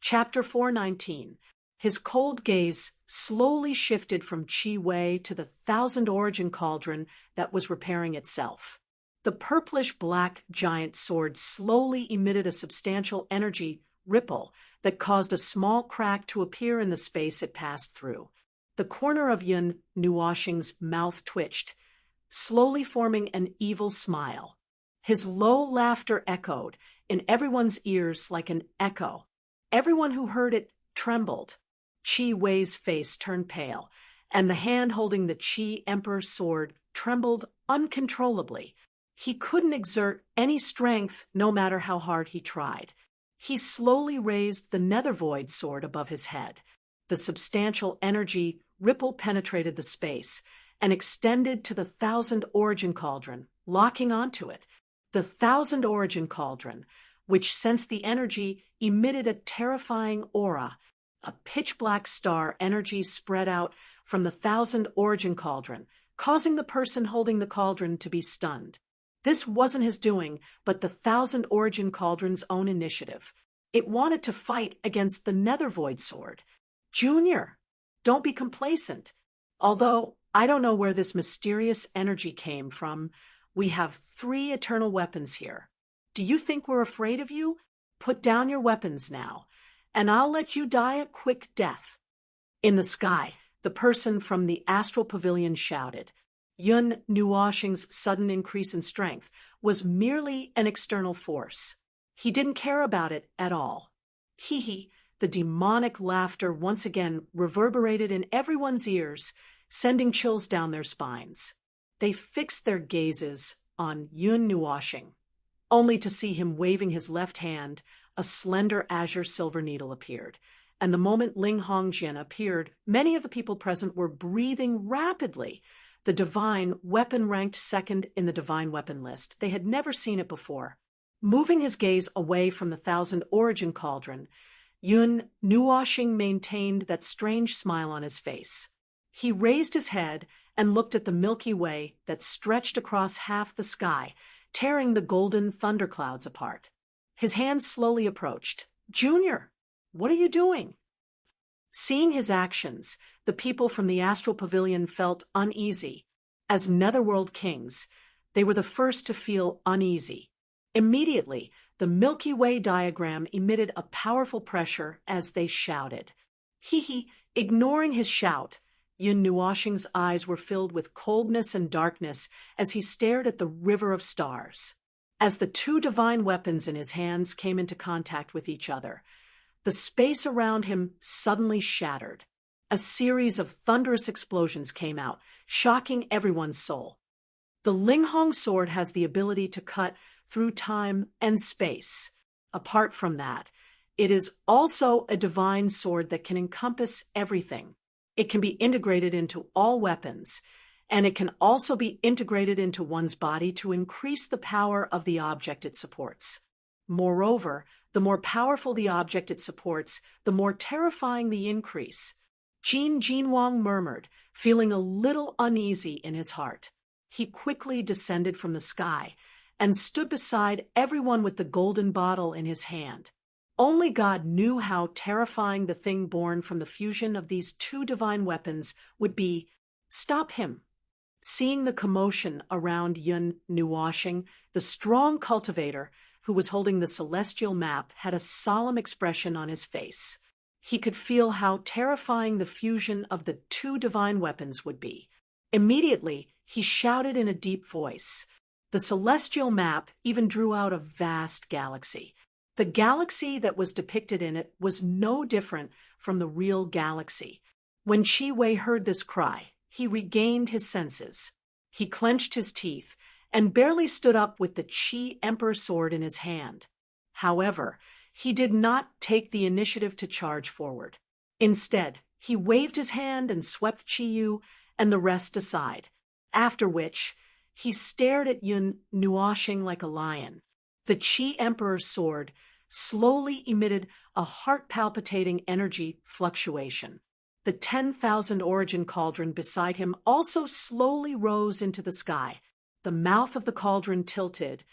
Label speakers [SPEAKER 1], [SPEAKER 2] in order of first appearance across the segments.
[SPEAKER 1] Chapter 419. His cold gaze slowly shifted from Qi Wei to the thousand origin cauldron that was repairing itself. The purplish-black giant sword slowly emitted a substantial energy ripple that caused a small crack to appear in the space it passed through. The corner of Yun Nuoxing's mouth twitched, slowly forming an evil smile. His low laughter echoed in everyone's ears like an echo. Everyone who heard it trembled. Qi Wei's face turned pale, and the hand holding the Qi Emperor's sword trembled uncontrollably. He couldn't exert any strength no matter how hard he tried. He slowly raised the Nether Void sword above his head. The substantial energy ripple penetrated the space and extended to the thousand origin cauldron, locking onto it. The thousand origin cauldron, which sensed the energy, emitted a terrifying aura. A pitch-black star energy spread out from the thousand origin cauldron, causing the person holding the cauldron to be stunned. This wasn't his doing, but the thousand origin cauldron's own initiative. It wanted to fight against the Nether Void sword. Junior, don't be complacent. Although I don't know where this mysterious energy came from, we have 3 eternal weapons here. Do you think we're afraid of you? Put down your weapons now, and I'll let you die a quick death. In the sky, the person from the astral pavilion shouted. Yun Nuoxing's sudden increase in strength was merely an external force. He didn't care about it at all. Hee, the demonic laughter once again reverberated in everyone's ears, sending chills down their spines. They fixed their gazes on Yun Nuoxing, only to see him waving his left hand. A slender azure silver needle appeared, and the moment Ling Hongjin appeared, many of the people present were breathing rapidly. The divine weapon ranked second in the divine weapon list. They had never seen it before. Moving his gaze away from the thousand origin cauldron, Yun Nuoxing maintained that strange smile on his face. He raised his head and looked at the Milky Way that stretched across half the sky, tearing the golden thunderclouds apart. His hand slowly approached. Junior, what are you doing? Seeing his actions, the people from the astral pavilion felt uneasy. As netherworld kings, they were the first to feel uneasy. Immediately, the Milky Way diagram emitted a powerful pressure as they shouted. Ignoring his shout, Yun Nuoxing's eyes were filled with coldness and darkness as he stared at the river of stars. As the 2 divine weapons in his hands came into contact with each other, the space around him suddenly shattered. A series of thunderous explosions came out, shocking everyone's soul. The Linghong sword has the ability to cut through time and space. Apart from that, it is also a divine sword that can encompass everything. It can be integrated into all weapons, and it can also be integrated into one's body to increase the power of the object it supports. Moreover, the more powerful the object it supports, the more terrifying the increase. Jin Jinwang murmured, feeling a little uneasy in his heart. He quickly descended from the sky and stood beside everyone with the golden bottle in his hand. Only God knew how terrifying the thing born from the fusion of these 2 divine weapons would be. Stop him. Seeing the commotion around Yun Nuoxing, the strong cultivator who was holding the celestial map had a solemn expression on his face. He could feel how terrifying the fusion of the 2 divine weapons would be. Immediately, he shouted in a deep voice. The celestial map even drew out a vast galaxy. The galaxy that was depicted in it was no different from the real galaxy. When Qi Wei heard this cry, he regained his senses. He clenched his teeth and barely stood up with the Qi Emperor sword in his hand. However, he did not take the initiative to charge forward. Instead, he waved his hand and swept Qi Yu and the rest aside, after which he stared at Yun Nuoxing like a lion. The Qi Emperor's sword slowly emitted a heart-palpitating energy fluctuation. The 10,000 origin cauldron beside him also slowly rose into the sky. The mouth of the cauldron tilted,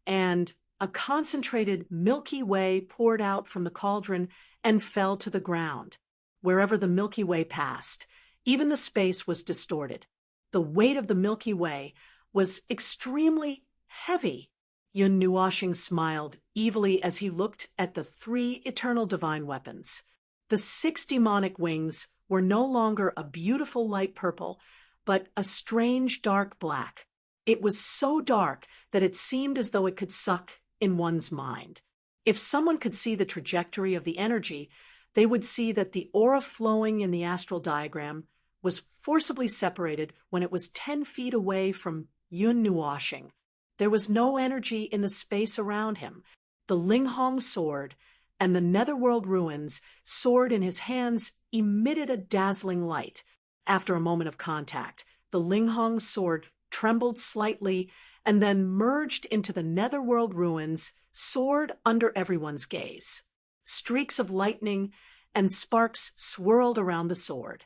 [SPEAKER 1] and a concentrated Milky Way poured out from the cauldron and fell to the ground. Wherever the Milky Way passed, even the space was distorted. The weight of the Milky Way was extremely heavy. Yun Nuoshing smiled evilly as he looked at the three eternal divine weapons. The 6 demonic wings were no longer a beautiful light purple, but a strange dark black. It was so dark that it seemed as though it could suck in one's mind. If someone could see the trajectory of the energy, they would see that the aura flowing in the astral diagram was forcibly separated when it was 10 feet away from Yun Nuoshing. There was no energy in the space around him. The Linghong sword and the Netherworld ruins sword in his hands emitted a dazzling light. After a moment of contact, the Linghong sword trembled slightly and then merged into the Netherworld ruins, sword under everyone's gaze. Streaks of lightning and sparks swirled around the sword.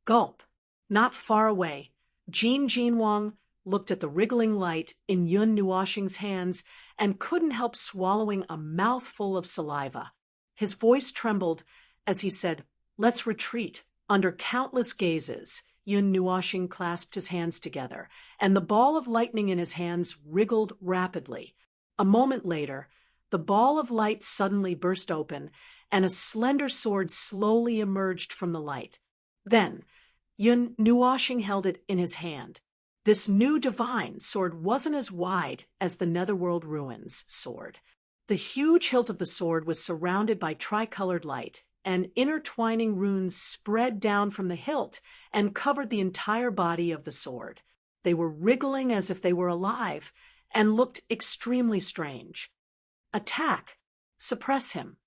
[SPEAKER 1] Gulp! Not far away, Jin Jinwang looked at the wriggling light in Yun Nuoshing's hands and couldn't help swallowing a mouthful of saliva. His voice trembled as he said, "Let's retreat." Under countless gazes, Yun Nuoshing clasped his hands together, and the ball of lightning in his hands wriggled rapidly. A moment later, the ball of light suddenly burst open, and a slender sword slowly emerged from the light. Then, Yun Nuoshing held it in his hand. This new divine sword wasn't as wide as the Netherworld Ruins sword. The huge hilt of the sword was surrounded by tricolored light, and intertwining runes spread down from the hilt and covered the entire body of the sword. They were wriggling as if they were alive and looked extremely strange. Attack! Suppress him!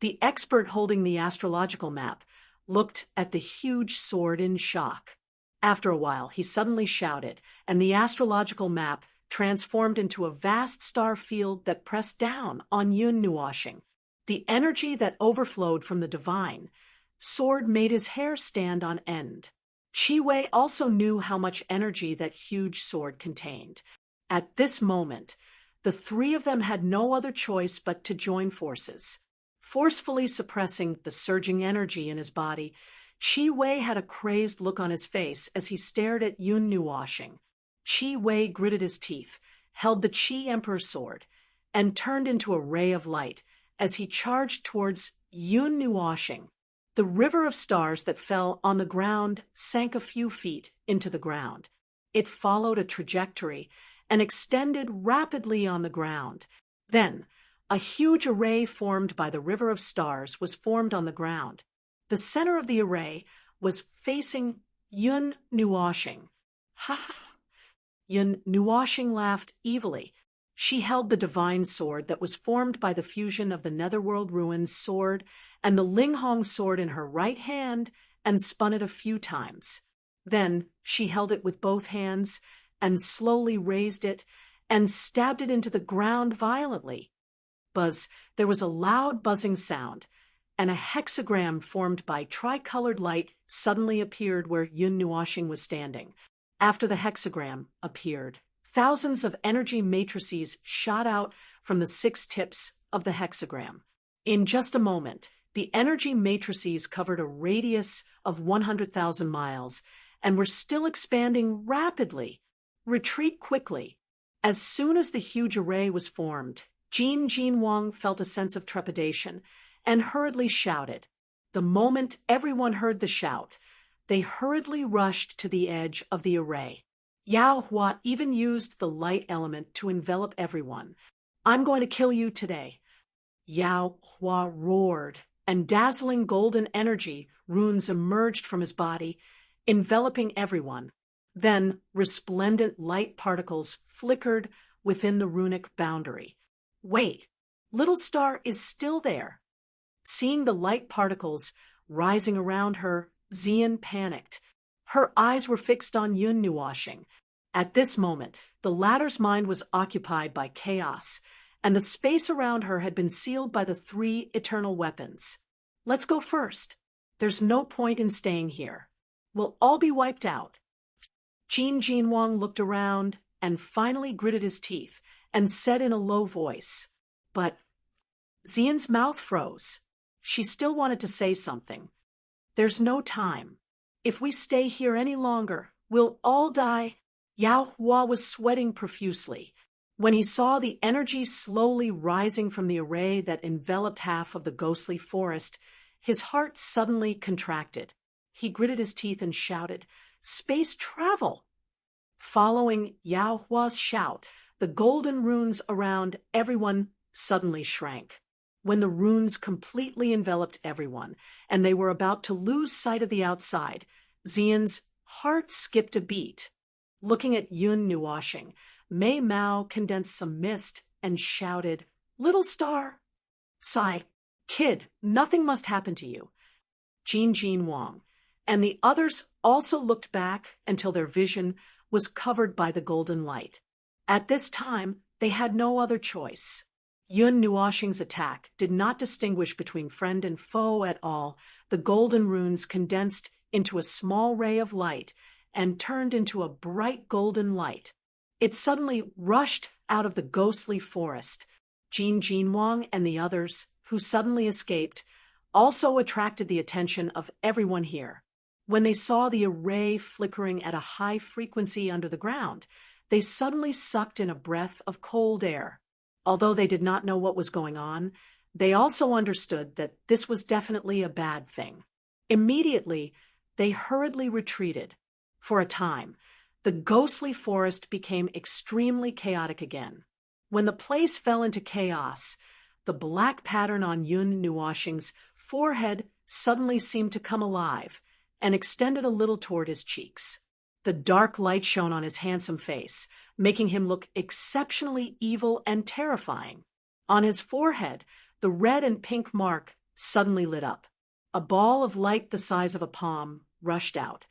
[SPEAKER 1] The expert holding the astrological map looked at the huge sword in shock. After a while, he suddenly shouted, and the astrological map transformed into a vast star field that pressed down on Yun Nuoshing. The energy that overflowed from the divine sword made his hair stand on end. Qi Wei also knew how much energy that huge sword contained. At this moment, the three of them had no other choice but to join forces. Forcefully suppressing the surging energy in his body, Qi Wei had a crazed look on his face as he stared at Yun Nuoshing. Qi Wei gritted his teeth, held the Qi Emperor sword, and turned into a ray of light as he charged towards Yun Nuoshing. The river of stars that fell on the ground sank a few feet into the ground. It followed a trajectory and extended rapidly on the ground. Then, a huge array formed by the river of stars was formed on the ground. The center of the array was facing Yun Nuoshing. Ha ha! Yun Nuoshing laughed evilly. She held the divine sword that was formed by the fusion of the Netherworld Ruins sword and the Linghong sword in her right hand and spun it a few times. Then she held it with both hands and slowly raised it and stabbed it into the ground violently. Buzz! There was a loud buzzing sound, and a hexagram formed by tricolored light suddenly appeared where Yun Nuoshing was standing. After the hexagram appeared, thousands of energy matrices shot out from the 6 tips of the hexagram. In just a moment, the energy matrices covered a radius of 100,000 miles and were still expanding rapidly. Retreat quickly. As soon as the huge array was formed, Jin Jinwang felt a sense of trepidation and hurriedly shouted. The moment everyone heard the shout, they hurriedly rushed to the edge of the array. Yao Hua even used the light element to envelop everyone. "I'm going to kill you today." Yao Hua roared, and dazzling golden energy runes emerged from his body, enveloping everyone. Then resplendent light particles flickered within the runic boundary. Wait, Little Star is still there. Seeing the light particles rising around her, Xian panicked. Her eyes were fixed on Yun Nuoshing. At this moment, the latter's mind was occupied by chaos, and the space around her had been sealed by the 3 eternal weapons. "Let's go first. There's no point in staying here. We'll all be wiped out." Jin Jinwang looked around and finally gritted his teeth and said in a low voice, "But..." Xian's mouth froze. She still wanted to say something. "There's no time. If we stay here any longer, we'll all die." Yao Hua was sweating profusely. When he saw the energy slowly rising from the array that enveloped half of the ghostly forest, his heart suddenly contracted. He gritted his teeth and shouted, "Space travel!" Following Yao Hua's shout, the golden runes around everyone suddenly shrank. When the runes completely enveloped everyone, and they were about to lose sight of the outside, Xian's heart skipped a beat. Looking at Yun Nuoshing, Mei Mao condensed some mist and shouted, "Little star!" "Sigh, kid, nothing must happen to you." Jin Wang and the others also looked back until their vision was covered by the golden light. At this time, they had no other choice. Yun Nuoshing's attack did not distinguish between friend and foe at all. The golden runes condensed into a small ray of light and turned into a bright golden light. It suddenly rushed out of the ghostly forest. Jin Wang and the others, who suddenly escaped, also attracted the attention of everyone here. When they saw the array flickering at a high frequency under the ground, they suddenly sucked in a breath of cold air. Although they did not know what was going on, they also understood that this was definitely a bad thing. Immediately, they hurriedly retreated. For a time, the ghostly forest became extremely chaotic again. When the place fell into chaos, the black pattern on Yun Nuoshing's forehead suddenly seemed to come alive and extended a little toward his cheeks. The dark light shone on his handsome face, making him look exceptionally evil and terrifying. On his forehead, the red and pink mark suddenly lit up. A ball of light the size of a palm rushed out,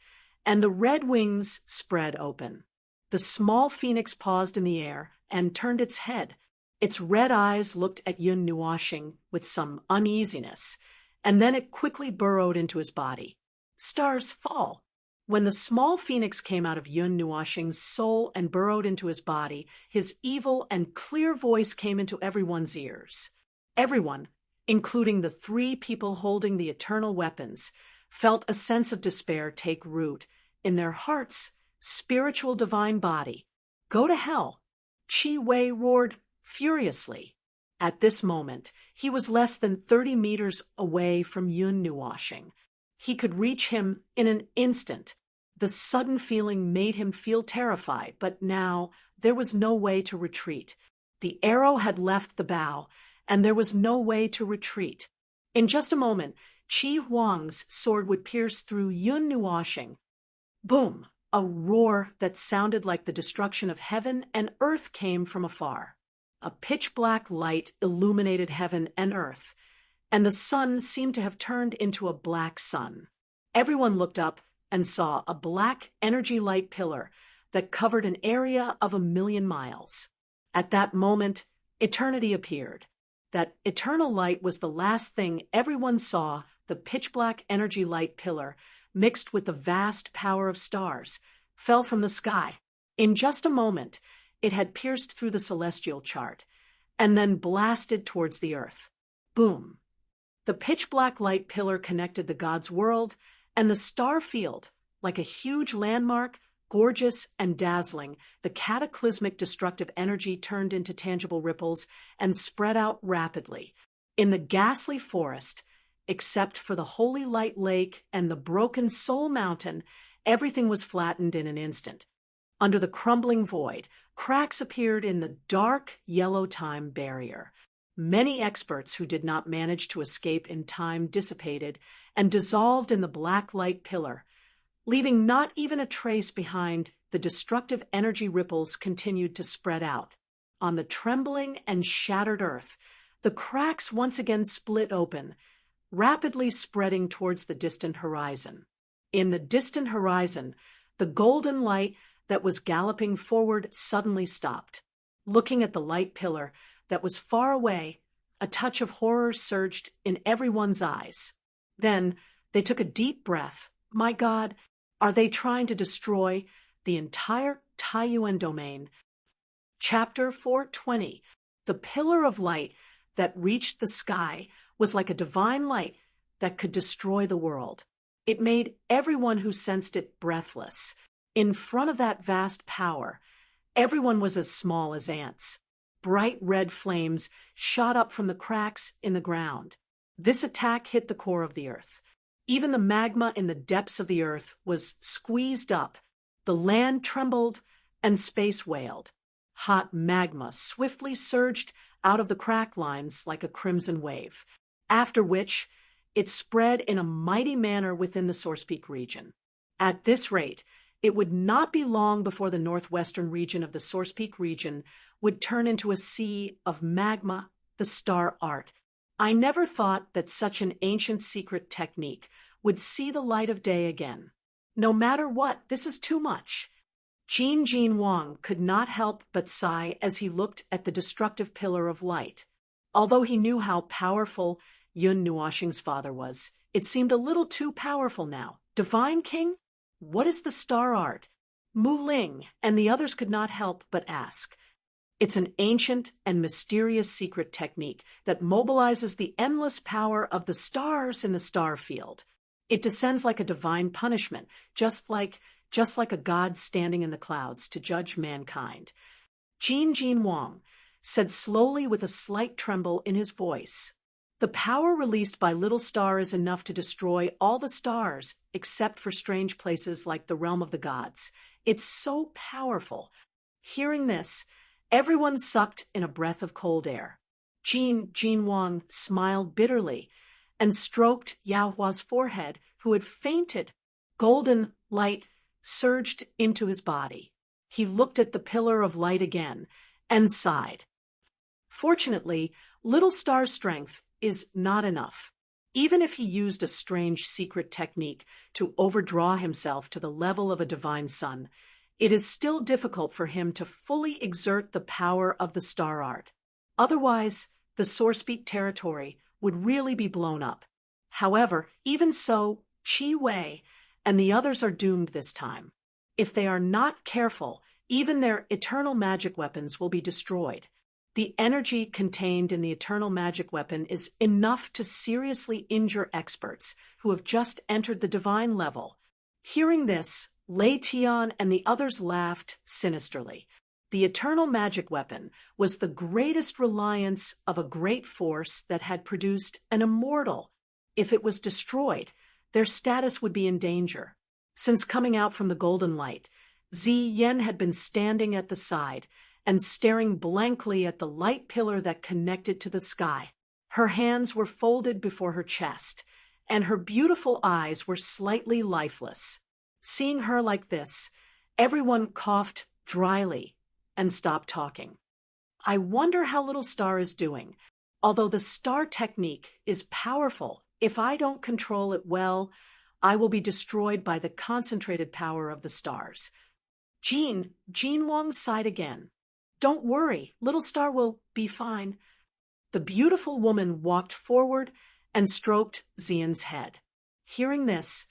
[SPEAKER 1] and the red wings spread open. The small phoenix paused in the air and turned its head. Its red eyes looked at Yun Nuoshing with some uneasiness, and then it quickly burrowed into his body. Stars fall. When the small phoenix came out of Yun Nuoshing's soul and burrowed into his body, his evil and clear voice came into everyone's ears. Everyone, including the 3 people holding the eternal weapons, felt a sense of despair take root in their heart's spiritual divine body. "Go to hell!" Qi Wei roared furiously. At this moment, he was less than 30 meters away from Yun Nuoshing. He could reach him in an instant. The sudden feeling made him feel terrified, but now there was no way to retreat. The arrow had left the bow, and there was no way to retreat. In just a moment, Qi Huang's sword would pierce through Yun Nuoshing. Boom! A roar that sounded like the destruction of heaven and earth came from afar. A pitch-black light illuminated heaven and earth, and the sun seemed to have turned into a black sun. Everyone looked up and saw a black energy light pillar that covered an area of 1,000,000 miles. At that moment, eternity appeared. That eternal light was the last thing everyone saw. The pitch-black energy light pillar, mixed with the vast power of stars, fell from the sky. In just a moment, it had pierced through the celestial chart, and then blasted towards the earth. Boom! The pitch-black light pillar connected the God's world and the star field. Like a huge landmark, gorgeous and dazzling, the cataclysmic destructive energy turned into tangible ripples and spread out rapidly. In the ghastly forest, except for the Holy Light Lake and the broken Soul Mountain, everything was flattened in an instant. Under the crumbling void, cracks appeared in the dark yellow time barrier. Many experts who did not manage to escape in time dissipated and dissolved in the black light pillar, leaving not even a trace behind. The destructive energy ripples continued to spread out. On the trembling and shattered earth, the cracks once again split open, rapidly spreading towards the distant horizon. In the distant horizon, the golden light that was galloping forward suddenly stopped. Looking at the light pillar that was far away, a touch of horror surged in everyone's eyes. Then they took a deep breath. My God, are they trying to destroy the entire Taiyuan domain? Chapter 420. The pillar of light that reached the sky was like a divine light that could destroy the world. It made everyone who sensed it breathless. In front of that vast power, everyone was as small as ants. Bright red flames shot up from the cracks in the ground. This attack hit the core of the earth. Even the magma in the depths of the earth was squeezed up. The land trembled and space wailed. Hot magma swiftly surged out of the crack lines like a crimson wave, after which it spread in a mighty manner within the Source Peak region. At this rate, it would not be long before the northwestern region of the Source Peak region would turn into a sea of magma, the star art. I never thought that such an ancient secret technique would see the light of day again. No matter what, this is too much. Jin Wang could not help but sigh as he looked at the destructive pillar of light. Although he knew how powerful Yun Nuoxing's father was, it seemed a little too powerful now. Divine King? What is the star art? Mu Ling and the others could not help but ask. It's an ancient and mysterious secret technique that mobilizes the endless power of the stars in the star field. It descends like a divine punishment, just like a god standing in the clouds to judge mankind. Jin Wang said slowly with a slight tremble in his voice, "The power released by Little Star is enough to destroy all the stars except for strange places like the realm of the gods. It's so powerful." Hearing this, everyone sucked in a breath of cold air. Jin Wang smiled bitterly and stroked Yao Hua's forehead, who had fainted. Golden light surged into his body. He looked at the pillar of light again and sighed. Fortunately, Little Star's strength is not enough. Even if he used a strange secret technique to overdraw himself to the level of a divine sun, it is still difficult for him to fully exert the power of the star art. Otherwise, the Source Peak territory would really be blown up. However, even so, Qi Wei and the others are doomed this time. If they are not careful, even their eternal magic weapons will be destroyed. The energy contained in the eternal magic weapon is enough to seriously injure experts who have just entered the divine level. Hearing this, Lei Tian and the others laughed sinisterly. The eternal magic weapon was the greatest reliance of a great force that had produced an immortal. If it was destroyed, their status would be in danger. Since coming out from the golden light, Zi Yen had been standing at the side and staring blankly at the light pillar that connected to the sky. Her hands were folded before her chest, and her beautiful eyes were slightly lifeless. Seeing her like this, everyone coughed dryly and stopped talking. I wonder how Little Star is doing. Although the star technique is powerful, if I don't control it well, I will be destroyed by the concentrated power of the stars. Jin Wang sighed again. Don't worry, Little Star will be fine. The beautiful woman walked forward and stroked Xian's head. Hearing this,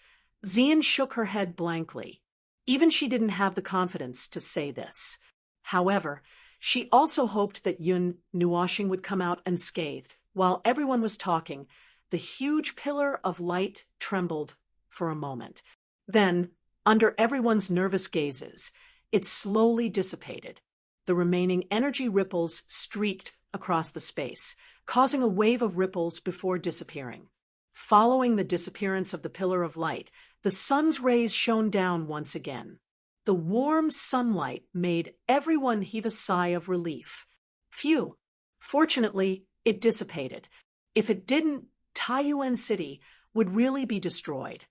[SPEAKER 1] Xian shook her head blankly. Even she didn't have the confidence to say this. However, she also hoped that Yun Nuoxing would come out unscathed. While everyone was talking, the huge pillar of light trembled for a moment. Then, under everyone's nervous gazes, it slowly dissipated. The remaining energy ripples streaked across the space, causing a wave of ripples before disappearing. Following the disappearance of the pillar of light, the sun's rays shone down once again. The warm sunlight made everyone heave a sigh of relief. Phew! Fortunately, it dissipated. If it didn't, Taiyuan City would really be destroyed.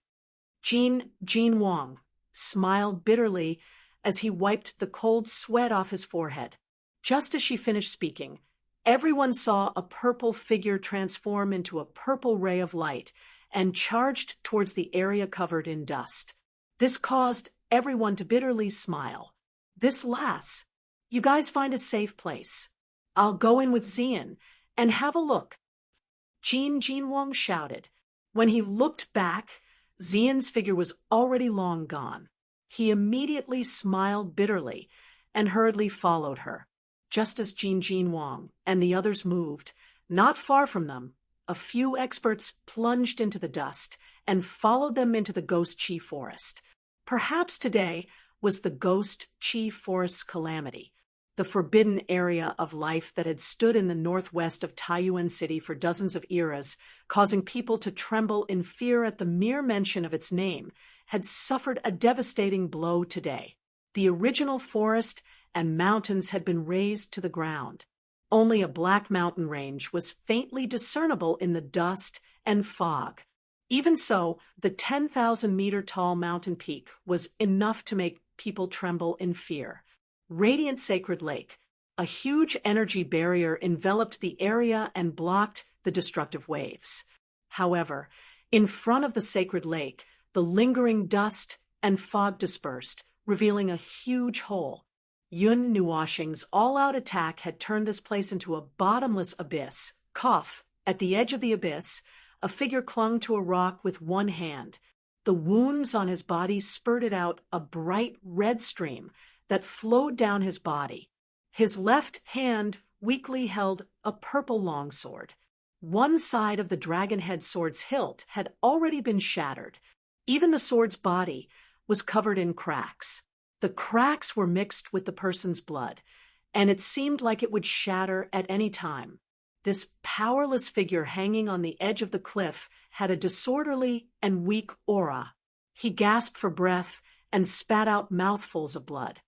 [SPEAKER 1] Jin Wang smiled bitterly as he wiped the cold sweat off his forehead. Just as she finished speaking, everyone saw a purple figure transform into a purple ray of light and charged towards the area covered in dust. This caused everyone to bitterly smile. This lasts. You guys find a safe place. I'll go in with Xian and have a look. Jin Wang shouted. When he looked back, Xian's figure was already long gone. He immediately smiled bitterly and hurriedly followed her. Just as Jin Wang and the others moved, not far from them, a few experts plunged into the dust and followed them into the Ghost Chi Forest. Perhaps today was the Ghost Chi Forest's calamity, the forbidden area of life that had stood in the northwest of Taiyuan City for dozens of eras, causing people to tremble in fear at the mere mention of its name, had suffered a devastating blow today. The original forest and mountains had been razed to the ground. Only a black mountain range was faintly discernible in the dust and fog. Even so, the 10,000-meter-tall mountain peak was enough to make people tremble in fear. Radiant Sacred Lake, a huge energy barrier, enveloped the area and blocked the destructive waves. However, in front of the sacred lake, the lingering dust and fog dispersed, revealing a huge hole. Yun Nuoshing's all-out attack had turned this place into a bottomless abyss. Cough. At the edge of the abyss, a figure clung to a rock with one hand. The wounds on his body spurted out a bright red stream that flowed down his body. His left hand weakly held a purple longsword. One side of the dragon-head sword's hilt had already been shattered. Even the sword's body was covered in cracks. The cracks were mixed with the person's blood, and it seemed like it would shatter at any time. This powerless figure hanging on the edge of the cliff had a disorderly and weak aura. He gasped for breath and spat out mouthfuls of blood.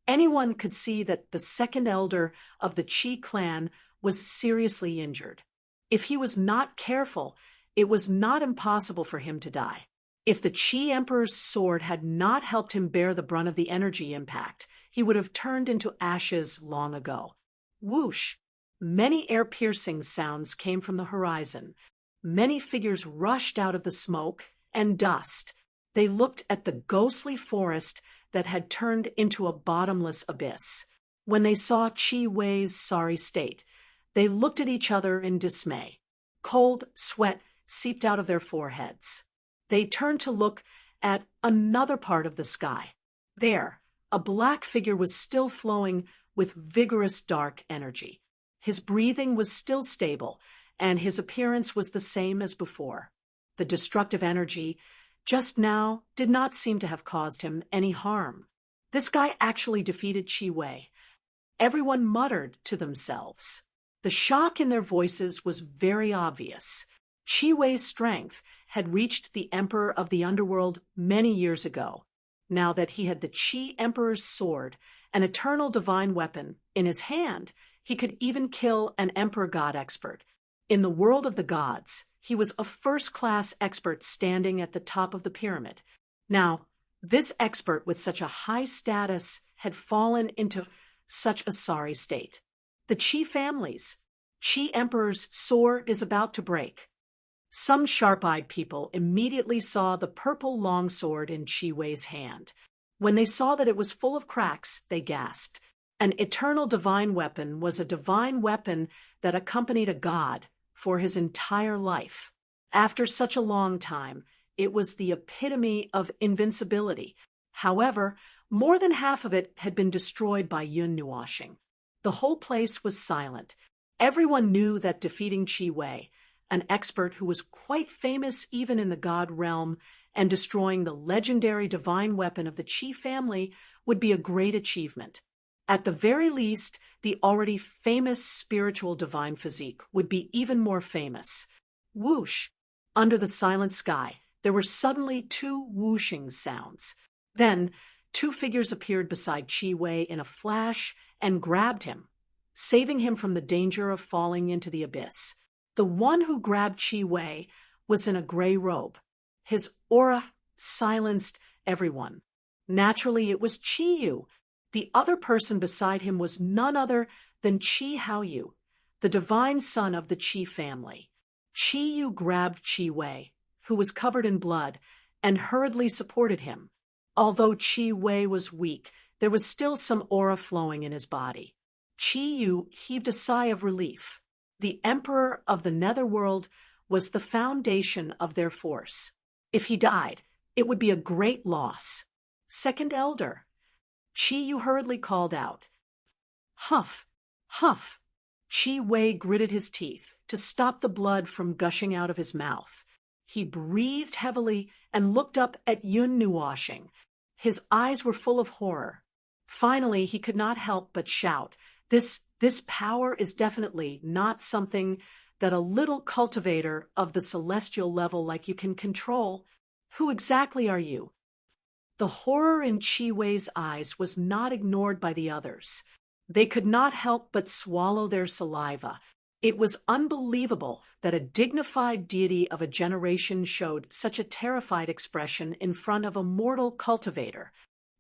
[SPEAKER 1] Anyone could see that the second elder of the Qi clan was seriously injured. If he was not careful, it was not impossible for him to die. If the Qi Emperor's sword had not helped him bear the brunt of the energy impact, he would have turned into ashes long ago. Whoosh! Many ear-piercing sounds came from the horizon. Many figures rushed out of the smoke and dust. They looked at the ghostly forest that had turned into a bottomless abyss. When they saw Qi Wei's sorry state, they looked at each other in dismay. Cold sweat seeped out of their foreheads. They turned to look at another part of the sky. There, a black figure was still flowing with vigorous dark energy. His breathing was still stable, and his appearance was the same as before. The destructive energy just now did not seem to have caused him any harm. This guy actually defeated Qi Wei. Everyone muttered to themselves. The shock in their voices was very obvious. Qi Wei's strength had reached the Emperor of the Underworld many years ago. Now that he had the Qi Emperor's sword, an eternal divine weapon, in his hand, he could even kill an Emperor God expert. In the world of the gods, he was a first-class expert standing at the top of the pyramid. Now, this expert with such a high status had fallen into such a sorry state. The Qi family's, Qi Emperor's sword is about to break. Some sharp-eyed people immediately saw the purple longsword in Qi Wei's hand. When they saw that it was full of cracks, they gasped. An eternal divine weapon was a divine weapon that accompanied a god for his entire life. After such a long time, it was the epitome of invincibility. However, more than half of it had been destroyed by Yun Nuoshing. The whole place was silent. Everyone knew that defeating Qi Wei, an expert who was quite famous even in the god realm, and destroying the legendary divine weapon of the Qi family would be a great achievement. At the very least, the already famous spiritual divine physique would be even more famous. Whoosh! Under the silent sky, there were suddenly two whooshing sounds. Then, two figures appeared beside Qi Wei in a flash and grabbed him, saving him from the danger of falling into the abyss. The one who grabbed Qi Wei was in a gray robe. His aura silenced everyone. Naturally, it was Qi Yu. The other person beside him was none other than Qi Haoyu, the divine son of the Qi family. Qi Yu grabbed Qi Wei, who was covered in blood, and hurriedly supported him. Although Qi Wei was weak, there was still some aura flowing in his body. Qi Yu heaved a sigh of relief. The Emperor of the Netherworld was the foundation of their force. If he died, it would be a great loss. Second Elder, Qi Yu hurriedly called out. Huff, huff. Qi Wei gritted his teeth to stop the blood from gushing out of his mouth. He breathed heavily and looked up at Yun Nuoxing. His eyes were full of horror. Finally, he could not help but shout, This power is definitely not something that a little cultivator of the celestial level like you can control. Who exactly are you? The horror in Qi Wei's eyes was not ignored by the others. They could not help but swallow their saliva. It was unbelievable that a dignified deity of a generation showed such a terrified expression in front of a mortal cultivator.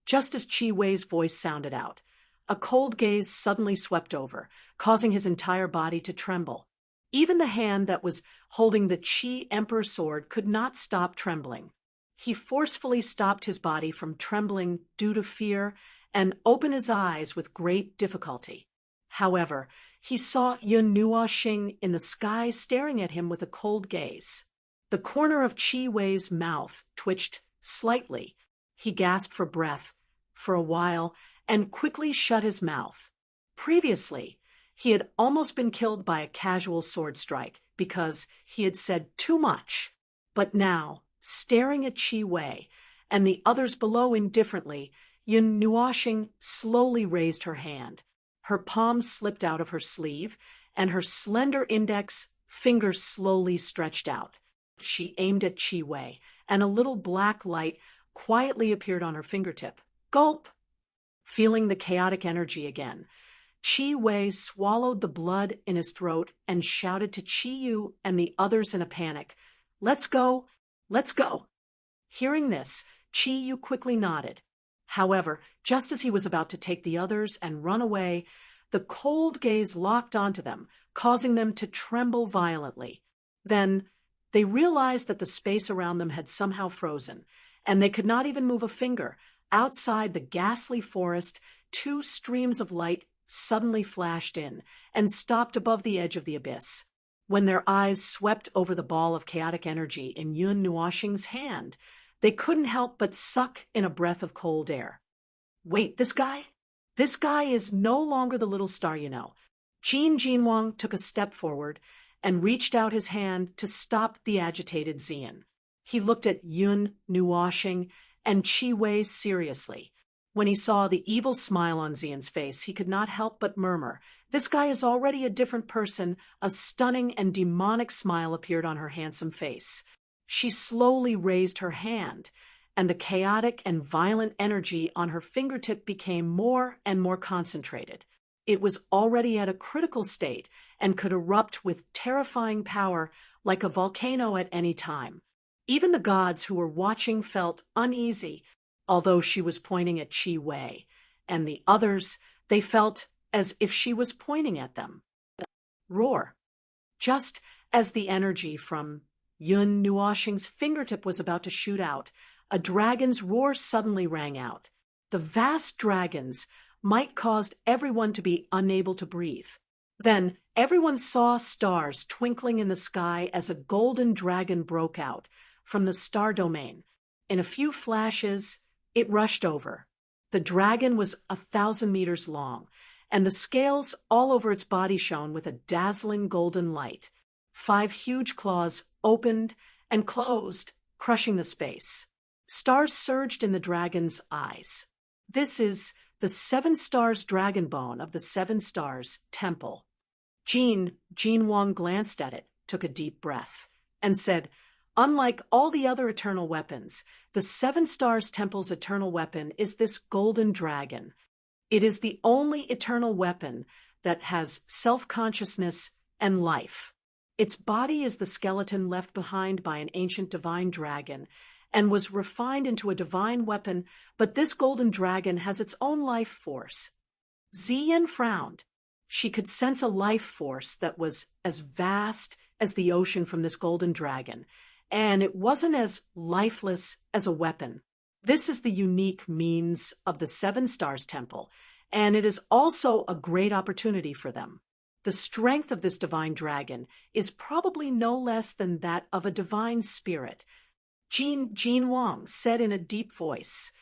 [SPEAKER 1] Just as Qi Wei's voice sounded out, a cold gaze suddenly swept over, causing his entire body to tremble. Even the hand that was holding the Qi Emperor sword could not stop trembling. He forcefully stopped his body from trembling due to fear and opened his eyes with great difficulty. However, he saw Yun Nuoxing in the sky staring at him with a cold gaze. The corner of Qi Wei's mouth twitched slightly. He gasped for breath for a while and quickly shut his mouth. Previously, he had almost been killed by a casual sword strike because he had said too much. But now, staring at Qi Wei and the others below indifferently, Yun Nuoxing slowly raised her hand. Her palm slipped out of her sleeve, and her slender index finger slowly stretched out. She aimed at Qi Wei, and a little black light quietly appeared on her fingertip. Gulp! Feeling the chaotic energy again, Qi Wei swallowed the blood in his throat and shouted to Qi Yu and the others in a panic, Let's go! Let's go! Hearing this, Qi Yu quickly nodded. However, just as he was about to take the others and run away, the cold gaze locked onto them, causing them to tremble violently. Then, they realized that the space around them had somehow frozen, and they could not even move a finger. Outside the ghastly forest, two streams of light suddenly flashed in and stopped above the edge of the abyss. When their eyes swept over the ball of chaotic energy in Yun Nuoxing's hand, they couldn't help but suck in a breath of cold air. Wait, this guy? This guy is no longer the little star you know. Qin Jinwang took a step forward and reached out his hand to stop the agitated Xian. He looked at Yun Nuoxing and Qi Wei seriously. When he saw the evil smile on Xian's face, he could not help but murmur, This guy is already a different person. A stunning and demonic smile appeared on her handsome face. She slowly raised her hand, and the chaotic and violent energy on her fingertip became more and more concentrated. It was already at a critical state and could erupt with terrifying power like a volcano at any time. Even the gods who were watching felt uneasy, although she was pointing at Qi Wei, and the others, they felt as if she was pointing at them. Roar! Just as the energy from Yun Nuoxing's fingertip was about to shoot out, a dragon's roar suddenly rang out. The vast dragons might caused everyone to be unable to breathe. Then everyone saw stars twinkling in the sky as a golden dragon broke out from the star domain. In a few flashes, it rushed over. The dragon was 1,000 meters long, and the scales all over its body shone with a dazzling golden light. 5 huge claws opened and closed, crushing the space. Stars surged in the dragon's eyes. This is the 7 stars dragon bone of the 7 stars temple. Jinwang glanced at it, took a deep breath, and said, Unlike all the other eternal weapons, the 7 stars temple's eternal weapon is this golden dragon. It is the only eternal weapon that has self-consciousness and life. Its body is the skeleton left behind by an ancient divine dragon and was refined into a divine weapon, but this golden dragon has its own life force. Ziyan frowned. She could sense a life force that was as vast as the ocean from this golden dragon, and it wasn't as lifeless as a weapon. This is the unique means of the 7 Stars Temple, and it is also a great opportunity for them. The strength of this divine dragon is probably no less than that of a divine spirit. Jinwang said in a deep voice.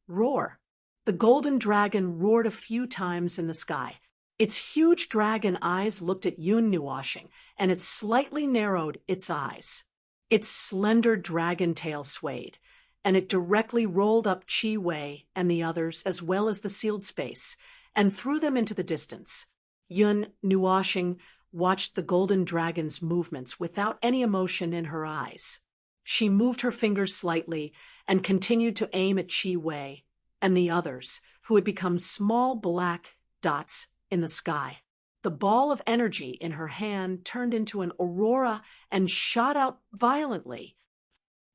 [SPEAKER 1] Roar. The golden dragon roared a few times in the sky. Its huge dragon eyes looked at Yun Nuashing, and it slightly narrowed its eyes. Its slender dragon tail swayed, and it directly rolled up Qi Wei and the others as well as the sealed space, and threw them into the distance. Yun Nuashing watched the golden dragon's movements without any emotion in her eyes. She moved her fingers slightly and continued to aim at Qi Wei and the others, who had become small black dots in the sky. The ball of energy in her hand turned into an aurora and shot out violently.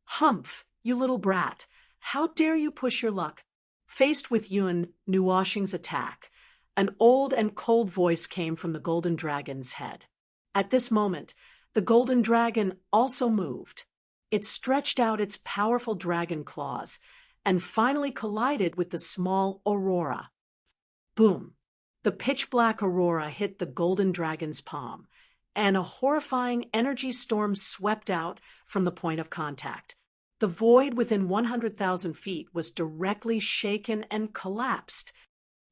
[SPEAKER 1] "Humph, you little brat! How dare you push your luck?" Faced with Yun Nuashing's attack, an old and cold voice came from the golden dragon's head. At this moment, the golden dragon also moved. It stretched out its powerful dragon claws and finally collided with the small aurora. Boom! The pitch-black aurora hit the golden dragon's palm, and a horrifying energy storm swept out from the point of contact. The void within 100,000 feet was directly shaken and collapsed.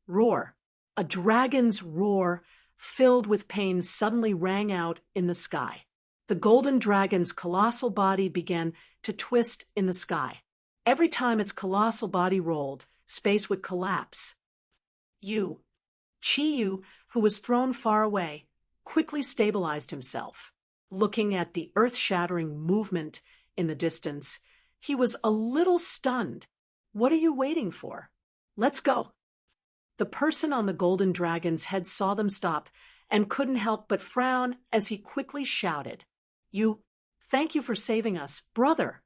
[SPEAKER 1] Roar! A dragon's roar, filled with pain, suddenly rang out in the sky. The golden dragon's colossal body began to twist in the sky. Every time its colossal body rolled, space would collapse. Qi Yu, who was thrown far away, quickly stabilized himself. Looking at the earth-shattering movement in the distance, he was a little stunned. "What are you waiting for? Let's go." The person on the golden dragon's head saw them stop and couldn't help but frown as he quickly shouted, Thank you for saving us, brother."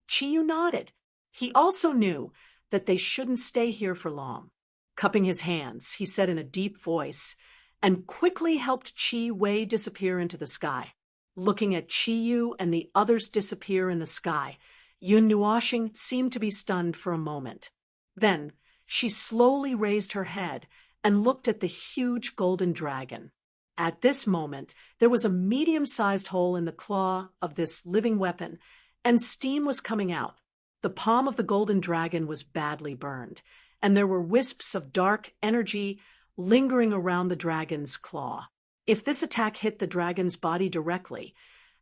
[SPEAKER 1] Qi Yu nodded. He also knew that they shouldn't stay here for long. Cupping his hands, he said in a deep voice, and quickly helped Qi Wei disappear into the sky. Looking at Qi Yu and the others disappear in the sky, Yun Nuashing seemed to be stunned for a moment. Then, she slowly raised her head and looked at the huge golden dragon. At this moment, there was a medium-sized hole in the claw of this living weapon, and steam was coming out. The palm of the golden dragon was badly burned, and there were wisps of dark energy lingering around the dragon's claw. If this attack hit the dragon's body directly,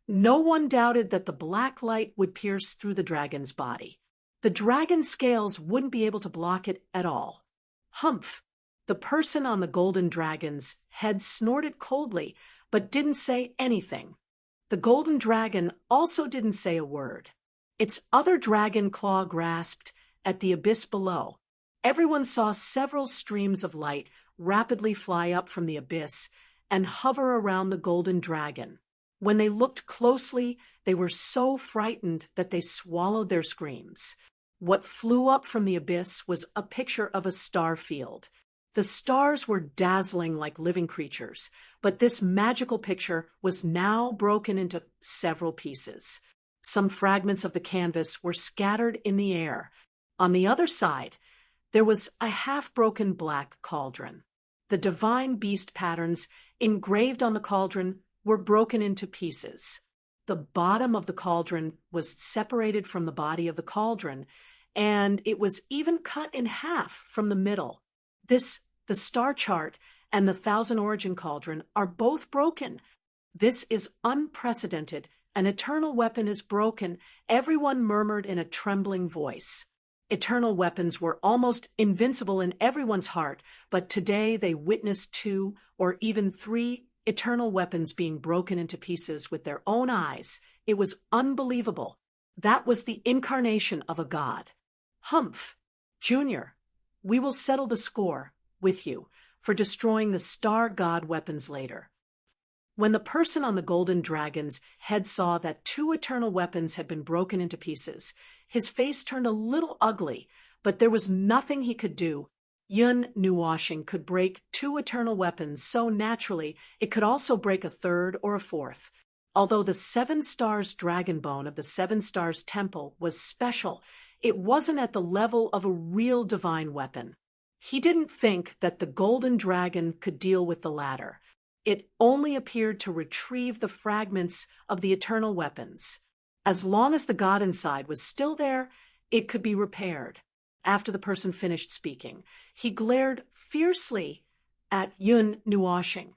[SPEAKER 1] no one doubted that the black light would pierce through the dragon's body. The dragon's scales wouldn't be able to block it at all. Humph! The person on the golden dragon's head snorted coldly, but didn't say anything. The golden dragon also didn't say a word. Its other dragon claw grasped at the abyss below. Everyone saw several streams of light rapidly fly up from the abyss and hover around the golden dragon. When they looked closely, they were so frightened that they swallowed their screams. What flew up from the abyss was a picture of a star field. The stars were dazzling like living creatures, but this magical picture was now broken into several pieces. Some fragments of the canvas were scattered in the air. On the other side, there was a half-broken black cauldron. The divine beast patterns engraved on the cauldron were broken into pieces. The bottom of the cauldron was separated from the body of the cauldron, and it was even cut in half from the middle. The star chart and the Thousand Origin Cauldron are both broken. This is unprecedented. An eternal weapon is broken, everyone murmured in a trembling voice. Eternal weapons were almost invincible in everyone's heart, but today they witnessed 2 or even 3 eternal weapons being broken into pieces with their own eyes. It was unbelievable. That was the incarnation of a god. Humph! Junior, we will settle the score with you for destroying the star god weapons later. When the person on the golden dragon's head saw that 2 eternal weapons had been broken into pieces, his face turned a little ugly, but there was nothing he could do. Yun Nuashing could break 2 eternal weapons so naturally it could also break a 3rd or a 4th. Although the 7 stars dragon bone of the 7 stars temple was special, it wasn't at the level of a real divine weapon. He didn't think that the golden dragon could deal with the latter. It only appeared to retrieve the fragments of the eternal weapons. As long as the god inside was still there, it could be repaired. After the person finished speaking, he glared fiercely at Yun Nuoshing,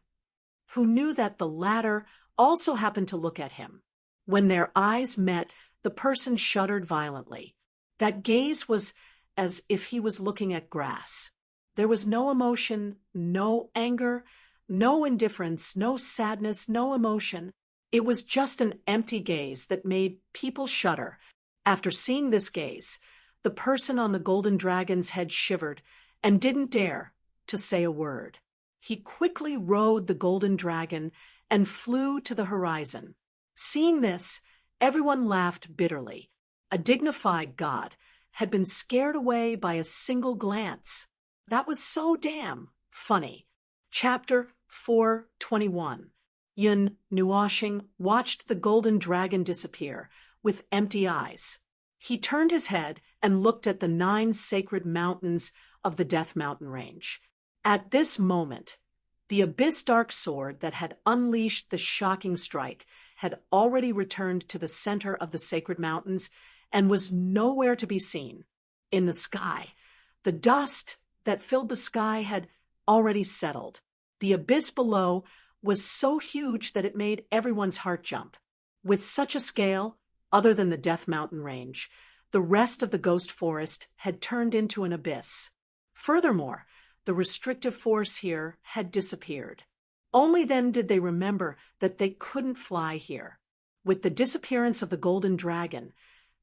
[SPEAKER 1] who knew that the latter also happened to look at him. When their eyes met, the person shuddered violently. That gaze was as if he was looking at grass. There was no emotion, no anger, no indifference, no sadness, no emotion. It was just an empty gaze that made people shudder. After seeing this gaze, the person on the golden dragon's head shivered and didn't dare to say a word. He quickly rode the golden dragon and flew to the horizon. Seeing this, everyone laughed bitterly. A dignified god had been scared away by a single glance. That was so damn funny. Chapter 421. Yun Nuoshing watched the golden dragon disappear with empty eyes. He turned his head and looked at the 9 sacred mountains of the Death Mountain range. At this moment, the abyss dark sword that had unleashed the shocking strike had already returned to the center of the sacred mountains and was nowhere to be seen. In the sky, the dust that filled the sky had already settled. The abyss below was so huge that it made everyone's heart jump. With such a scale, other than the Death Mountain range, the rest of the ghost forest had turned into an abyss. Furthermore, the restrictive force here had disappeared. Only then did they remember that they couldn't fly here. With the disappearance of the golden dragon,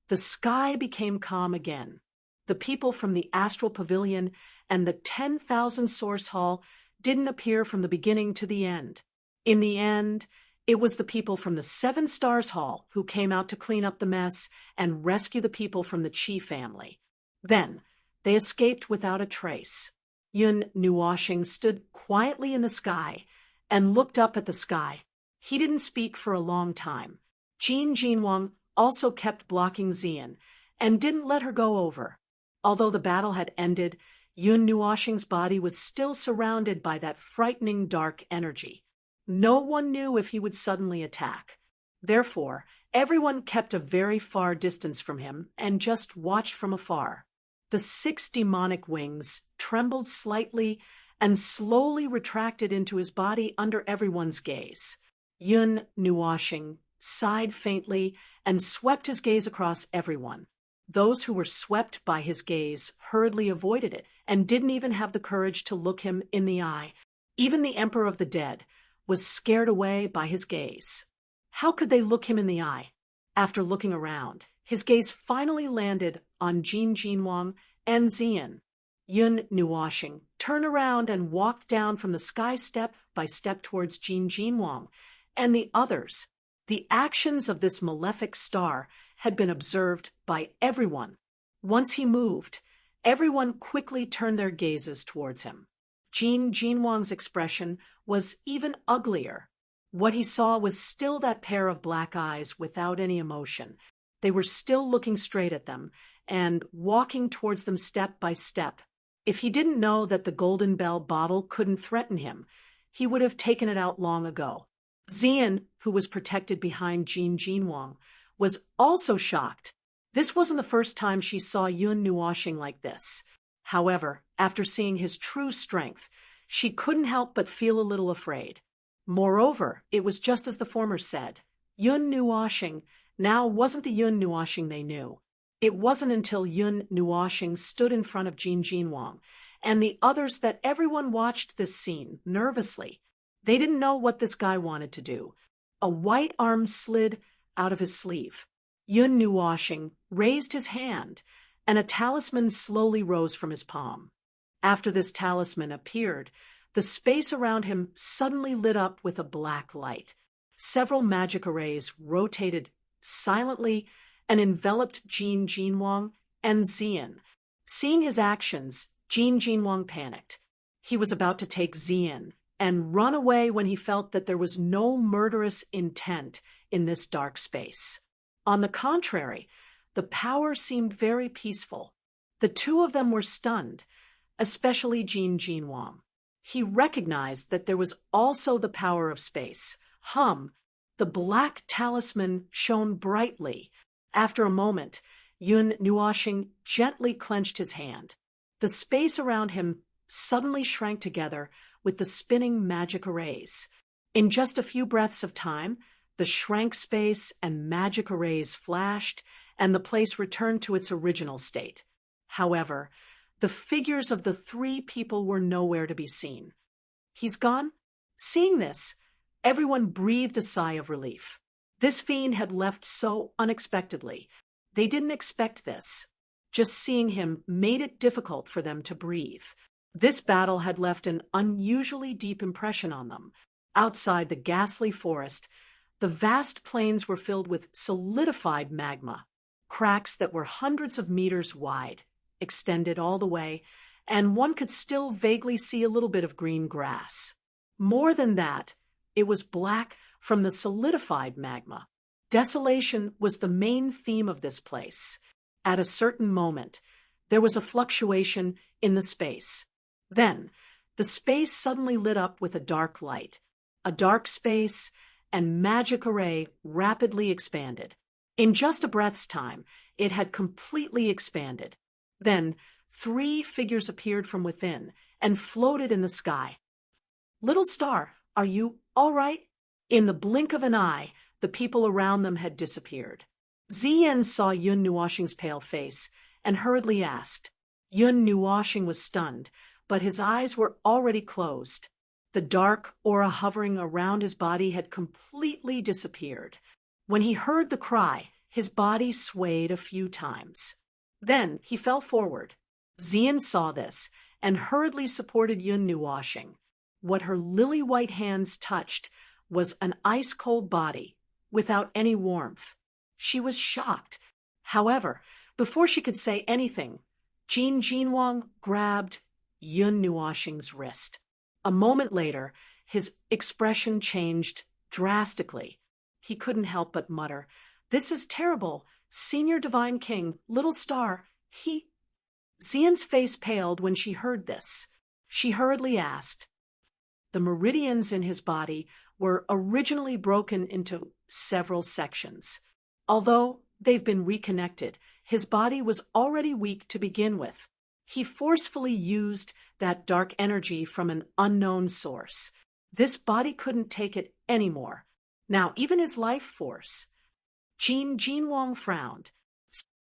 [SPEAKER 1] the sky became calm again. The people from the Astral Pavilion and the 10,000 Source Hall didn't appear from the beginning to the end. In the end, it was the people from the 7 Stars Hall who came out to clean up the mess and rescue the people from the Chi family. Then, they escaped without a trace. Yun Nuoshing stood quietly in the sky and looked up at the sky. He didn't speak for a long time. Jin Jinwang also kept blocking Xian and didn't let her go over. Although the battle had ended, Yun Nuoshing's body was still surrounded by that frightening dark energy. No one knew if he would suddenly attack. Therefore, everyone kept a very far distance from him and just watched from afar. The 6 demonic wings trembled slightly and slowly retracted into his body under everyone's gaze. Yun Nuoshing sighed faintly and swept his gaze across everyone. Those who were swept by his gaze hurriedly avoided it and didn't even have the courage to look him in the eye. Even the Emperor of the Dead was scared away by his gaze. How could they look him in the eye? After looking around, his gaze finally landed on Jin Jinwang and Xian. Yun Nuoshing turned around and walked down from the sky step by step towards Jin Jinwang and the others. The actions of this malefic star had been observed by everyone. Once he moved, everyone quickly turned their gazes towards him. Jin Jinwang's expression was even uglier. What he saw was still that pair of black eyes without any emotion. They were still looking straight at them and walking towards them step by step. If he didn't know that the Golden Bell bottle couldn't threaten him, he would have taken it out long ago. Xian, who was protected behind Jin Jinwang, was also shocked. This wasn't the first time she saw Yun Nuoshing like this. However, after seeing his true strength, she couldn't help but feel a little afraid. Moreover, it was just as the former said. Yun Nuoshing now wasn't the Yun Nuoshing they knew. It wasn't until Yun Nuoshing stood in front of Jin Jinwang and the others that everyone watched this scene nervously. They didn't know what this guy wanted to do. A white arm slid out of his sleeve. Yun Nuoshing raised his hand, and a talisman slowly rose from his palm. After this talisman appeared, the space around him suddenly lit up with a black light. Several magic arrays rotated silently and enveloped Jin Jinwang and Xian. Seeing his actions, Jin Jinwang panicked. He was about to take Xian and run away when he felt that there was no murderous intent in this dark space. On the contrary, the power seemed very peaceful. The two of them were stunned, especially Jin Jinwang. He recognized that there was also the power of space. The black talisman shone brightly. After a moment, Yun Nuoshing gently clenched his hand. The space around him suddenly shrank together with the spinning magic arrays. In just a few breaths of time, the shrank space and magic arrays flashed, and the place returned to its original state. However, the figures of the three people were nowhere to be seen. "He's gone?" Seeing this, everyone breathed a sigh of relief. This fiend had left so unexpectedly. They didn't expect this. Just seeing him made it difficult for them to breathe. This battle had left an unusually deep impression on them. Outside the ghastly forest, the vast plains were filled with solidified magma, cracks that were hundreds of meters wide, extended all the way, and one could still vaguely see a little bit of green grass. More than that, it was black from the solidified magma. Desolation was the main theme of this place. At a certain moment, there was a fluctuation in the space. Then, the space suddenly lit up with a dark light. A dark space and magic array rapidly expanded. In just a breath's time, it had completely expanded. Then, three figures appeared from within and floated in the sky. "Little star, are you all right?" In the blink of an eye, the people around them had disappeared. Ziyan saw Yun Nuoshing's pale face and hurriedly asked. Yun Nuoshing was stunned, but his eyes were already closed. The dark aura hovering around his body had completely disappeared. When he heard the cry, his body swayed a few times. Then he fell forward. Ziyan saw this and hurriedly supported Yun Nuoshing. What her lily-white hands touched was an ice-cold body, without any warmth. She was shocked. However, before she could say anything, Jin Jinwang grabbed Yun Nuoshing's wrist. A moment later, his expression changed drastically. He couldn't help but mutter, "This is terrible. Senior Divine King, Little Star, he—" Zian's face paled when she heard this. She hurriedly asked. The meridians in his body were originally broken into several sections. Although they've been reconnected, his body was already weak to begin with. He forcefully used that dark energy from an unknown source. This body couldn't take it anymore. Now, even his life force. Jin Jinwang frowned.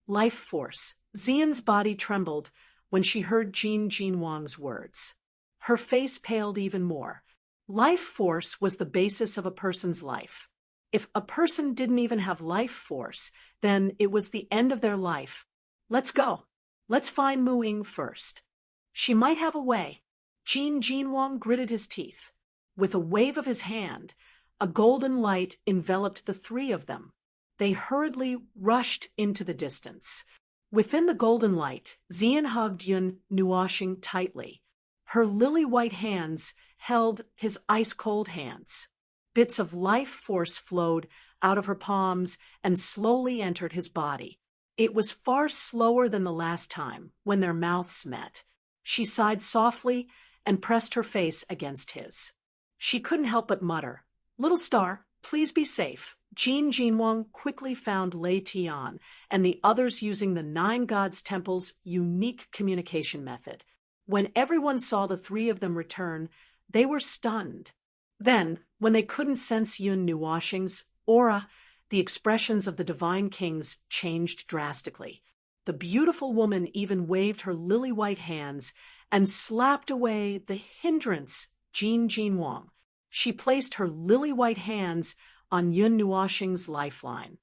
[SPEAKER 1] Life force. Zian's body trembled when she heard Jin Jinwang's words. Her face paled even more. Life force was the basis of a person's life. If a person didn't even have life force, then it was the end of their life. "Let's go. Let's find Mu Ying first. She might have a way." Jin Jinwang gritted his teeth. With a wave of his hand, a golden light enveloped the three of them. They hurriedly rushed into the distance. Within the golden light, Zian hugged Yun Nuoshing tightly. Her lily-white hands held his ice-cold hands. Bits of life force flowed out of her palms and slowly entered his body. It was far slower than the last time, when their mouths met. She sighed softly and pressed her face against his. She couldn't help but mutter, "Little star, please be safe." Jin Jinwang quickly found Lei Tian and the others using the Nine Gods Temple's unique communication method. When everyone saw the three of them return, they were stunned. Then, when they couldn't sense Yun Nuoshing's aura, the expressions of the Divine Kings changed drastically. The beautiful woman even waved her lily-white hands and slapped away the hindrance, Jin Jinwang. She placed her lily-white hands on Yun Nuoshing's lifeline.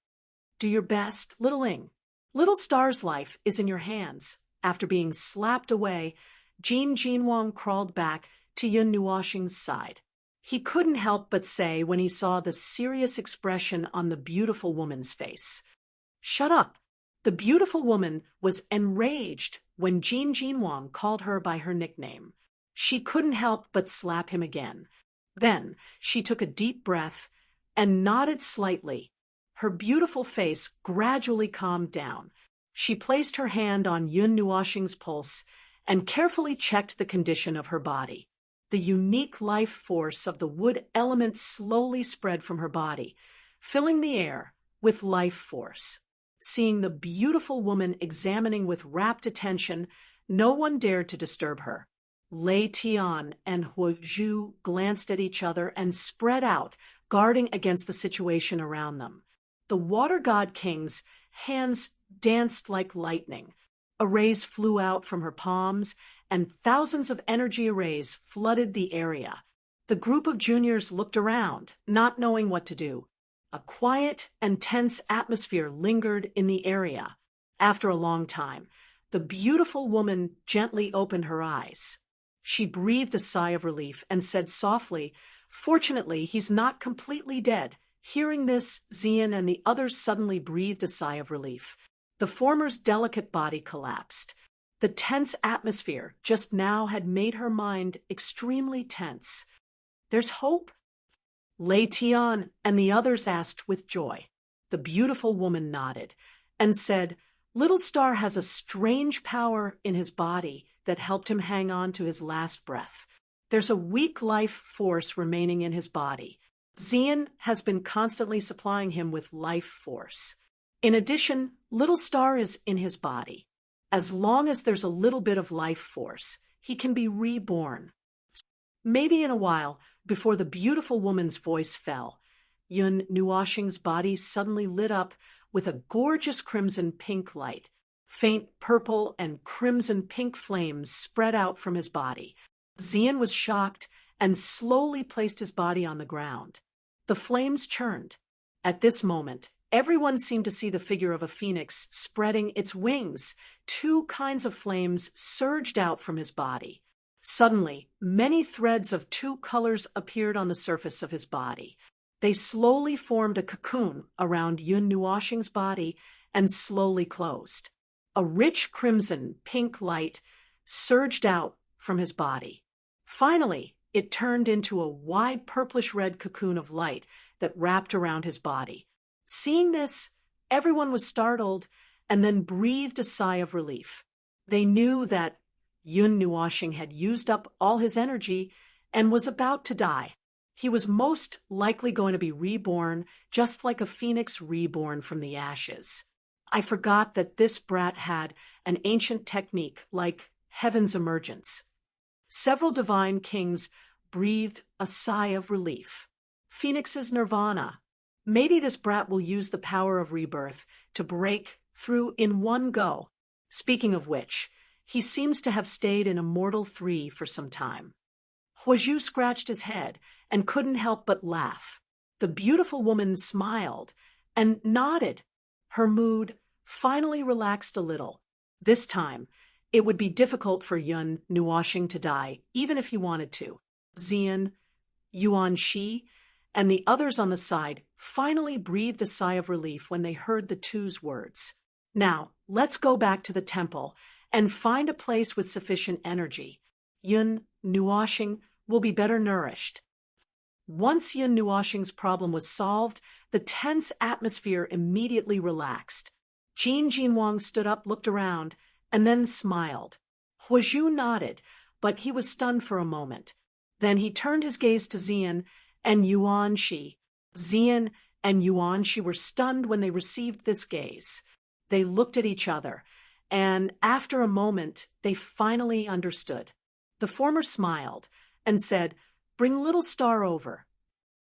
[SPEAKER 1] "Do your best, Little Ying. Little Star's life is in your hands." After being slapped away, Jin Jinwang crawled back to Yun Nuoshing's side. He couldn't help but say when he saw the serious expression on the beautiful woman's face, "Shut up." The beautiful woman was enraged when Jin Jinwang called her by her nickname. She couldn't help but slap him again. Then she took a deep breath and nodded slightly. Her beautiful face gradually calmed down. She placed her hand on Yun Nuoshing's pulse and carefully checked the condition of her body. The unique life force of the wood element slowly spread from her body, filling the air with life force. Seeing the beautiful woman examining with rapt attention, no one dared to disturb her. Lei Tian and Huozhu glanced at each other and spread out, guarding against the situation around them. The water god king's hands danced like lightning. Arrays flew out from her palms, and thousands of energy arrays flooded the area. The group of juniors looked around, not knowing what to do. A quiet and tense atmosphere lingered in the area. After a long time, the beautiful woman gently opened her eyes. She breathed a sigh of relief and said softly, "Fortunately, he's not completely dead." Hearing this, Xian and the others suddenly breathed a sigh of relief. The former's delicate body collapsed. The tense atmosphere just now had made her mind extremely tense. "There's hope?" Lei Tian and the others asked with joy. The beautiful woman nodded and said, "Little Star has a strange power in his body that helped him hang on to his last breath. There's a weak life force remaining in his body. Xian has been constantly supplying him with life force. In addition, Little Star is in his body. As long as there's a little bit of life force, he can be reborn." Maybe in a while, before the beautiful woman's voice fell, Yun Nuoxing's body suddenly lit up with a gorgeous crimson-pink light. Faint purple and crimson-pink flames spread out from his body. Xian was shocked and slowly placed his body on the ground. The flames churned. At this moment, everyone seemed to see the figure of a phoenix spreading its wings. 2 kinds of flames surged out from his body. Suddenly, many threads of 2 colors appeared on the surface of his body. They slowly formed a cocoon around Yun Nuoxing's body and slowly closed. A rich crimson-pink light surged out from his body. Finally, it turned into a wide purplish-red cocoon of light that wrapped around his body. Seeing this, everyone was startled and then breathed a sigh of relief. They knew that Yun Nuoxing had used up all his energy and was about to die. He was most likely going to be reborn, just like a phoenix reborn from the ashes. I forgot that this brat had an ancient technique like heaven's emergence. Several divine kings breathed a sigh of relief. Phoenix's nirvana. Maybe this brat will use the power of rebirth to break through in one go. Speaking of which, he seems to have stayed in Immortal 3 for some time. Huozhu scratched his head and couldn't help but laugh. The beautiful woman smiled and nodded. Her mood finally relaxed a little. This time, it would be difficult for Yun Nuoxing to die, even if he wanted to. Xian, Yuan Shi, and the others on the side finally breathed a sigh of relief when they heard the two's words. "Now, let's go back to the temple and find a place with sufficient energy. Yun Nuoxing will be better nourished." Once Yun Nuoxing's problem was solved, the tense atmosphere immediately relaxed. Jin Jinwang stood up, looked around, and then smiled. Huozhu nodded, but he was stunned for a moment. Then he turned his gaze to Xian and Yuan Shi. Xian and Yuan Shi were stunned when they received this gaze. They looked at each other, and after a moment, they finally understood. The former smiled and said, "Bring Little Star over."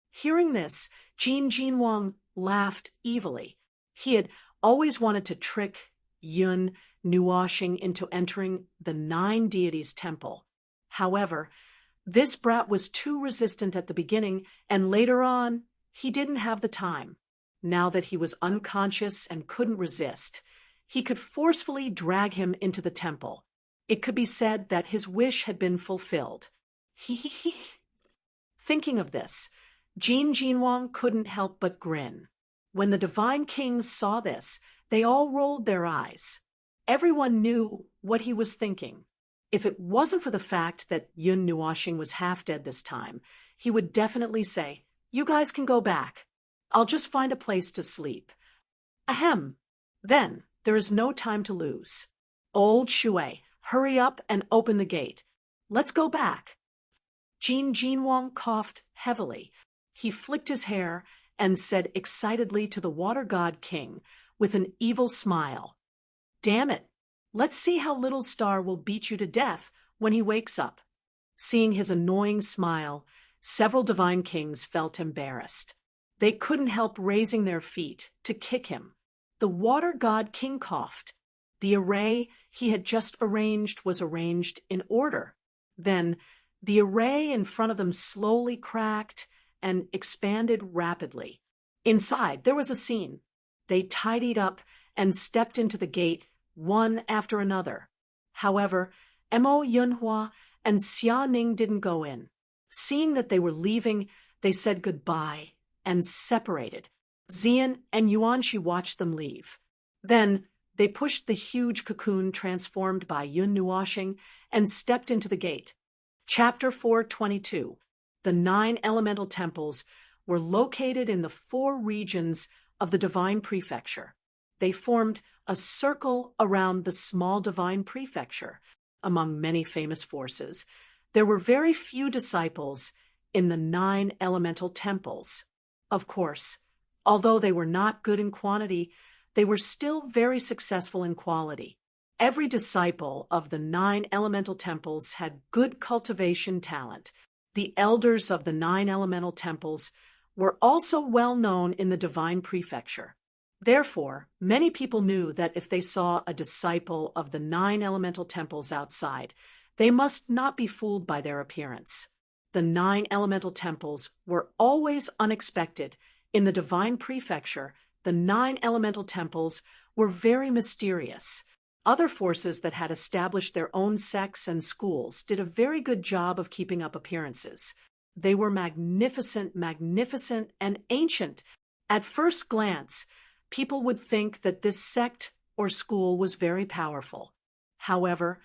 [SPEAKER 1] Hearing this, Jin Jinwang laughed evilly. He had always wanted to trick Yun Nuoxing into entering the 9 deities' temple. However, this brat was too resistant at the beginning, and later on, he didn't have the time. Now that he was unconscious and couldn't resist, he could forcefully drag him into the temple. It could be said that his wish had been fulfilled. Thinking of this, Jin Jinwang couldn't help but grin. When the divine kings saw this, they all rolled their eyes. Everyone knew what he was thinking. If it wasn't for the fact that Yun Nuoxing was half dead this time, he would definitely say, "You guys can go back. I'll just find a place to sleep." Ahem. Then, there is no time to lose. Old Shui, hurry up and open the gate. Let's go back. Jin Jinwang coughed heavily. He flicked his hair and said excitedly to the water god king, with an evil smile, "Damn it, let's see how Little Star will beat you to death when he wakes up." Seeing his annoying smile, several divine kings felt embarrassed. They couldn't help raising their feet to kick him. The water god king coughed. The array he had just arranged was arranged in order. Then, the array in front of them slowly cracked and expanded rapidly. Inside, there was a scene. They tidied up and stepped into the gate, one after another. However, Mo Yunhua and Xia Ning didn't go in. Seeing that they were leaving, they said goodbye and separated. Xian and Yuanxi watched them leave. Then, they pushed the huge cocoon transformed by Yun Nuoxing and stepped into the gate. Chapter 422. The 9 elemental temples were located in the 4 regions of the divine prefecture. They formed a circle around the small divine prefecture. Among many famous forces, there were very few disciples in the 9 elemental temples. Of course, although they were not good in quantity, they were still very successful in quality. Every disciple of the 9 elemental temples had good cultivation talent. The elders of the 9 elemental temples were also well known in the divine prefecture. Therefore, many people knew that if they saw a disciple of the 9 elemental temples outside, they must not be fooled by their appearance. The 9 elemental temples were always unexpected. In the divine prefecture, the 9 elemental temples were very mysterious. Other forces that had established their own sects and schools did a very good job of keeping up appearances. They were magnificent, and ancient. At first glance, people would think that this sect or school was very powerful. However,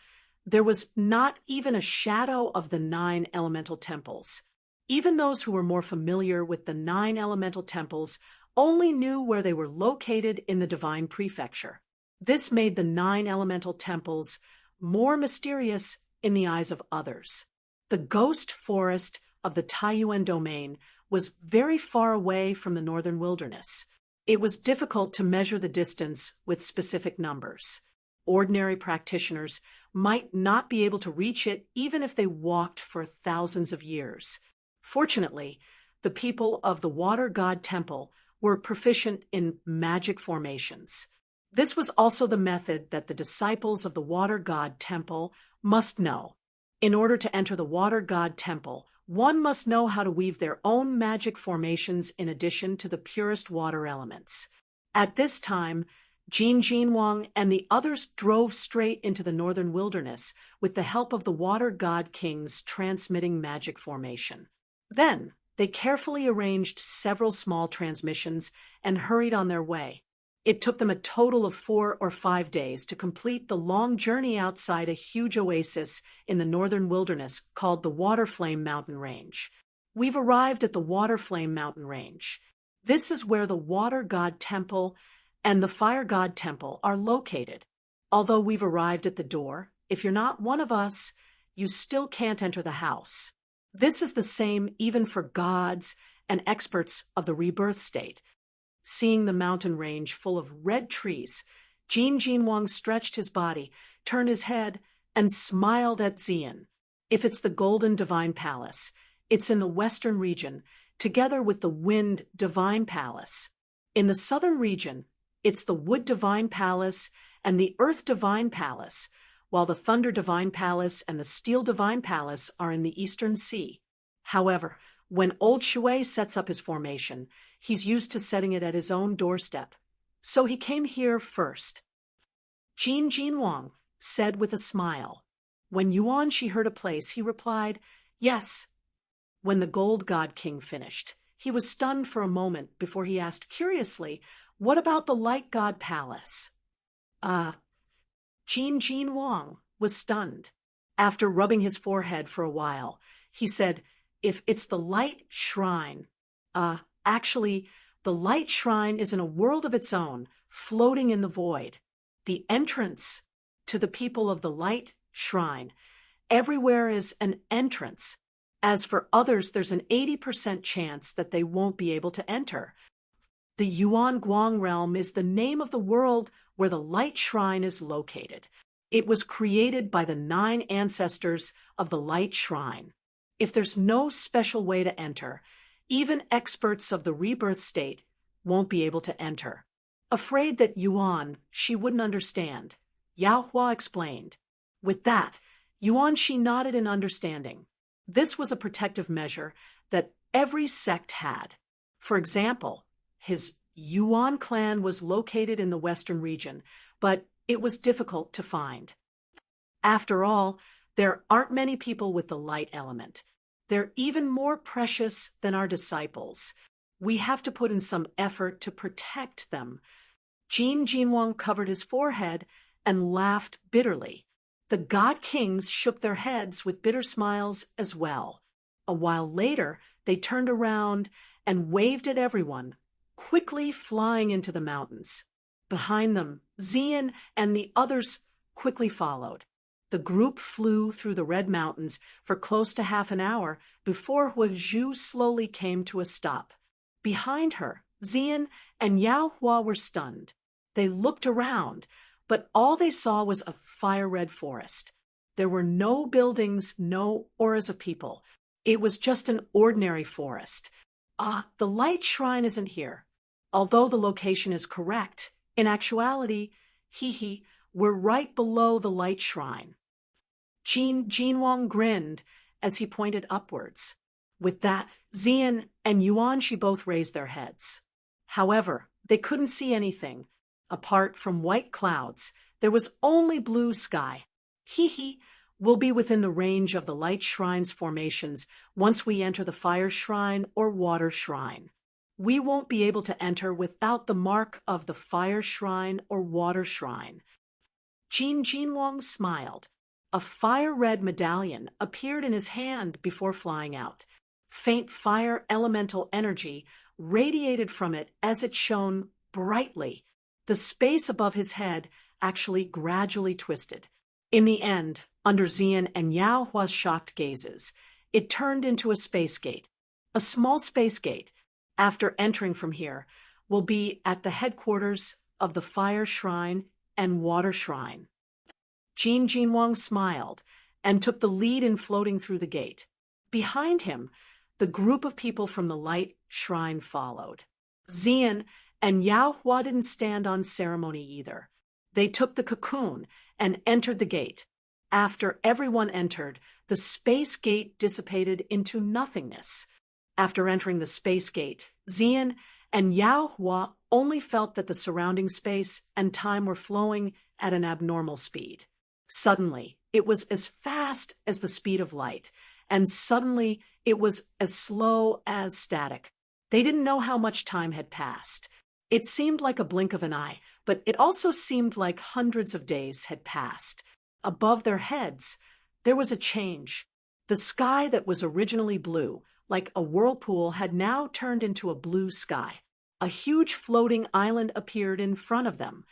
[SPEAKER 1] there was not even a shadow of the 9 elemental temples. Even those who were more familiar with the 9 elemental temples only knew where they were located in the divine prefecture. This made the 9 elemental temples more mysterious in the eyes of others. The ghost forest of the Taiyuan domain was very far away from the northern wilderness. It was difficult to measure the distance with specific numbers. Ordinary practitioners might not be able to reach it even if they walked for thousands of years. Fortunately, the people of the Water God Temple were proficient in magic formations. This was also the method that the disciples of the Water God Temple must know. In order to enter the Water God Temple, one must know how to weave their own magic formations in addition to the purest water elements. At this time, Jin Jinwang and the others drove straight into the northern wilderness with the help of the Water God King's transmitting magic formation. Then, they carefully arranged several small transmissions and hurried on their way. It took them a total of 4 or 5 days to complete the long journey outside a huge oasis in the northern wilderness called the Waterflame Mountain Range. We've arrived at the Waterflame Mountain Range. This is where the Water God Temple and the Fire God Temple are located. Although we've arrived at the door, if you're not one of us, you still can't enter the house. This is the same even for gods and experts of the rebirth state. Seeing the mountain range full of red trees, Jin Jinwang stretched his body, turned his head, and smiled at Xian. If it's the Golden Divine Palace, it's in the western region, together with the Wind Divine Palace. In the southern region, it's the Wood Divine Palace and the Earth Divine Palace, while the Thunder Divine Palace and the Steel Divine Palace are in the Eastern Sea. However, when Old Shui sets up his formation, he's used to setting it at his own doorstep. So he came here first. Jin Jinwang said with a smile. When Yuanxi heard a place, he replied, "Yes." When the Gold God King finished, he was stunned for a moment before he asked curiously, "What about the Light God Palace?" Jin Jinwang was stunned. After rubbing his forehead for a while, he said, "If it's the Light Shrine, actually, the Light Shrine is in a world of its own, floating in the void. The entrance to the people of the Light Shrine. Everywhere is an entrance. As for others, there's an 80% chance that they won't be able to enter. The Yuan Guang realm is the name of the world where the Light Shrine is located. It was created by the 9 ancestors of the Light Shrine. If there's no special way to enter, even experts of the rebirth state won't be able to enter. Afraid that Yuan she wouldn't understand, Yao Hua explained. With that, Yuan she nodded in understanding. This was a protective measure that every sect had. For example, his Yuan clan was located in the western region, but it was difficult to find. After all, there aren't many people with the light element. They're even more precious than our disciples. We have to put in some effort to protect them. Jin Jinwang covered his forehead and laughed bitterly. The god kings shook their heads with bitter smiles as well. A while later, they turned around and waved at everyone, quickly flying into the mountains. Behind them, Xian and the others quickly followed. The group flew through the Red Mountains for close to half an hour before Huizhu slowly came to a stop. Behind her, Xian and Yao Hua were stunned. They looked around, but all they saw was a fire-red forest. There were no buildings, no auras of people. It was just an ordinary forest. The Light Shrine isn't here. Although the location is correct, in actuality, we're right below the Light Shrine. Jinwang grinned as he pointed upwards. With that, Xian and Yuan she both raised their heads. However, they couldn't see anything. Apart from white clouds, there was only blue sky. We'll be within the range of the Light Shrine's formations once we enter the Fire Shrine or Water Shrine. We won't be able to enter without the mark of the Fire Shrine or Water Shrine. Jinwang smiled. A fire-red medallion appeared in his hand before flying out. Faint fire elemental energy radiated from it as it shone brightly. The space above his head actually gradually twisted. In the end, under Xian and Yao Hua's shocked gazes, it turned into a space gate. A small space gate, after entering from here, will be at the headquarters of the Fire Shrine and Water Shrine. Jinwang smiled and took the lead in floating through the gate. Behind him, the group of people from the Light Shrine followed. Xian and Yao Hua didn't stand on ceremony either. They took the cocoon and entered the gate. After everyone entered, the space gate dissipated into nothingness. After entering the space gate, Xian and Yao Hua only felt that the surrounding space and time were flowing at an abnormal speed. Suddenly, it was as fast as the speed of light, and suddenly it was as slow as static. They didn't know how much time had passed. It seemed like a blink of an eye, but it also seemed like hundreds of days had passed. Above their heads, there was a change. The sky that was originally blue, like a whirlpool, had now turned into a blue sky. A huge floating island appeared in front of them.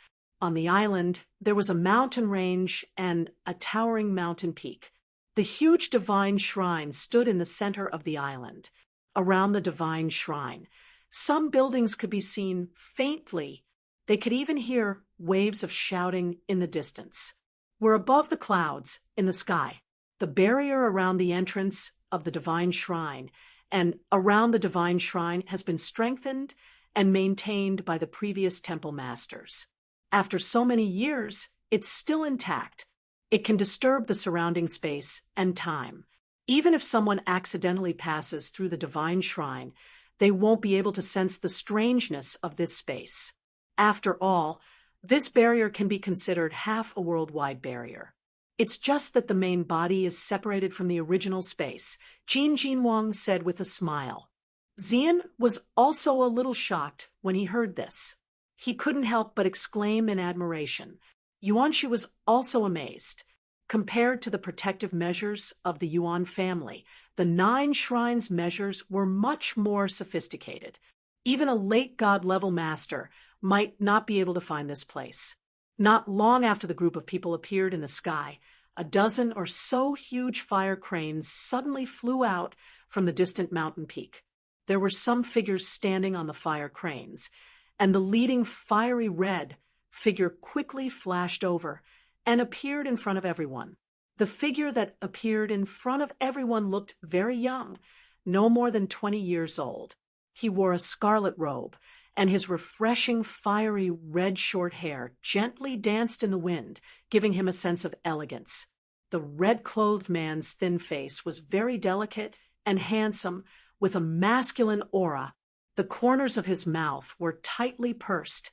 [SPEAKER 1] On the island, there was a mountain range and a towering mountain peak. The huge divine shrine stood in the center of the island. Around the divine shrine, some buildings could be seen faintly. They could even hear waves of shouting in the distance. We're above the clouds, in the sky. The barrier around the entrance of the divine shrine and around the divine shrine has been strengthened and maintained by the previous temple masters. After so many years, it's still intact. It can disturb the surrounding space and time. Even if someone accidentally passes through the divine shrine, they won't be able to sense the strangeness of this space. After all, this barrier can be considered half a worldwide barrier. It's just that the main body is separated from the original space, Jinwang said with a smile. Xian was also a little shocked when he heard this. He couldn't help but exclaim in admiration. Yuanxi was also amazed. Compared to the protective measures of the Yuan family, the 9 shrines' measures were much more sophisticated. Even a late god-level master might not be able to find this place. Not long after the group of people appeared in the sky, a dozen or so huge fire cranes suddenly flew out from the distant mountain peak. There were some figures standing on the fire cranes, and the leading fiery red figure quickly flashed over and appeared in front of everyone. The figure that appeared in front of everyone looked very young, no more than 20 years old. He wore a scarlet robe, and his refreshing, fiery red short hair gently danced in the wind, giving him a sense of elegance. The red-clothed man's thin face was very delicate and handsome, with a masculine aura. The corners of his mouth were tightly pursed,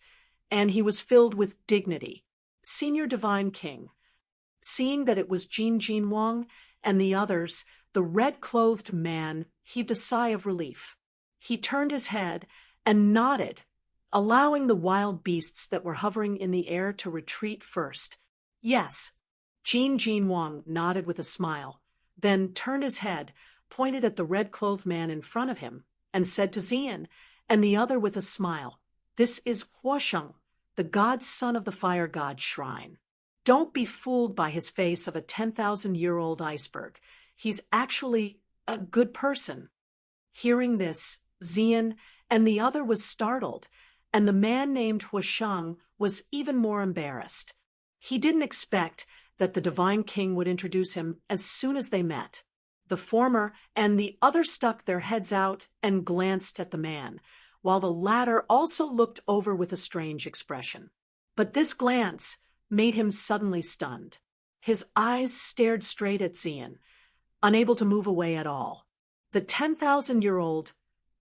[SPEAKER 1] and he was filled with dignity. Senior Divine King, seeing that it was Jin Wang and the others, the red-clothed man heaved a sigh of relief. He turned his head and nodded, allowing the wild beasts that were hovering in the air to retreat first. Yes, Jin Wang nodded with a smile, then turned his head, pointed at the red-clothed man in front of him, and said to Xian and the other with a smile, "This is Huosheng, the god's son of the fire god shrine. Don't be fooled by his face of a 10,000-year-old iceberg. He's actually a good person." Hearing this, Xian and the other was startled, and the man named Huosheng was even more embarrassed. He didn't expect that the Divine King would introduce him as soon as they met. The former and the other stuck their heads out and glanced at the man, while the latter also looked over with a strange expression. But this glance made him suddenly stunned. His eyes stared straight at Xian, unable to move away at all. The 10,000-year-old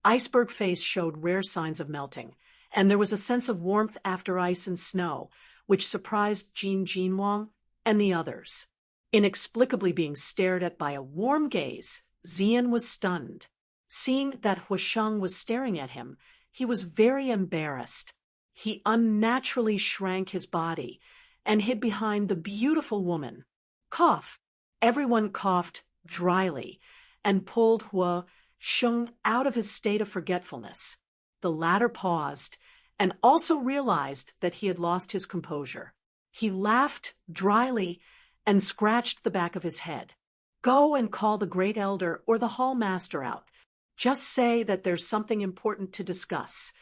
[SPEAKER 1] iceberg face showed rare signs of melting, and there was a sense of warmth after ice and snow, which surprised Jin Wang and the others. Inexplicably being stared at by a warm gaze, Xian was stunned. Seeing that Huosheng was staring at him, he was very embarrassed. He unnaturally shrank his body and hid behind the beautiful woman. Cough! Everyone coughed dryly and pulled Huosheng out of his state of forgetfulness. The latter paused and also realized that he had lost his composure. He laughed dryly and scratched the back of his head. "Go and call the great elder or the hall master out. Just say that there's something important to discuss,"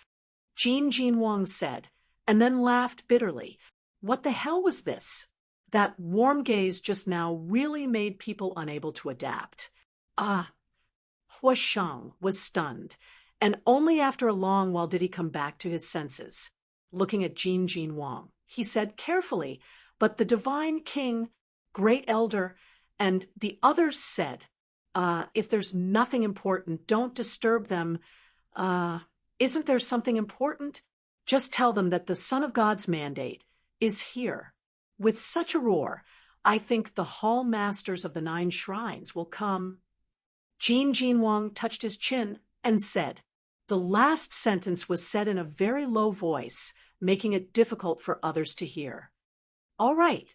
[SPEAKER 1] Jin Wang said, and then laughed bitterly. What the hell was this? That warm gaze just now really made people unable to adapt. Huosheng was stunned, and only after a long while did he come back to his senses. Looking at Jin Wang, he said carefully, "But the Divine King, Great Elder, and the others said, if there's nothing important, don't disturb them. Isn't there something important? Just tell them that the Son of God's mandate is here." With such a roar, I think the hall masters of the 9 shrines will come. Jin Wang touched his chin and said. The last sentence was said in a very low voice, making it difficult for others to hear. "All right."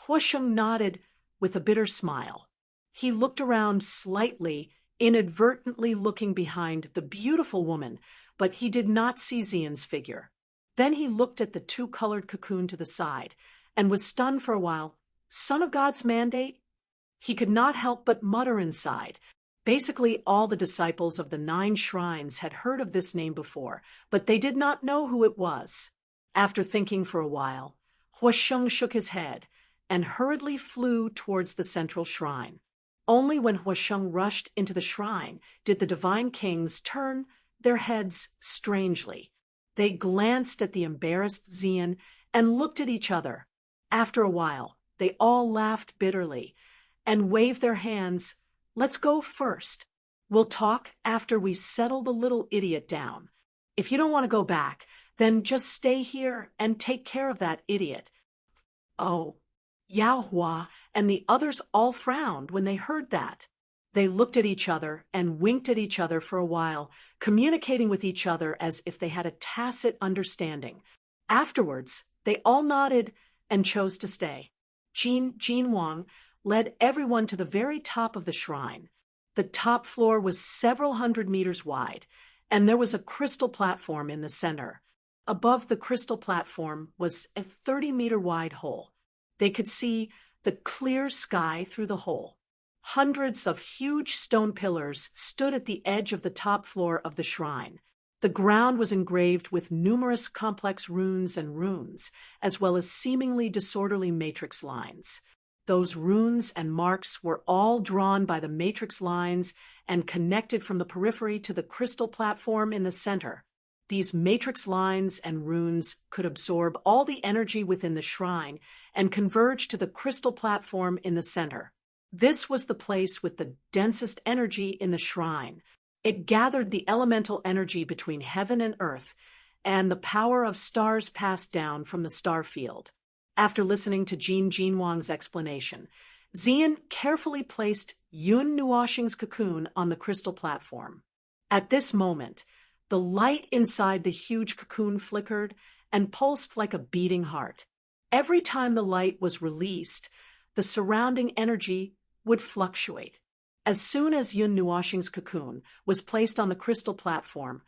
[SPEAKER 1] Huosheng nodded with a bitter smile. He looked around slightly, inadvertently looking behind the beautiful woman, but he did not see Xian's figure. Then he looked at the 2-colored cocoon to the side, and was stunned for a while. Son of God's mandate? He could not help but mutter inside. Basically, all the disciples of the 9 shrines had heard of this name before, but they did not know who it was. After thinking for a while, Huosheng shook his head and hurriedly flew towards the central shrine. Only when Huosheng rushed into the shrine did the Divine Kings turn their heads strangely. They glanced at the embarrassed Xian and looked at each other. After a while, they all laughed bitterly and waved their hands. "Let's go first. We'll talk after we settle the little idiot down. If you don't want to go back, then just stay here and take care of that idiot." Oh, Yao Hua and the others all frowned when they heard that. They looked at each other and winked at each other for a while, communicating with each other as if they had a tacit understanding. Afterwards, they all nodded and chose to stay. Jin Wang led everyone to the very top of the shrine. The top floor was several hundred meters wide, and there was a crystal platform in the center. Above the crystal platform was a 30-meter-wide hole. They could see the clear sky through the hole. Hundreds of huge stone pillars stood at the edge of the top floor of the shrine. The ground was engraved with numerous complex runes and runes, as well as seemingly disorderly matrix lines. Those runes and marks were all drawn by the matrix lines and connected from the periphery to the crystal platform in the center. These matrix lines and runes could absorb all the energy within the shrine and converge to the crystal platform in the center. This was the place with the densest energy in the shrine. It gathered the elemental energy between heaven and earth, and the power of stars passed down from the star field. After listening to Jin Jinwang's explanation, Xian carefully placed Yun Nuoxing's cocoon on the crystal platform. At this moment, the light inside the huge cocoon flickered and pulsed like a beating heart. Every time the light was released, the surrounding energy would fluctuate. As soon as Yun Nuoxing's cocoon was placed on the crystal platform,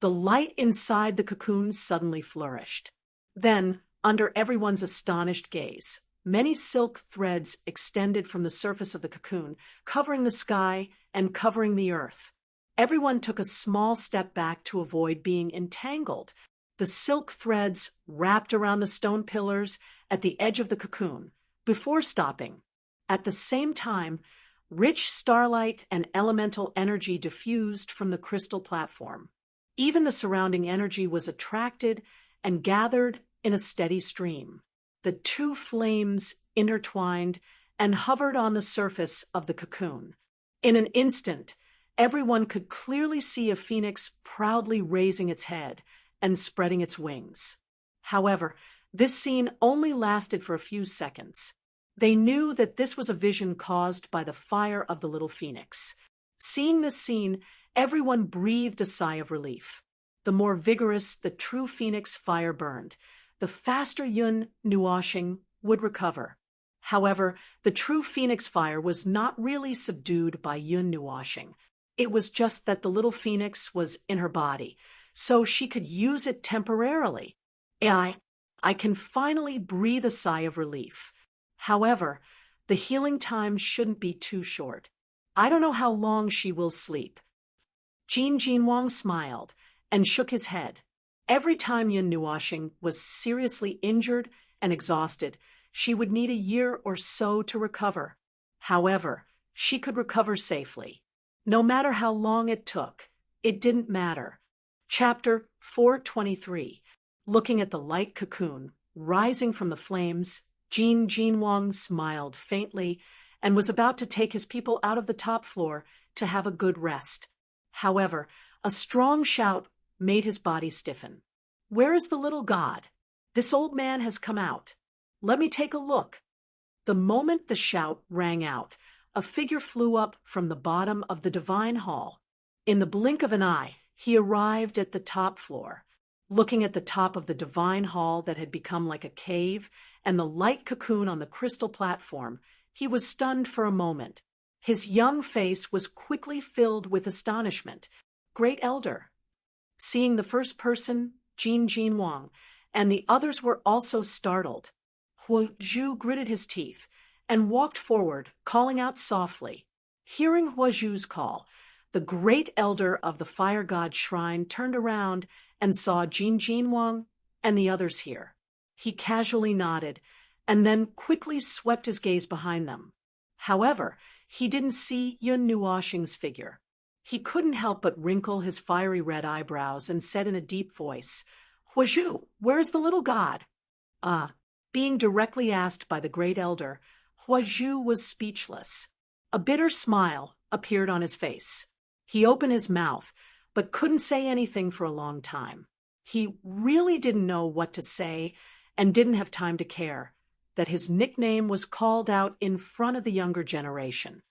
[SPEAKER 1] the light inside the cocoon suddenly flourished. Then, under everyone's astonished gaze, many silk threads extended from the surface of the cocoon, covering the sky and covering the earth. Everyone took a small step back to avoid being entangled. The silk threads wrapped around the stone pillars at the edge of the cocoon, before stopping. At the same time, rich starlight and elemental energy diffused from the crystal platform. Even the surrounding energy was attracted and gathered in a steady stream. The two flames intertwined and hovered on the surface of the cocoon. In an instant, everyone could clearly see a phoenix proudly raising its head and spreading its wings. However, this scene only lasted for a few seconds. They knew that this was a vision caused by the fire of the little phoenix. Seeing this scene, everyone breathed a sigh of relief. The more vigorous the true phoenix fire burned, the faster Yun Nuoxing would recover. However, the true phoenix fire was not really subdued by Yun Nuoxing. It was just that the little phoenix was in her body, so she could use it temporarily. I can finally breathe a sigh of relief. However, the healing time shouldn't be too short. I don't know how long she will sleep. Jin Jinwang smiled and shook his head. Every time Yun Nuoxing was seriously injured and exhausted, she would need a year or so to recover. However, she could recover safely. No matter how long it took, it didn't matter. Chapter 423. Looking at the light cocoon rising from the flames, Jin Jinwang smiled faintly and was about to take his people out of the top floor to have a good rest. However, a strong shout made his body stiffen. "Where is the little god? This old man has come out. Let me take a look." The moment the shout rang out, a figure flew up from the bottom of the divine hall. In the blink of an eye, he arrived at the top floor. Looking at the top of the divine hall that had become like a cave and the light cocoon on the crystal platform, he was stunned for a moment. His young face was quickly filled with astonishment. "Great Elder." Seeing the first person, Jin Jinwang, and the others were also startled. Huo Zhu gritted his teeth and walked forward, calling out softly. Hearing Huo Zhu's call, the great elder of the fire god shrine turned around and saw Jin Jinwang and the others here. He casually nodded and then quickly swept his gaze behind them. However, he didn't see Yun Nuoxing's figure. He couldn't help but wrinkle his fiery red eyebrows and said in a deep voice, "Huo Zhu, where's the little god?" Being directly asked by the great elder, Huo Zhu was speechless. A bitter smile appeared on his face. He opened his mouth, but couldn't say anything for a long time. He really didn't know what to say and didn't have time to care that his nickname was called out in front of the younger generation.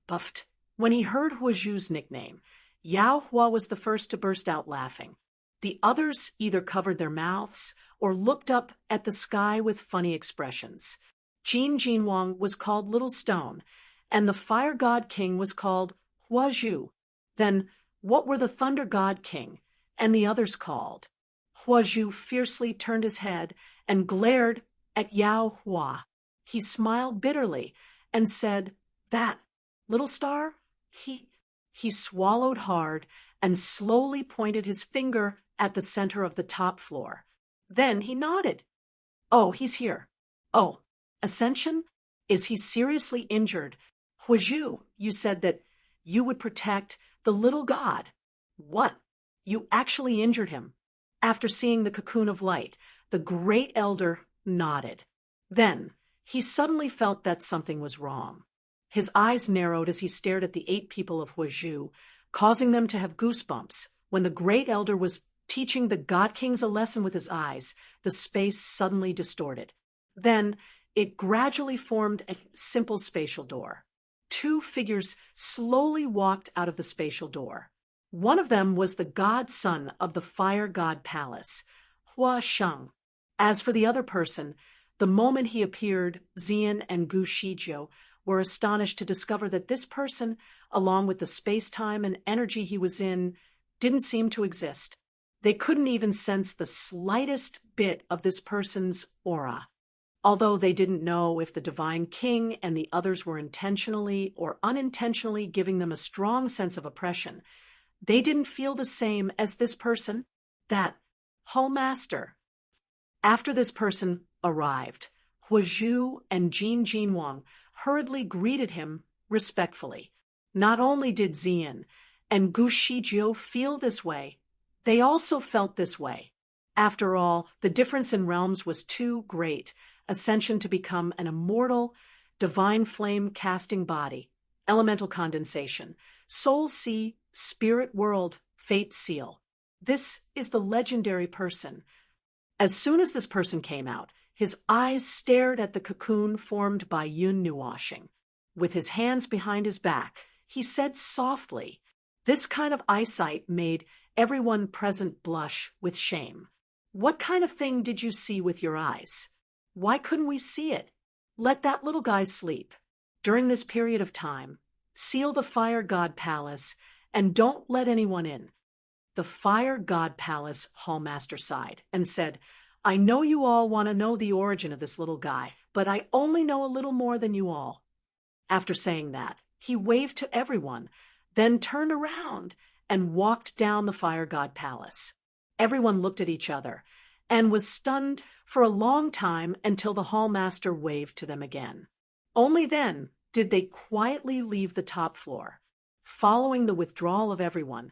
[SPEAKER 1] Buffed. When he heard Huo Zhu's nickname, Yao Hua was the first to burst out laughing. The others either covered their mouths or looked up at the sky with funny expressions. Jin Jinwang was called Little Stone, and the Fire God King was called Huo Zhu. Then, what were the Thunder God King and the others called? Huo Zhu fiercely turned his head and glared at Yao Hua. He smiled bitterly and said, "That little star?" He swallowed hard and slowly pointed his finger at the center of the top floor. Then he nodded. Oh, he's here. Oh, Ascension? Is he seriously injured? Huizhu, you said that you would protect the little god. What? You actually injured him? After seeing the cocoon of light, the great elder nodded. Then, he suddenly felt that something was wrong. His eyes narrowed as he stared at the 8 people of Huizhu, causing them to have goosebumps. When the great elder was teaching the God Kings a lesson with his eyes, the space suddenly distorted. Then, it gradually formed a simple spatial door. 2 figures slowly walked out of the spatial door. One of them was the godson of the fire god palace, Hua Sheng. As for the other person, the moment he appeared, Xian and Gu Shizhou were astonished to discover that this person, along with the space-time and energy he was in, didn't seem to exist. They couldn't even sense the slightest bit of this person's aura. Although they didn't know if the Divine King and the others were intentionally or unintentionally giving them a strong sense of oppression, they didn't feel the same as this person, that Whole Master. After this person arrived, Huizhu and Jin Jinwang hurriedly greeted him respectfully. Not only did Xian and Gu Shizhou feel this way, they also felt this way. After all, the difference in realms was too great. Ascension to become an immortal, divine flame-casting body, elemental condensation, soul sea, spirit world, fate seal. This is the legendary person. As soon as this person came out, his eyes stared at the cocoon formed by Yun Nuwashing. With his hands behind his back, he said softly. This kind of eyesight made everyone present blush with shame. What kind of thing did you see with your eyes? Why couldn't we see it? Let that little guy sleep. During this period of time, seal the Fire God Palace and don't let anyone in. The Fire God Palace Hallmaster sighed and said, I know you all want to know the origin of this little guy, but I only know a little more than you all. After saying that, he waved to everyone, then turned around and walked down the Fire God Palace. Everyone looked at each other and was stunned for a long time until the Hallmaster waved to them again. Only then did they quietly leave the top floor. Following the withdrawal of everyone,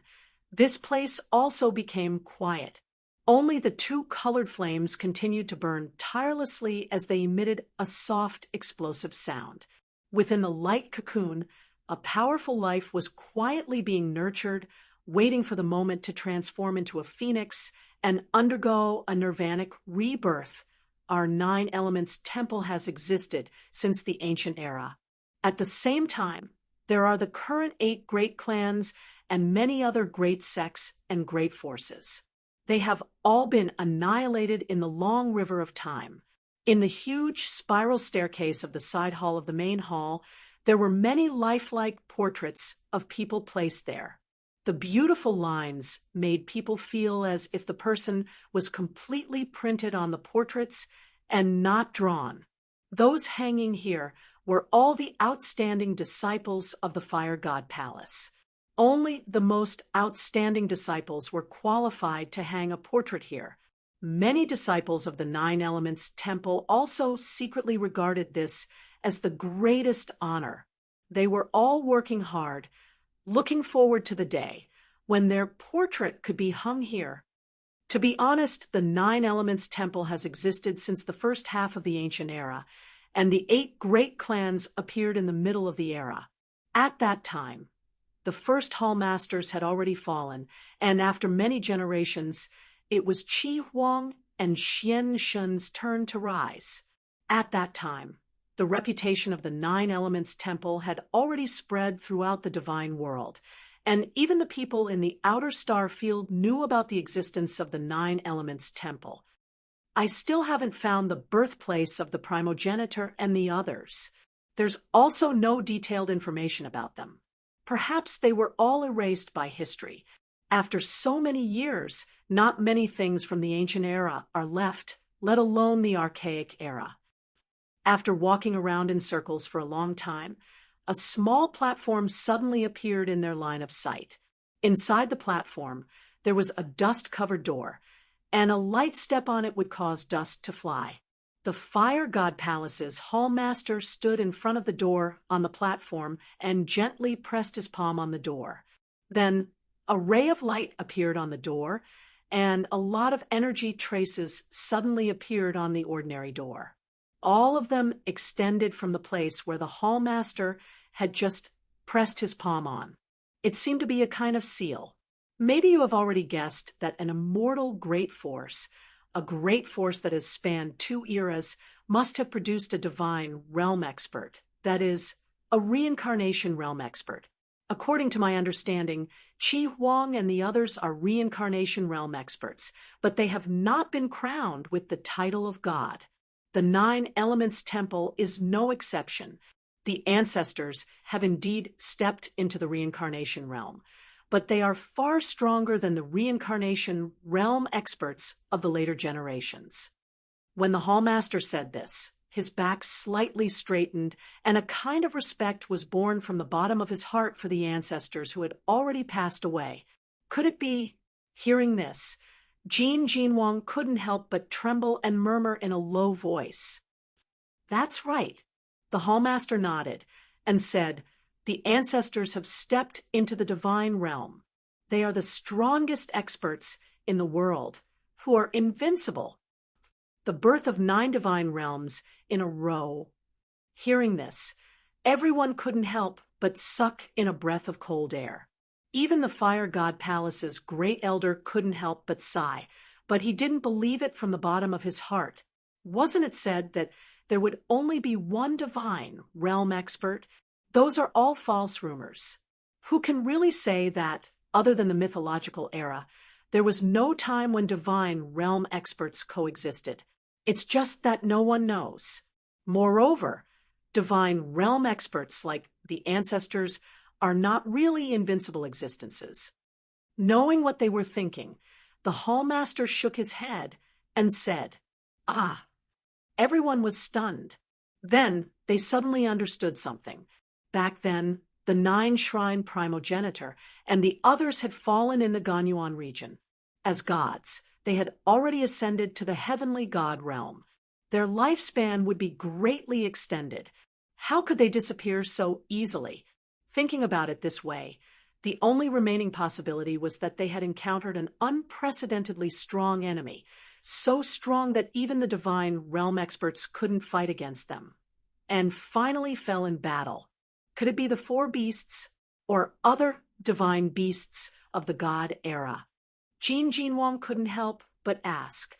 [SPEAKER 1] this place also became quiet. Only the 2 colored flames continued to burn tirelessly as they emitted a soft, explosive sound. Within the light cocoon, a powerful life was quietly being nurtured, waiting for the moment to transform into a phoenix and undergo a nirvanic rebirth. Our 9 elements temple has existed since the ancient era. At the same time, there are the current 8 great clans and many other great sects and great forces. They have all been annihilated in the long river of time. In the huge spiral staircase of the side hall of the main hall, there were many lifelike portraits of people placed there. The beautiful lines made people feel as if the person was completely printed on the portraits and not drawn. Those hanging here were all the outstanding disciples of the Fire God Palace. Only the most outstanding disciples were qualified to hang a portrait here. Many disciples of the 9 Elements Temple also secretly regarded this as the greatest honor. They were all working hard, looking forward to the day when their portrait could be hung here. To be honest, the 9 Elements Temple has existed since the first half of the ancient era, and the 8 great clans appeared in the middle of the era. At that time, the first Hallmasters had already fallen, and after many generations, it was Qi Huang and Xian Shun's turn to rise. At that time, the reputation of the 9 Elements Temple had already spread throughout the divine world, and even the people in the outer star field knew about the existence of the 9 Elements Temple. I still haven't found the birthplace of the primogenitor and the others. There's also no detailed information about them. Perhaps they were all erased by history. After so many years, not many things from the ancient era are left, let alone the archaic era. After walking around in circles for a long time, a small platform suddenly appeared in their line of sight. Inside the platform, there was a dust-covered door, and a light step on it would cause dust to fly. The Fire God Palace's hallmaster stood in front of the door on the platform and gently pressed his palm on the door. Then a ray of light appeared on the door, and a lot of energy traces suddenly appeared on the ordinary door. All of them extended from the place where the hallmaster had just pressed his palm on. It seemed to be a kind of seal. Maybe you have already guessed that an immortal great force, a great force that has spanned 2 eras, must have produced a divine realm expert, that is, a reincarnation realm expert. According to my understanding, Qi Huang and the others are reincarnation realm experts, but they have not been crowned with the title of God. The 9 Elements Temple is no exception. The ancestors have indeed stepped into the reincarnation realm, but they are far stronger than the reincarnation realm experts of the later generations. When the hallmaster said this, his back slightly straightened, and a kind of respect was born from the bottom of his heart for the ancestors who had already passed away. Could it be? Hearing this, Jin Wang couldn't help but tremble and murmur in a low voice. "That's right." The hallmaster nodded and said, "The ancestors have stepped into the divine realm. They are the strongest experts in the world, who are invincible. The birth of 9 divine realms in a row." Hearing this, everyone couldn't help but suck in a breath of cold air. Even the Fire God Palace's great elder couldn't help but sigh, but he didn't believe it from the bottom of his heart. Wasn't it said that there would only be one divine realm expert? Those are all false rumors. Who can really say that, other than the mythological era, there was no time when divine realm experts coexisted? It's just that no one knows. Moreover, divine realm experts like the ancestors are not really invincible existences. Knowing what they were thinking, the hallmaster shook his head and said, "Ah." Everyone was stunned. Then they suddenly understood something. Back then, the 9 Shrine Primogenitor and the others had fallen in the Ganyuan region. As gods, they had already ascended to the heavenly god realm. Their lifespan would be greatly extended. How could they disappear so easily? Thinking about it this way, the only remaining possibility was that they had encountered an unprecedentedly strong enemy, so strong that even the divine realm experts couldn't fight against them, and finally fell in battle. Could it be the 4 beasts or other divine beasts of the god era? Jin Wang couldn't help but ask.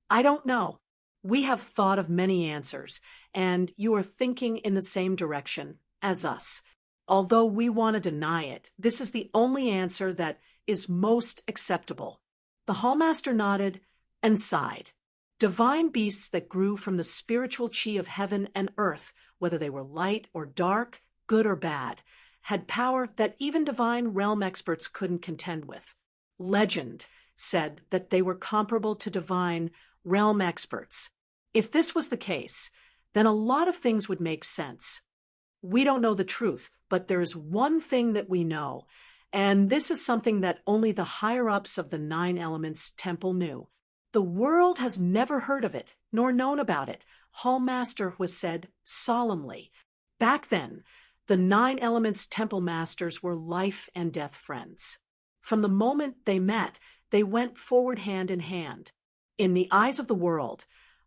[SPEAKER 1] "I don't know. We have thought of many answers, and you are thinking in the same direction as us. Although we want to deny it, this is the only answer that is most acceptable." The hallmaster nodded and sighed. Divine beasts that grew from the spiritual qi of heaven and earth, whether they were light or dark, good or bad, had power that even divine realm experts couldn't contend with. Legend said that they were comparable to divine realm experts. If this was the case, then a lot of things would make sense. We don't know the truth, but there is one thing that we know, and this is something that only the higher-ups of the 9 Elements Temple knew. The world has never heard of it, nor known about it, Hallmaster was said solemnly. Back then, the 9 Elements Temple Masters were life and death friends. From the moment they met, they went forward hand in hand. In the eyes of the world,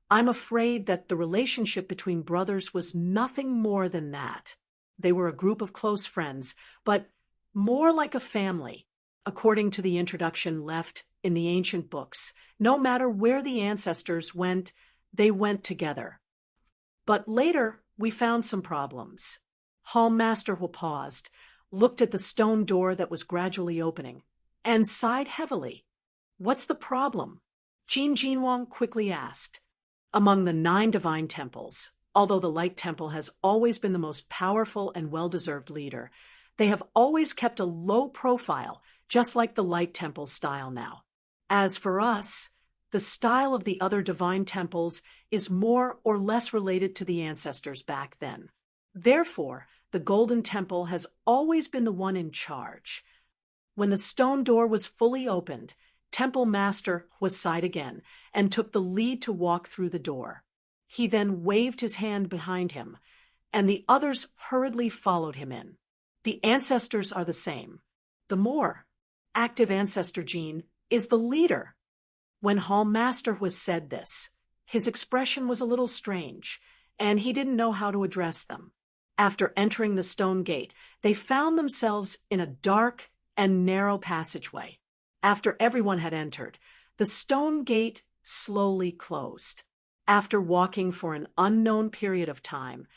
[SPEAKER 1] I'm afraid that the relationship between brothers was nothing more than that. They were a group of close friends, but more like a family. According to the introduction left in the ancient books, no matter where the ancestors went, they went together. But later, we found some problems. Hallmaster paused, looked at the stone door that was gradually opening, and sighed heavily. "What's the problem?" Jin Wang quickly asked. Among the 9 divine temples, although the Light Temple has always been the most powerful and well-deserved leader, they have always kept a low profile, just like the Light Temple style now. As for us, the style of the other divine temples is more or less related to the ancestors back then. Therefore, the Golden Temple has always been the one in charge. When the stone door was fully opened, Temple Master was sighed again and took the lead to walk through the door. He then waved his hand behind him, and the others hurriedly followed him in. The ancestors are the same. The more active ancestor gene is the leader. When Hall Master was said this, his expression was a little strange, and he didn't know how to address them. After entering the stone gate, they found themselves in a dark and narrow passageway. After everyone had entered, the stone gate slowly closed. After walking for an unknown period of time,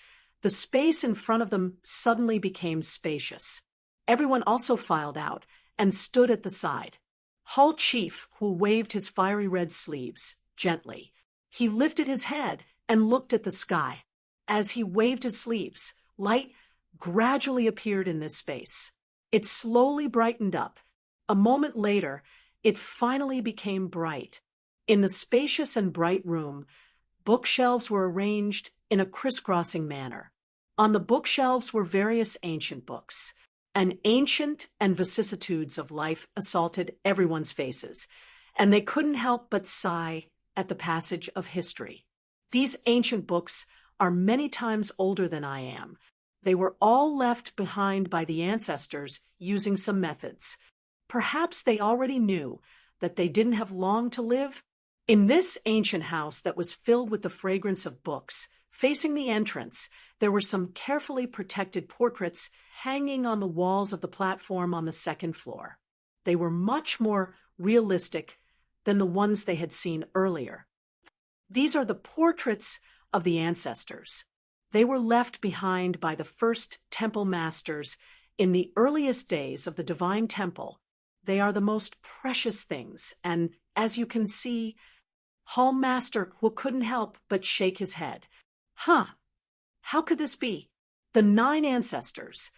[SPEAKER 1] the space in front of them suddenly became spacious. Everyone also filed out and stood at the side. Hall Chief, who waved his fiery red sleeves gently, he lifted his head and looked at the sky. As he waved his sleeves, light gradually appeared in this space. It slowly brightened up. A moment later, it finally became bright. In the spacious and bright room, bookshelves were arranged in a crisscrossing manner. On the bookshelves were various ancient books. An ancient and vicissitudes of life assaulted everyone's faces, and they couldn't help but sigh at the passage of history. These ancient books are many times older than I am. They were all left behind by the ancestors using some methods. Perhaps they already knew that they didn't have long to live. In this ancient house that was filled with the fragrance of books, facing the entrance, there were some carefully protected portraits hanging on the walls of the platform on the second floor. They were much more realistic than the ones they had seen earlier. These are the portraits of the ancestors. They were left behind by the first temple masters in the earliest days of the divine temple. They are the most precious things, and as you can see, Hall Master couldn't help but shake his head. How could this be? The 9 ancestors,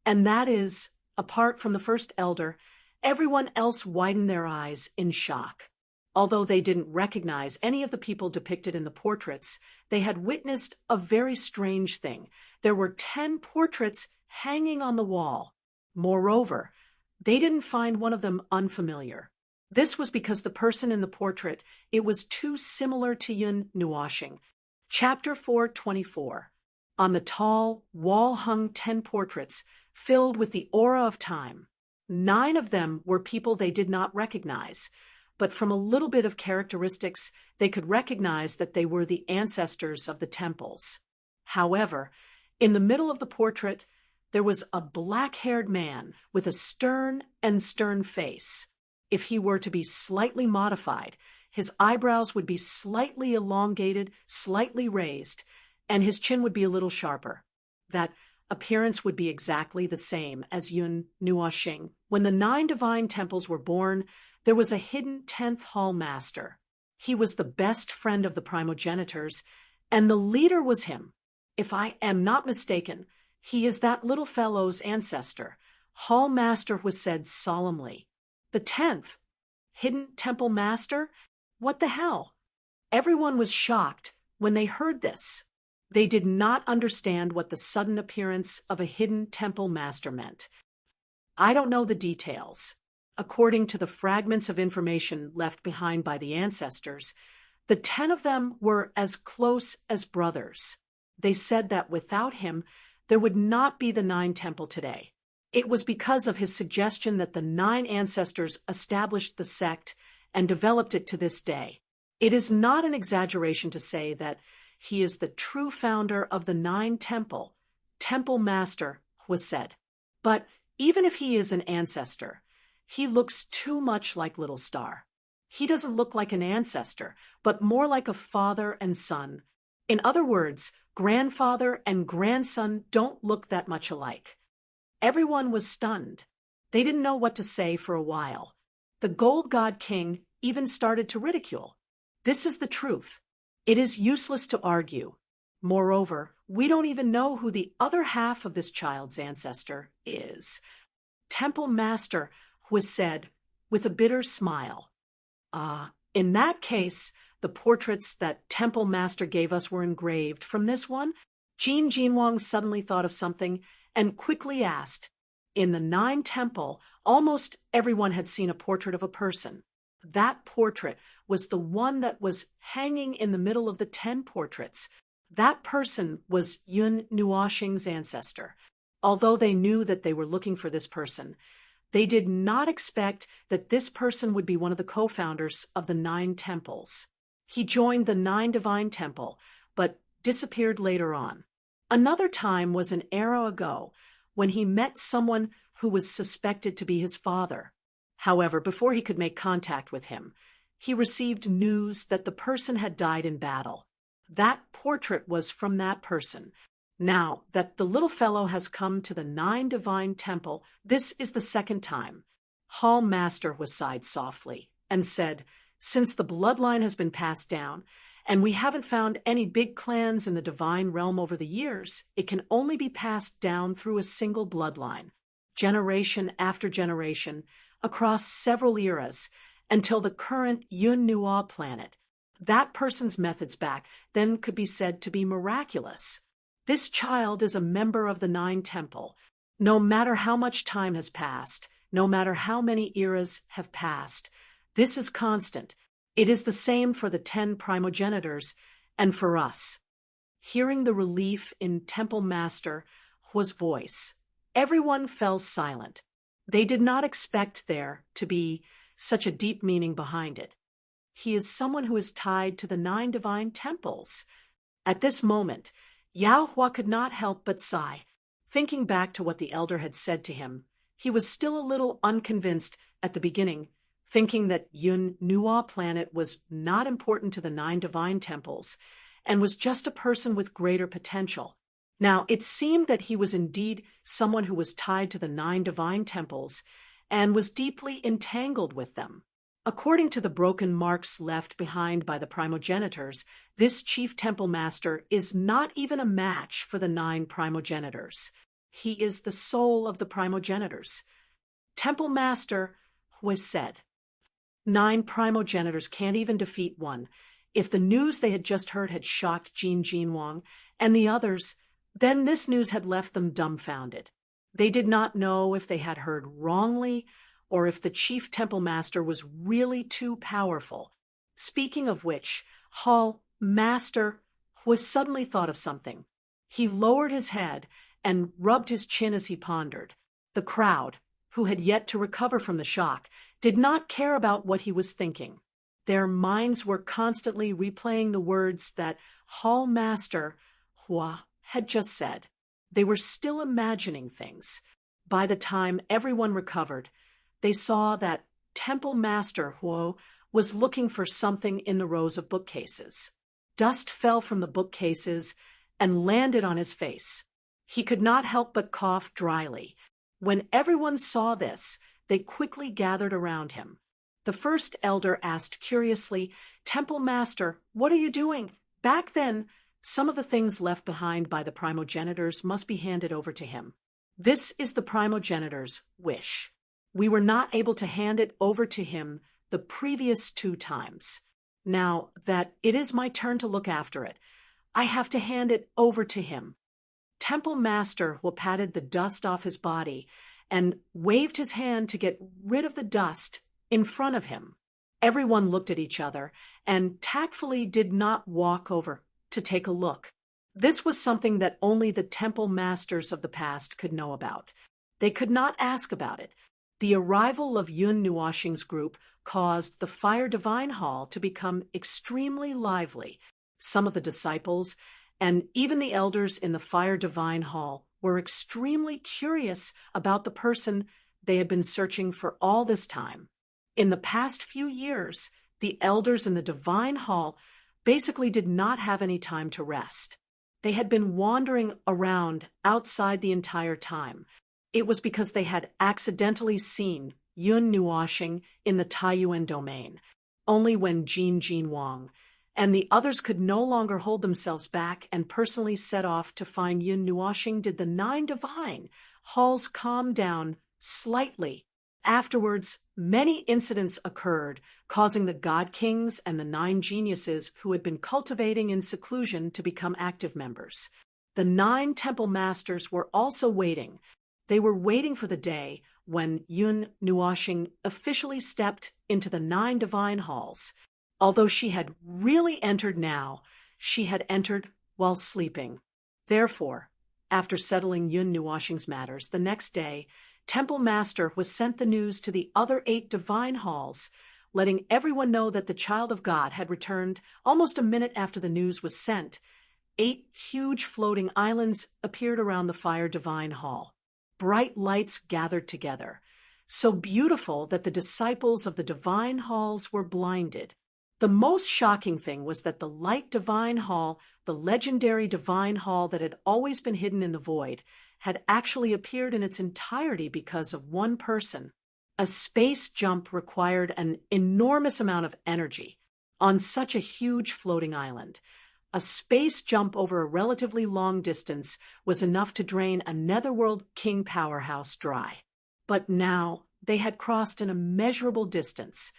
[SPEAKER 1] and that is, apart from the first elder, everyone else widened their eyes in shock. Although they didn't recognize any of the people depicted in the portraits, they had witnessed a very strange thing. There were 10 portraits hanging on the wall. Moreover, they didn't find one of them unfamiliar. This was because the person in the portrait, it was too similar to Yun Nuashing. Chapter 424. On the tall wall hung 10 portraits filled with the aura of time. 9 of them were people they did not recognize, but from a little bit of characteristics, they could recognize that they were the ancestors of the temples. However, in the middle of the portrait, there was a black-haired man with a stern face. If he were to be slightly modified, his eyebrows would be slightly elongated, slightly raised, and his chin would be a little sharper. That appearance would be exactly the same as Yun Nuashing. When the 9 divine temples were born, there was a hidden 10th Hall Master. He was the best friend of the primogenitors, and the leader was him. If I am not mistaken, he is that little fellow's ancestor. Hall Master was said solemnly. The 10th? Hidden Temple Master? What the hell? Everyone was shocked when they heard this. They did not understand what the sudden appearance of a hidden Temple Master meant. I don't know the details. According to the fragments of information left behind by the ancestors, the 10 of them were as close as brothers. They said that without him, there would not be the 9 temple today. It was because of his suggestion that the 9 ancestors established the sect and developed it to this day. It is not an exaggeration to say that he is the true founder of the 9 temple. Temple Master was said. But even if he is an ancestor, he looks too much like Little Star. He doesn't look like an ancestor, but more like a father and son. In other words, grandfather and grandson don't look that much alike. Everyone was stunned. They didn't know what to say for a while. The Gold God King even started to ridicule. This is the truth. It is useless to argue. Moreover, we don't even know who the other half of this child's ancestor is. Temple Master was said with a bitter smile. In that case, the portraits that Temple Master gave us were engraved from this one. Jin Jinwang suddenly thought of something and quickly asked, in the Nine Temple, almost everyone had seen a portrait of a person. That portrait was the one that was hanging in the middle of the 10 portraits. That person was Yun Nuoxing's ancestor. Although they knew that they were looking for this person, they did not expect that this person would be one of the co-founders of the 9 temples. He joined the 9 Divine Temple, but disappeared later on. Another time was an era ago, when he met someone who was suspected to be his father. However, before he could make contact with him, he received news that the person had died in battle. That portrait was from that person. Now that the little fellow has come to the 9 Divine Temple, this is the second time. Hall Master was sighed softly and said, "Since the bloodline has been passed down, and we haven't found any big clans in the divine realm over the years, it can only be passed down through a single bloodline, generation after generation, across several eras, until the current Yun Nuo planet. That person's methods back then could be said to be miraculous. This child is a member of the 9 Temple. No matter how much time has passed, no matter how many eras have passed, this is constant. It is the same for the 10 primogenitors and for us." Hearing the relief in Temple Master Hua's voice, everyone fell silent. They did not expect there to be such a deep meaning behind it. He is someone who is tied to the 9 divine temples. At this moment, Yao Hua could not help but sigh. Thinking back to what the elder had said to him, he was still a little unconvinced at the beginning, thinking that Yun Nuo planet was not important to the 9 divine temples and was just a person with greater potential. Now, it seemed that he was indeed someone who was tied to the 9 divine temples and was deeply entangled with them. According to the broken marks left behind by the primogenitors, this chief temple master is not even a match for the 9 primogenitors. He is the soul of the primogenitors. Temple Master was said, 9 primogenitors can't even defeat one. If the news they had just heard had shocked Jin Jinwang and the others, then this news had left them dumbfounded. They did not know if they had heard wrongly or if the chief temple master was really too powerful. Speaking of which, Hall Master was suddenly thought of something. He lowered his head and rubbed his chin as he pondered. The crowd, who had yet to recover from the shock, did not care about what he was thinking. Their minds were constantly replaying the words that Hall Master Hua had just said. They were still imagining things. By the time everyone recovered, they saw that Temple Master Hua was looking for something in the rows of bookcases. Dust fell from the bookcases and landed on his face. He could not help but cough dryly. When everyone saw this, they quickly gathered around him. The first elder asked curiously, "Temple Master, what are you doing?" Back then, some of the things left behind by the primogenitors must be handed over to him. This is the primogenitor's wish. We were not able to hand it over to him the previous 2 times. Now that it is my turn to look after it, I have to hand it over to him. Temple Master patted the dust off his body and waved his hand to get rid of the dust in front of him. Everyone looked at each other and tactfully did not walk over to take a look. This was something that only the temple masters of the past could know about. They could not ask about it. The arrival of Yun Nuoxing's group caused the Fire Divine Hall to become extremely lively. Some of the disciples and even the elders in the Fire Divine Hall were extremely curious about the person they had been searching for all this time. In the past few years, the elders in the Divine Hall basically did not have any time to rest. They had been wandering around outside the entire time. It was because they had accidentally seen Yun Nuoxing in the Taiyuan domain. Only when Jin Jinwang and the others could no longer hold themselves back and personally set off to find Yun Nuoxing did the 9 divine halls calm down slightly. Afterwards, many incidents occurred, causing the God Kings and the 9 geniuses who had been cultivating in seclusion to become active members. The 9 temple masters were also waiting. They were waiting for the day when Yun Nuoxing officially stepped into the 9 divine halls. Although she had really entered now, she had entered while sleeping. Therefore, after settling Yun Nuoxing's matters, the next day, Temple Master was sent the news to the other 8 divine halls, letting everyone know that the child of God had returned. Almost a minute after the news was sent, 8 huge floating islands appeared around the Fire Divine Hall. Bright lights gathered together, so beautiful that the disciples of the divine halls were blinded. The most shocking thing was that the Light Divine Hall, the legendary divine hall that had always been hidden in the void, had actually appeared in its entirety because of one person. A space jump required an enormous amount of energy on such a huge floating island. A space jump over a relatively long distance was enough to drain a netherworld king powerhouse dry. But now they had crossed an immeasurable distance,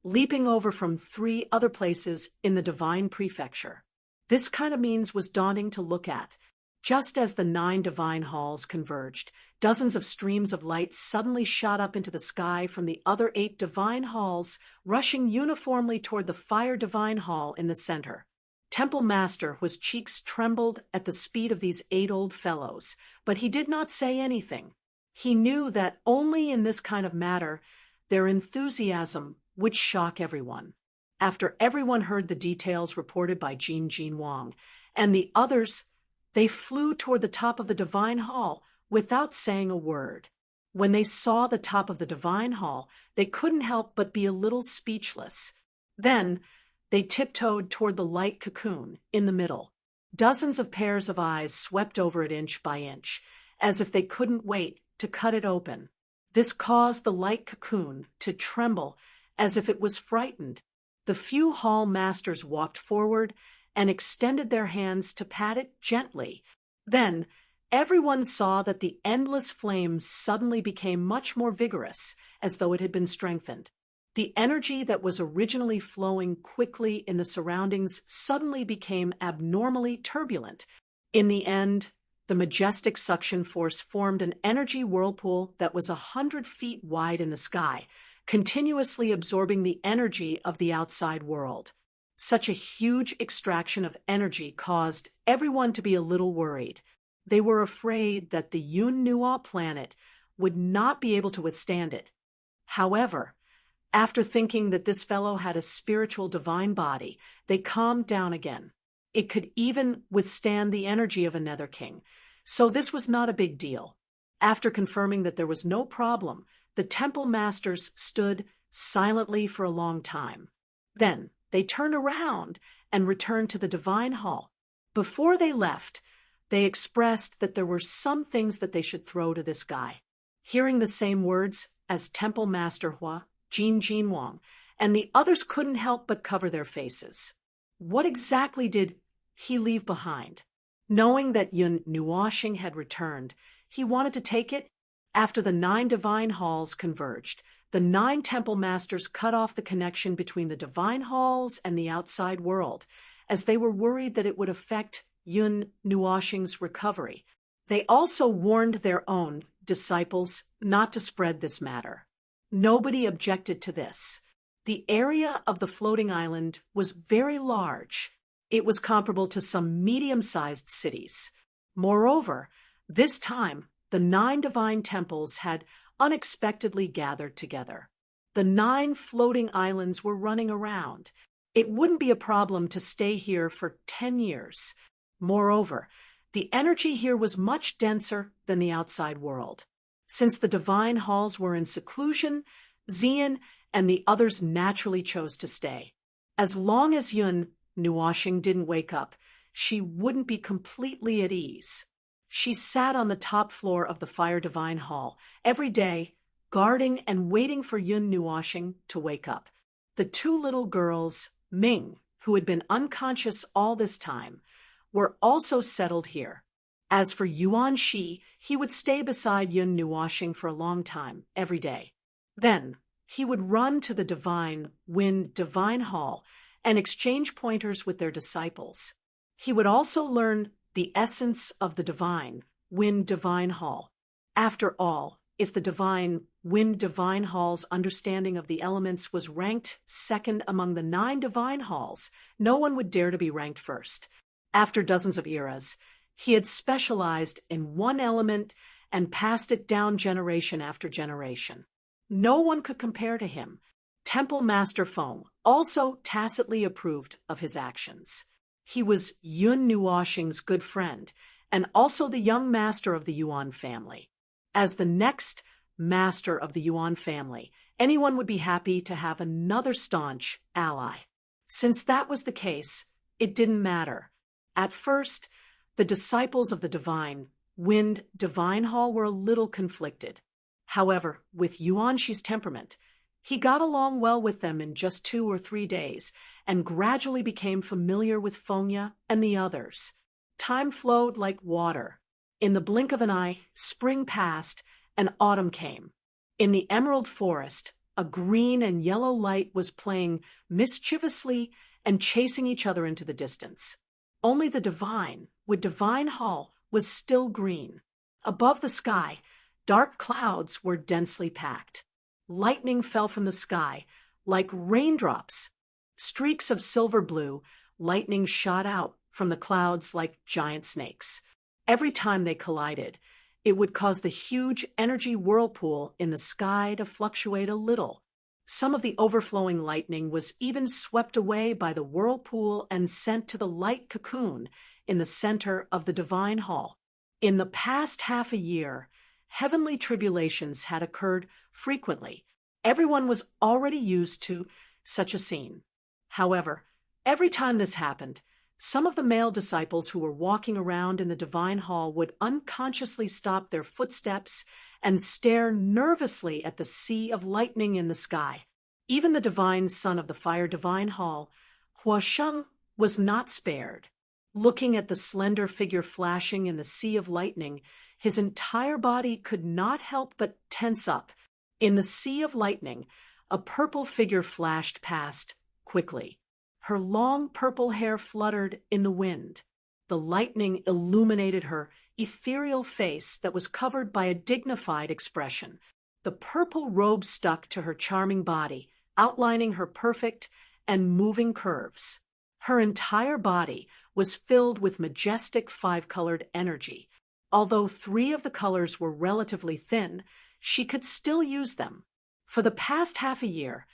[SPEAKER 1] leaping over from 3 other places in the divine prefecture. This kind of means was daunting to look at. Just as the 9 divine halls converged, dozens of streams of light suddenly shot up into the sky from the other 8 divine halls, rushing uniformly toward the Fire Divine Hall in the center. Temple Master, whose cheeks trembled at the speed of these 8 old fellows, but he did not say anything. He knew that only in this kind of matter their enthusiasm would shock everyone. After everyone heard the details reported by Jin Wang and the others, they flew toward the top of the divine hall without saying a word. When they saw the top of the divine hall, they couldn't help but be a little speechless. Then they tiptoed toward the light cocoon in the middle. Dozens of pairs of eyes swept over it inch by inch, as if they couldn't wait to cut it open. This caused the light cocoon to tremble as if it was frightened. The few hall masters walked forward and extended their hands to pat it gently. Then everyone saw that the endless flame suddenly became much more vigorous, as though it had been strengthened. The energy that was originally flowing quickly in the surroundings suddenly became abnormally turbulent. In the end, the majestic suction force formed an energy whirlpool that was 100 feet wide in the sky, continuously absorbing the energy of the outside world. Such a huge extraction of energy caused everyone to be a little worried. They were afraid that the Yun Nuo planet would not be able to withstand it. However, after thinking that this fellow had a spiritual divine body, they calmed down again. It could even withstand the energy of a Nether King, so this was not a big deal. After confirming that there was no problem, the temple masters stood silently for a long time. Then they turned around and returned to the divine hall. Before they left, they expressed that there were some things that they should throw to this guy. Hearing the same words as Temple Master Hua, Jin Wang, and the others couldn't help but cover their faces. What exactly did he leave behind? Knowing that Yun Nuoxing had returned, he wanted to take it. After the 9 divine halls converged, the 9 temple masters cut off the connection between the divine halls and the outside world, as they were worried that it would affect Yun Nuoxing's recovery. They also warned their own disciples not to spread this matter. Nobody objected to this. The area of the floating island was very large. It was comparable to some medium-sized cities. Moreover, this time, the 9 divine temples had unexpectedly gathered together. The 9 floating islands were running around. It wouldn't be a problem to stay here for 10 years. Moreover, the energy here was much denser than the outside world. Since the divine halls were in seclusion, Xian and the others naturally chose to stay. As long as Yun Nuoxing didn't wake up, she wouldn't be completely at ease. She sat on the top floor of the Fire Divine Hall every day, guarding and waiting for Yun Nuoxing to wake up. The 2 little girls, Ming, who had been unconscious all this time, were also settled here. As for Yuan Shi, he would stay beside Yun Nuoxing for a long time, every day. Then he would run to the Divine Wind Divine Hall and exchange pointers with their disciples. He would also learn the essence of the Divine Wind Divine Hall. After all, if the divine wind divine hall's understanding of the elements was ranked second among the 9 divine halls, no one would dare to be ranked first. After dozens of eras, he had specialized in one element and passed it down generation after generation. No one could compare to him. Temple Master Feng also tacitly approved of his actions. He was Yun Nuoxing's good friend, and also the young master of the Yuan family. As the next master of the Yuan family, anyone would be happy to have another staunch ally. Since that was the case, it didn't matter. At first, the disciples of the divine wind divine hall were a little conflicted. However, with Yuanxi's temperament, he got along well with them in just 2 or 3 days and gradually became familiar with Fengya and the others. Time flowed like water. In the blink of an eye, spring passed and autumn came. In the emerald forest, a green and yellow light was playing mischievously and chasing each other into the distance. Only the divine hall was still green. Above the sky, dark clouds were densely packed. Lightning fell from the sky like raindrops. Streaks of silver blue lightning shot out from the clouds like giant snakes. Every time they collided, it would cause the huge energy whirlpool in the sky to fluctuate a little. Some of the overflowing lightning was even swept away by the whirlpool and sent to the light cocoon in the center of the divine hall. In the past half a year, heavenly tribulations had occurred frequently. Everyone was already used to such a scene. However, every time this happened, some of the male disciples who were walking around in the divine hall would unconsciously stop their footsteps and stare nervously at the sea of lightning in the sky. Even the divine son of the fire divine hall, Huasheng, was not spared. Looking at the slender figure flashing in the sea of lightning, his entire body could not help but tense up. In the sea of lightning, a purple figure flashed past quickly. Her long purple hair fluttered in the wind. The lightning illuminated her ethereal face that was covered by a dignified expression. The purple robe stuck to her charming body, outlining her perfect and moving curves. Her entire body was filled with majestic 5-colored energy. Although 3 of the colors were relatively thin, she could still use them. For the past half a year,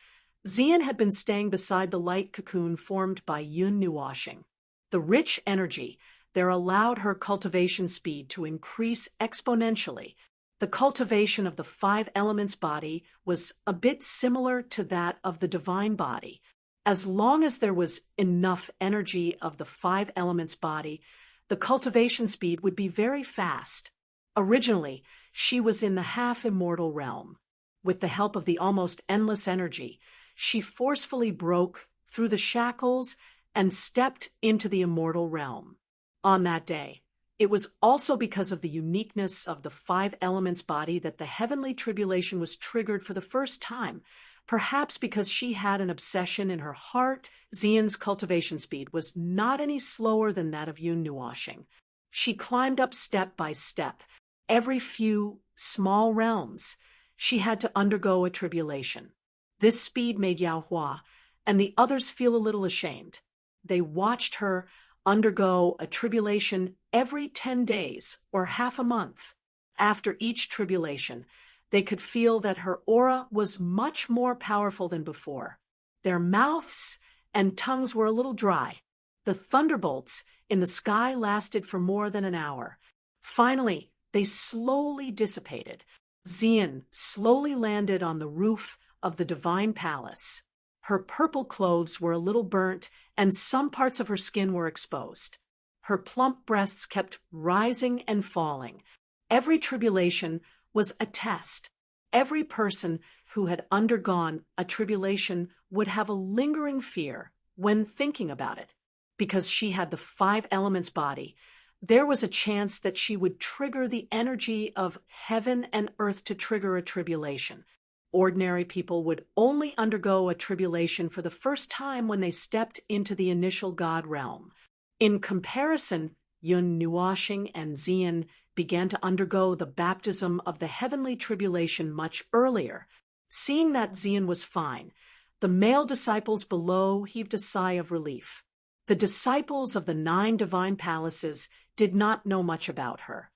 [SPEAKER 1] Xian had been staying beside the light cocoon formed by Yun Nuoxing. The rich energy there allowed her cultivation speed to increase exponentially. The cultivation of the 5 elements body was a bit similar to that of the divine body. As long as there was enough energy of the 5 elements body, the cultivation speed would be very fast. Originally, she was in the half-immortal realm. With the help of the almost endless energy, she forcefully broke through the shackles and stepped into the immortal realm. On that day, it was also because of the uniqueness of the 5 elements body that the heavenly tribulation was triggered for the first time. Perhaps because she had an obsession in her heart, Xian's cultivation speed was not any slower than that of Yun Nuoxing. She climbed up step by step. Every few small realms, she had to undergo a tribulation. This speed made Yao Hua and the others feel a little ashamed. They watched her undergo a tribulation every 10 days or half a month. After each tribulation, they could feel that her aura was much more powerful than before. Their mouths and tongues were a little dry. The thunderbolts in the sky lasted for more than an hour. Finally, they slowly dissipated. Xian slowly landed on the roof of the divine palace. Her purple clothes were a little burnt, and some parts of her skin were exposed. Her plump breasts kept rising and falling. Every tribulation was a test. Every person who had undergone a tribulation would have a lingering fear when thinking about it. Because she had the 5 elements body, there was a chance that she would trigger the energy of heaven and earth to trigger a tribulation. Ordinary people would only undergo a tribulation for the first time when they stepped into the initial God realm. In comparison, Yun Nuoshing and Xian began to undergo the baptism of the heavenly tribulation much earlier. Seeing that Xian was fine, the male disciples below heaved a sigh of relief. The disciples of the 9 divine palaces did not know much about her.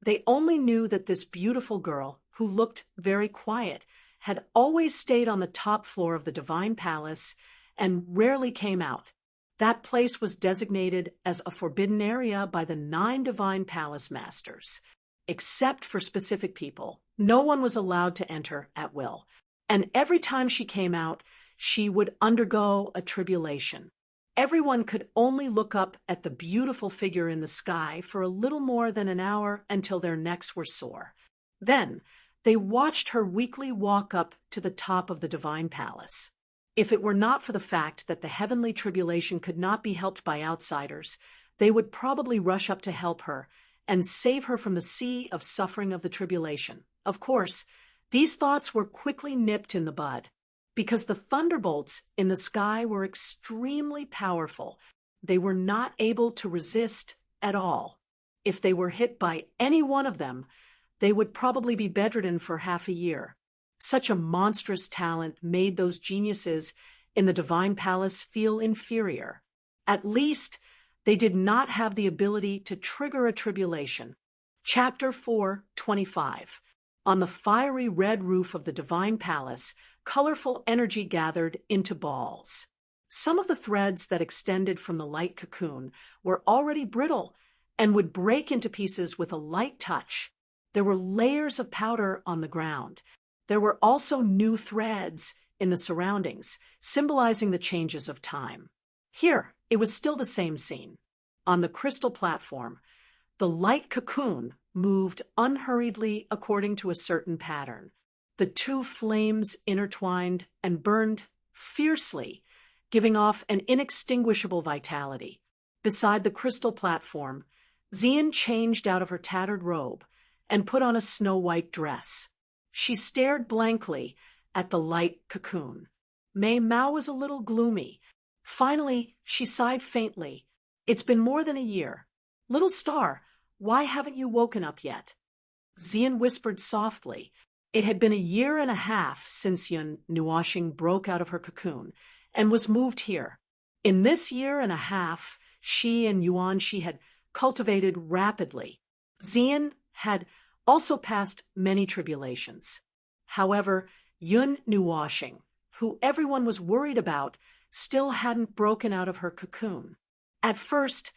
[SPEAKER 1] They only knew that this beautiful girl, who looked very quiet, had always stayed on the top floor of the divine palace and rarely came out. That place was designated as a forbidden area by the 9 divine palace masters. Except for specific people, no one was allowed to enter at will. And every time she came out, she would undergo a tribulation. Everyone could only look up at the beautiful figure in the sky for a little more than an hour until their necks were sore. Then, they watched her weakly walk up to the top of the divine palace. If it were not for the fact that the heavenly tribulation could not be helped by outsiders, they would probably rush up to help her and save her from the sea of suffering of the tribulation. Of course, these thoughts were quickly nipped in the bud. Because the thunderbolts in the sky were extremely powerful, they were not able to resist at all. If they were hit by any one of them, they would probably be bedridden for half a year. Such a monstrous talent made those geniuses in the divine palace feel inferior. At least, they did not have the ability to trigger a tribulation. Chapter 4:25. On the fiery red roof of the divine palace, colorful energy gathered into balls. Some of the threads that extended from the light cocoon were already brittle and would break into pieces with a light touch. There were layers of powder on the ground. There were also new threads in the surroundings, symbolizing the changes of time. Here, it was still the same scene. On the crystal platform, the light cocoon moved unhurriedly according to a certain pattern. The 2 flames intertwined and burned fiercely, giving off an inextinguishable vitality. Beside the crystal platform, Xian changed out of her tattered robe and put on a snow-white dress. She stared blankly at the light cocoon. Mei Mao was a little gloomy. Finally, she sighed faintly. "It's been more than a year. Little star, why haven't you woken up yet?" Xian whispered softly. It had been a year and a half since Yun Nuoshing broke out of her cocoon and was moved here. In this year and a half, she and Yuanxi had cultivated rapidly. Xian had also passed many tribulations. However, Yun Nuoshing, who everyone was worried about, still hadn't broken out of her cocoon. At first,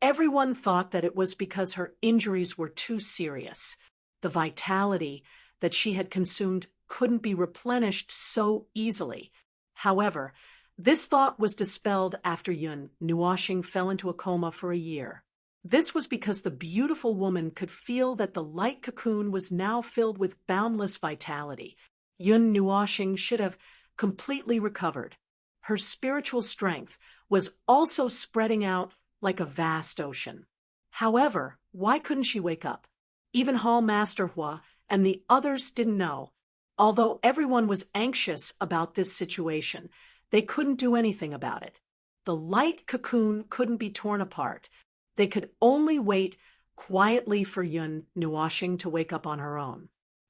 [SPEAKER 1] everyone thought that it was because her injuries were too serious. The vitality that she had consumed couldn't be replenished so easily. However, this thought was dispelled after Yun Nuoshing fell into a coma for a year. This was because the beautiful woman could feel that the light cocoon was now filled with boundless vitality. Yun Nuoshing should have completely recovered. Her spiritual strength was also spreading out like a vast ocean. However, why couldn't she wake up? Even Hall Master Hua and the others didn't know. Although everyone was anxious about this situation, they couldn't do anything about it. The light cocoon couldn't be torn apart. They could only wait quietly for Yun Nuoshing to wake up on her own.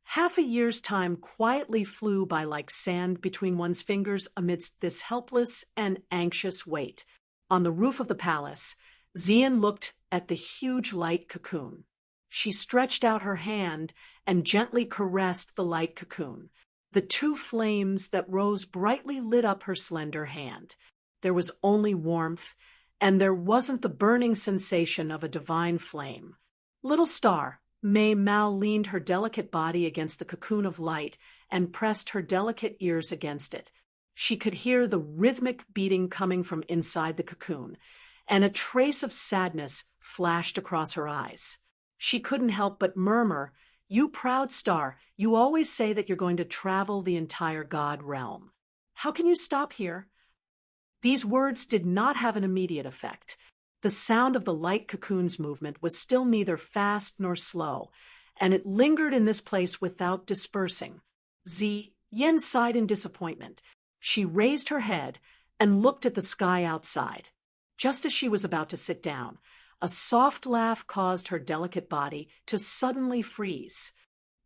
[SPEAKER 1] Half a year's time quietly flew by like sand between one's fingers amidst this helpless and anxious wait. On the roof of the palace, Xian looked at the huge light cocoon. She stretched out her hand and gently caressed the light cocoon. The 2 flames that rose brightly lit up her slender hand. There was only warmth, and there wasn't the burning sensation of a divine flame. Little star, Mei Mao leaned her delicate body against the cocoon of light and pressed her delicate ears against it. She could hear the rhythmic beating coming from inside the cocoon, and a trace of sadness flashed across her eyes. She couldn't help but murmur, "You proud star, you always say that you're going to travel the entire God realm. How can you stop here?" These words did not have an immediate effect. The sound of the light cocoon's movement was still neither fast nor slow, and it lingered in this place without dispersing. Yen sighed in disappointment. She raised her head and looked at the sky outside. Just as she was about to sit down, A soft laugh caused her delicate body to suddenly freeze.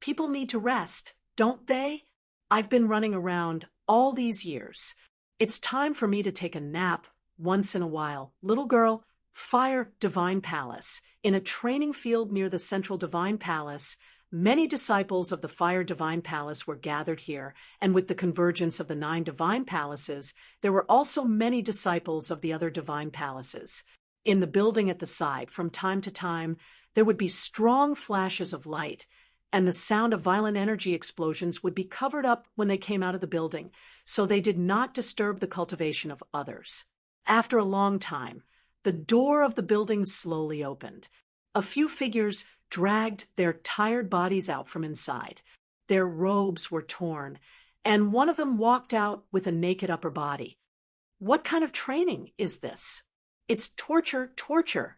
[SPEAKER 1] People need to rest, don't they? I've been running around all these years. It's time for me to take a nap once in a while. Little girl, Fire Divine Palace. In a training field near the central Divine Palace, many disciples of the Fire Divine Palace were gathered here, and with the convergence of the 9 divine palaces, there were also many disciples of the other divine palaces. In the building at the side, from time to time, there would be strong flashes of light, and the sound of violent energy explosions would be covered up when they came out of the building, so they did not disturb the cultivation of others. After a long time, the door of the building slowly opened. A few figures dragged their tired bodies out from inside. Their robes were torn, and one of them walked out with a naked upper body. What kind of training is this? It's torture, torture.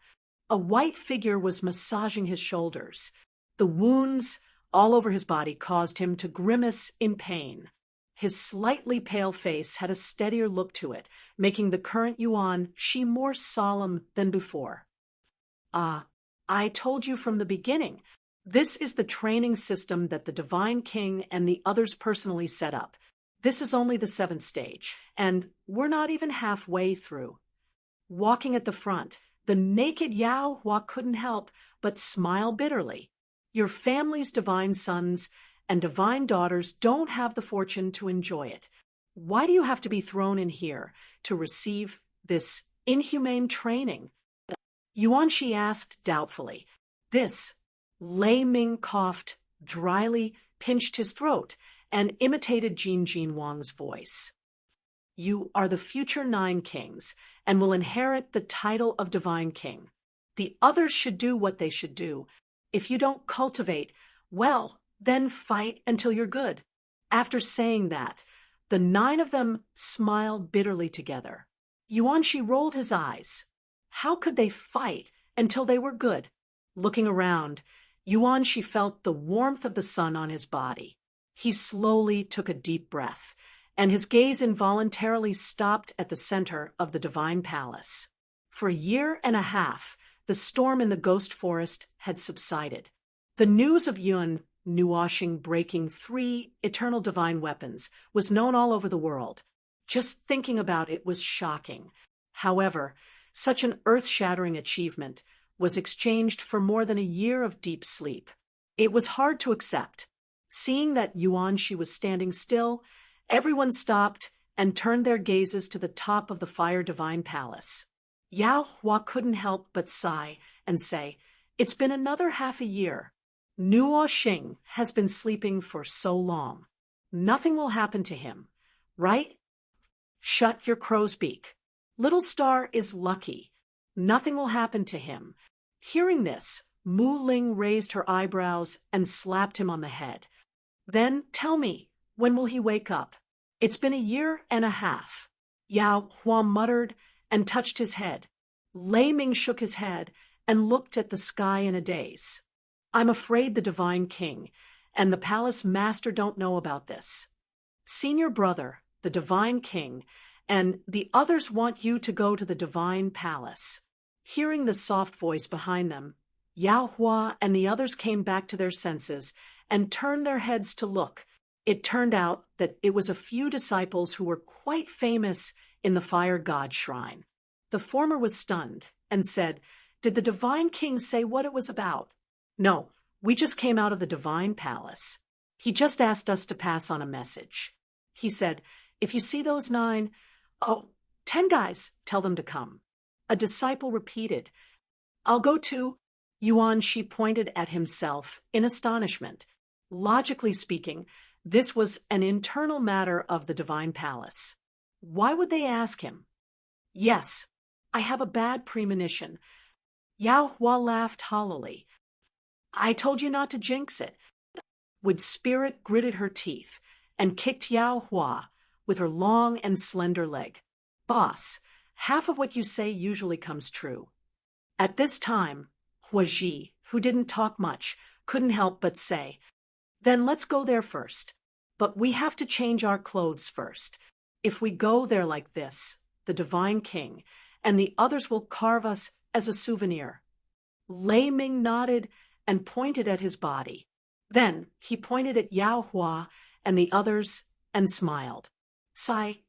[SPEAKER 1] A white figure was massaging his shoulders. The wounds all over his body caused him to grimace in pain. His slightly pale face had a steadier look to it, making the current Yuan Shi more solemn than before. I told you from the beginning. This is the training system that the Divine King and the others personally set up. This is only the 7th stage, and we're not even halfway through. Walking at the front, the naked Yao Hua couldn't help but smile bitterly. Your family's divine sons and divine daughters don't have the fortune to enjoy it. Why do you have to be thrown in here to receive this inhumane training? Yuan Shi asked doubtfully. This, Lei Ming coughed dryly, pinched his throat, and imitated Jin Wang's voice. You are the future 9 kings, and will inherit the title of Divine King. The others should do what they should do. If you don't cultivate, well, then fight until you're good. After saying that, the 9 of them smiled bitterly together. Yuan Shi rolled his eyes. How could they fight until they were good? Looking around, Yuan Shi felt the warmth of the sun on his body. He slowly took a deep breath, and his gaze involuntarily stopped at the center of the Divine Palace. For a year and a half, the storm in the ghost forest had subsided. The news of Yuan Nuoshing breaking 3 eternal divine weapons was known all over the world. Just thinking about it was shocking. However, such an earth-shattering achievement was exchanged for more than a year of deep sleep. It was hard to accept. Seeing that Yuan Shi was standing still, everyone stopped and turned their gazes to the top of the Fire Divine Palace. Yao Hua couldn't help but sigh and say, "It's been another half a year. Nuo Xing has been sleeping for so long. Nothing will happen to him, right? Shut your crow's beak. Little Star is lucky. Nothing will happen to him." Hearing this, Mu Ling raised her eyebrows and slapped him on the head. "Then tell me, when will he wake up? It's been a year and a half." Yao Hua muttered and touched his head. Lei Ming shook his head and looked at the sky in a daze. "I'm afraid the Divine King and the palace master don't know about this. Senior brother, the Divine King, and the others want you to go to the Divine Palace." Hearing the soft voice behind them, Yao Hua and the others came back to their senses and turned their heads to look. It turned out that it was a few disciples who were quite famous in the Fire God Shrine. The former was stunned and said, "Did the Divine King say what it was about?" "No, we just came out of the Divine Palace. He just asked us to pass on a message. He said, if you see those 9, 10 guys, tell them to come." A disciple repeated, "I'll go too." Yuan Shi pointed at himself in astonishment. Logically speaking, this was an internal matter of the Divine Palace. Why would they ask him? "Yes, I have a bad premonition." Yao Hua laughed hollowly. "I told you not to jinx it." With spirit gritted her teeth and kicked Yao Hua with her long and slender leg. "Boss, half of what you say usually comes true." At this time, Hua Ji, who didn't talk much, couldn't help but say, "Then let's go there first. But we have to change our clothes first. If we go there like this, the Divine King and the others will carve us as a souvenir." Lei Ming nodded and pointed at his body. Then he pointed at Yao Hua and the others and smiled. Sigh.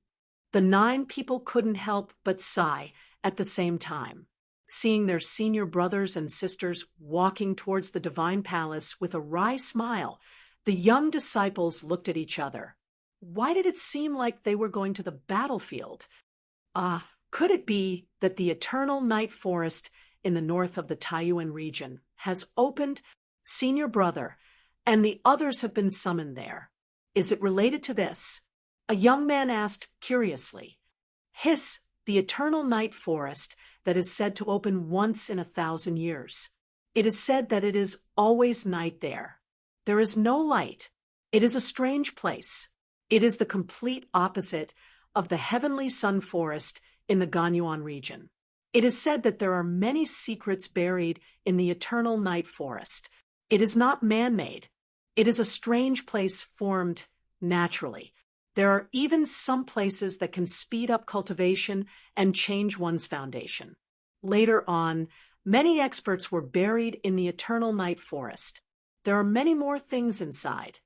[SPEAKER 1] The 9 people couldn't help but sigh at the same time, seeing their senior brothers and sisters walking towards the divine palace with a wry smile. The young disciples looked at each other. Why did it seem like they were going to the battlefield? Could it be that the eternal night forest in the north of the Taiyuan region has opened? Senior brother, and the others have been summoned there. Is it related to this? A young man asked curiously. Hiss, the eternal night forest that is said to open once in 1,000 years. It is said that it is always night there. There is no light. It is a strange place. It is the complete opposite of the heavenly sun forest in the Ganyuan region. It is said that there are many secrets buried in the eternal night forest. It is not man-made. It is a strange place formed naturally. There are even some places that can speed up cultivation and change one's foundation. Later on, many experts were buried in the eternal night forest. There are many more things inside.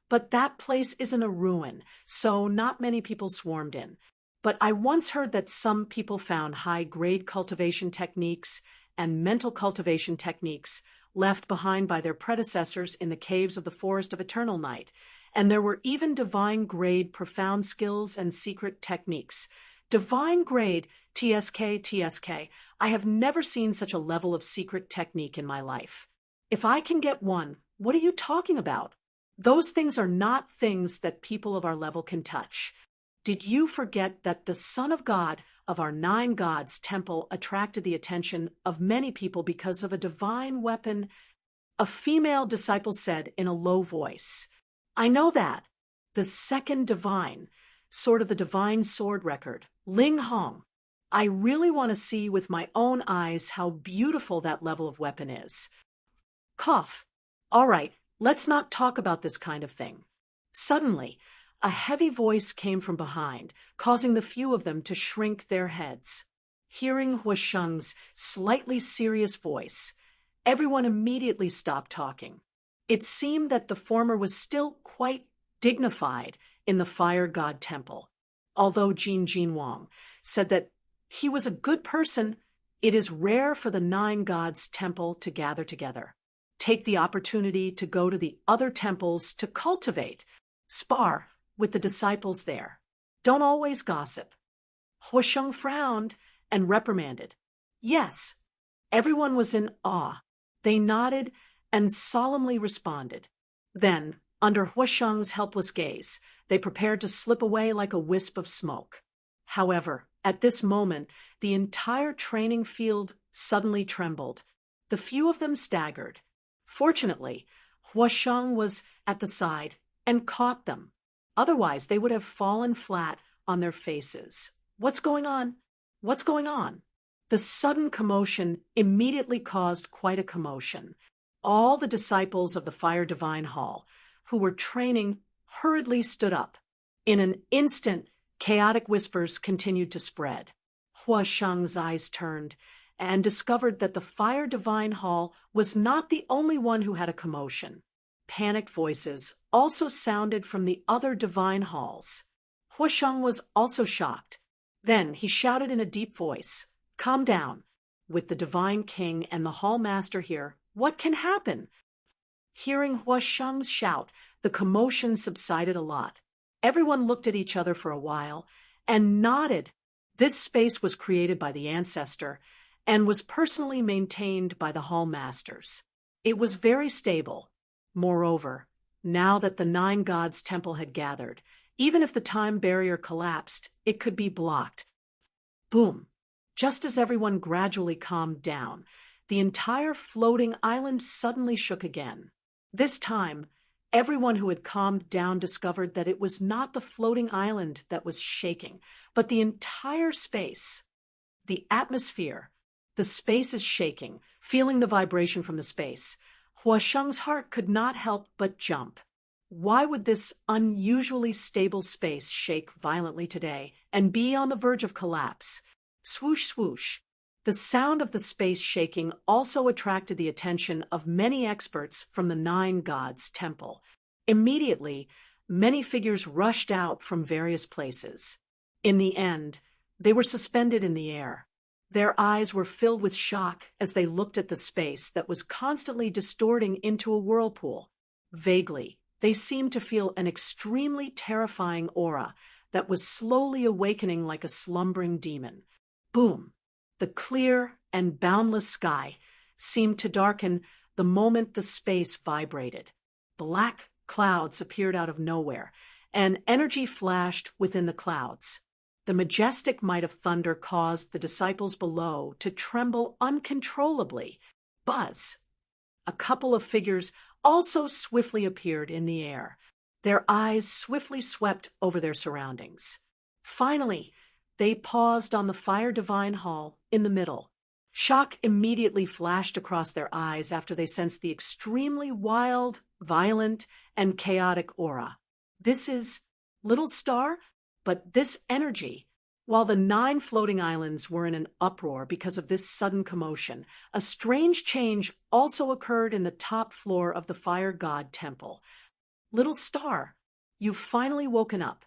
[SPEAKER 1] But that place isn't a ruin, so not many people swarmed in. But I once heard that some people found high-grade cultivation techniques and mental cultivation techniques left behind by their predecessors in the caves of the Forest of Eternal Night, and there were even divine-grade profound skills and secret techniques. Divine-grade, TSK. I have never seen such a level of secret technique in my life. If I can get one, what are you talking about? Those things are not things that people of our level can touch. Did you forget that the Son of God of our 9 gods temple attracted the attention of many people because of a divine weapon? A female disciple said in a low voice. I know that. The second divine, sort of the divine sword record, Ling Hong. I really want to see with my own eyes how beautiful that level of weapon is. Cough. All right, let's not talk about this kind of thing. Suddenly, a heavy voice came from behind, causing the few of them to shrink their heads. Hearing Huasheng's slightly serious voice, everyone immediately stopped talking. It seemed that the former was still quite dignified in the Fire God Temple. Although Jin Wang said that he was a good person, it is rare for the 9 gods temple to gather together. Take the opportunity to go to the other temples to cultivate, spar with the disciples there. Don't always gossip. Huasheng frowned and reprimanded. Yes, everyone was in awe. They nodded and solemnly responded. Then, under Huasheng's helpless gaze, they prepared to slip away like a wisp of smoke. However, at this moment, the entire training field suddenly trembled. The few of them staggered. Fortunately, Huasheng was at the side and caught them. Otherwise, they would have fallen flat on their faces. What's going on? What's going on? The sudden commotion immediately caused quite a commotion. All the disciples of the Fire Divine Hall, who were training, hurriedly stood up. In an instant, chaotic whispers continued to spread. Huasheng's eyes turned and discovered that the Fire Divine Hall was not the only one who had a commotion. Panicked voices also sounded from the other divine halls. Huasheng was also shocked. Then he shouted in a deep voice, "Calm down. With the divine king and the hall master here, what can happen?" Hearing Huasheng's shout, the commotion subsided a lot. Everyone looked at each other for a while and nodded. This space was created by the ancestor and was personally maintained by the hall masters. It was very stable. Moreover, now that the 9 gods temple had gathered, even if the time barrier collapsed, it could be blocked. Boom! Just as everyone gradually calmed down, the entire floating island suddenly shook again. This time, everyone who had calmed down discovered that it was not the floating island that was shaking, but the entire space. The atmosphere. The space is shaking, feeling the vibration from the space. Huasheng's heart could not help but jump. Why would this unusually stable space shake violently today and be on the verge of collapse? Swoosh, swoosh. The sound of the space shaking also attracted the attention of many experts from the Nine Gods Temple. Immediately, many figures rushed out from various places. In the end, they were suspended in the air. Their eyes were filled with shock as they looked at the space that was constantly distorting into a whirlpool. Vaguely, they seemed to feel an extremely terrifying aura that was slowly awakening like a slumbering demon. Boom! The clear and boundless sky seemed to darken the moment the space vibrated. Black clouds appeared out of nowhere, and energy flashed within the clouds. The majestic might of thunder caused the disciples below to tremble uncontrollably. Buzz! A couple of figures also swiftly appeared in the air. Their eyes swiftly swept over their surroundings. Finally, they paused on the Fire Divine Hall in the middle. Shock immediately flashed across their eyes after they sensed the extremely wild, violent, and chaotic aura. This is Little Star, but this energy. While the 9 floating islands were in an uproar because of this sudden commotion, a strange change also occurred in the top floor of the Fire God Temple. Little Star, you've finally woken up.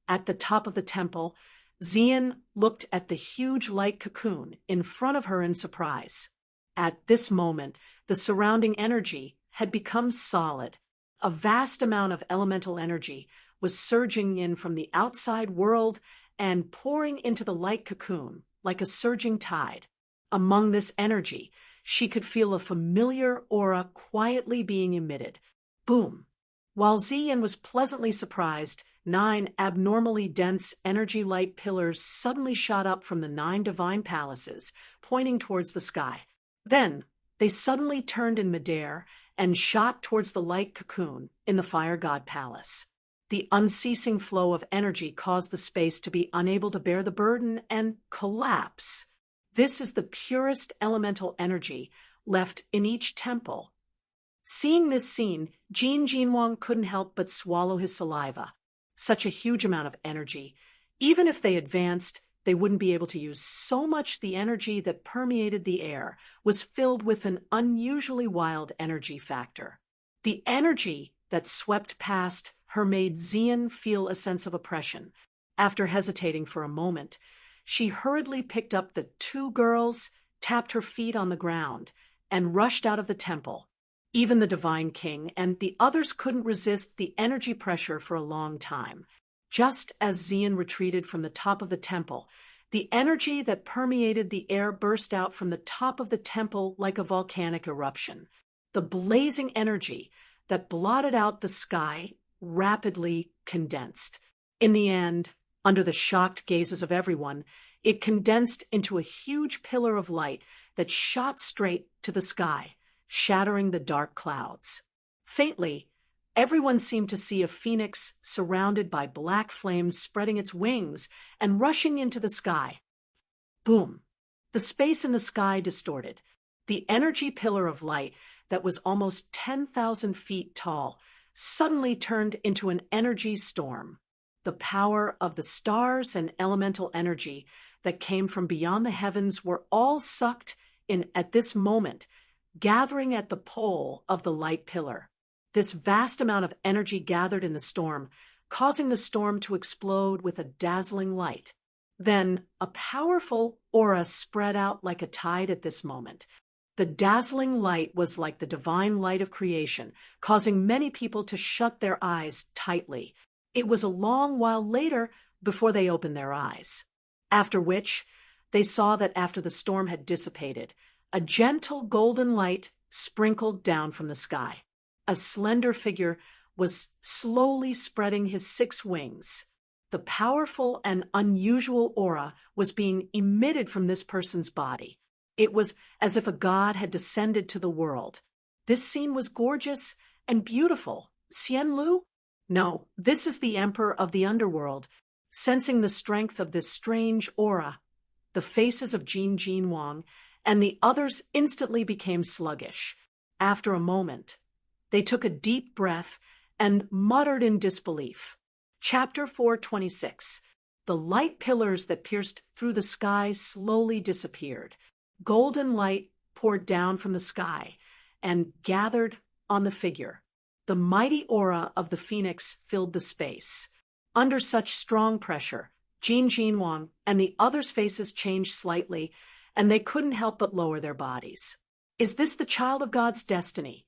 [SPEAKER 1] At the top of the temple, Xian looked at the huge light cocoon in front of her in surprise. At this moment, the surrounding energy had become solid. A vast amount of elemental energy was surging in from the outside world and pouring into the light cocoon like a surging tide. Among this energy, she could feel a familiar aura quietly being emitted. Boom! While Xian was pleasantly surprised, 9 abnormally dense energy light pillars suddenly shot up from the 9 divine palaces, pointing towards the sky. Then, they suddenly turned in midair and shot towards the light cocoon in the Fire God Palace. The unceasing flow of energy caused the space to be unable to bear the burden and collapse. This is the purest elemental energy left in each temple. Seeing this scene, Jin Jinwang couldn't help but swallow his saliva. Such a huge amount of energy. Even if they advanced, they wouldn't be able to use so much. The energy that permeated the air was filled with an unusually wild energy factor. The energy that swept past her made Xian feel a sense of oppression. After hesitating for a moment, she hurriedly picked up the 2 girls, tapped her feet on the ground, and rushed out of the temple. Even the Divine King and the others couldn't resist the energy pressure for a long time. Just as Xian retreated from the top of the temple, the energy that permeated the air burst out from the top of the temple like a volcanic eruption. The blazing energy that blotted out the sky rapidly condensed. In the end, under the shocked gazes of everyone, it condensed into a huge pillar of light that shot straight to the sky, shattering the dark clouds. Faintly, everyone seemed to see a phoenix surrounded by black flames spreading its wings and rushing into the sky. Boom! The space in the sky distorted. The energy pillar of light that was almost 10,000 feet tall suddenly turned into an energy storm. The power of the stars and elemental energy that came from beyond the heavens were all sucked in at this moment, gathering at the pole of the light pillar. This vast amount of energy gathered in the storm, causing the storm to explode with a dazzling light. Then, a powerful aura spread out like a tide at this moment. The dazzling light was like the divine light of creation, causing many people to shut their eyes tightly. It was a long while later before they opened their eyes. After which, they saw that after the storm had dissipated, a gentle golden light sprinkled down from the sky. A slender figure was slowly spreading his 6 wings. The powerful and unusual aura was being emitted from this person's body. It was as if a god had descended to the world. This scene was gorgeous and beautiful. Xian Lu? No, this is the emperor of the underworld. Sensing the strength of this strange aura, the faces of Jin Jinwang and the others instantly became sluggish. After a moment, they took a deep breath and muttered in disbelief. Chapter 426. The light pillars that pierced through the sky slowly disappeared. Golden light poured down from the sky and gathered on the figure. The mighty aura of the phoenix filled the space. Under such strong pressure, Jin Wang and the others' faces changed slightly, and they couldn't help but lower their bodies. Is this the child of God's destiny?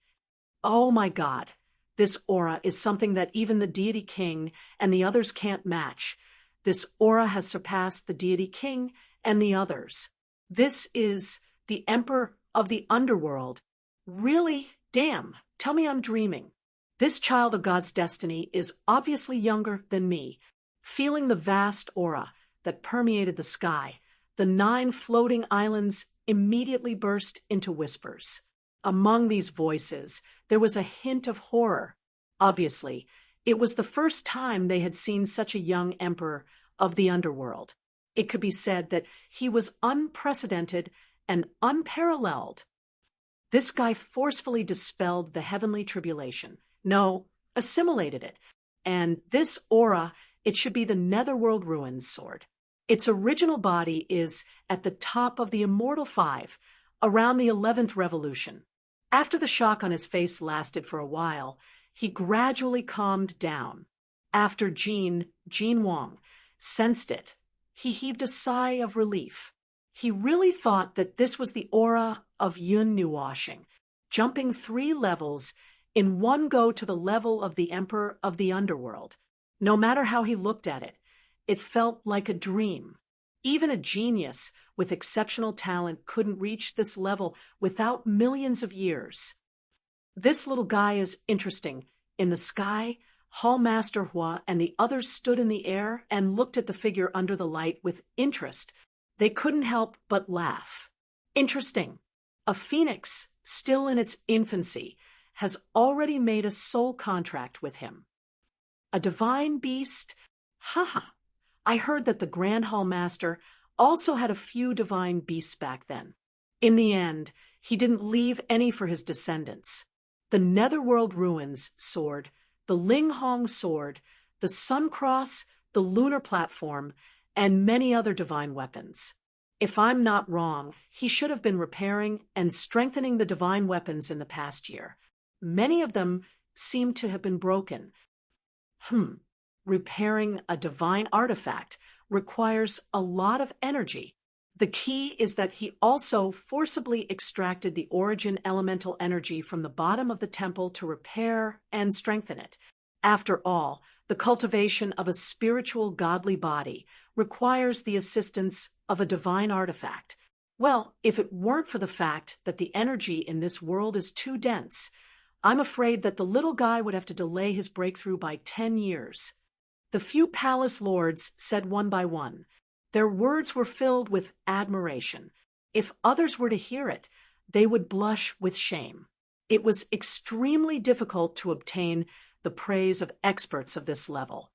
[SPEAKER 1] Oh my God, this aura is something that even the deity king and the others can't match. This aura has surpassed the deity king and the others. This is the emperor of the underworld. Really? Damn, tell me I'm dreaming. This child of God's destiny is obviously younger than me. Feeling the vast aura that permeated the sky, the 9 floating islands immediately burst into whispers. Among these voices, there was a hint of horror. Obviously, it was the first time they had seen such a young emperor of the underworld. It could be said that he was unprecedented and unparalleled. This guy forcefully dispelled the heavenly tribulation. No, assimilated it. And this aura, it should be the Netherworld Ruins sword. Its original body is at the top of the Immortal 5, around the 11th revolution. After the shock on his face lasted for a while, he gradually calmed down. After Jin Wang sensed it, he heaved a sigh of relief. He really thought that this was the aura of Yun Nuwashing, jumping 3 levels in one go to the level of the Emperor of the Underworld. No matter how he looked at it, it felt like a dream. Even a genius with exceptional talent couldn't reach this level without millions of years. This little guy is interesting. In the sky, Hallmaster Hua and the others stood in the air and looked at the figure under the light with interest. They couldn't help but laugh. Interesting. A phoenix, still in its infancy, has already made a soul contract with him. A divine beast? Haha. I heard that the Grand Hallmaster also had a few divine beasts back then. In the end, he didn't leave any for his descendants. The Netherworld Ruins sword, the Ling Hong sword, the Sun Cross, the Lunar Platform, and many other divine weapons. If I'm not wrong, he should have been repairing and strengthening the divine weapons in the past year. Many of them seem to have been broken. Repairing a divine artifact requires a lot of energy. The key is that he also forcibly extracted the origin elemental energy from the bottom of the temple to repair and strengthen it. After all, the cultivation of a spiritual godly body requires the assistance of a divine artifact. Well, if it weren't for the fact that the energy in this world is too dense, I'm afraid that the little guy would have to delay his breakthrough by 10 years. The few palace lords said one by one. Their words were filled with admiration. If others were to hear it, they would blush with shame. It was extremely difficult to obtain the praise of experts of this level.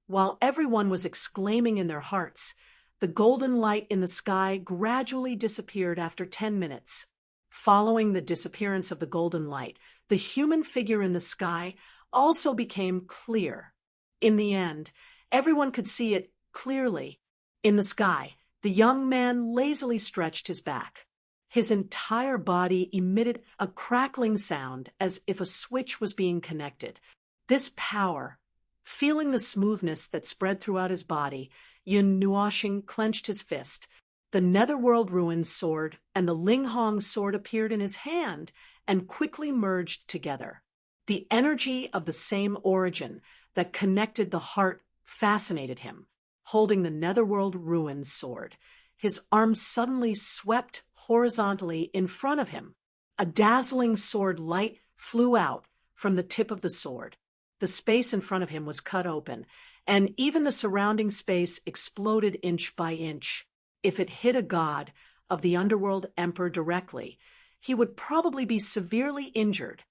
[SPEAKER 1] While everyone was exclaiming in their hearts, the golden light in the sky gradually disappeared after 10 minutes. Following the disappearance of the golden light, the human figure in the sky also became clear. In the end, everyone could see it clearly. In the sky, the young man lazily stretched his back. His entire body emitted a crackling sound as if a switch was being connected. This power, feeling the smoothness that spread throughout his body, Yun Nuoshing clenched his fist. The Netherworld Ruins sword and the Ling Hong sword appeared in his hand and quickly merged together. The energy of the same origin that connected the heart fascinated him. Holding the Netherworld Ruins sword, his arms suddenly swept horizontally in front of him. A dazzling sword light flew out from the tip of the sword. The space in front of him was cut open, and even the surrounding space exploded inch by inch. If it hit a god of the underworld emperor directly, he would probably be severely injured.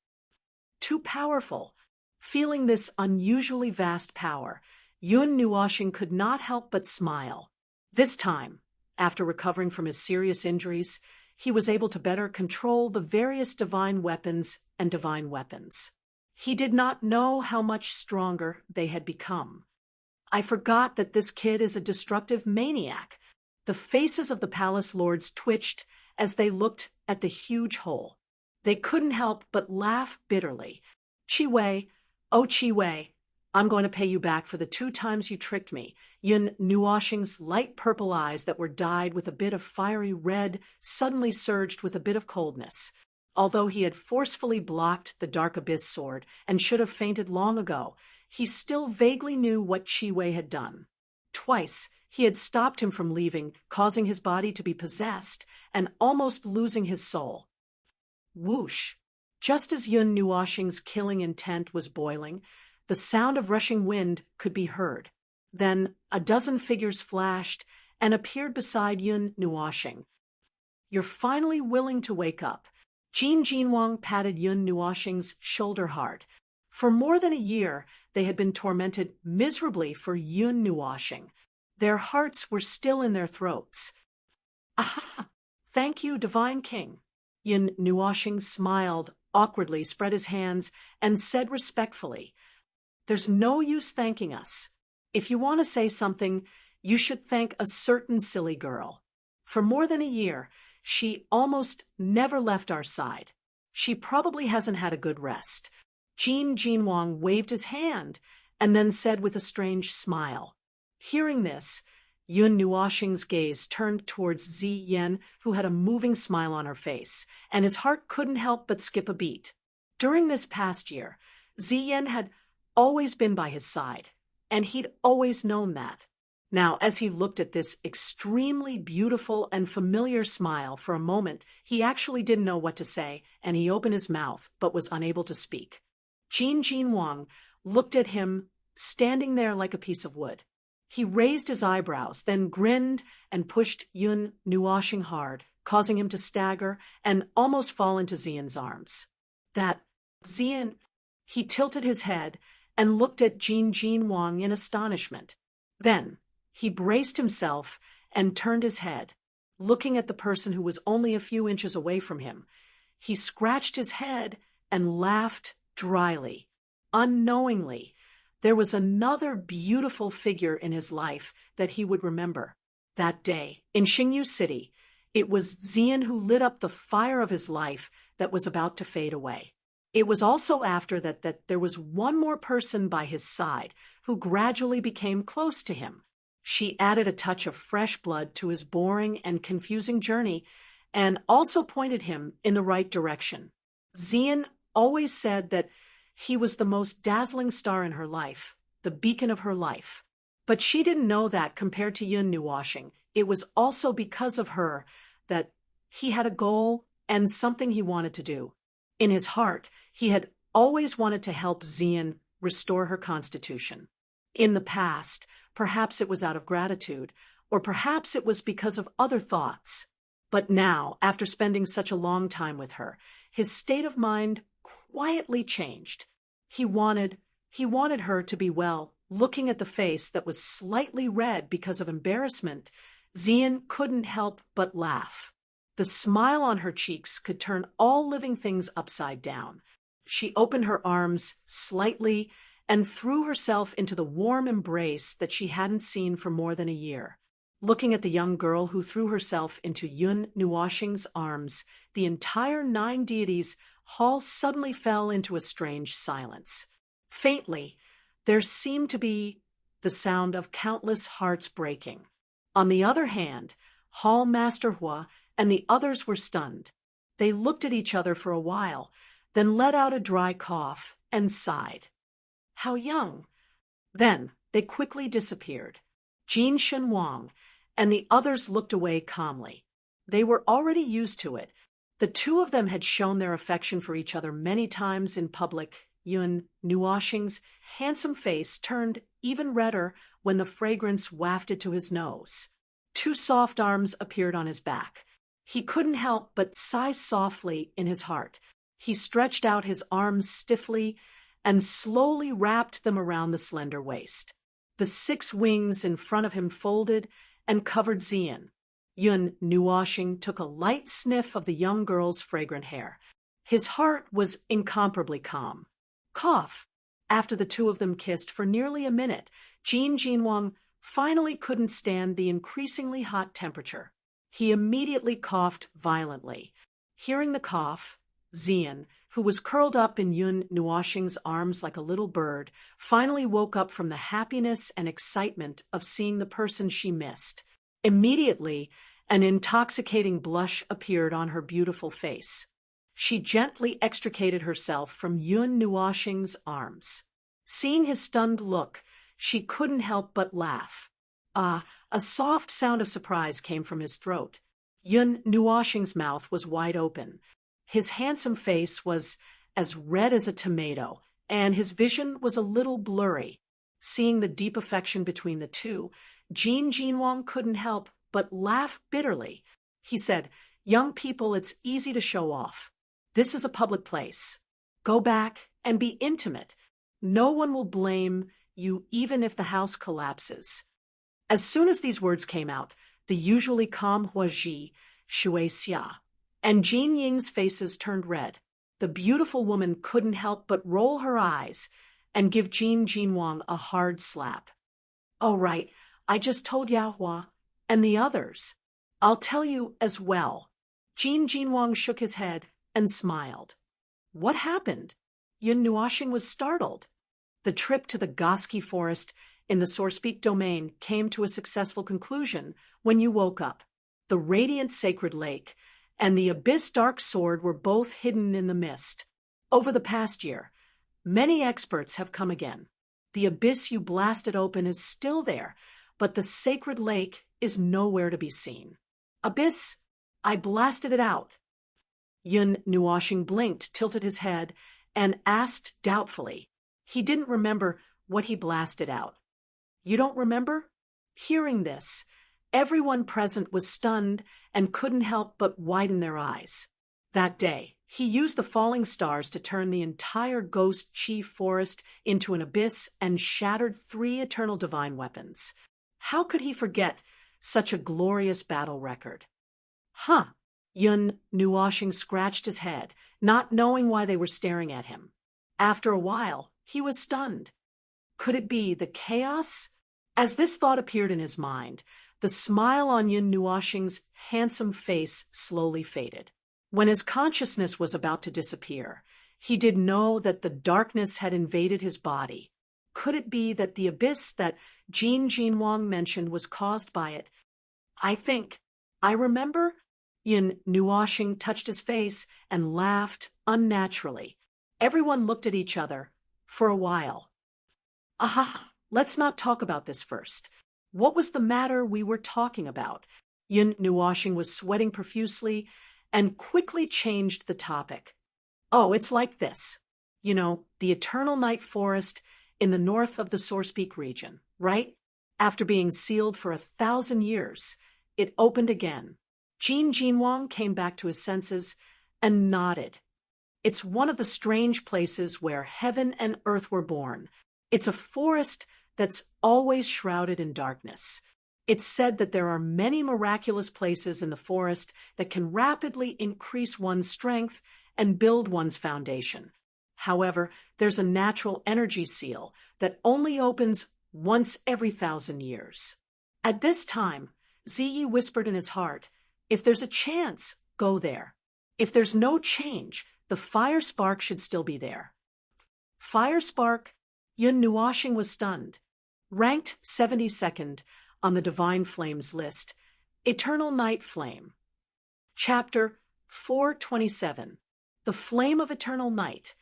[SPEAKER 1] Too powerful. Feeling this unusually vast power, Yun Nuoshing could not help but smile. This time, after recovering from his serious injuries, he was able to better control the various divine weapons and divine weapons. He did not know how much stronger they had become. I forgot that this kid is a destructive maniac." The faces of the palace lords twitched as they looked at the huge hole. They couldn't help but laugh bitterly. "Chi-Wei, oh Chi-Wei, I'm going to pay you back for the 2 times you tricked me." Yun Nuoxing's light purple eyes that were dyed with a bit of fiery red suddenly surged with a bit of coldness. Although he had forcefully blocked the Dark Abyss sword and should have fainted long ago, he still vaguely knew what Chi-Wei had done. Twice, he had stopped him from leaving, causing his body to be possessed and almost losing his soul. Whoosh! Just as Yun Nuoxing's killing intent was boiling, the sound of rushing wind could be heard. Then a dozen figures flashed and appeared beside Yun Nuoxing. "You're finally willing to wake up." Jin Jinwang patted Yun Nuoxing's shoulder hard. For more than a year, they had been tormented miserably for Yun Nuoxing. Their hearts were still in their throats. "Aha! Thank you, Divine King." Yun Nuoxing smiled awkwardly, spread his hands, and said respectfully, "There's no use thanking us. If you want to say something, you should thank a certain silly girl. For more than a year, she almost never left our side. She probably hasn't had a good rest." Jin Jinwang waved his hand and then said with a strange smile. Hearing this, Yun Nuoxing's gaze turned towards Zi Yan, who had a moving smile on her face, and his heart couldn't help but skip a beat. During this past year, Zi Yan had always been by his side, and he'd always known that. Now, as he looked at this extremely beautiful and familiar smile for a moment, he actually didn't know what to say, and he opened his mouth but was unable to speak. Jin Jinwang looked at him, standing there like a piece of wood. He raised his eyebrows, then grinned and pushed Yun Nuoxing hard, causing him to stagger and almost fall into Xian's arms. "That, Xian..." He tilted his head and looked at Jin Jinwang in astonishment. Then, he braced himself and turned his head, looking at the person who was only a few inches away from him. He scratched his head and laughed dryly. Unknowingly, there was another beautiful figure in his life that he would remember. That day, in Xingyu City, it was Xian who lit up the fire of his life that was about to fade away. It was also after that there was one more person by his side who gradually became close to him. She added a touch of fresh blood to his boring and confusing journey and also pointed him in the right direction. Xian always said that he was the most dazzling star in her life, the beacon of her life. But she didn't know that compared to Yun Nuoxing, it was also because of her that he had a goal and something he wanted to do. In his heart, he had always wanted to help Xian restore her constitution. In the past, perhaps it was out of gratitude, or perhaps it was because of other thoughts. But now, after spending such a long time with her, his state of mind quietly changed. He wanted her to be well. Looking at the face that was slightly red because of embarrassment, Xian couldn't help but laugh. The smile on her cheeks could turn all living things upside down. She opened her arms slightly and threw herself into the warm embrace that she hadn't seen for more than a year. Looking at the young girl who threw herself into Yun Nuoxing's arms, the entire 9 deities' hall suddenly fell into a strange silence. Faintly, there seemed to be the sound of countless hearts breaking. On the other hand, Hall Master Hua and the others were stunned. They looked at each other for a while, then let out a dry cough and sighed. How young! Then they quickly disappeared. Jin Shenwang and the others looked away calmly. They were already used to it. The two of them had shown their affection for each other many times in public. Yun Nuoxing's handsome face turned even redder when the fragrance wafted to his nose. 2 soft arms appeared on his back. He couldn't help but sigh softly in his heart. He stretched out his arms stiffly and slowly wrapped them around the slender waist. The 6 wings in front of him folded and covered Xian. Yun Nuoxing took a light sniff of the young girl's fragrant hair. His heart was incomparably calm. Cough! After the two of them kissed for nearly a minute, Jin Jinwang finally couldn't stand the increasingly hot temperature. He immediately coughed violently. Hearing the cough, Xian, who was curled up in Yun Nuoxing's arms like a little bird, finally woke up from the happiness and excitement of seeing the person she missed. Immediately, an intoxicating blush appeared on her beautiful face. She gently extricated herself from Yun Nuoxing's arms. Seeing his stunned look, she couldn't help but laugh. A soft sound of surprise came from his throat. Yun Nuoxing's mouth was wide open. His handsome face was as red as a tomato, and his vision was a little blurry. Seeing the deep affection between the two, Jin Jinwang couldn't help but laugh bitterly. He said, "Young people, it's easy to show off. This is a public place. Go back and be intimate. No one will blame you even if the house collapses." As soon as these words came out, the usually calm Huaji, Shui Xia, and Jin Ying's faces turned red. The beautiful woman couldn't help but roll her eyes and give Jin Jinwang a hard slap. "Oh, right, I just told Yahua and the others. I'll tell you as well." Jin Jinwang shook his head and smiled. "What happened?" Yun Nuoxing was startled. The trip to the Goski forest in the Sourcepeak domain came to a successful conclusion when you woke up. The radiant sacred lake and the abyss dark sword were both hidden in the mist. Over the past year, many experts have come again. The abyss you blasted open is still there, but the sacred lake is nowhere to be seen. "Abyss, I blasted it out." Yun Nuoxing blinked, tilted his head, and asked doubtfully. He didn't remember what he blasted out. "You don't remember?" Hearing this, everyone present was stunned and couldn't help but widen their eyes. That day, he used the falling stars to turn the entire Ghost Chi forest into an abyss and shattered 3 eternal divine weapons. How could he forget such a glorious battle record? Yun Nuoxing scratched his head, not knowing why they were staring at him. After a while, he was stunned. Could it be the chaos? As this thought appeared in his mind, the smile on Yun Nuoxing's handsome face slowly faded. When his consciousness was about to disappear, he did know that the darkness had invaded his body. Could it be that the abyss that Jin Jinwang mentioned was caused by it? I remember. Yun Nuoxing touched his face and laughed unnaturally. Everyone looked at each other for a while. Let's not talk about this first. What was the matter we were talking about? Yun Nuoxing was sweating profusely and quickly changed the topic. "Oh, it's like this. You know, the Eternal Night Forest in the north of the Sourcepeak region, right? After being sealed for 1,000 years, it opened again." Jin Jinwang came back to his senses and nodded. "It's one of the strange places where heaven and earth were born. It's a forest that's always shrouded in darkness. It's said that there are many miraculous places in the forest that can rapidly increase one's strength and build one's foundation. However, there's a natural energy seal that only opens once every 1,000 years." At this time, Ziyi whispered in his heart, "If there's a chance, go there. If there's no change, the fire spark should still be there." Fire spark? Yun Nuoxing was stunned. Ranked 72nd on the Divine Flames list, Eternal Night Flame. Chapter 427, The Flame of Eternal Night.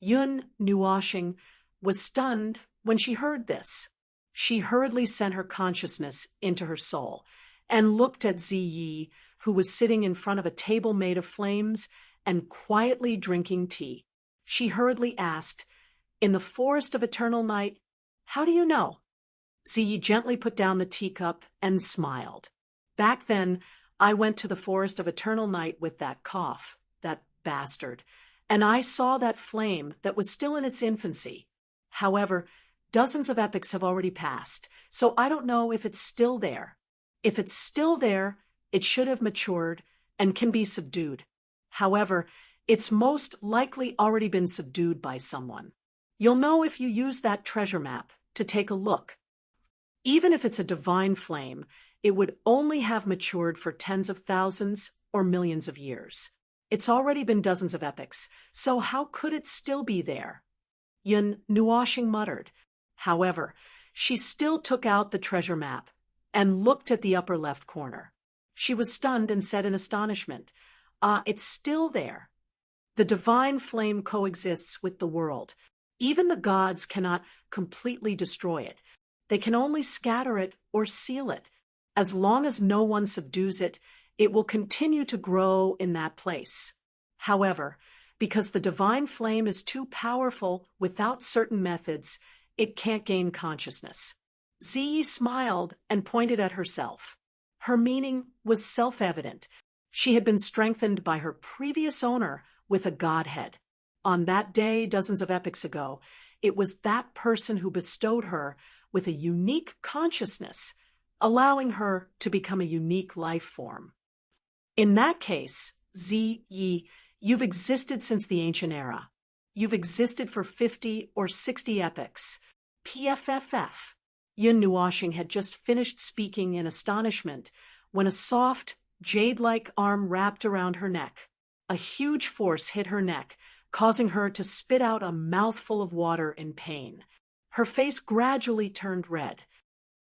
[SPEAKER 1] Yun Nuoxing was stunned when she heard this. She hurriedly sent her consciousness into her soul and looked at Ziyi, who was sitting in front of a table made of flames and quietly drinking tea. She hurriedly asked, "In the Forest of Eternal Night, how do you know?" Ziyi gently put down the teacup and smiled. "Back then, I went to the Forest of Eternal Night with that cough, that bastard, and I saw that flame that was still in its infancy. However, dozens of epochs have already passed, so I don't know if it's still there. If it's still there, it should have matured and can be subdued. However, it's most likely already been subdued by someone." You'll know if you use that treasure map to take a look. Even if it's a divine flame, it would only have matured for tens of thousands or millions of years. It's already been dozens of epochs, so how could it still be there? Yun Nuoshing muttered. However, she still took out the treasure map and looked at the upper left corner. She was stunned and said in astonishment, it's still there. The divine flame coexists with the world. Even the gods cannot completely destroy it. They can only scatter it or seal it. As long as no one subdues it, it will continue to grow in that place. However, because the divine flame is too powerful without certain methods, it can't gain consciousness. Ziyi smiled and pointed at herself. Her meaning was self-evident. She had been strengthened by her previous owner with a godhead. On that day, dozens of epochs ago, it was that person who bestowed her with a unique consciousness, allowing her to become a unique life form. In that case, Ziyi, you've existed since the ancient era. You've existed for 50 or 60 epochs. PFFF. Yun Nuoshing had just finished speaking in astonishment when a soft, jade-like arm wrapped around her neck. A huge force hit her neck, causing her to spit out a mouthful of water in pain. Her face gradually turned red.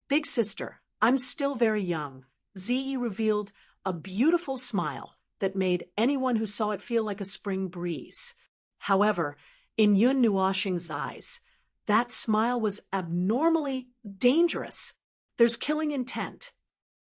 [SPEAKER 1] Big sister, I'm still very young. Ziyi revealed a beautiful smile that made anyone who saw it feel like a spring breeze. However, in Yun Nuoshing's eyes, that smile was abnormally dangerous. There's killing intent.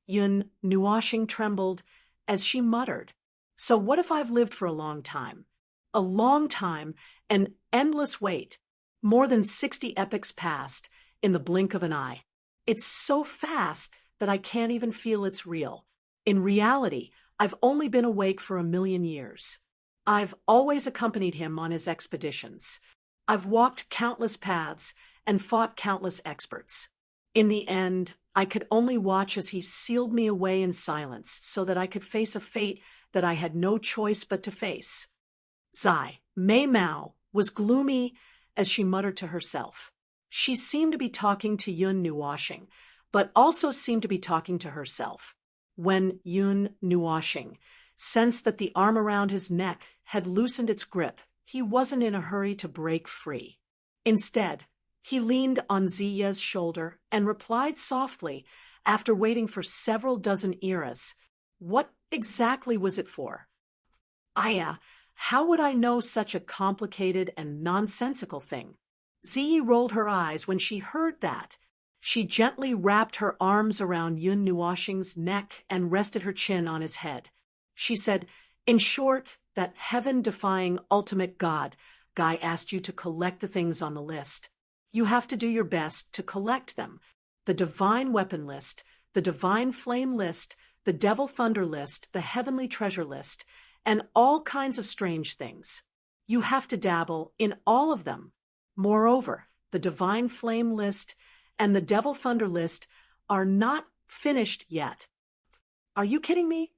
[SPEAKER 1] Yun Nuoshing trembled as she muttered, so what if I've lived for a long time? A long time, an endless wait. More than 60 epochs passed in the blink of an eye. It's so fast that I can't even feel it's real. In reality, I've only been awake for 1,000,000 years. I've always accompanied him on his expeditions. I've walked countless paths and fought countless experts. In the end, I could only watch as he sealed me away in silence so that I could face a fate that I had no choice but to face. Zai, Mei Mao, was gloomy as she muttered to herself. She seemed to be talking to Yun Nuoshing, but also seemed to be talking to herself. When Yun Nuoshing sensed that the arm around his neck had loosened its grip, he wasn't in a hurry to break free. Instead, he leaned on Ziya's shoulder and replied softly, after waiting for several dozen eras, "What exactly was it for?" "Aya, how would I know such a complicated and nonsensical thing?" Ziyi rolled her eyes when she heard that. She gently wrapped her arms around Yun Nuoshing's neck and rested her chin on his head. She said, "In short, that heaven-defying ultimate God, Guy asked you to collect the things on the list. You have to do your best to collect them. The divine weapon list, the divine flame list, the devil thunder list, the heavenly treasure list, and all kinds of strange things. You have to dabble in all of them. Moreover, the divine flame list and the devil thunder list are not finished yet." "Are you kidding me?"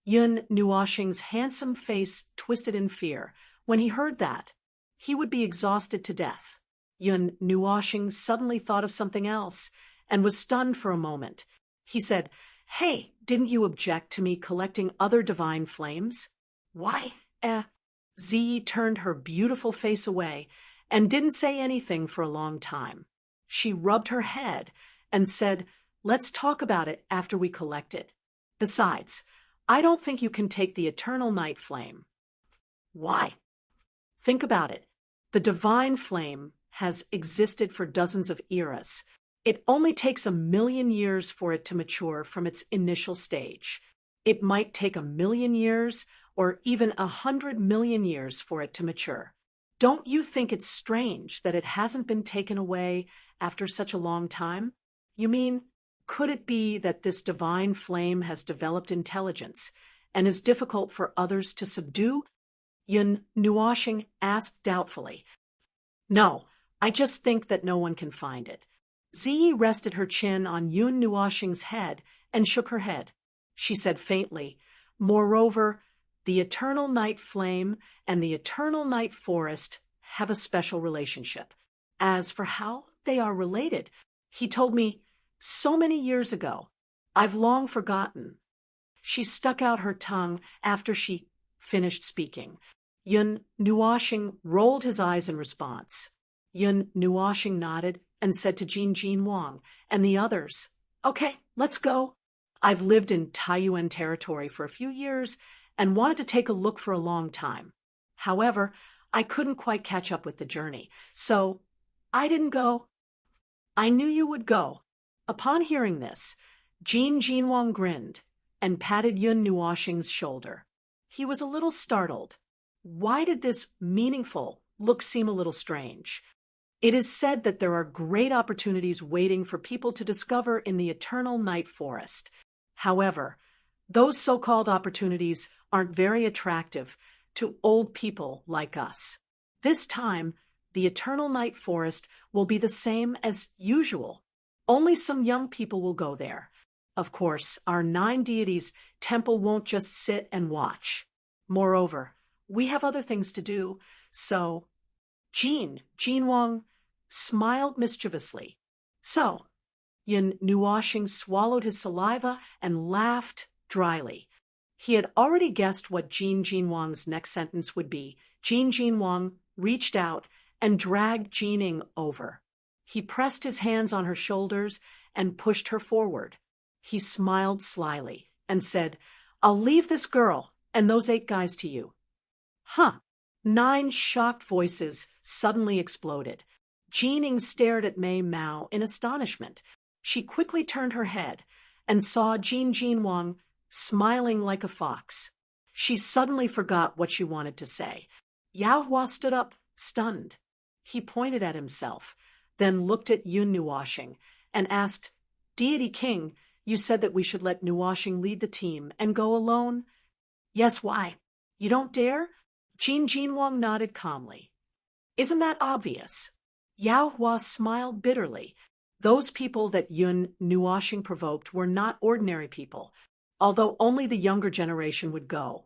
[SPEAKER 1] Yun Nuoshing's handsome face twisted in fear. When he heard that, he would be exhausted to death. Yun Nuoshing suddenly thought of something else and was stunned for a moment. He said, "Hey, didn't you object to me collecting other divine flames?" "Why, Ziyi turned her beautiful face away and didn't say anything for a long time. She rubbed her head and said, "Let's talk about it after we collect it. Besides, I don't think you can take the eternal night flame." "Why?" "Think about it. The divine flame has existed for dozens of eras. It only takes 1,000,000 years for it to mature from its initial stage. It might take 1,000,000 years or even 100,000,000 years for it to mature. Don't you think it's strange that it hasn't been taken away after such a long time? You mean, could it be that this divine flame has developed intelligence and is difficult for others to subdue?" Yun Nuoshing asked doubtfully. "No, I just think that no one can find it." Ziyi rested her chin on Yun Nuoshing's head and shook her head. She said faintly, "Moreover, the eternal night flame and the eternal night forest have a special relationship. As for how they are related, he told me so many years ago. I've long forgotten. She stuck out her tongue after she finished speaking. Yun Nuoshing rolled his eyes in response. Yun Nuoshing nodded and said to Jin Wang and the others, "Okay, let's go. I've lived in Taiyuan territory for a few years and wanted to take a look for a long time. However, I couldn't quite catch up with the journey, so I didn't go." "I knew you would go." Upon hearing this, Jin Wang grinned and patted Yun Nuoshing's shoulder. He was a little startled. Why did this meaningful look seem a little strange? It is said that there are great opportunities waiting for people to discover in the eternal night forest. However, those so-called opportunities aren't very attractive to old people like us. This time, the eternal night forest will be the same as usual. Only some young people will go there. Of course, our 9 deities temple won't just sit and watch. Moreover, we have other things to do, so Jin Wang smiled mischievously. "So," Yun Nuoshing swallowed his saliva and laughed dryly. He had already guessed what Jin Wang's next sentence would be. Jin Wang reached out and dragged Jining over. He pressed his hands on her shoulders and pushed her forward. He smiled slyly and said, "I'll leave this girl and those 8 guys to you." "Huh." 9 shocked voices suddenly exploded. Jining stared at Mei Mao in astonishment. She quickly turned her head and saw Jin Wang smiling like a fox. She suddenly forgot what she wanted to say. Yao Hua stood up, stunned. He pointed at himself, then looked at Yun Nuoshing and asked, "Deity King, you said that we should let Nuoshing lead the team and go alone?" "Yes, why? You don't dare?" Jin Wang nodded calmly. "Isn't that obvious?" Yao Hua smiled bitterly. Those people that Yun Nuoshing provoked were not ordinary people. Although only the younger generation would go,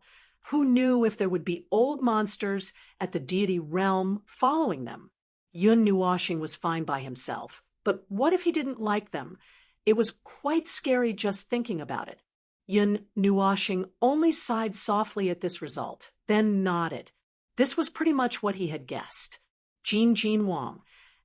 [SPEAKER 1] who knew if there would be old monsters at the deity realm following them? Yun Nuoshing was fine by himself, but what if he didn't like them? It was quite scary just thinking about it. Yun Nuoshing only sighed softly at this result, then nodded. This was pretty much what he had guessed. Jin Wang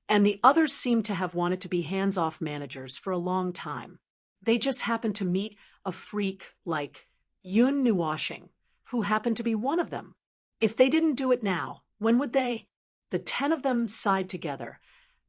[SPEAKER 1] and the others seemed to have wanted to be hands-off managers for a long time. They just happened to meet a freak like Yun Nuoshing, who happened to be one of them. If they didn't do it now, when would they? The 10 of them sighed together,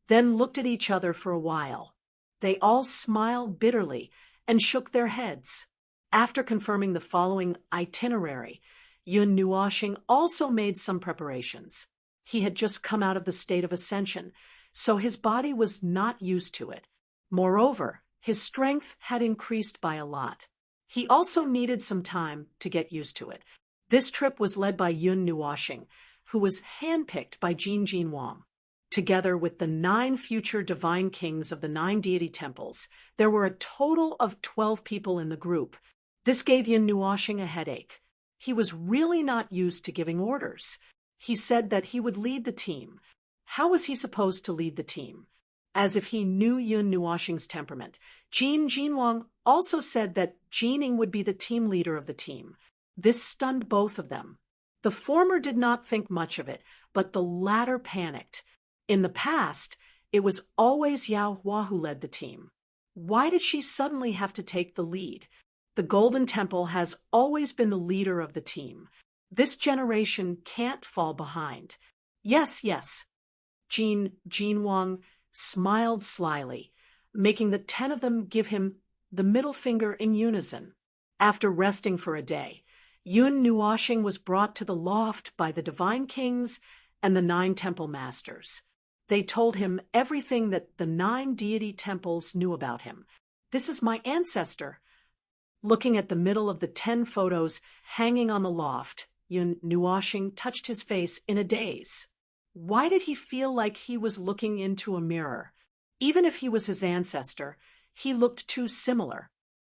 [SPEAKER 1] then looked at each other for a while. They all smiled bitterly and shook their heads. After confirming the following itinerary, Yun Nuoshing also made some preparations. He had just come out of the state of ascension, so his body was not used to it. Moreover, his strength had increased by a lot. He also needed some time to get used to it. This trip was led by Yun Nuoshing, who was handpicked by Jin Wang. Together with the 9 future divine kings of the 9 deity temples, there were a total of 12 people in the group. This gave Yun Nuoshing a headache. He was really not used to giving orders. He said that he would lead the team. How was he supposed to lead the team? As if he knew Yun Nuoshing's temperament. Jin Wang also said that Jining would be the team leader of the team. This stunned both of them. The former did not think much of it, but the latter panicked. In the past, it was always Yao Hua who led the team. Why did she suddenly have to take the lead? The Golden Temple has always been the leader of the team. This generation can't fall behind. Yes. Jin Wang smiled slyly, making the 10 of them give him the middle finger in unison. After resting for a day, Yun Nuoshing was brought to the loft by the divine kings and the 9 temple masters. They told him everything that the 9 deity temples knew about him. "This is my ancestor." Looking at the middle of the 10 photos hanging on the loft, Yun Nuoshing touched his face in a daze. Why did he feel like he was looking into a mirror? Even if he was his ancestor, he looked too similar.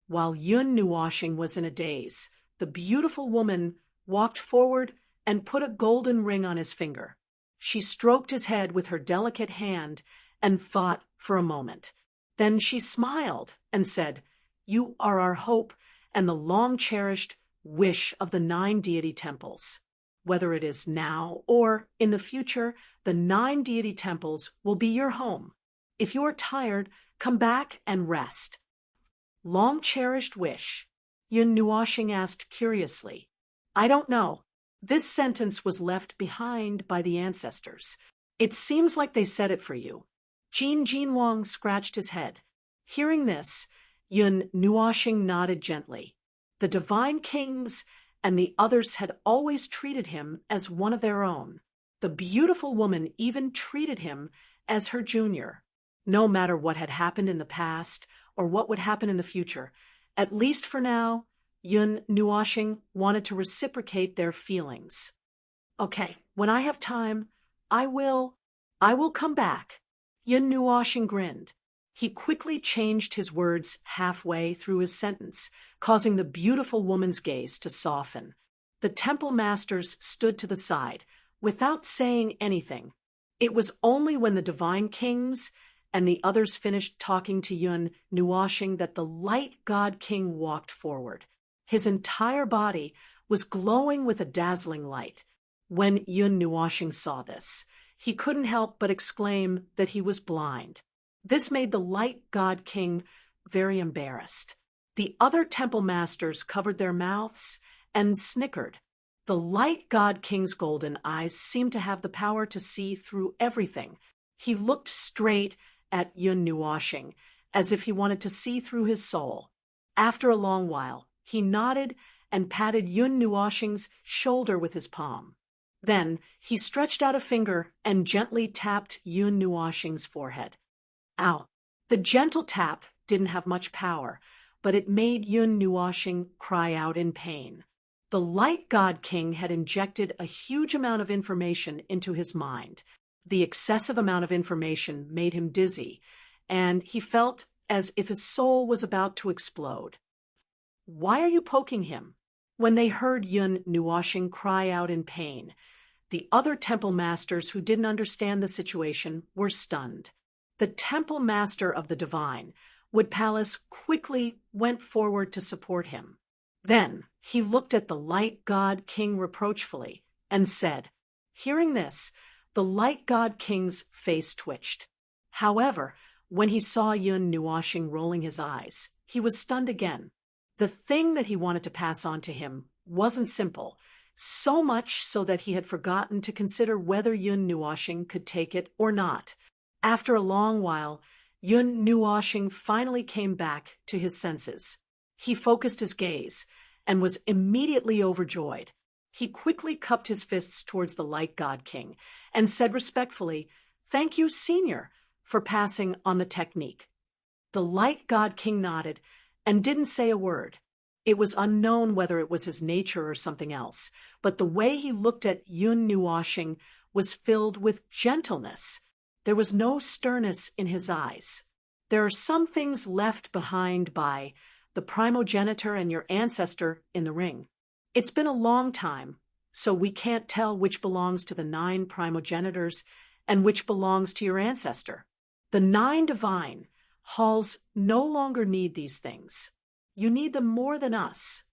[SPEAKER 1] While Yun Nuoshing was in a daze, the beautiful woman walked forward and put a golden ring on his finger. She stroked his head with her delicate hand and thought for a moment. Then she smiled and said, "You are our hope and the long-cherished wish of the 9 deity temples. Whether it is now or in the future, the 9 deity temples will be your home. If you are tired, come back and rest." Long-cherished wish? Yun Nuoxing asked curiously. "I don't know. This sentence was left behind by the ancestors. It seems like they said it for you." Jin Jinwang scratched his head. Hearing this, Yun Nuoxing nodded gently. The divine kings and the others had always treated him as one of their own. The beautiful woman even treated him as her junior. No matter what had happened in the past or what would happen in the future, at least for now, Yun Nuoxing wanted to reciprocate their feelings. "Okay, when I have time, I will come back." Yun Nuoxing grinned. He quickly changed his words halfway through his sentence, causing the beautiful woman's gaze to soften. The temple masters stood to the side, without saying anything. It was only when the divine kings and the others finished talking to Yun Nuoxing that the light god king walked forward. His entire body was glowing with a dazzling light. When Yun Nuoxing saw this, he couldn't help but exclaim that he was blind. This made the light god king very embarrassed. The other temple masters covered their mouths and snickered. The light god king's golden eyes seemed to have the power to see through everything. He looked straight at Yun Nuoxing, as if he wanted to see through his soul. After a long while, he nodded and patted Yun Nuoxing's shoulder with his palm. Then he stretched out a finger and gently tapped Yun Nuoxing's forehead. Ow! The gentle tap didn't have much power, but it made Yun Nuoxing cry out in pain. The light god king had injected a huge amount of information into his mind. The excessive amount of information made him dizzy, and he felt as if his soul was about to explode. "Why are you poking him?" When they heard Yun Nuoxing cry out in pain, the other temple masters who didn't understand the situation were stunned. The temple master of the divine, Wood Palace, quickly went forward to support him. Then he looked at the light god king reproachfully and said, Hearing this, the light god king's face twitched. However, when he saw Yun Nuoxing rolling his eyes, he was stunned again. The thing that he wanted to pass on to him wasn't simple, so much so that he had forgotten to consider whether Yun Nuoxing could take it or not. After a long while, Yun Nuoxing finally came back to his senses. He focused his gaze and was immediately overjoyed. He quickly cupped his fists towards the light god king and said respectfully, "Thank you, senior, for passing on the technique." The light god king nodded and didn't say a word. It was unknown whether it was his nature or something else, but the way he looked at Yun Nuoxing was filled with gentleness. There was no sternness in his eyes. There are some things left behind by the primogenitor and your ancestor in the ring. It's been a long time, so we can't tell which belongs to the 9 primogenitors and which belongs to your ancestor. The 9 divine halls no longer need these things. You need them more than us.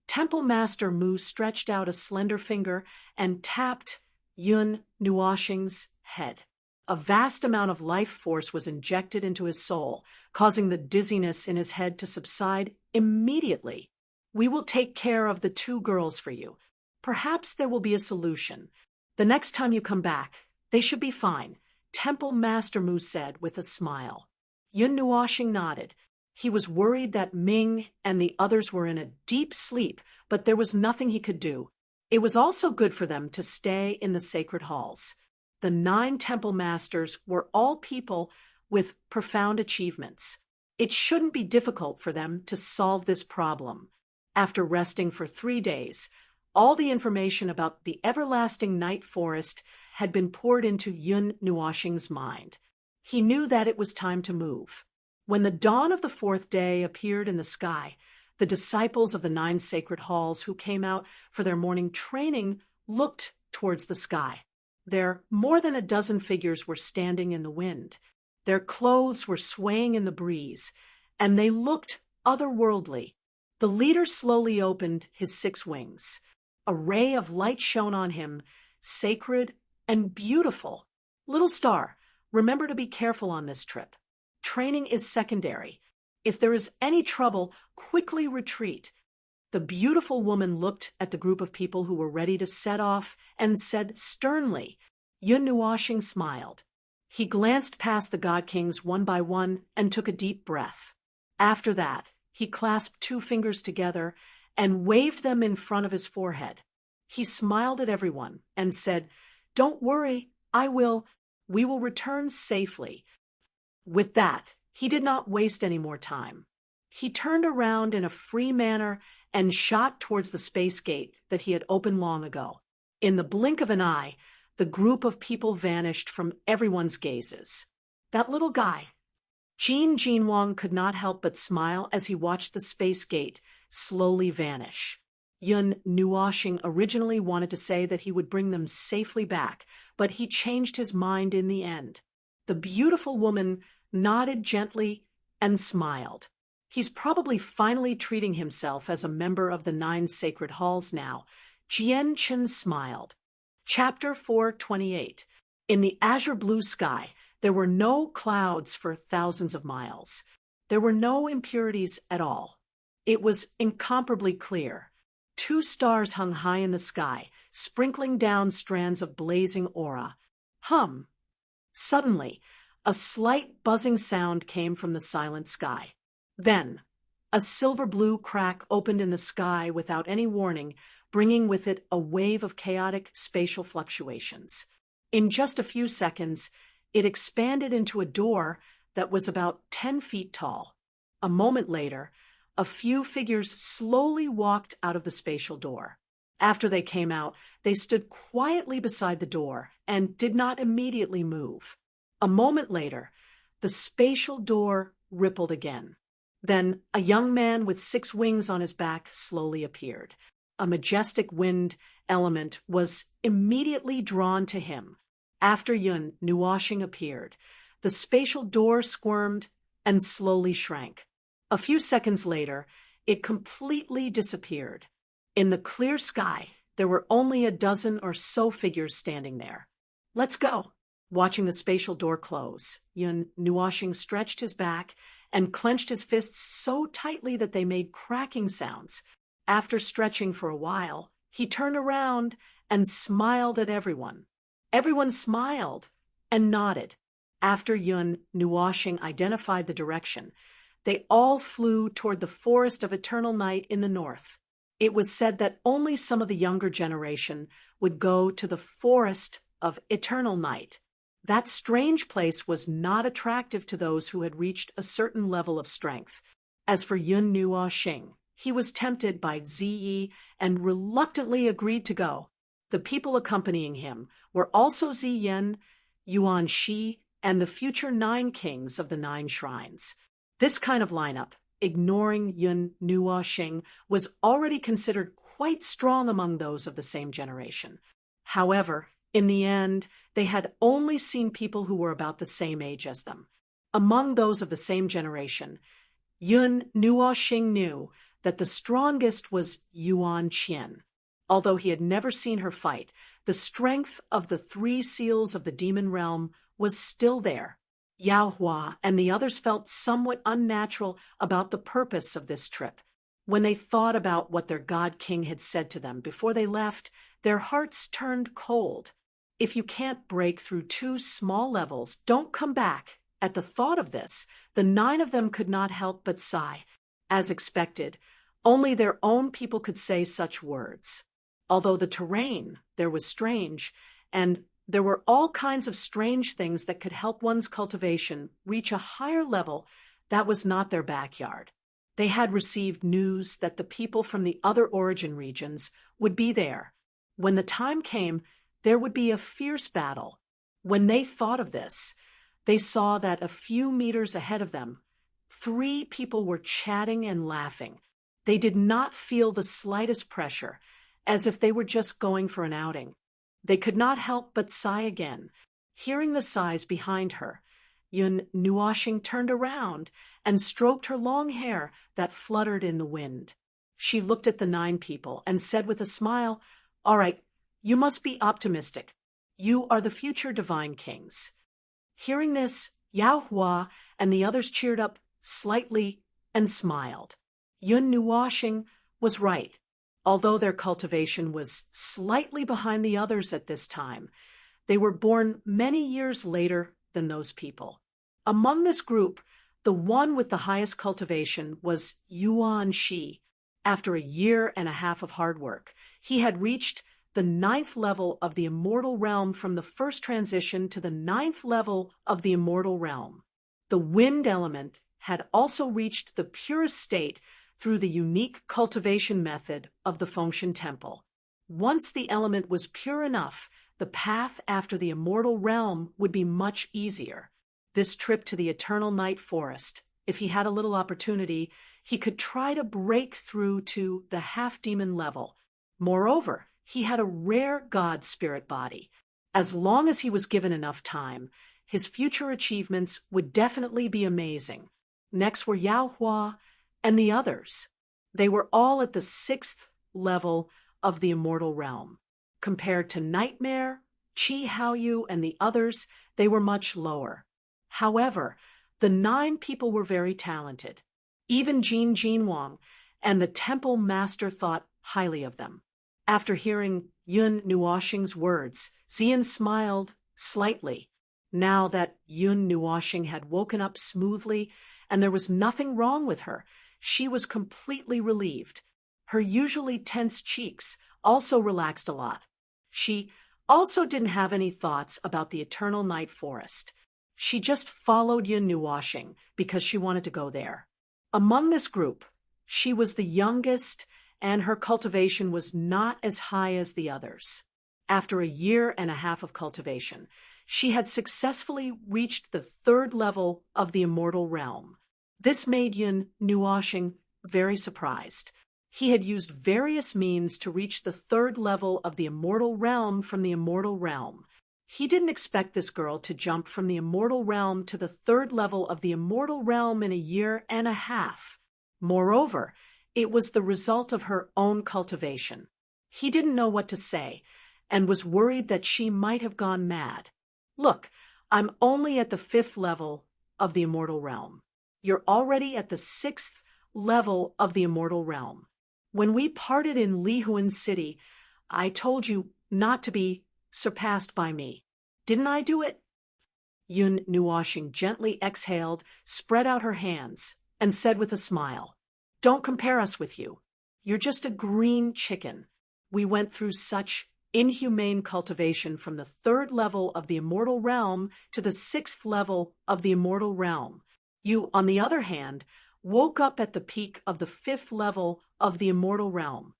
[SPEAKER 1] Temple Master Mu stretched out a slender finger and tapped Yun Nuoxing's head. A vast amount of life force was injected into his soul, causing the dizziness in his head to subside immediately. "We will take care of the 2 girls for you. Perhaps there will be a solution. The next time you come back, they should be fine," Temple Master Mu said with a smile. Yun Nuoxing nodded. He was worried that Ming and the others were in a deep sleep, but there was nothing he could do. It was also good for them to stay in the sacred halls. The 9 temple masters were all people with profound achievements. It shouldn't be difficult for them to solve this problem. After resting for 3 days, all the information about the everlasting night forest had been poured into Yun Nuoxing's mind. He knew that it was time to move. When the dawn of the 4th day appeared in the sky, the disciples of the 9 sacred halls who came out for their morning training looked towards the sky. There, more than a dozen figures were standing in the wind. Their clothes were swaying in the breeze, and they looked otherworldly. The leader slowly opened his 6 wings. A ray of light shone on him, sacred and beautiful. Little star, remember to be careful on this trip. Training is secondary. If there is any trouble, quickly retreat. The beautiful woman looked at the group of people who were ready to set off and said sternly. Yun Nuoxing smiled. He glanced past the god kings one by one and took a deep breath. After that, he clasped 2 fingers together and waved them in front of his forehead. He smiled at everyone and said, "Don't worry, we will return safely." With that, he did not waste any more time. He turned around in a free manner and shot towards the space gate that he had opened long ago. In the blink of an eye, the group of people vanished from everyone's gazes. That little guy, Jin Jinwang, could not help but smile as he watched the space gate slowly vanish. Yun Nuoxing originally wanted to say that he would bring them safely back, but he changed his mind in the end. The beautiful woman nodded gently and smiled. He's probably finally treating himself as a member of the 9 sacred halls now. Jian Chen smiled. Chapter 428. In the azure blue sky, there were no clouds for thousands of miles. There were no impurities at all. It was incomparably clear. 2 stars hung high in the sky, sprinkling down strands of blazing aura. Hum! Suddenly, a slight buzzing sound came from the silent sky. Then, a silver-blue crack opened in the sky without any warning, bringing with it a wave of chaotic spatial fluctuations. In just a few seconds, it expanded into a door that was about 10 feet tall. A moment later, a few figures slowly walked out of the spatial door. After they came out, they stood quietly beside the door and did not immediately move. A moment later, the spatial door rippled again. Then a young man with 6 wings on his back slowly appeared. A majestic wind element was immediately drawn to him. After Yun Nuoxing appeared, the spatial door squirmed and slowly shrank. A few seconds later, it completely disappeared. In the clear sky, there were only a dozen or so figures standing there. "Let's go." Watching the spatial door close, Yun Nuoxing stretched his back and clenched his fists so tightly that they made cracking sounds. After stretching for a while, he turned around and smiled at everyone. Everyone smiled and nodded. After Yun Nuoxing identified the direction, they all flew toward the forest of eternal night in the north. It was said that only some of the younger generation would go to the forest of eternal night. That strange place was not attractive to those who had reached a certain level of strength. As for Yun Nuoxing, he was tempted by Ziyi and reluctantly agreed to go. The people accompanying him were also Ziyen, Yuan Shi, and the future 9 kings of the 9 shrines. This kind of lineup, ignoring Yun Nuoxing, was already considered quite strong among those of the same generation. However, in the end, they had only seen people who were about the same age as them. Among those of the same generation, Yun Nuoxing knew that the strongest was Yuan Qian. Although he had never seen her fight, the strength of the 3 seals of the demon realm was still there. Yao Hua and the others felt somewhat unnatural about the purpose of this trip. When they thought about what their god king had said to them before they left, their hearts turned cold. If you can't break through 2 small levels, don't come back. At the thought of this, the 9 of them could not help but sigh. As expected, only their own people could say such words. Although the terrain there was strange, and there were all kinds of strange things that could help one's cultivation reach a higher level, that was not their backyard. They had received news that the people from the other origin regions would be there. When the time came, there would be a fierce battle. When they thought of this, they saw that a few meters ahead of them, 3 people were chatting and laughing. They did not feel the slightest pressure, as if they were just going for an outing. They could not help but sigh again. Hearing the sighs behind her, Yun Nuoxing turned around and stroked her long hair that fluttered in the wind. She looked at the 9 people and said with a smile, "All right, you must be optimistic. You are the future divine kings." Hearing this, Yao Hua and the others cheered up slightly and smiled. Yun Nuoxing was right. Although their cultivation was slightly behind the others at this time, they were born many years later than those people. Among this group, the one with the highest cultivation was Yuan Shi. After a year and a half of hard work, he had reached the 9th level of the immortal realm from the first transition to the 9th level of the immortal realm. The wind element had also reached the purest state through the unique cultivation method of the Fengshen Temple. Once the element was pure enough, the path after the immortal realm would be much easier. This trip to the Eternal Night Forest, if he had a little opportunity, he could try to break through to the half-demon level. Moreover, he had a rare god spirit body. As long as he was given enough time, his future achievements would definitely be amazing. Next were Yao Hua and the others. They were all at the 6th level of the immortal realm. Compared to Nightmare, Qi Haoyu, and the others, they were much lower. However, the 9 people were very talented. Even Jin Jinwang and the temple master thought highly of them. After hearing Yun Nuoxing's words, Xian smiled slightly. Now that Yun Nuoxing had woken up smoothly and there was nothing wrong with her, she was completely relieved. Her usually tense cheeks also relaxed a lot. She also didn't have any thoughts about the Eternal Night Forest. She just followed Yun Nuoxing because she wanted to go there. Among this group, she was the youngest and her cultivation was not as high as the others. After a year and a half of cultivation, she had successfully reached the 3rd level of the immortal realm. This made Yun Nuoxing very surprised. He had used various means to reach the 3rd level of the immortal realm from the immortal realm. He didn't expect this girl to jump from the immortal realm to the 3rd level of the immortal realm in a year and a half. Moreover, it was the result of her own cultivation. He didn't know what to say and was worried that she might have gone mad. "Look, I'm only at the 5th level of the immortal realm. You're already at the 6th level of the immortal realm. When we parted in Lihuan City, I told you not to be surpassed by me. Didn't I do it?" Yun Nuoxing gently exhaled, spread out her hands, and said with a smile, "Don't compare us with you. You're just a green chicken. We went through such inhumane cultivation from the 3rd level of the immortal realm to the 6th level of the immortal realm. You, on the other hand, woke up at the peak of the 5th level of the immortal realm."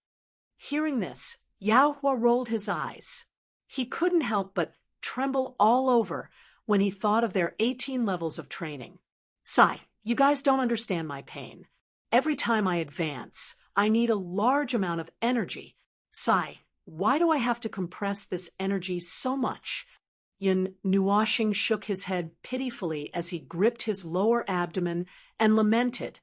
[SPEAKER 1] Hearing this, Yao Hua rolled his eyes. He couldn't help but tremble all over when he thought of their 18 levels of training. "Sai, you guys don't understand my pain. Every time I advance, I need a large amount of energy. Sai, why do I have to compress this energy so much?" Yun Nuoxing shook his head pitifully as he gripped his lower abdomen and lamented.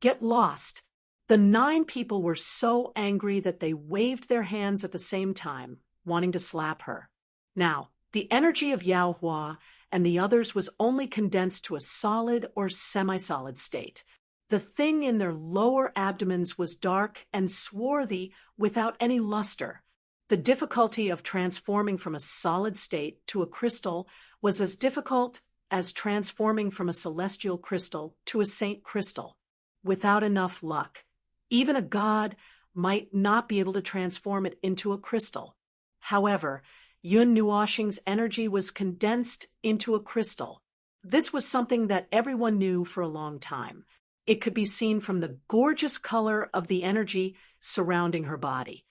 [SPEAKER 1] "Get lost." The 9 people were so angry that they waved their hands at the same time, wanting to slap her. Now, the energy of Yao Hua and the others was only condensed to a solid or semi-solid state. The thing in their lower abdomens was dark and swarthy without any luster. The difficulty of transforming from a solid state to a crystal was as difficult as transforming from a celestial crystal to a saint crystal. Without enough luck, even a god might not be able to transform it into a crystal. However, Yun Nuoxing's energy was condensed into a crystal. This was something that everyone knew for a long time. It could be seen from the gorgeous color of the energy surrounding her body.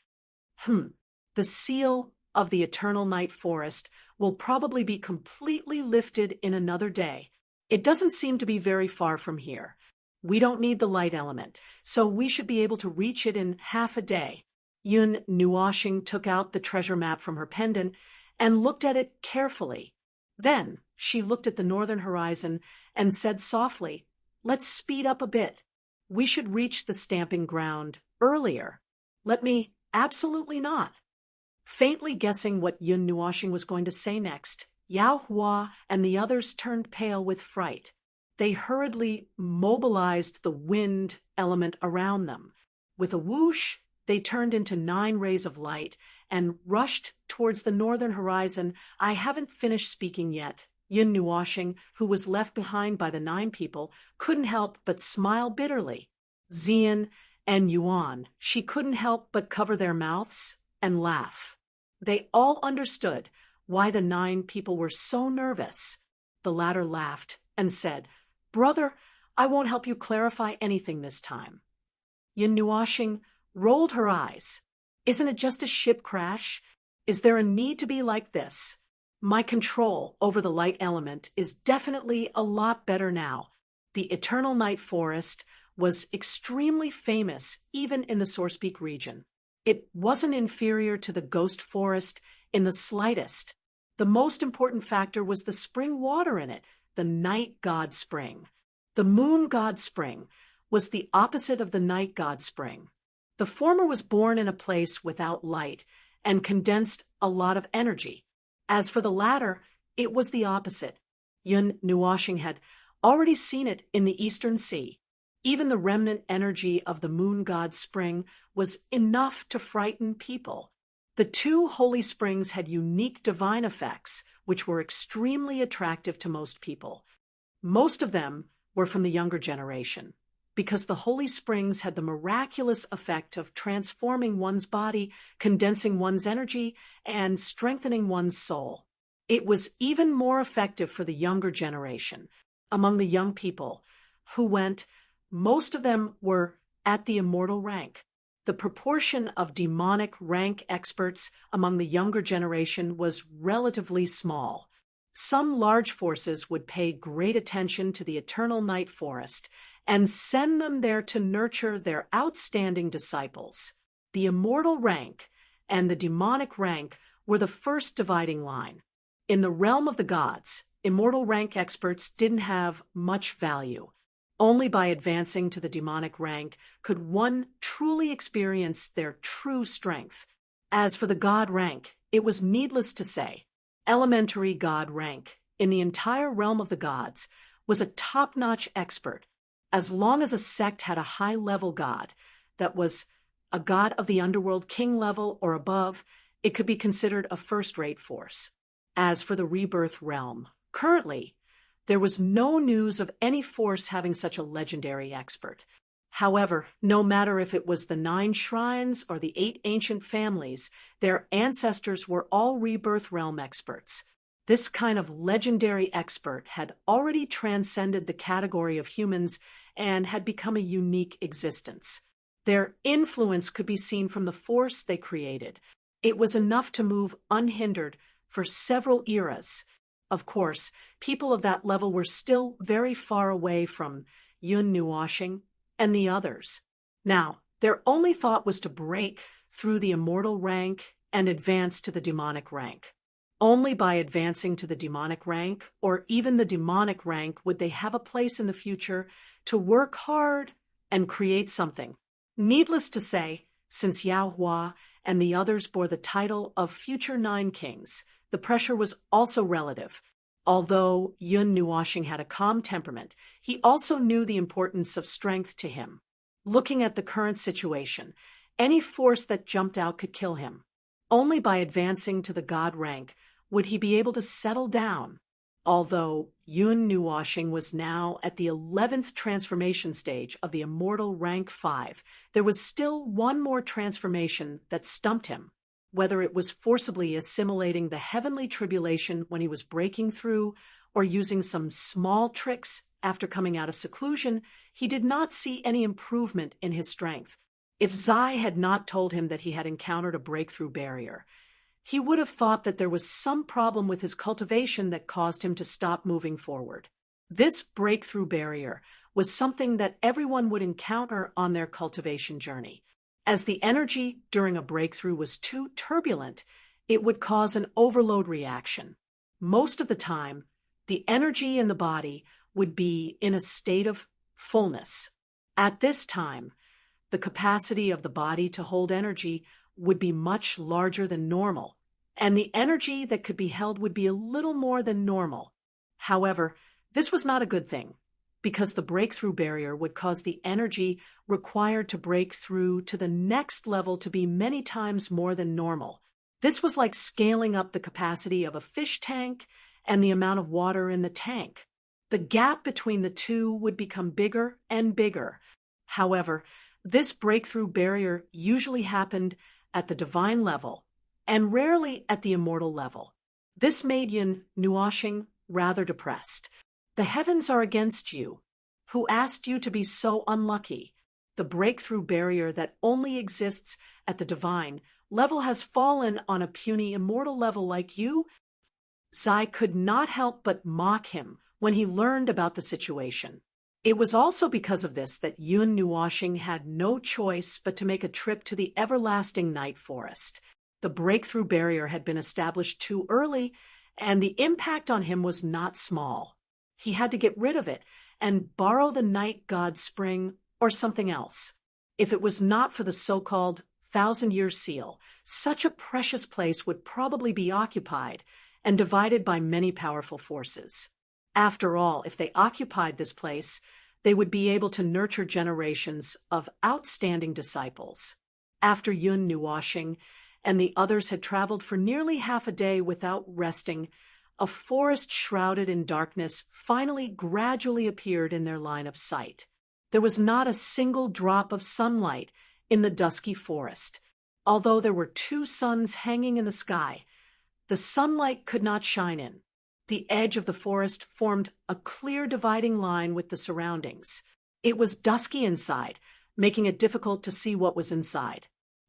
[SPEAKER 1] The seal of the Eternal Night Forest will probably be completely lifted in another day. It doesn't seem to be very far from here. We don't need the light element, so we should be able to reach it in half a day. Yun Nuoshing took out the treasure map from her pendant and looked at it carefully. Then she looked at the northern horizon and said softly, "Let's speed up a bit. We should reach the stamping ground earlier." "Let me—" "Absolutely not." Faintly guessing what Yun Nuoshing was going to say next, Yao Hua and the others turned pale with fright. They hurriedly mobilized the wind element around them. With a whoosh, they turned into 9 rays of light and rushed towards the northern horizon. "I haven't finished speaking yet." Yun Nuoshing, who was left behind by the 9 people, couldn't help but smile bitterly. Xian and Yuan, she couldn't help but cover their mouths and laugh. They all understood why the 9 people were so nervous. The latter laughed and said, "Brother, I won't help you clarify anything this time." Yun Nuoshing rolled her eyes. "Isn't it just a ship crash? Is there a need to be like this? My control over the light element is definitely a lot better now." The Eternal Night Forest was extremely famous even in the Sourcepeak region. It wasn't inferior to the Ghost Forest in the slightest. The most important factor was the spring water in it, the Night God Spring. The Moon God Spring was the opposite of the Night God Spring. The former was born in a place without light and condensed a lot of energy. As for the latter, it was the opposite. Yun Nuoshing had already seen it in the Eastern Sea. Even the remnant energy of the Moon God Spring was enough to frighten people. The 2 holy springs had unique divine effects, which were extremely attractive to most people. Most of them were from the younger generation, because the holy springs had the miraculous effect of transforming one's body, condensing one's energy, and strengthening one's soul. It was even more effective for the younger generation. Among the young people who went, most of them were at the immortal rank. The proportion of demonic rank experts among the younger generation was relatively small. Some large forces would pay great attention to the Eternal Night Forest and send them there to nurture their outstanding disciples. The immortal rank and the demonic rank were the first dividing line. In the realm of the gods, immortal rank experts didn't have much value. Only by advancing to the demonic rank could one truly experience their true strength. As for the god rank, it was needless to say. Elementary god rank, in the entire realm of the gods, was a top-notch expert. As long as a sect had a high-level god, that was a god of the underworld king level or above, it could be considered a first-rate force. As for the rebirth realm, currently, there was no news of any force having such a legendary expert. However, no matter if it was the 9 shrines or the 8 ancient families, their ancestors were all rebirth realm experts. This kind of legendary expert had already transcended the category of humans and had become a unique existence. Their influence could be seen from the force they created. It was enough to move unhindered for several eras. Of course, people of that level were still very far away from Yun Nuoshing and the others. Now, their only thought was to break through the immortal rank and advance to the demonic rank. Only by advancing to the demonic rank, or even the demonic rank, would they have a place in the future to work hard and create something. Needless to say, since Yao Hua and the others bore the title of future 9 kings, the pressure was also relative. Although Yun Nuoshing had a calm temperament, he also knew the importance of strength to him. Looking at the current situation, any force that jumped out could kill him. Only by advancing to the god rank would he be able to settle down. Although Yun Nuoshing was now at the 11th transformation stage of the immortal rank 5, there was still one more transformation that stumped him. Whether it was forcibly assimilating the heavenly tribulation when he was breaking through, or using some small tricks after coming out of seclusion, he did not see any improvement in his strength. If Zai had not told him that he had encountered a breakthrough barrier, he would have thought that there was some problem with his cultivation that caused him to stop moving forward. This breakthrough barrier was something that everyone would encounter on their cultivation journey. As the energy during a breakthrough was too turbulent, it would cause an overload reaction. Most of the time, the energy in the body would be in a state of fullness. At this time, the capacity of the body to hold energy would be much larger than normal, and the energy that could be held would be a little more than normal. However, this was not a good thing, because the breakthrough barrier would cause the energy required to break through to the next level to be many times more than normal. This was like scaling up the capacity of a fish tank and the amount of water in the tank. The gap between the two would become bigger and bigger. However, this breakthrough barrier usually happened at the divine level and rarely at the immortal level. This made Yun Nuoxing rather depressed. The heavens are against you. Who asked you to be so unlucky? The breakthrough barrier that only exists at the divine level has fallen on a puny immortal level like you? Zai could not help but mock him when he learned about the situation. It was also because of this that Yun Nuoxing had no choice but to make a trip to the everlasting night forest. The breakthrough barrier had been established too early, and the impact on him was not small. He had to get rid of it and borrow the night god's spring or something else. If it was not for the so-called 1,000-year seal, such a precious place would probably be occupied and divided by many powerful forces. After all, if they occupied this place, they would be able to nurture generations of outstanding disciples. After Yun Nuoxing and the others had traveled for nearly half a day without resting, a forest shrouded in darkness finally gradually appeared in their line of sight. There was not a single drop of sunlight in the dusky forest. Although there were 2 suns hanging in the sky, the sunlight could not shine in. The edge of the forest formed a clear dividing line with the surroundings. It was dusky inside, making it difficult to see what was inside.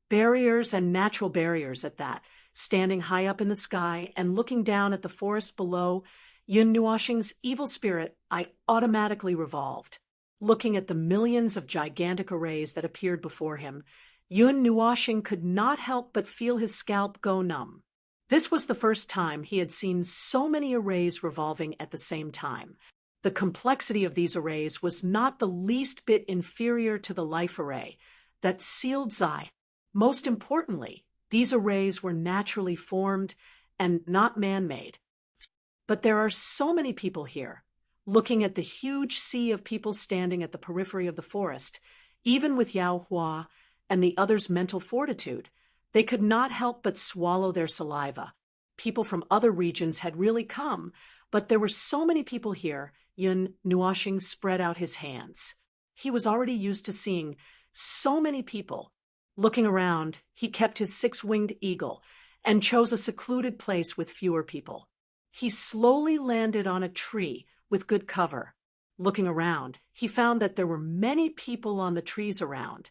[SPEAKER 1] Barriers and natural barriers at that. Standing high up in the sky and looking down at the forest below, Yun Nuoxing's evil spirit, I automatically revolved. Looking at the millions of gigantic arrays that appeared before him, Yun Nuoxing could not help but feel his scalp go numb. This was the first time he had seen so many arrays revolving at the same time. The complexity of these arrays was not the least bit inferior to the life array that sealed Zai. Most importantly, these arrays were naturally formed and not man-made. But there are so many people here. Looking at the huge sea of people standing at the periphery of the forest, even with Yao Hua and the others' mental fortitude, they could not help but swallow their saliva. People from other regions had really come, but there were so many people here, Yun Nuoxing spread out his hands. He was already used to seeing so many people. Looking around, he kept his 6-winged eagle and chose a secluded place with fewer people. He slowly landed on a tree with good cover. Looking around, he found that there were many people on the trees around.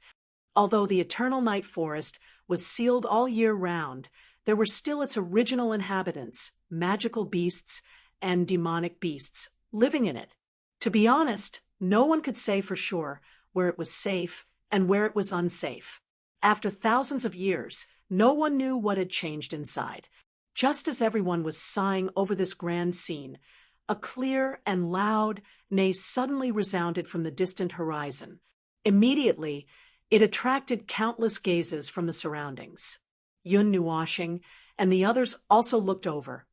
[SPEAKER 1] Although the eternal night forest was sealed all year round, there were still its original inhabitants, magical beasts and demonic beasts, living in it. To be honest, no one could say for sure where it was safe and where it was unsafe. After thousands of years, no one knew what had changed inside. Just as everyone was sighing over this grand scene, a clear and loud neigh suddenly resounded from the distant horizon. Immediately, it attracted countless gazes from the surroundings. Yun Nuoxing and the others also looked over,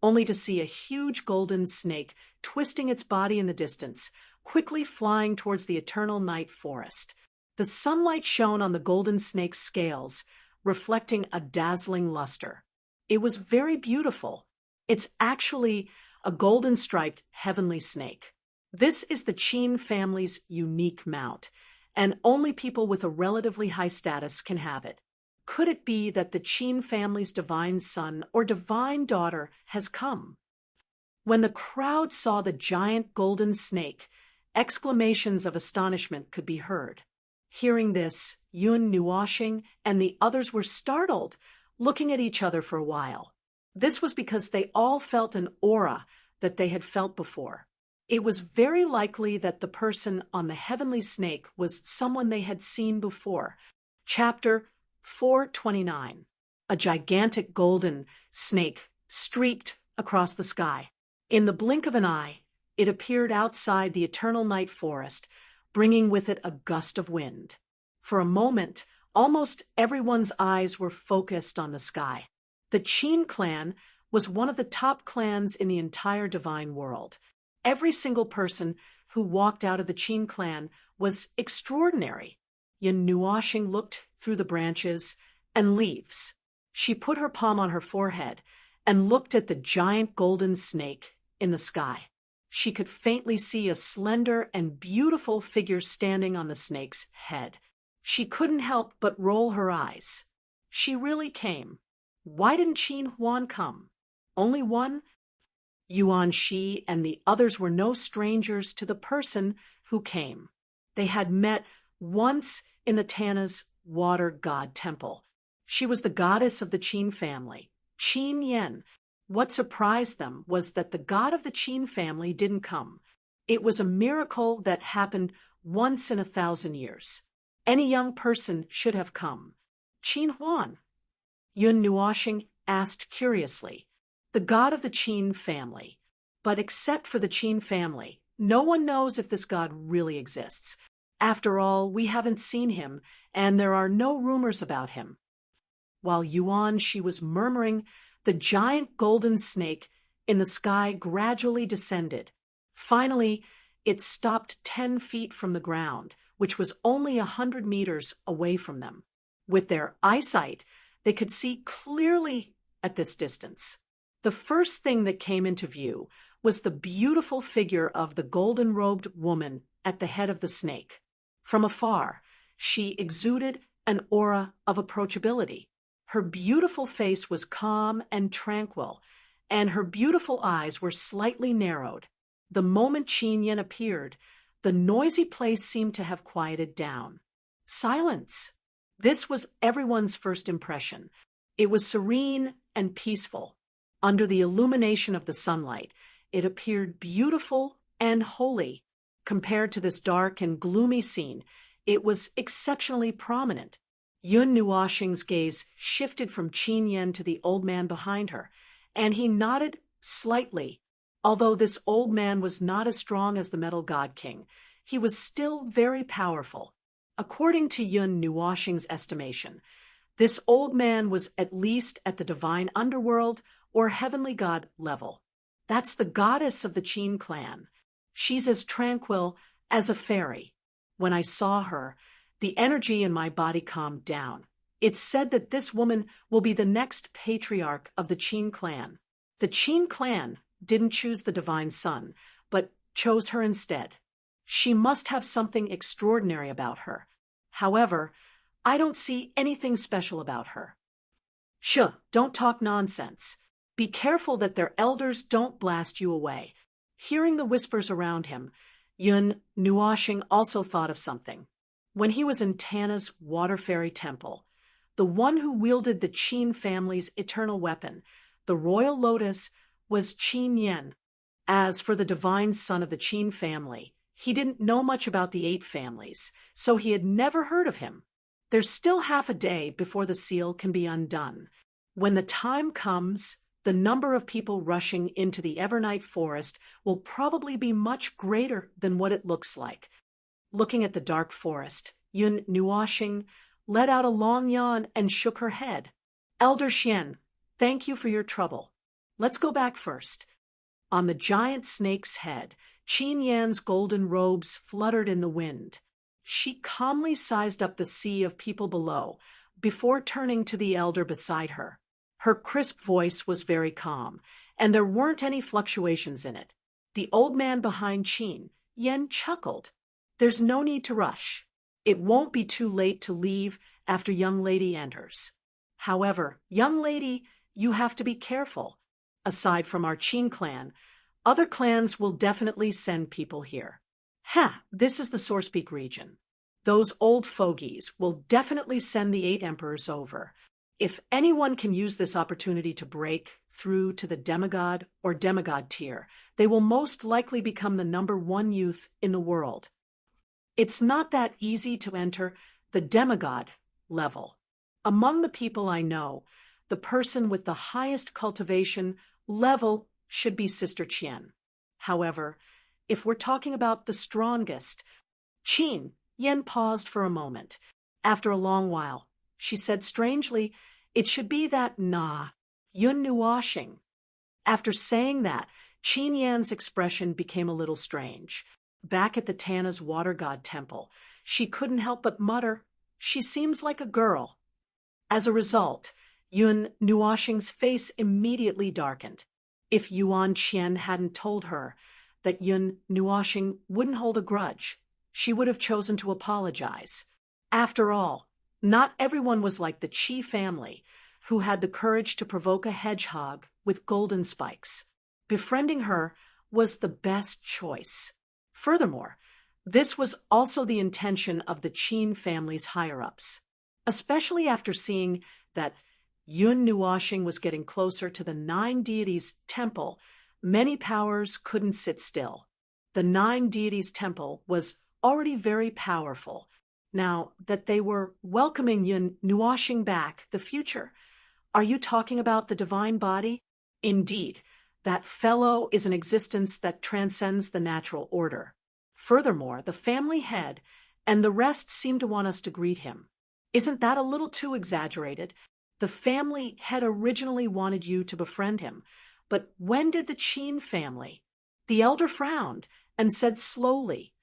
[SPEAKER 1] only to see a huge golden snake twisting its body in the distance, quickly flying towards the eternal night forest. The sunlight shone on the golden snake's scales, reflecting a dazzling luster. It was very beautiful. It's actually a golden-striped heavenly snake. This is the Qin family's unique mount, and only people with a relatively high status can have it. Could it be that the Qin family's divine son or divine daughter has come? When the crowd saw the giant golden snake, exclamations of astonishment could be heard. Hearing this, Yun Nuoxing and the others were startled, looking at each other for a while. This was because they all felt an aura that they had felt before. It was very likely that the person on the heavenly snake was someone they had seen before, Chapter 429. A gigantic golden snake streaked across the sky. In the blink of an eye, it appeared outside the eternal night forest, bringing with it a gust of wind. For a moment, almost everyone's eyes were focused on the sky. The Qin clan was one of the top clans in the entire divine world. Every single person who walked out of the Qin clan was extraordinary. Yin Nuoxing looked through the branches and leaves. She put her palm on her forehead and looked at the giant golden snake in the sky. She could faintly see a slender and beautiful figure standing on the snake's head. She couldn't help but roll her eyes. She really came. Why didn't Qin Huan come? Only one? Yuan Shi and the others were no strangers to the person who came. They had met once in the Tana's water god temple. She was the goddess of the Qin family, Qin Yen. What surprised them was that the god of the Qin family didn't come. It was a miracle that happened once in 1,000 years. Any young person should have come. Qin Huan? Yun Nuoxing asked curiously. The god of the Qin family. But except for the Qin family, no one knows if this god really exists. After all, we haven't seen him, and there are no rumors about him. While Yuan Shi was murmuring, the giant golden snake in the sky gradually descended. Finally, it stopped 10 feet from the ground, which was only 100 meters away from them. With their eyesight, they could see clearly at this distance. The first thing that came into view was the beautiful figure of the golden-robed woman at the head of the snake. From afar, she exuded an aura of approachability. Her beautiful face was calm and tranquil, and her beautiful eyes were slightly narrowed. The moment Qin Yen appeared, the noisy place seemed to have quieted down. Silence. This was everyone's first impression. It was serene and peaceful. Under the illumination of the sunlight, it appeared beautiful and holy. Compared to this dark and gloomy scene, it was exceptionally prominent. Yun Nuoxing's gaze shifted from Qin Yen to the old man behind her, and he nodded slightly. Although this old man was not as strong as the Metal God King, he was still very powerful. According to Yun Nuoxing's estimation, this old man was at least at the divine underworld or heavenly god level. That's the goddess of the Qin clan. She's as tranquil as a fairy. When I saw her, the energy in my body calmed down. It's said that this woman will be the next patriarch of the Qin clan. The Qin clan didn't choose the divine son, but chose her instead. She must have something extraordinary about her. However, I don't see anything special about her. Shh, don't talk nonsense. Be careful that their elders don't blast you away. Hearing the whispers around him, Yun Nuoxing also thought of something. When he was in Tana's water fairy temple, the one who wielded the Qin family's eternal weapon, the royal lotus, was Qin Yen. As for the divine son of the Qin family, he didn't know much about the 8 families, so he had never heard of him. There's still half a day before the seal can be undone. When the time comes, the number of people rushing into the Evernight forest will probably be much greater than what it looks like. Looking at the dark forest, Yun Nuoxing let out a long yawn and shook her head. Elder Xian, thank you for your trouble. Let's go back first. On the giant snake's head, Qin Yan's golden robes fluttered in the wind. She calmly sized up the sea of people below before turning to the elder beside her. Her crisp voice was very calm, and there weren't any fluctuations in it. The old man behind Qin Yen chuckled. There's no need to rush. It won't be too late to leave after young lady enters. However, young lady, you have to be careful. Aside from our Qin clan, other clans will definitely send people here. This is the Sourcepeak region. Those old fogies will definitely send the 8 emperors over. If anyone can use this opportunity to break through to the demigod or demigod tier, they will most likely become the #1 youth in the world. It's not that easy to enter the demigod level. Among the people I know, the person with the highest cultivation level should be Sister Qian. However, if we're talking about the strongest, Qin, Yen paused for a moment. After a long while, she said strangely, it should be that Yun Nuoxing. After saying that, Qin Yan's expression became a little strange. Back at the Tana's water god temple, she couldn't help but mutter, she seems like a girl. As a result, Yun Nuoxing's face immediately darkened. If Yuan Qian hadn't told her that Yun Nuoxing wouldn't hold a grudge, she would have chosen to apologize. After all, not everyone was like the Qi family, who had the courage to provoke a hedgehog with golden spikes. Befriending her was the best choice. Furthermore, this was also the intention of the Qin family's higher-ups, especially after seeing that Yun Nuoxing was getting closer to the Nine Deities Temple. Many powers couldn't sit still. The Nine Deities Temple was already very powerful. Now that they were welcoming Yun Nuoxing back, the future. Are you talking about the divine body? Indeed, that fellow is an existence that transcends the natural order. Furthermore, the family head and the rest seem to want us to greet him. Isn't that a little too exaggerated? The family had originally wanted you to befriend him, but when did the Qin family? The elder frowned and said slowly,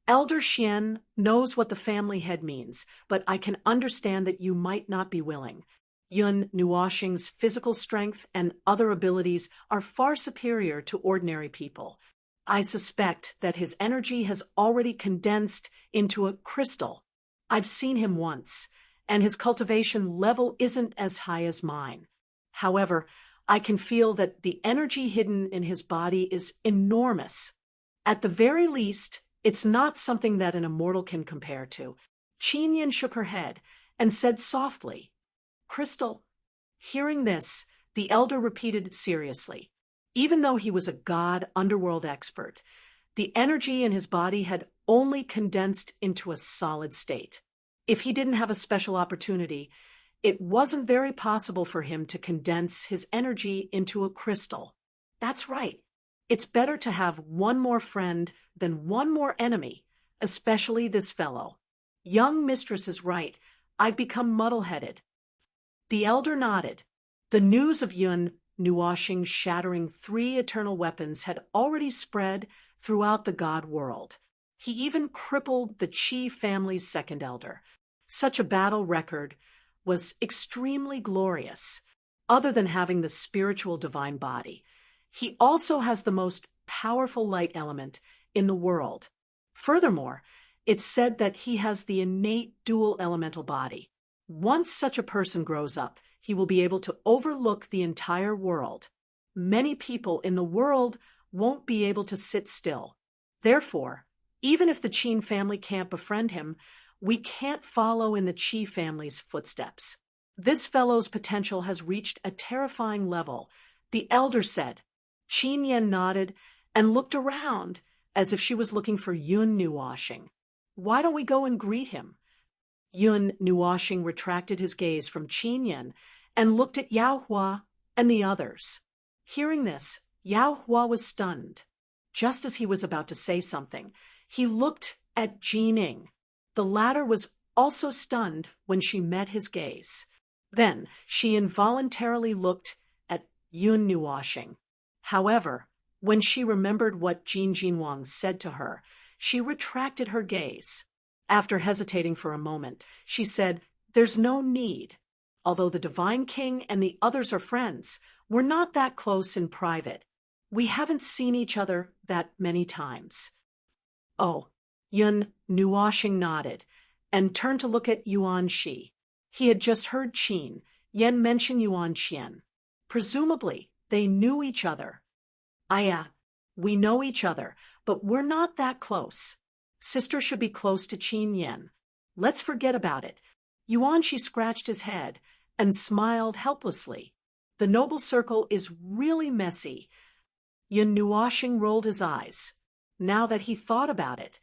[SPEAKER 1] Elder Xian knows what the family head means, but I can understand that you might not be willing. Yun Nuoxing's physical strength and other abilities are far superior to ordinary people. I suspect that his energy has already condensed into a crystal. I've seen him once, and his cultivation level isn't as high as mine. However, I can feel that the energy hidden in his body is enormous. At the very least, it's not something that an immortal can compare to. Qin Yin shook her head and said softly, Crystal. Hearing this, the elder repeated seriously. Even though he was a god underworld expert, the energy in his body had only condensed into a solid state. If he didn't have a special opportunity, it wasn't very possible for him to condense his energy into a crystal. That's right. It's better to have one more friend than one more enemy, especially this fellow. Young mistress is right. I've become muddle-headed. The elder nodded. The news of Yun Nuoxing shattering 3 eternal weapons had already spread throughout the god world. He even crippled the Qi family's second elder. Such a battle record was extremely glorious. Other than having the spiritual divine body, he also has the most powerful light element in the world. Furthermore, it's said that he has the innate dual elemental body. Once such a person grows up, he will be able to overlook the entire world. Many people in the world won't be able to sit still. Therefore, even if the Qin family can't befriend him, we can't follow in the Qi family's footsteps. This fellow's potential has reached a terrifying level, the elder said. Qin Yan nodded and looked around as if she was looking for Yun Nuoxing. Why don't we go and greet him? Yun Nuoxing retracted his gaze from Qin Yan and looked at Yao Hua and the others. Hearing this, Yao Hua was stunned. Just as he was about to say something, he looked at Jining. The latter was also stunned when she met his gaze. Then she involuntarily looked at Yun Nuoxing. However, when she remembered what Jin Jinwang said to her, she retracted her gaze. After hesitating for a moment, she said, There's no need. Although the Divine King and the others are friends, we're not that close in private. We haven't seen each other that many times. Oh, Yun Nuoxing nodded and turned to look at Yuan Shi. He had just heard Qin Yen mention Yuan Qian. Presumably, they knew each other. We know each other, but we're not that close. Sister should be close to Qin Yen. Let's forget about it. Yuan Shi scratched his head and smiled helplessly. The noble circle is really messy. Yun Nuoxing rolled his eyes. Now that he thought about it,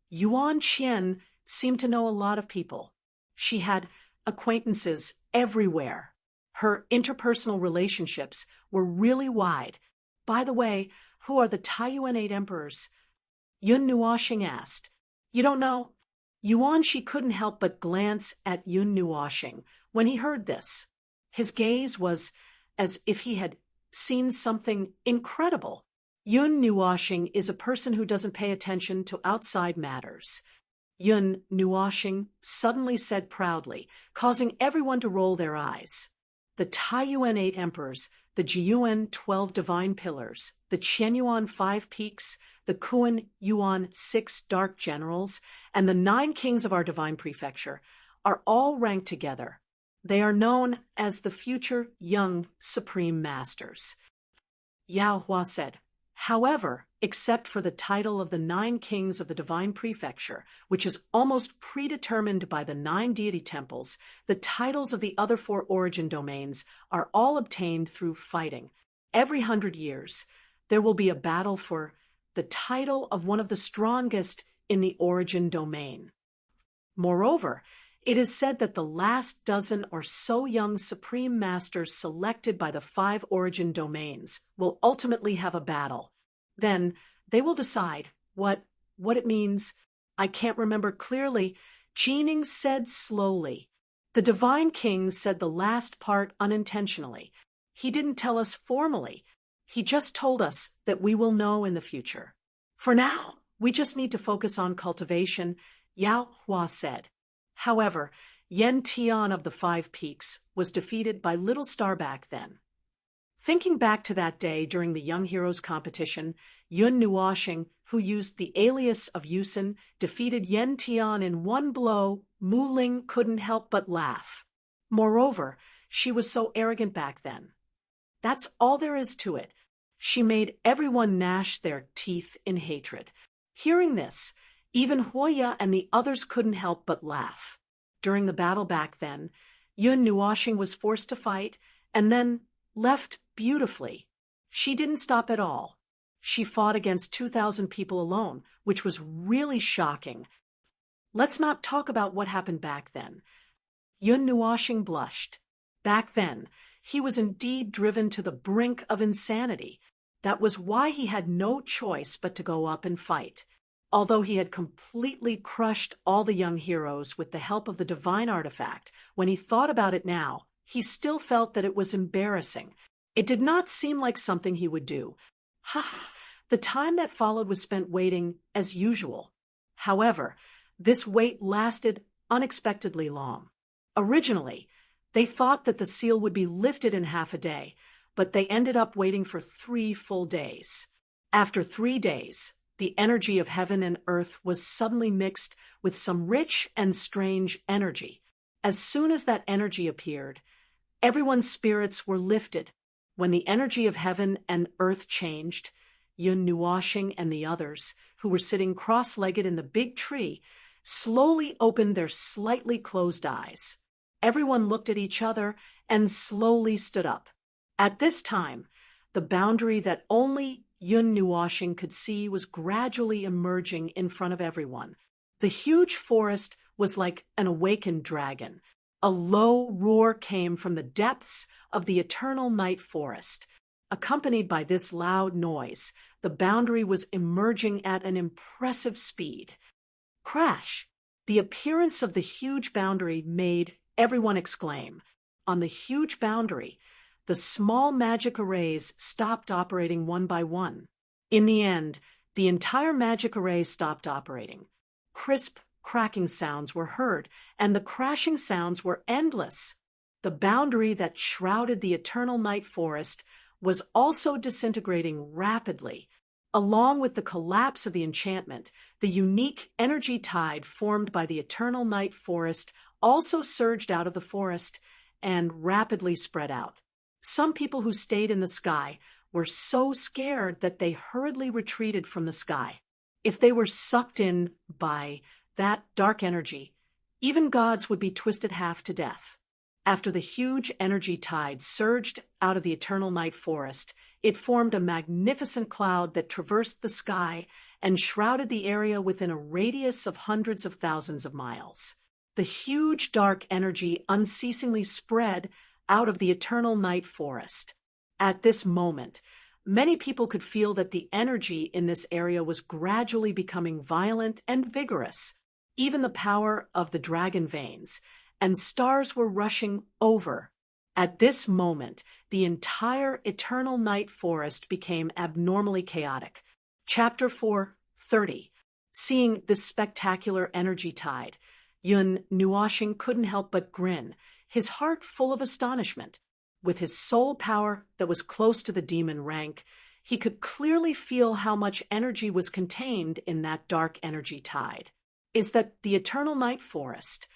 [SPEAKER 1] Yuan Qian seemed to know a lot of people. She had acquaintances everywhere. Her interpersonal relationships were really wide. By the way, who are the Taiyuan 8 emperors? Yun Nuoxing asked. You don't know? Yuanshi couldn't help but glance at Yun Nuoxing when he heard this. His gaze was as if he had seen something incredible. Yun Nuoxing is a person who doesn't pay attention to outside matters. Yun Nuoxing suddenly said proudly, causing everyone to roll their eyes. The Taiyuan 8 emperors, the Jiyuan 12 divine pillars, the Qianyuan 5 peaks, the Kuan Yuan 6 dark generals, and the 9 kings of our divine prefecture are all ranked together. They are known as the future young supreme masters. Yao Hua said, however, except for the title of the 9 kings of the divine prefecture, which is almost predetermined by the 9 deity temples, the titles of the other 4 origin domains are all obtained through fighting. Every 100 years, there will be a battle for the title of one of the strongest in the origin domain. Moreover, it is said that the last dozen or so young supreme masters selected by the 5 origin domains will ultimately have a battle. Then they will decide what it means. I can't remember clearly. Jining said slowly. The divine king said the last part unintentionally. He didn't tell us formally. He just told us that we will know in the future. For now, we just need to focus on cultivation, Yao Hua said. However, Yen Tian of the 5 peaks was defeated by Little Star back then. Thinking back to that day during the Young Heroes competition, Yun Nuoxing, who used the alias of Yusin, defeated Yen Tian in one blow. Mu Ling couldn't help but laugh. Moreover, she was so arrogant back then. That's all there is to it. She made everyone gnash their teeth in hatred. Hearing this, even Huoya and the others couldn't help but laugh. During the battle back then, Yun Nuoxing was forced to fight and then left beautifully. She didn't stop at all. She fought against 2,000 people alone, which was really shocking. Let's not talk about what happened back then. Yun Nuoxing blushed. Back then, he was indeed driven to the brink of insanity. That was why he had no choice but to go up and fight. Although he had completely crushed all the young heroes with the help of the divine artifact, when he thought about it now, he still felt that it was embarrassing. It did not seem like something he would do. The time that followed was spent waiting as usual. However, this wait lasted unexpectedly long. Originally, they thought that the seal would be lifted in half a day, but they ended up waiting for 3 full days. After 3 days, the energy of heaven and earth was suddenly mixed with some rich and strange energy. As soon as that energy appeared, everyone's spirits were lifted. When the energy of heaven and earth changed, Yun Nuoxing and the others, who were sitting cross-legged in the big tree, slowly opened their slightly closed eyes. Everyone looked at each other and slowly stood up. At this time, the boundary that only Yun Nuoxing could see was gradually emerging in front of everyone. The huge forest was like an awakened dragon. A low roar came from the depths of the eternal night forest. Accompanied by this loud noise, the boundary was emerging at an impressive speed. Crash! The appearance of the huge boundary made everyone exclaim. On the huge boundary, the small magic arrays stopped operating one by one. In the end, the entire magic array stopped operating. Crisp, cracking sounds were heard, and the crashing sounds were endless. The boundary that shrouded the eternal night forest was also disintegrating rapidly. Along with the collapse of the enchantment, the unique energy tide formed by the eternal night forest also surged out of the forest and rapidly spread out. Some people who stayed in the sky were so scared that they hurriedly retreated from the sky. If they were sucked in by that dark energy, even gods would be twisted half to death. After the huge energy tide surged out of the eternal night forest, it formed a magnificent cloud that traversed the sky and shrouded the area within a radius of hundreds of thousands of miles. The huge dark energy unceasingly spread out of the eternal night forest. At this moment, many people could feel that the energy in this area was gradually becoming violent and vigorous. Even the power of the dragon veins and stars were rushing over. At this moment, the entire eternal night forest became abnormally chaotic. Chapter 4:30. Seeing this spectacular energy tide, Yun Nuoxing couldn't help but grin, his heart full of astonishment. With his soul power that was close to the demon rank, he could clearly feel how much energy was contained in that dark energy tide. Is that the eternal night forest?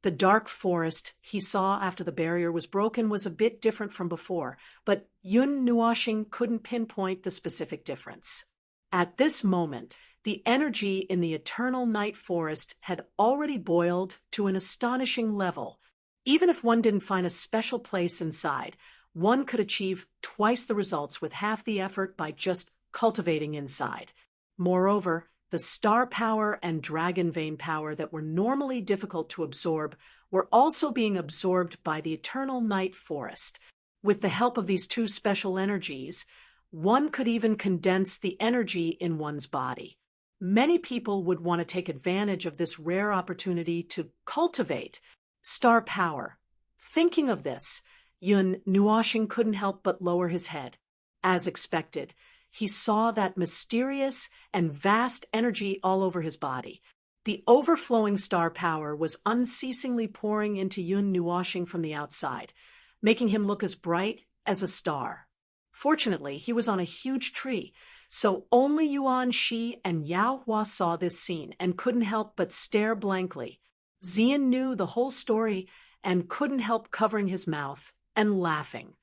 [SPEAKER 1] The dark forest he saw after the barrier was broken was a bit different from before, but Yun Nuoxing couldn't pinpoint the specific difference. At this moment, the energy in the eternal night forest had already boiled to an astonishing level. Even if one didn't find a special place inside, one could achieve twice the results with half the effort by just cultivating inside. Moreover, the star power and dragon vein power that were normally difficult to absorb were also being absorbed by the eternal night forest. With the help of these two special energies, one could even condense the energy in one's body. Many people would want to take advantage of this rare opportunity to cultivate star power. Thinking of this, Yun Nuoxing couldn't help but lower his head. As expected, he saw that mysterious and vast energy all over his body. The overflowing star power was unceasingly pouring into Yun Nuoxing from the outside, making him look as bright as a star. Fortunately, he was on a huge tree, so only Yuan Shi and Yao Hua saw this scene and couldn't help but stare blankly. Xian knew the whole story and couldn't help covering his mouth and laughing.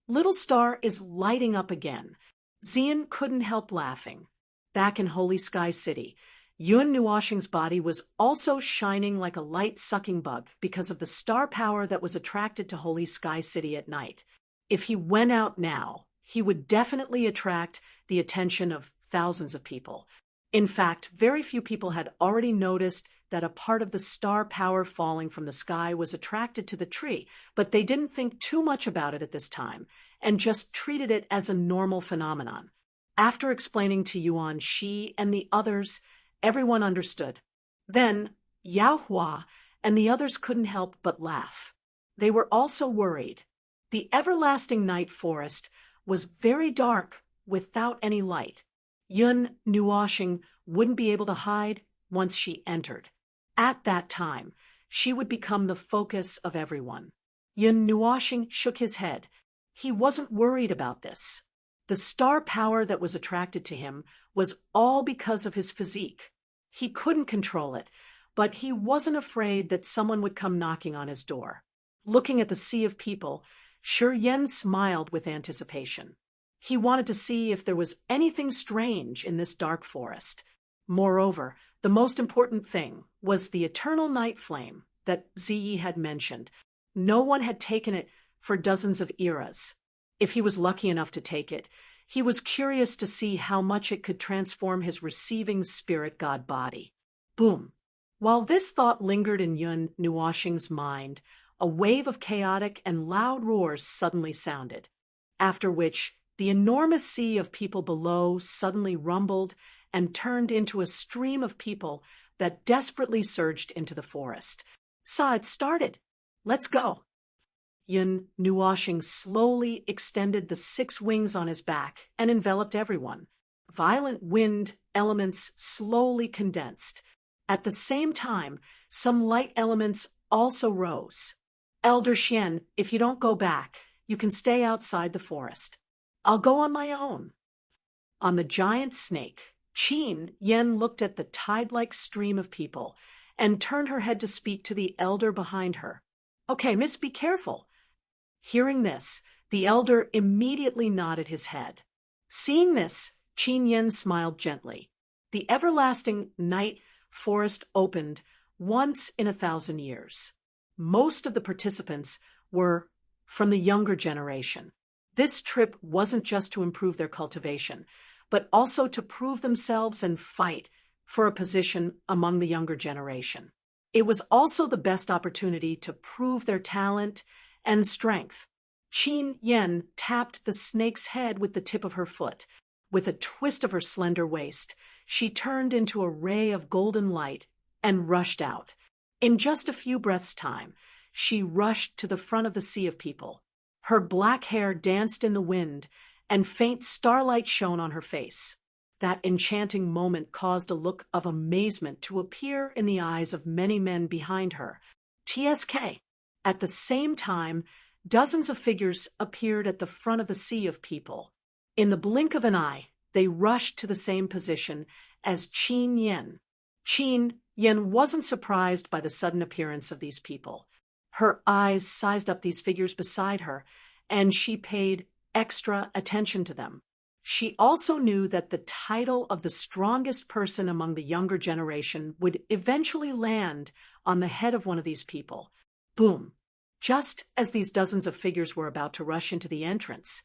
[SPEAKER 1] Little Star is lighting up again. Xian couldn't help laughing. Back in Holy Sky City, Yun Nuoxing's body was also shining like a light-sucking bug because of the star power that was attracted to Holy Sky City at night. If he went out now, he would definitely attract the attention of thousands of people. In fact, very few people had already noticed that a part of the star power falling from the sky was attracted to the tree, but they didn't think too much about it at this time and just treated it as a normal phenomenon. After explaining to Yuan Shi and the others, everyone understood. Then, Yao Hua and the others couldn't help but laugh. They were also worried. The everlasting night forest was very dark without any light. Yun Nuoxing wouldn't be able to hide once she entered. At that time, she would become the focus of everyone. Yun Nuoxing shook his head. He wasn't worried about this. The star power that was attracted to him was all because of his physique. He couldn't control it, but he wasn't afraid that someone would come knocking on his door. Looking at the sea of people, Shi Yan smiled with anticipation. He wanted to see if there was anything strange in this dark forest. Moreover, the most important thing was the eternal night flame that Ziyi had mentioned. No one had taken it for dozens of eras. If he was lucky enough to take it, he was curious to see how much it could transform his receiving spirit god body. Boom! While this thought lingered in Yun Nuoxing's mind, a wave of chaotic and loud roars suddenly sounded, after which the enormous sea of people below suddenly rumbled and turned into a stream of people that desperately surged into the forest. "Saw it started. Let's go." Yun Nuoxing slowly extended the 6 wings on his back and enveloped everyone. Violent wind elements slowly condensed. At the same time, some light elements also rose. "Elder Xian, if you don't go back, you can stay outside the forest. I'll go on my own." On the giant snake, Qin Yen looked at the tide-like stream of people and turned her head to speak to the elder behind her. "Okay, miss, be careful." Hearing this, the elder immediately nodded his head. Seeing this, Qin Yen smiled gently. The everlasting night forest opened once in 1,000 years. Most of the participants were from the younger generation. This trip wasn't just to improve their cultivation, but also to prove themselves and fight for a position among the younger generation. It was also the best opportunity to prove their talent and strength. Qin Yen tapped the snake's head with the tip of her foot. With a twist of her slender waist, she turned into a ray of golden light and rushed out. In just a few breaths' time, she rushed to the front of the sea of people. Her black hair danced in the wind, and faint starlight shone on her face. That enchanting moment caused a look of amazement to appear in the eyes of many men behind her. TSK. At the same time, dozens of figures appeared at the front of the sea of people. In the blink of an eye, they rushed to the same position as Qin Yen. Qin Yen wasn't surprised by the sudden appearance of these people. Her eyes sized up these figures beside her, and she paid extra attention to them. She also knew that the title of the strongest person among the younger generation would eventually land on the head of one of these people. Boom! Just as these dozens of figures were about to rush into the entrance,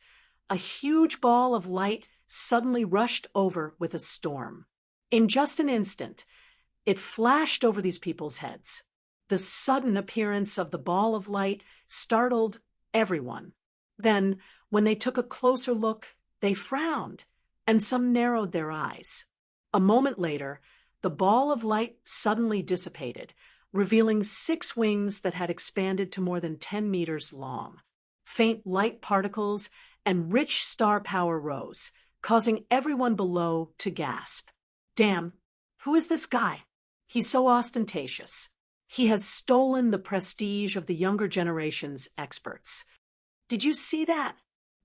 [SPEAKER 1] a huge ball of light suddenly rushed over with a storm. In just an instant, it flashed over these people's heads. The sudden appearance of the ball of light startled everyone. Then, when they took a closer look, they frowned, and some narrowed their eyes. A moment later, the ball of light suddenly dissipated, revealing 6 wings that had expanded to more than 10 meters long. Faint light particles and rich star power rose, causing everyone below to gasp. Damn, who is this guy? He's so ostentatious. He has stolen the prestige of the younger generation's experts. Did you see that?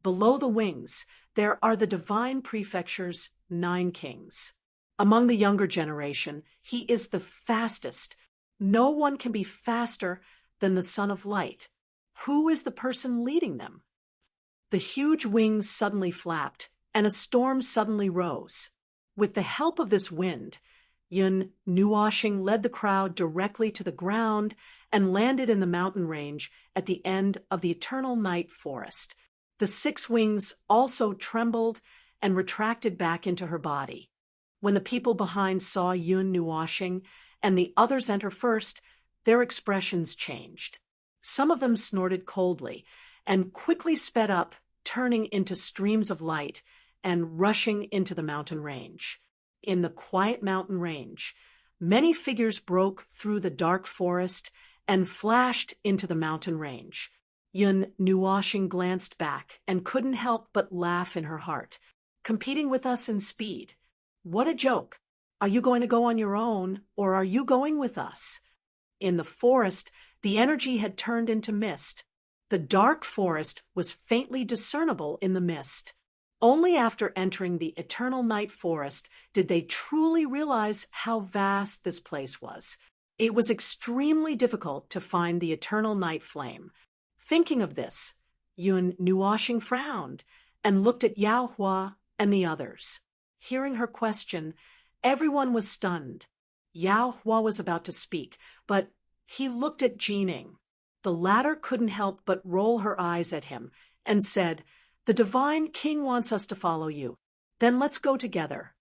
[SPEAKER 1] Below the wings, there are the divine prefecture's 9 kings. Among the younger generation, he is the fastest. No one can be faster than the Son of Light. Who is the person leading them? The huge wings suddenly flapped, and a storm suddenly rose. With the help of this wind, Yun Nuoxing led the crowd directly to the ground and landed in the mountain range at the end of the eternal night forest. The 6 wings also trembled and retracted back into her body. When the people behind saw Yun Nuoxing and the others enter first, their expressions changed. Some of them snorted coldly and quickly sped up, turning into streams of light and rushing into the mountain range. In the quiet mountain range, many figures broke through the dark forest and flashed into the mountain range. Yun Nuoxing glanced back and couldn't help but laugh in her heart. Competing with us in speed. What a joke. Are you going to go on your own, or are you going with us? In the forest, the energy had turned into mist. The dark forest was faintly discernible in the mist. Only after entering the eternal night forest did they truly realize how vast this place was. It was extremely difficult to find the eternal night flame. Thinking of this, Yun Nuoxing frowned and looked at Yao Hua and the others. Hearing her question, everyone was stunned. Yao Hua was about to speak, but he looked at Jining. The latter couldn't help but roll her eyes at him and said, "The Divine King wants us to follow you. Then let's go together."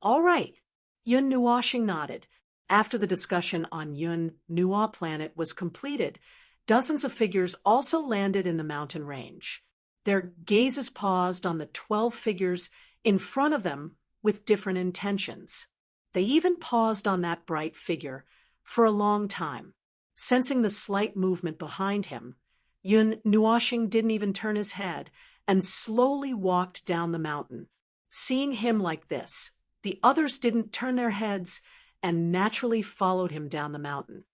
[SPEAKER 1] "All right." Yun Nuoxing nodded. After the discussion on Yun Nuo planet was completed, dozens of figures also landed in the mountain range. Their gazes paused on the 12 figures in front of them with different intentions. They even paused on that bright figure for a long time. Sensing the slight movement behind him, Yun Nuoxing didn't even turn his head and slowly walked down the mountain. Seeing him like this, the others didn't turn their heads and naturally followed him down the mountain.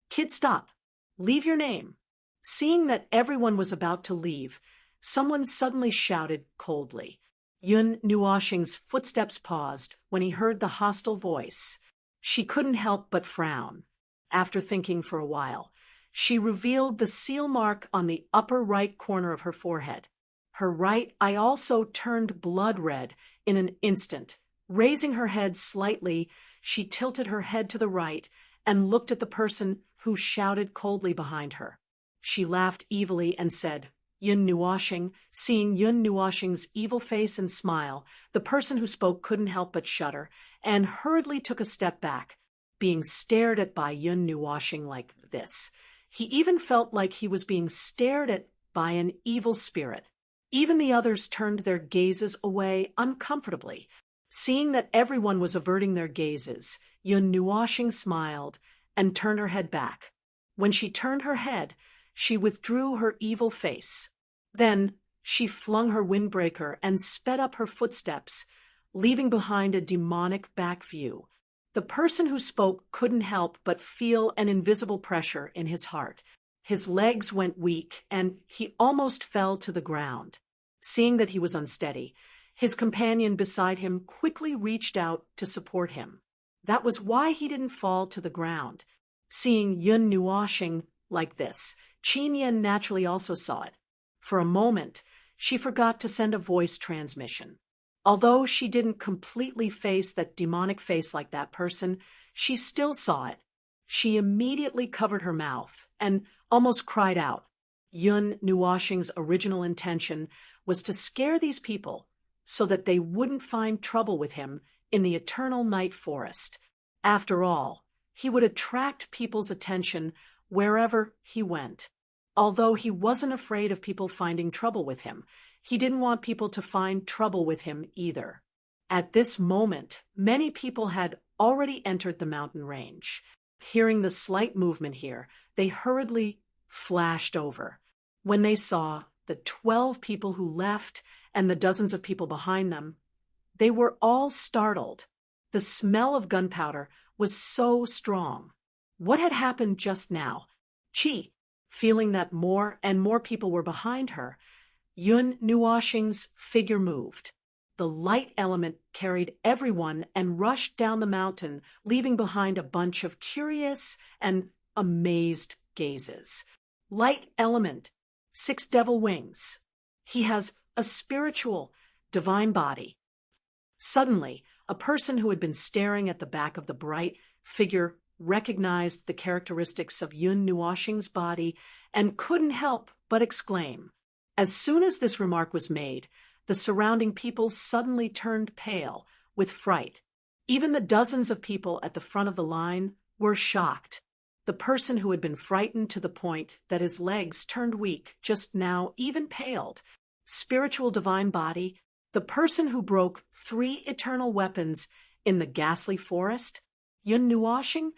[SPEAKER 1] "Kid, stop. Leave your name." Seeing that everyone was about to leave, someone suddenly shouted coldly. Yun Nuoxing's footsteps paused when he heard the hostile voice. She couldn't help but frown. After thinking for a while, she revealed the seal mark on the upper right corner of her forehead. Her right eye also turned blood red in an instant. Raising her head slightly, she tilted her head to the right and looked at the person who shouted coldly behind her. She laughed evilly and said, "Yun Nuoxing." Seeing Yun Nuoxing's evil face and smile, the person who spoke couldn't help but shudder and hurriedly took a step back. being stared at by Yun Nuoshing like this. He even felt like he was being stared at by an evil spirit. Even the others turned their gazes away uncomfortably. Seeing that everyone was averting their gazes, Yun Nuoshing smiled and turned her head back. When she turned her head, she withdrew her evil face. Then she flung her windbreaker and sped up her footsteps, leaving behind a demonic back view. The person who spoke couldn't help but feel an invisible pressure in his heart. His legs went weak, and he almost fell to the ground. Seeing that he was unsteady, his companion beside him quickly reached out to support him. That was why he didn't fall to the ground. Seeing Yun Nuoshing like this, Qin Yan naturally also saw it. For a moment, she forgot to send a voice transmission. Although she didn't completely face that demonic face like that person, she still saw it. She immediately covered her mouth and almost cried out. Yun Nuoshing's original intention was to scare these people so that they wouldn't find trouble with him in the eternal night forest. After all, he would attract people's attention wherever he went. Although he wasn't afraid of people finding trouble with him, he didn't want people to find trouble with him either. At this moment, many people had already entered the mountain range. Hearing the slight movement here, they hurriedly flashed over. When they saw the 12 people who left and the dozens of people behind them, they were all startled. The smell of gunpowder was so strong. What had happened just now? Qi, feeling that more and more people were behind her, Yun Nuoshing's figure moved. The light element carried everyone and rushed down the mountain, leaving behind a bunch of curious and amazed gazes. Light element, 6 devil wings. He has a spiritual, divine body. Suddenly, a person who had been staring at the back of the bright figure recognized the characteristics of Yun Nuoshing's body and couldn't help but exclaim. As soon as this remark was made, the surrounding people suddenly turned pale with fright. Even the dozens of people at the front of the line were shocked. The person who had been frightened to the point that his legs turned weak just now even paled. Spiritual divine body, the person who broke 3 eternal weapons in the ghastly forest, Yun Nuoshing,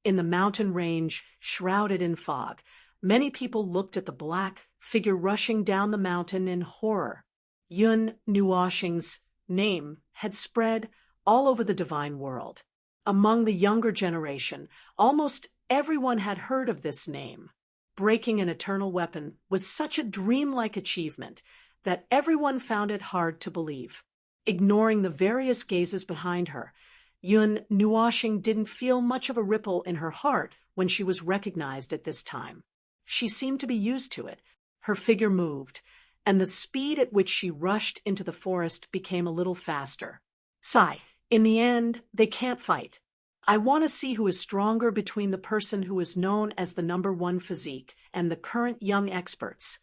[SPEAKER 1] in the mountain range shrouded in fog. Many people looked at the black figure rushing down the mountain in horror. Yun Nuoshing's name had spread all over the divine world. Among the younger generation, almost everyone had heard of this name. Breaking an eternal weapon was such a dreamlike achievement that everyone found it hard to believe. Ignoring the various gazes behind her, Yun Nuoshing didn't feel much of a ripple in her heart when she was recognized at this time. She seemed to be used to it. Her figure moved, and the speed at which she rushed into the forest became a little faster. Sigh, in the end, they can't fight. I want to see who is stronger between the person who is known as the #1 physique and the current young experts.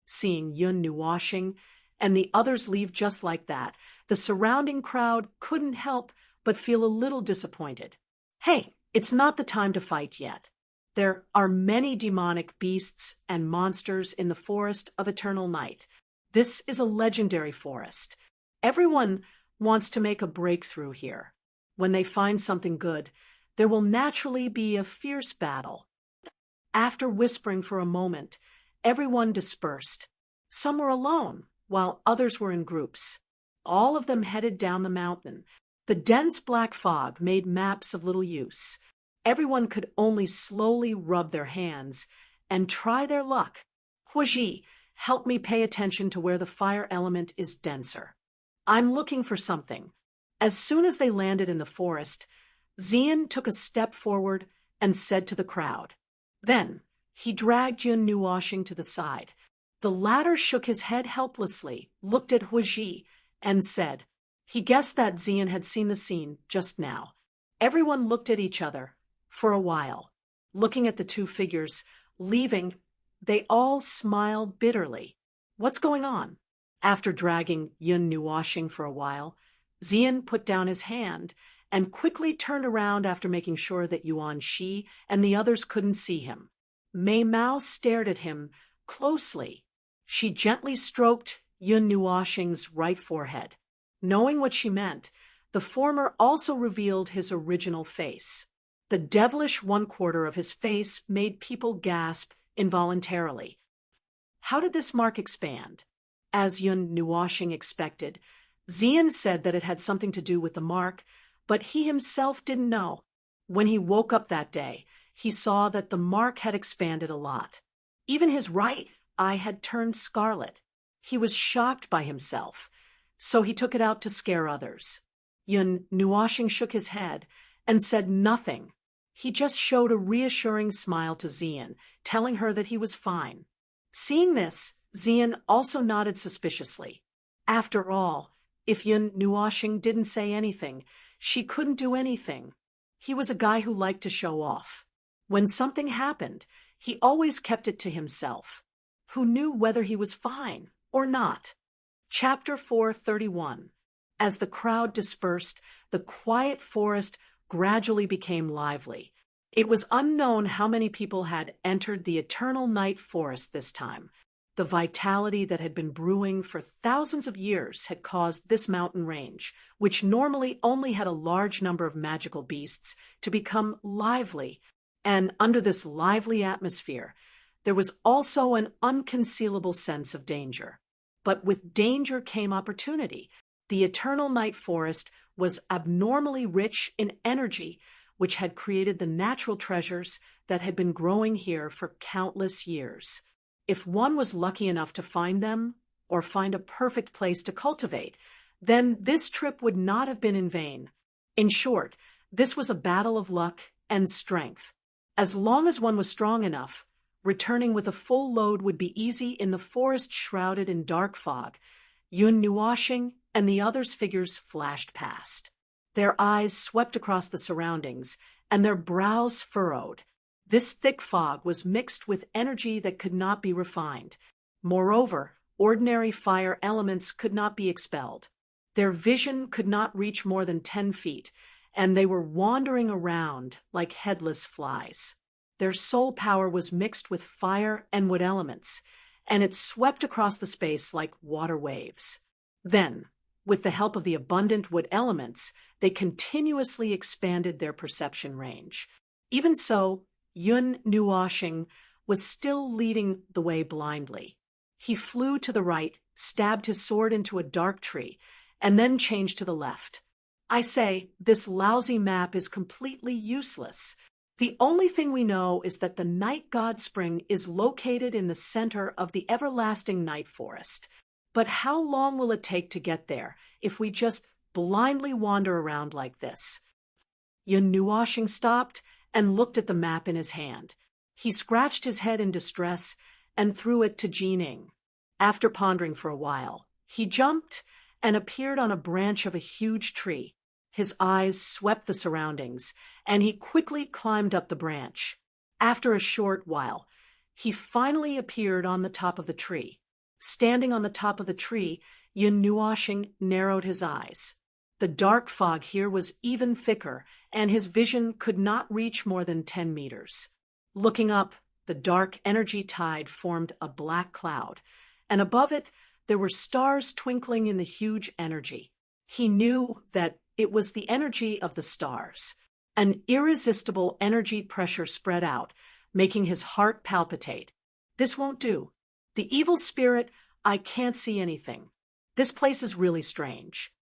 [SPEAKER 1] Seeing Yun Nuoshing and the others leave just like that, the surrounding crowd couldn't help but feel a little disappointed. Hey, it's not the time to fight yet. There are many demonic beasts and monsters in the forest of eternal night. This is a legendary forest. Everyone wants to make a breakthrough here. When they find something good, there will naturally be a fierce battle. After whispering for a moment, everyone dispersed. Some were alone, while others were in groups. All of them headed down the mountain. The dense black fog made maps of little use. Everyone could only slowly rub their hands and try their luck. Huiji, help me pay attention to where the fire element is denser. I'm looking for something. As soon as they landed in the forest, Xian took a step forward and said to the crowd. Then he dragged Yun Nuoshing to the side. The latter shook his head helplessly, looked at Huiji, and said, he guessed that Xian had seen the scene just now. Everyone looked at each other for a while. Looking at the 2 figures, leaving, they all smiled bitterly. What's going on? After dragging Yun Nuoshing for a while, Xian put down his hand and quickly turned around after making sure that Yuan Shi and the others couldn't see him. Mei Mao stared at him closely. She gently stroked Yun Nuoxing's right forehead. Knowing what she meant, the former also revealed his original face. The devilish one-quarter of his face made people gasp involuntarily. How did this mark expand? As Yun Nuoxing expected, Xian said that it had something to do with the mark, but he himself didn't know. When he woke up that day, he saw that the mark had expanded a lot. Even his right eye had turned scarlet. He was shocked by himself, so he took it out to scare others. Yun Nuoxing shook his head and said nothing. He just showed a reassuring smile to Xian, telling her that he was fine. Seeing this, Xian also nodded suspiciously. After all, if Yun Nuoxing didn't say anything, she couldn't do anything. He was a guy who liked to show off. When something happened, he always kept it to himself. Who knew whether he was fine or not? Chapter 431. As the crowd dispersed, the quiet forest gradually became lively. It was unknown how many people had entered the eternal night forest this time. The vitality that had been brewing for thousands of years had caused this mountain range, which normally only had a large number of magical beasts, to become lively. And under this lively atmosphere, there was also an unconcealable sense of danger. But with danger came opportunity. The eternal night forest was abnormally rich in energy, which had created the natural treasures that had been growing here for countless years. If one was lucky enough to find them, or find a perfect place to cultivate, then this trip would not have been in vain. In short, this was a battle of luck and strength. As long as one was strong enough, returning with a full load would be easy in the forest shrouded in dark fog. Yun Nuoxing and the others' figures flashed past. Their eyes swept across the surroundings, and their brows furrowed. This thick fog was mixed with energy that could not be refined. Moreover, ordinary fire elements could not be expelled. Their vision could not reach more than 10 feet, and they were wandering around like headless flies. Their soul power was mixed with fire and wood elements, and it swept across the space like water waves. Then, with the help of the abundant wood elements, they continuously expanded their perception range. Even so, Yun Nuoxing was still leading the way blindly. He flew to the right, stabbed his sword into a dark tree, and then changed to the left. I say, this lousy map is completely useless. The only thing we know is that the Night God Spring is located in the center of the everlasting night forest. But how long will it take to get there if we just blindly wander around like this? Yun Nuoxing stopped and looked at the map in his hand. He scratched his head in distress and threw it to Jining. After pondering for a while, he jumped and appeared on a branch of a huge tree. His eyes swept the surroundings, and he quickly climbed up the branch. After a short while, he finally appeared on the top of the tree. Standing on the top of the tree, Yun Nuoxing narrowed his eyes. The dark fog here was even thicker, and his vision could not reach more than 10 meters. Looking up, the dark energy tide formed a black cloud, and above it there were stars twinkling in the huge energy. He knew that it was the energy of the stars. An irresistible energy pressure spread out, making his heart palpitate. This won't do. The evil spirit, I can't see anything. This place is really strange.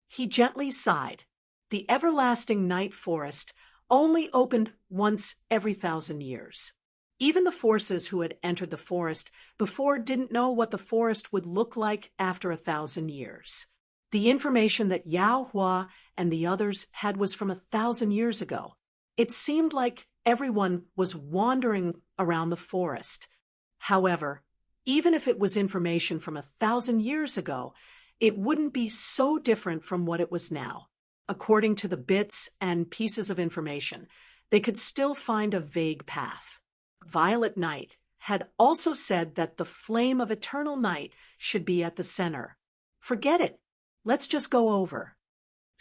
[SPEAKER 1] He gently sighed. The everlasting night forest only opened once every 1,000 years. Even the forces who had entered the forest before didn't know what the forest would look like after 1,000 years. The information that Yao Hua and the others had was from 1,000 years ago. It seemed like everyone was wandering around the forest. However, even if it was information from 1,000 years ago, it wouldn't be so different from what it was now. According to the bits and pieces of information, they could still find a vague path. Violet Knight had also said that the flame of eternal night should be at the center. Forget it. Let's just go over.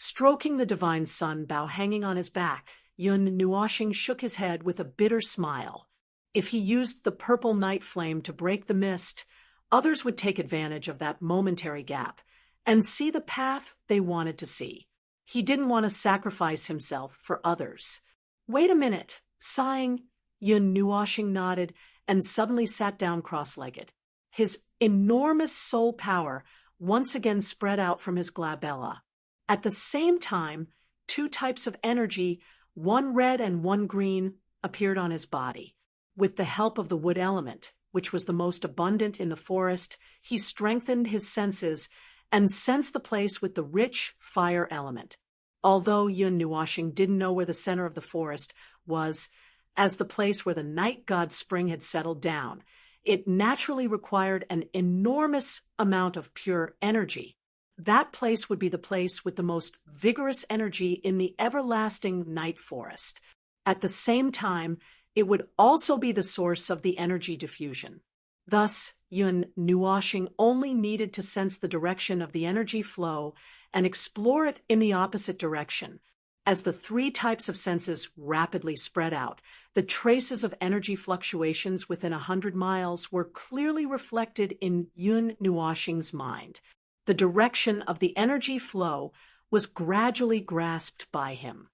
[SPEAKER 1] Stroking the divine sun bow hanging on his back, Yun Nuoxing shook his head with a bitter smile. If he used the purple night flame to break the mist, others would take advantage of that momentary gap and see the path they wanted to see. He didn't want to sacrifice himself for others. Wait a minute, sighing, Yun Nuoxing nodded and suddenly sat down cross-legged. His enormous soul power once again spread out from his glabella. At the same time, two types of energy, one red and one green, appeared on his body. With the help of the wood element, which was the most abundant in the forest, he strengthened his senses and sensed the place with the rich fire element. Although Yun Nuoxing didn't know where the center of the forest was, as the place where the night god Spring had settled down, it naturally required an enormous amount of pure energy. That place would be the place with the most vigorous energy in the everlasting night forest. At the same time, it would also be the source of the energy diffusion. Thus, Yun Nuoxing only needed to sense the direction of the energy flow and explore it in the opposite direction. As the three types of senses rapidly spread out, the traces of energy fluctuations within 100 miles were clearly reflected in Yun Nuoxing's mind. The direction of the energy flow was gradually grasped by him.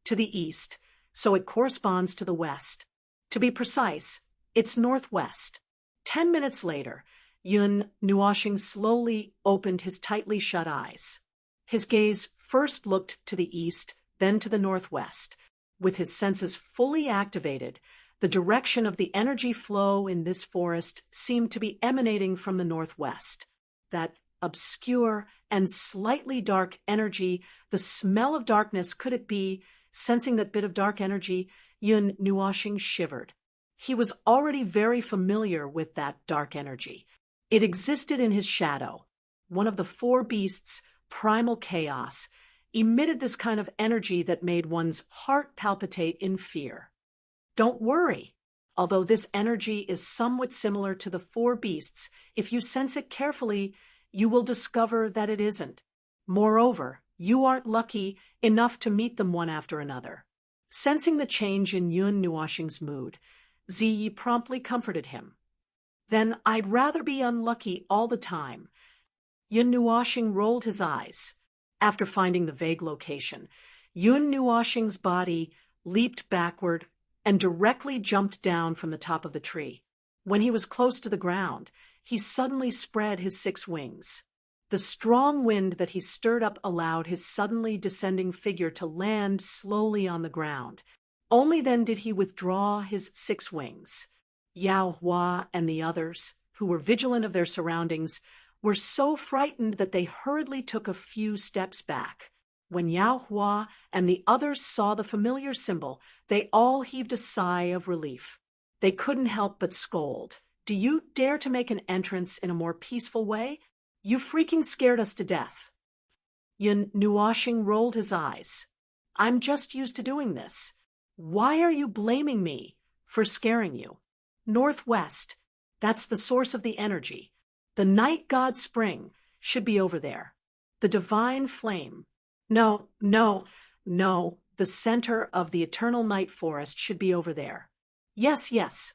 [SPEAKER 1] To the east, so it corresponds to the west. To be precise, it's northwest. 10 minutes later, Yun Nuoxing slowly opened his tightly shut eyes. His gaze first looked to the east, then to the northwest. With his senses fully activated, the direction of the energy flow in this forest seemed to be emanating from the northwest. That obscure and slightly dark energy, the smell of darkness, could it be? Sensing that bit of dark energy, Yun Nuoxing shivered. He was already very familiar with that dark energy. It existed in his shadow. One of the four beasts, primal chaos, emitted this kind of energy that made one's heart palpitate in fear. Don't worry. Although this energy is somewhat similar to the four beasts, if you sense it carefully, you will discover that it isn't. Moreover, you aren't lucky enough to meet them one after another. Sensing the change in Yun Nuoxing's mood, Ziyi promptly comforted him. Then I'd rather be unlucky all the time. Yun Nuoxing rolled his eyes. After finding the vague location, Yun Nuoxing's body leaped backward and directly jumped down from the top of the tree. When he was close to the ground, he suddenly spread his 6 wings. The strong wind that he stirred up allowed his suddenly descending figure to land slowly on the ground. Only then did he withdraw his 6 wings. Yao Hua and the others, who were vigilant of their surroundings, were so frightened that they hurriedly took a few steps back. When Yao Hua and the others saw the familiar symbol, they all heaved a sigh of relief. They couldn't help but scold. Do you dare to make an entrance in a more peaceful way? You freaking scared us to death. Yun Nuoxing rolled his eyes. I'm just used to doing this. Why are you blaming me for scaring you? Northwest, that's the source of the energy. The night god Spring should be over there. The divine flame. No, the center of the eternal night forest should be over there. Yes.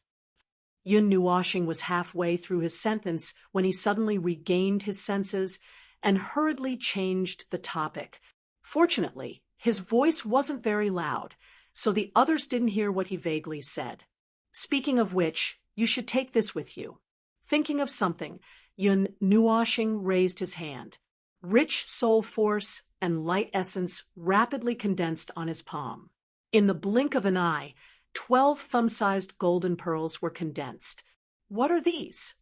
[SPEAKER 1] Yun Nuoxing was halfway through his sentence when he suddenly regained his senses and hurriedly changed the topic. Fortunately, his voice wasn't very loud, so the others didn't hear what he vaguely said. Speaking of which, you should take this with you. Thinking of something, Yun Nuoxing raised his hand. Rich soul force and light essence rapidly condensed on his palm. In the blink of an eye, 12 thumb-sized golden pearls were condensed. What are these?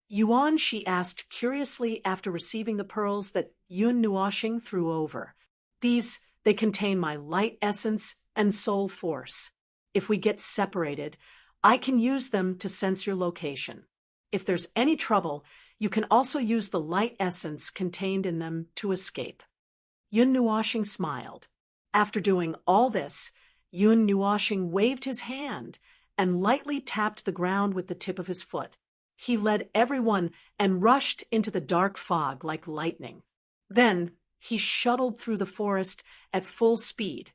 [SPEAKER 1] Yuan, she asked curiously after receiving the pearls that Yun Nuoxing threw over. They contain my light essence and soul force. If we get separated, I can use them to sense your location. If there's any trouble, you can also use the light essence contained in them to escape. Yun Nuoxing smiled. After doing all this, Yun Nuoxing waved his hand and lightly tapped the ground with the tip of his foot. He led everyone and rushed into the dark fog like lightning. Then, he shuttled through the forest at full speed,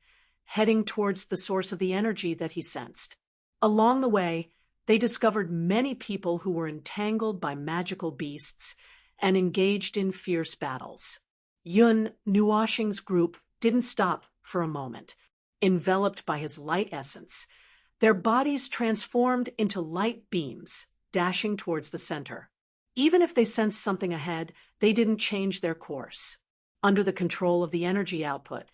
[SPEAKER 1] heading towards the source of the energy that he sensed. Along the way, they discovered many people who were entangled by magical beasts and engaged in fierce battles. Yun Nuoxing's group didn't stop for a moment. Enveloped by his light essence, their bodies transformed into light beams, dashing towards the center. Even if they sensed something ahead, they didn't change their course. Under the control of the energy output,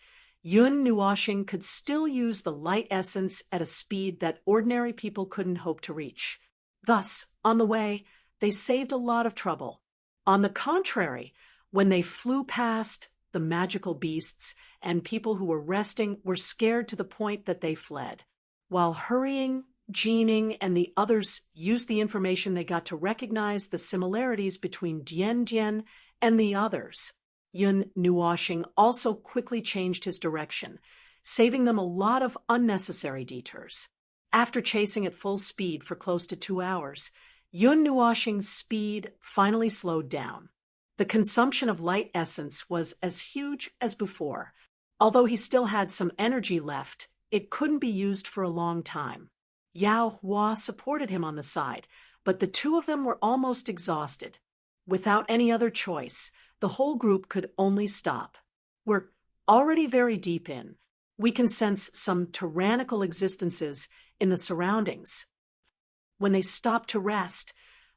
[SPEAKER 1] Yun Nuoxing could still use the light essence at a speed that ordinary people couldn't hope to reach. Thus, on the way, they saved a lot of trouble. On the contrary, when they flew past, the magical beasts and people who were resting were scared to the point that they fled. While hurrying, Jining and the others used the information they got to recognize the similarities between Dian Dian and the others. Yun Nuoxing also quickly changed his direction, saving them a lot of unnecessary detours. After chasing at full speed for close to 2 hours, Yun Nuoxing's speed finally slowed down. The consumption of light essence was as huge as before. Although he still had some energy left, it couldn't be used for a long time. Yao Hua supported him on the side, but the two of them were almost exhausted. Without any other choice, the whole group could only stop. We're already very deep in. We can sense some tyrannical existences in the surroundings. When they stopped to rest,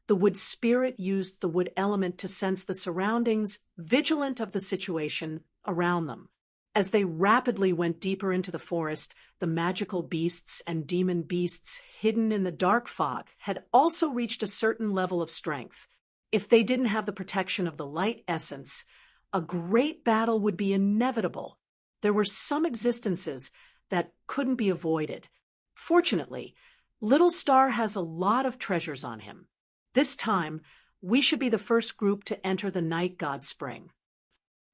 [SPEAKER 1] the wood spirit used the wood element to sense the surroundings, vigilant of the situation around them. As they rapidly went deeper into the forest, the magical beasts and demon beasts hidden in the dark fog had also reached a certain level of strength. If they didn't have the protection of the light essence, a great battle would be inevitable. There were some existences that couldn't be avoided. Fortunately, Little Star has a lot of treasures on him. This time, we should be the first group to enter the night god spring.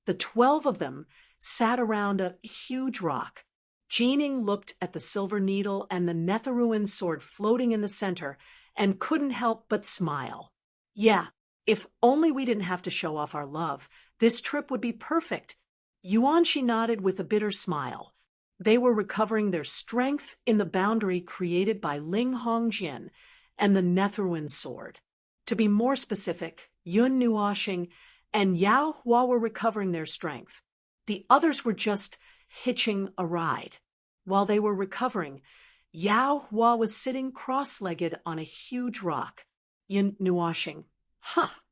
[SPEAKER 1] The 12 of them sat around a huge rock. Jining looked at the silver needle and the Netherruin sword floating in the center and couldn't help but smile. Yeah, if only we didn't have to show off our love, this trip would be perfect. Yuanqi nodded with a bitter smile. They were recovering their strength in the boundary created by Ling Hongjian and the Netherruin sword. To be more specific, Yun Nuoxing and Yao Hua were recovering their strength. The others were just hitching a ride. While they were recovering, Yao Hua was sitting cross-legged on a huge rock. Yun Nuoxing,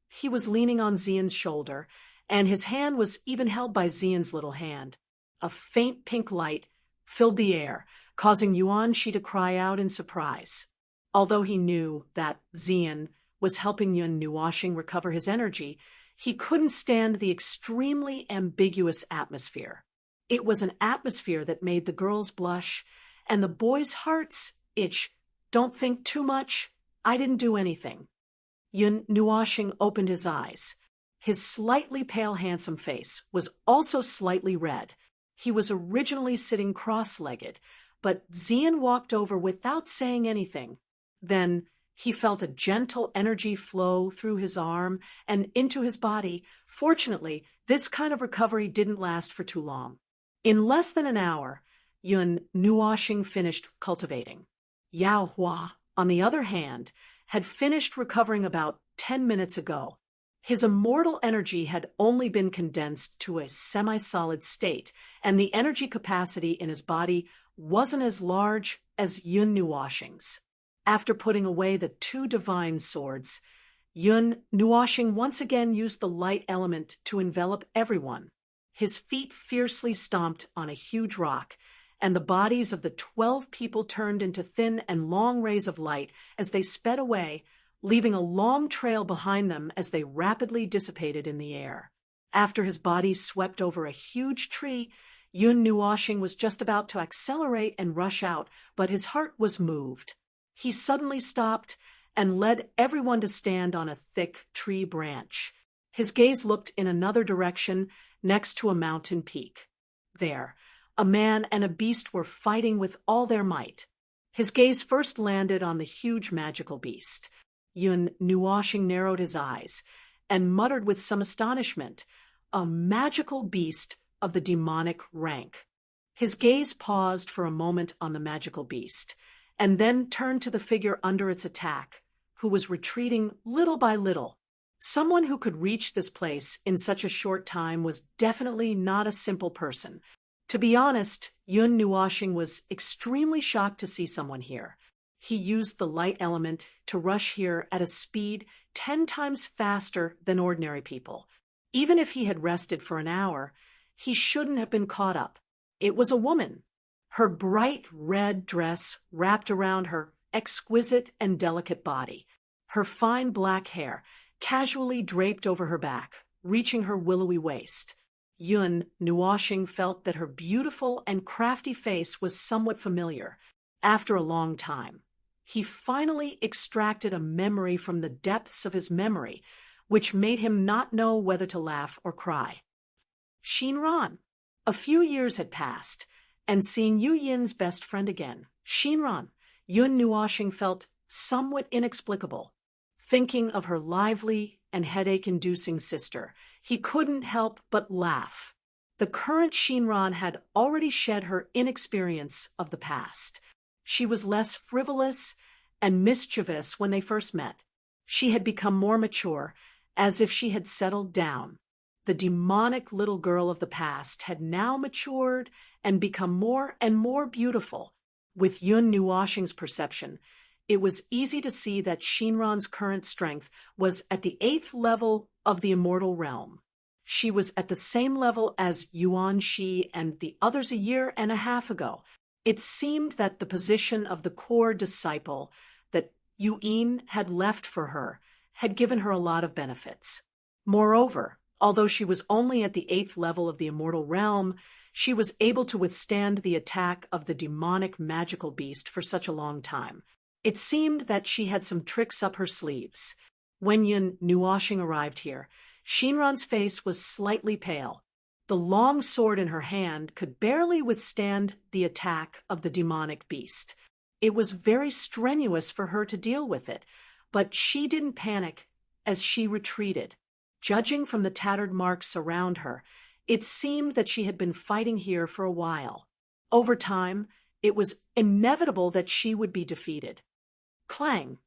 [SPEAKER 1] he was leaning on Xian's shoulder, and his hand was even held by Xian's little hand. A faint pink light filled the air, causing Yuanqi to cry out in surprise. Although he knew that Xian was helping Yun Nuoxing recover his energy, he couldn't stand the extremely ambiguous atmosphere. It was an atmosphere that made the girls blush and the boys' hearts itch. Don't think too much. I didn't do anything. Yun Nuoxing opened his eyes. His slightly pale, handsome face was also slightly red. He was originally sitting cross-legged, but Xian walked over without saying anything. Then he felt a gentle energy flow through his arm and into his body. Fortunately, this kind of recovery didn't last for too long. In less than an hour, Yun Nuoxing finished cultivating. Yao Hua, on the other hand, had finished recovering about 10 minutes ago. His immortal energy had only been condensed to a semi-solid state, and the energy capacity in his body wasn't as large as Yun Nuoxing's. After putting away the 2 divine swords, Yun Nuoxing once again used the light element to envelop everyone. His feet fiercely stomped on a huge rock, and the bodies of the 12 people turned into thin and long rays of light as they sped away, leaving a long trail behind them as they rapidly dissipated in the air. After his body swept over a huge tree, Yun Nuoxing was just about to accelerate and rush out, but his heart was moved. He suddenly stopped and led everyone to stand on a thick tree branch. His gaze looked in another direction, next to a mountain peak. There, a man and a beast were fighting with all their might. His gaze first landed on the huge magical beast. Yun Nuoxing narrowed his eyes and muttered with some astonishment, a magical beast of the demonic rank. His gaze paused for a moment on the magical beast, and then turned to the figure under its attack, who was retreating little by little. Someone who could reach this place in such a short time was definitely not a simple person. To be honest, Yun Nuoshing was extremely shocked to see someone here. He used the light element to rush here at a speed 10 times faster than ordinary people. Even if he had rested for an hour, he shouldn't have been caught up. It was a woman. Her bright red dress wrapped around her exquisite and delicate body. Her fine black hair casually draped over her back, reaching her willowy waist. Yun Nuoshing felt that her beautiful and crafty face was somewhat familiar. After a long time, he finally extracted a memory from the depths of his memory, which made him not know whether to laugh or cry. Shinran. A few years had passed, and seeing Yu Yin's best friend again, Shinran, Yun Nuoshing felt somewhat inexplicable. Thinking of her lively and headache-inducing sister, he couldn't help but laugh. The current Shinran had already shed her inexperience of the past. She was less frivolous and mischievous when they first met. She had become more mature, as if she had settled down. The demonic little girl of the past had now matured and become more and more beautiful. With Yun Nuoshing's perception, it was easy to see that Shinran's current strength was at the 8th level of the immortal realm. She was at the same level as Yuan Shi and the others a year and a half ago. It seemed that the position of the core disciple that Yu Yin had left for her had given her a lot of benefits. Moreover, although she was only at the 8th level of the immortal realm, she was able to withstand the attack of the demonic magical beast for such a long time. It seemed that she had some tricks up her sleeves. When Yun Nuoshing arrived here, Shinran's face was slightly pale. The long sword in her hand could barely withstand the attack of the demonic beast. It was very strenuous for her to deal with it, but she didn't panic as she retreated. Judging from the tattered marks around her, it seemed that she had been fighting here for a while. Over time, it was inevitable that she would be defeated. Clang!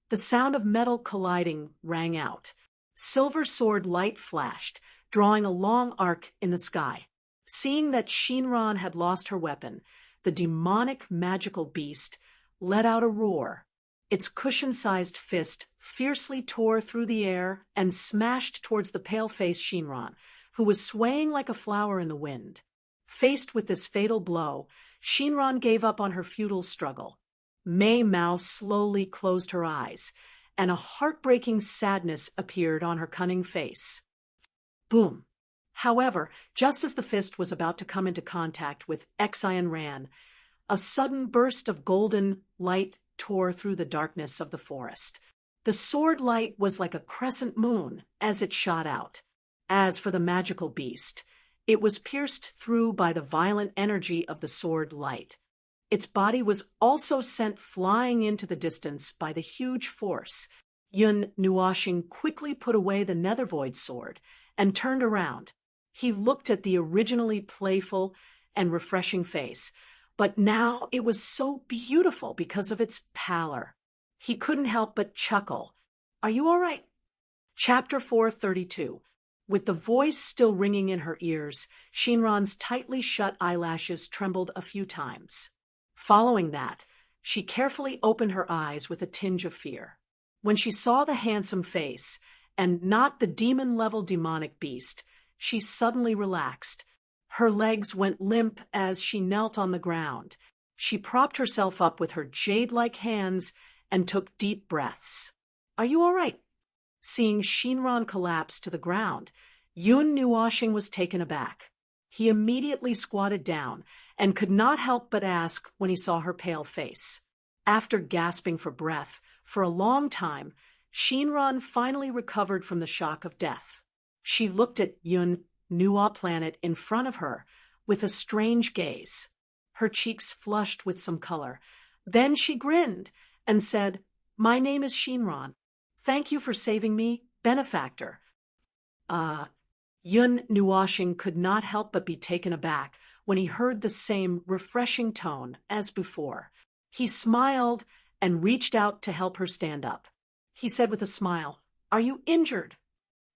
[SPEAKER 1] The sound of metal colliding rang out. Silver sword light flashed, drawing a long arc in the sky. Seeing that Shinran had lost her weapon, the demonic magical beast let out a roar. Its cushion-sized fist fiercely tore through the air and smashed towards the pale-faced Shinran, who was swaying like a flower in the wind. Faced with this fatal blow, Shinran gave up on her futile struggle. Mei Mao slowly closed her eyes, and a heartbreaking sadness appeared on her cunning face. Boom! However, just as the fist was about to come into contact with Xian Ran, a sudden burst of golden light tore through the darkness of the forest. The sword light was like a crescent moon as it shot out. As for the magical beast, it was pierced through by the violent energy of the sword light. Its body was also sent flying into the distance by the huge force. Yun Nuoshing quickly put away the Nethervoid sword and turned around. He looked at the originally playful and refreshing face, but now it was so beautiful because of its pallor. He couldn't help but chuckle. "Are you all right?" Chapter 432. With the voice still ringing in her ears, Shinran's tightly shut eyelashes trembled a few times. Following that, she carefully opened her eyes with a tinge of fear. When she saw the handsome face, and not the demon-level demonic beast, she suddenly relaxed. Her legs went limp as she knelt on the ground. She propped herself up with her jade-like hands and took deep breaths. "Are you all right?" Seeing Shinran collapse to the ground, Yun Nuoshing was taken aback. He immediately squatted down and could not help but ask when he saw her pale face. After gasping for breath for a long time, Shinran finally recovered from the shock of death. She looked at Yun Nuo planet in front of her with a strange gaze. Her cheeks flushed with some color. Then she grinned and said, "My name is Shinran. Thank you for saving me, benefactor." Yun Nuoshing could not help but be taken aback when he heard the same refreshing tone as before. He smiled and reached out to help her stand up. He said with a smile, "Are you injured?"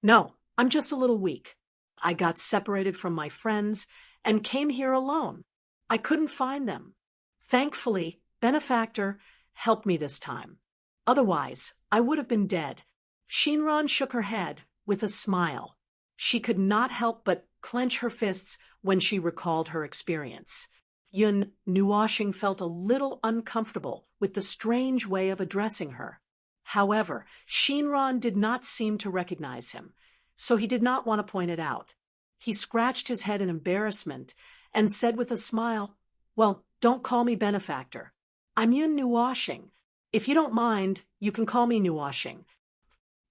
[SPEAKER 1] "No, I'm just a little weak. I got separated from my friends and came here alone. I couldn't find them. Thankfully, Benefactor helped me this time. Otherwise, I would have been dead." Shinran shook her head with a smile. She could not help but clench her fists when she recalled her experience. Yun Nuoshing felt a little uncomfortable with the strange way of addressing her. However, Shinran did not seem to recognize him, so he did not want to point it out. He scratched his head in embarrassment and said with a smile, "Well, don't call me Benefactor. I'm Yun Nuoshing. If you don't mind, you can call me Nuoshing."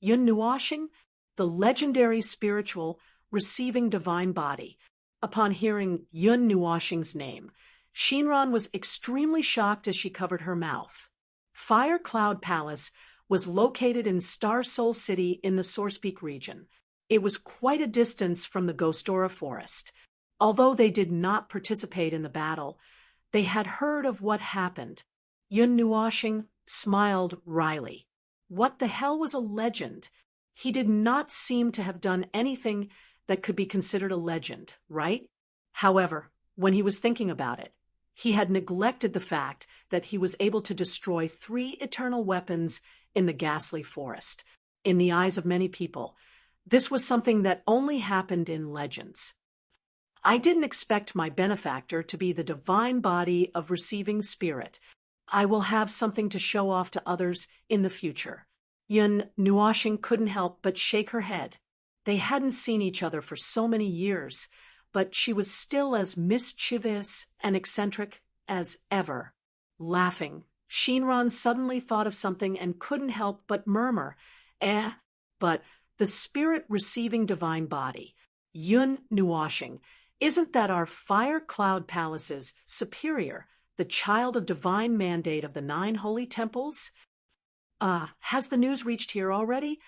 [SPEAKER 1] Yun Nuoshing, the legendary spiritual receiving divine body. Upon hearing Yun Nuoshing's name, Shinran was extremely shocked as she covered her mouth. Fire Cloud Palace was located in Star Soul City in the Sourcepeak region. It was quite a distance from the Ghostora forest. Although they did not participate in the battle, they had heard of what happened. Yun Nuoshing smiled wryly. What the hell was a legend? He did not seem to have done anything that could be considered a legend, right? However, when he was thinking about it, he had neglected the fact that he was able to destroy 3 eternal weapons in the ghastly forest. In the eyes of many people, this was something that only happened in legends. "I didn't expect my benefactor to be the divine body of receiving spirit. I will have something to show off to others in the future." Yun Nuoshing couldn't help but shake her head. They hadn't seen each other for so many years, but she was still as mischievous and eccentric as ever. Laughing, Shinran suddenly thought of something and couldn't help but murmur, but the spirit receiving divine body, Yun Nuoshing, isn't that our Fire Cloud Palace's superior, the child of divine mandate of the 9 holy temples? Has the news reached here already?"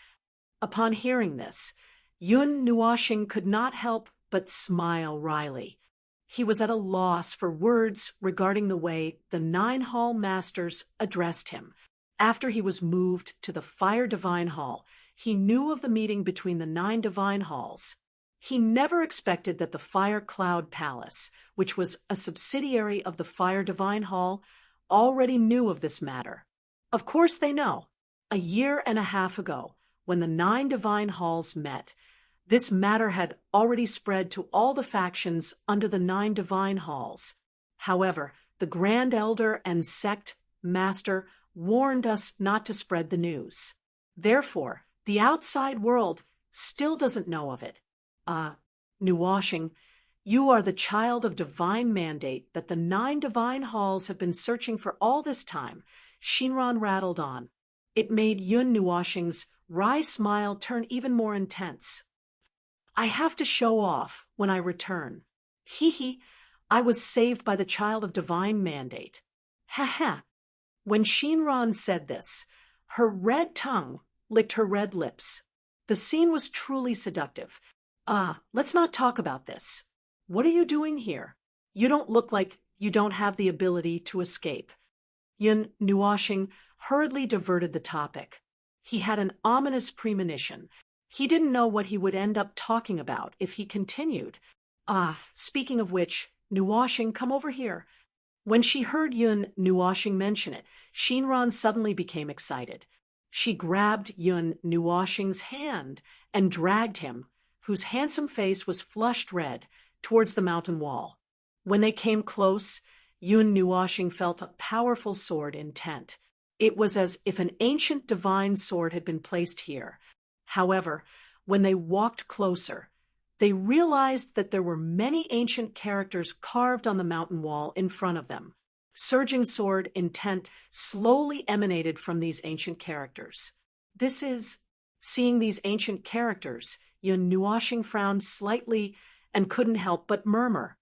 [SPEAKER 1] Upon hearing this, Yun Nuoshing could not help but smile wryly. He was at a loss for words regarding the way the 9 hall masters addressed him. After he was moved to the Fire Divine Hall, he knew of the meeting between the 9 divine halls. He never expected that the Fire Cloud Palace, which was a subsidiary of the Fire Divine Hall, already knew of this matter. Of course they know. A year and a half ago, when the 9 divine halls met, this matter had already spread to all the factions under the 9 divine halls. However, the Grand Elder and Sect Master warned us not to spread the news. Therefore, the outside world still doesn't know of it. Nuoshing, you are the child of divine mandate that the 9 divine halls have been searching for all this time, Shinran rattled on. It made Yun Nuoshing's wry smile turn even more intense. "I have to show off when I return. Hee, I was saved by the child of divine mandate." Ha. When Shinran said this, her red tongue licked her red lips. The scene was truly seductive. Let's not talk about this. What are you doing here? You don't look like you don't have the ability to escape." Yun Nuoshing hurriedly diverted the topic. He had an ominous premonition. He didn't know what he would end up talking about if he continued. Speaking of which, Nuoshing, come over here." When she heard Yun Nuoshing mention it, Shinran suddenly became excited. She grabbed Yun Nuoshing's hand and dragged him, whose handsome face was flushed red, towards the mountain wall. When they came close, Yun Nuoshing felt a powerful sword intent. It was as if an ancient divine sword had been placed here. However, when they walked closer, they realized that there were many ancient characters carved on the mountain wall in front of them. Surging sword intent slowly emanated from these ancient characters. Seeing these ancient characters, Yun Nuoshing frowned slightly and couldn't help but murmur,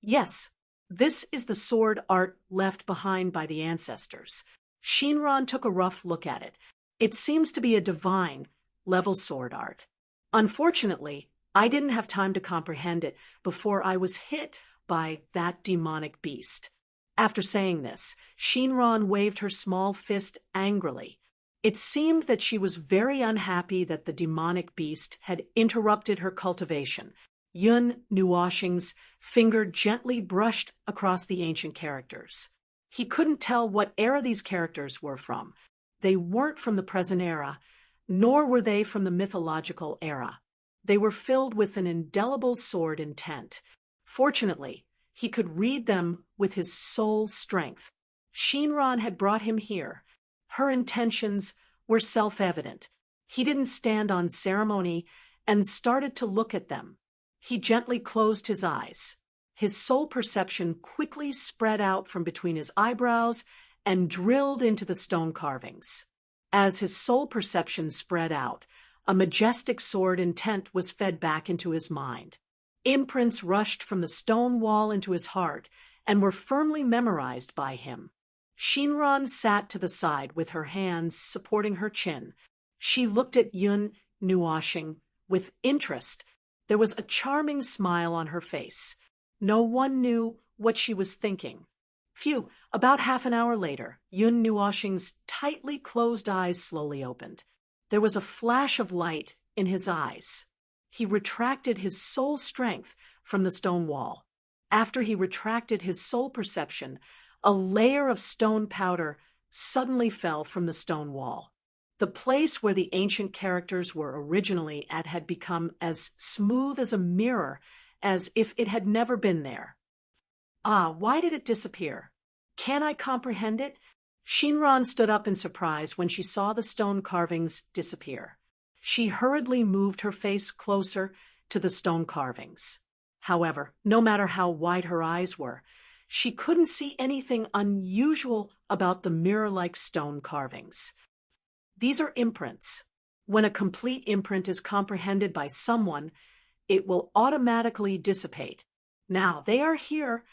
[SPEAKER 1] "Yes, this is the sword art left behind by the ancestors." Shinran took a rough look at it. It seems to be a divine level sword art. Unfortunately, I didn't have time to comprehend it before I was hit by that demonic beast. After saying this, Shinran waved her small fist angrily. It seemed that she was very unhappy that the demonic beast had interrupted her cultivation. Yun Nuoxing's finger gently brushed across the ancient characters. He couldn't tell what era these characters were from. They weren't from the present era, nor were they from the mythological era. They were filled with an indelible sword intent. Fortunately, he could read them with his soul strength. Shinran had brought him here. Her intentions were self-evident. He didn't stand on ceremony and started to look at them. He gently closed his eyes. His soul perception quickly spread out from between his eyebrows and drilled into the stone carvings. As his soul perception spread out, a majestic sword intent was fed back into his mind. Imprints rushed from the stone wall into his heart and were firmly memorized by him. Shinran sat to the side with her hands supporting her chin. She looked at Yun Nuoxing with interest. There was a charming smile on her face. No one knew what she was thinking. Phew, about half an hour later, Yun Nuoxing's tightly closed eyes slowly opened. There was a flash of light in his eyes. He retracted his soul strength from the stone wall. After he retracted his soul perception, a layer of stone powder suddenly fell from the stone wall. The place where the ancient characters were originally at had become as smooth as a mirror, as if it had never been there. Ah, why did it disappear? Can I comprehend it? Shinran stood up in surprise when she saw the stone carvings disappear. She hurriedly moved her face closer to the stone carvings. However, no matter how wide her eyes were, she couldn't see anything unusual about the mirror-like stone carvings. These are imprints. When a complete imprint is comprehended by someone, it will automatically dissipate. Now they are here.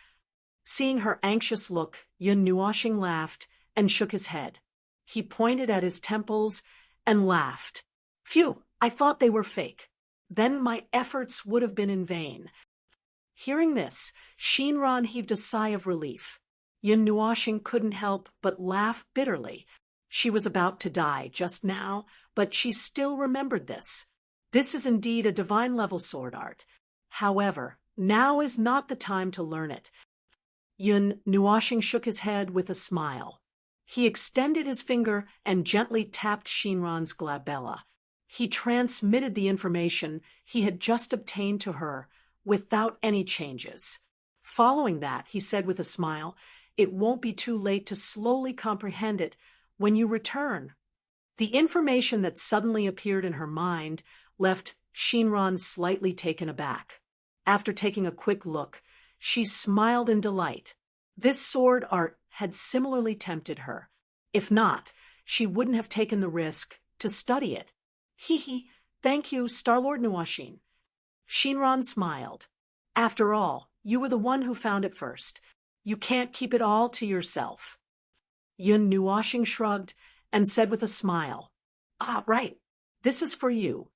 [SPEAKER 1] Seeing her anxious look, Yun Nuoxing laughed and shook his head. He pointed at his temples and laughed. Phew, I thought they were fake. Then my efforts would have been in vain. Hearing this, Shinran heaved a sigh of relief. Yun Nuoxing couldn't help but laugh bitterly. She was about to die just now, but she still remembered this. This is indeed a divine-level sword art. However, now is not the time to learn it. Yun Nuoxing shook his head with a smile. He extended his finger and gently tapped Shinran's glabella. He transmitted the information he had just obtained to her without any changes. Following that, he said with a smile, "It won't be too late to slowly comprehend it when you return." The information that suddenly appeared in her mind left Shinran slightly taken aback. After taking a quick look, she smiled in delight. This sword art had similarly tempted her. If not, she wouldn't have taken the risk to study it. Hee, thank you, Starlord Nuoxing. Shinran smiled. After all, you were the one who found it first. You can't keep it all to yourself. Yun Nuoxing shrugged and said with a smile, "Ah, right. This is for you."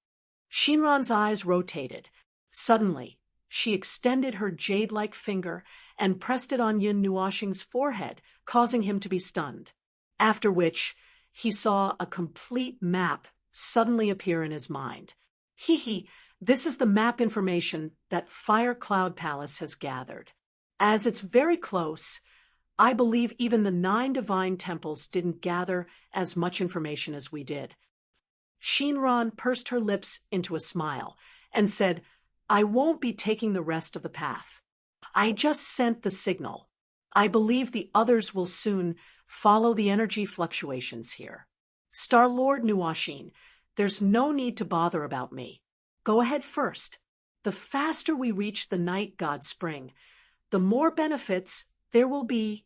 [SPEAKER 1] Shinran's eyes rotated. Suddenly, she extended her jade-like finger and pressed it on Yun Nuoxing's forehead, causing him to be stunned. After which, he saw a complete map suddenly appear in his mind. This is the map information that Fire Cloud Palace has gathered. As it's very close, I believe even the 9 divine temples didn't gather as much information as we did. Shinran pursed her lips into a smile and said, "I won't be taking the rest of the path. I just sent the signal. I believe the others will soon follow the energy fluctuations here. Starlord Nuoxing, there's no need to bother about me. Go ahead first. The faster we reach the night god spring, the more benefits there will be."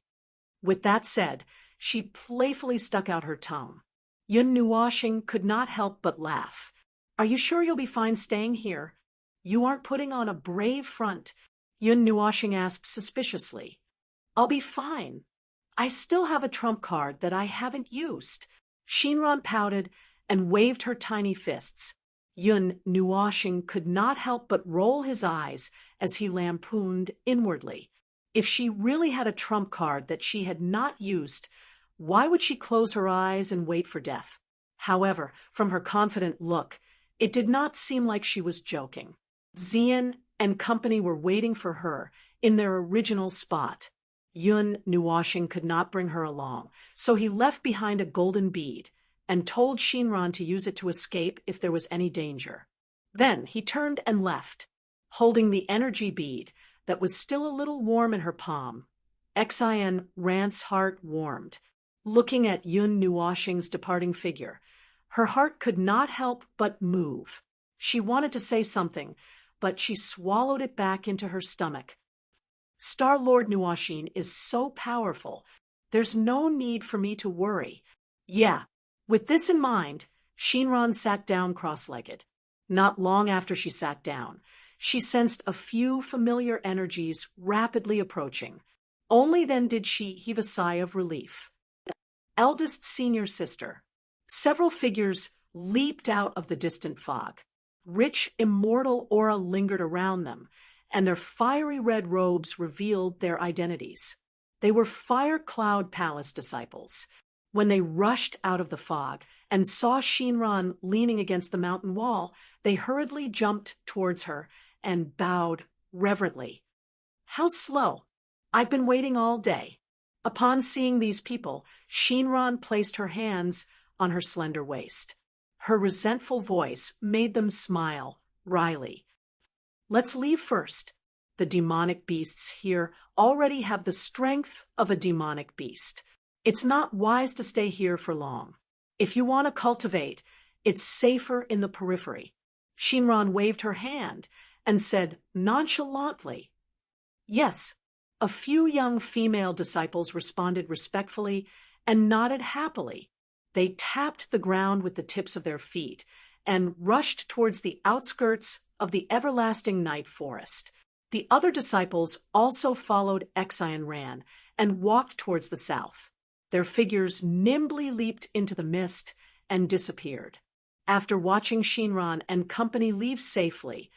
[SPEAKER 1] With that said, she playfully stuck out her tongue. Yun Nuoxing could not help but laugh. "Are you sure you'll be fine staying here? You aren't putting on a brave front," Yun Nuoxing asked suspiciously. "I'll be fine. I still have a trump card that I haven't used." Shinran pouted and waved her tiny fists. Yun Nuoshing could not help but roll his eyes as he lampooned inwardly. If she really had a trump card that she had not used, why would she close her eyes and wait for death? However, from her confident look, it did not seem like she was joking. Xian and company were waiting for her in their original spot. Yun Nuoshing could not bring her along, so he left behind a golden bead and told Shinran to use it to escape if there was any danger. Then he turned and left, holding the energy bead that was still a little warm in her palm. Xian Rant's heart warmed, looking at Yun Nuoshing's departing figure. Her heart could not help but move. She wanted to say something, but she swallowed it back into her stomach. Star-Lord Nuoshing is so powerful. There's no need for me to worry. Yeah. With this in mind, Shinran sat down cross-legged. Not long after she sat down, she sensed a few familiar energies rapidly approaching. Only then did she heave a sigh of relief. Eldest senior sister. Several figures leaped out of the distant fog. Rich, immortal aura lingered around them, and their fiery red robes revealed their identities. They were Fire Cloud Palace disciples. When they rushed out of the fog and saw Shinran leaning against the mountain wall, they hurriedly jumped towards her and bowed reverently. How slow! I've been waiting all day. Upon seeing these people, Shinran placed her hands on her slender waist. Her resentful voice made them smile wryly. Let's leave first. The demonic beasts here already have the strength of a demonic beast. It's not wise to stay here for long. If you want to cultivate, it's safer in the periphery. Shinran waved her hand and said nonchalantly, Yes. A few young female disciples responded respectfully and nodded happily. They tapped the ground with the tips of their feet and rushed towards the outskirts of the everlasting night forest. The other disciples also followed Xian Ran and walked towards the south. Their figures nimbly leaped into the mist and disappeared. After watching Shinran and company leave safely,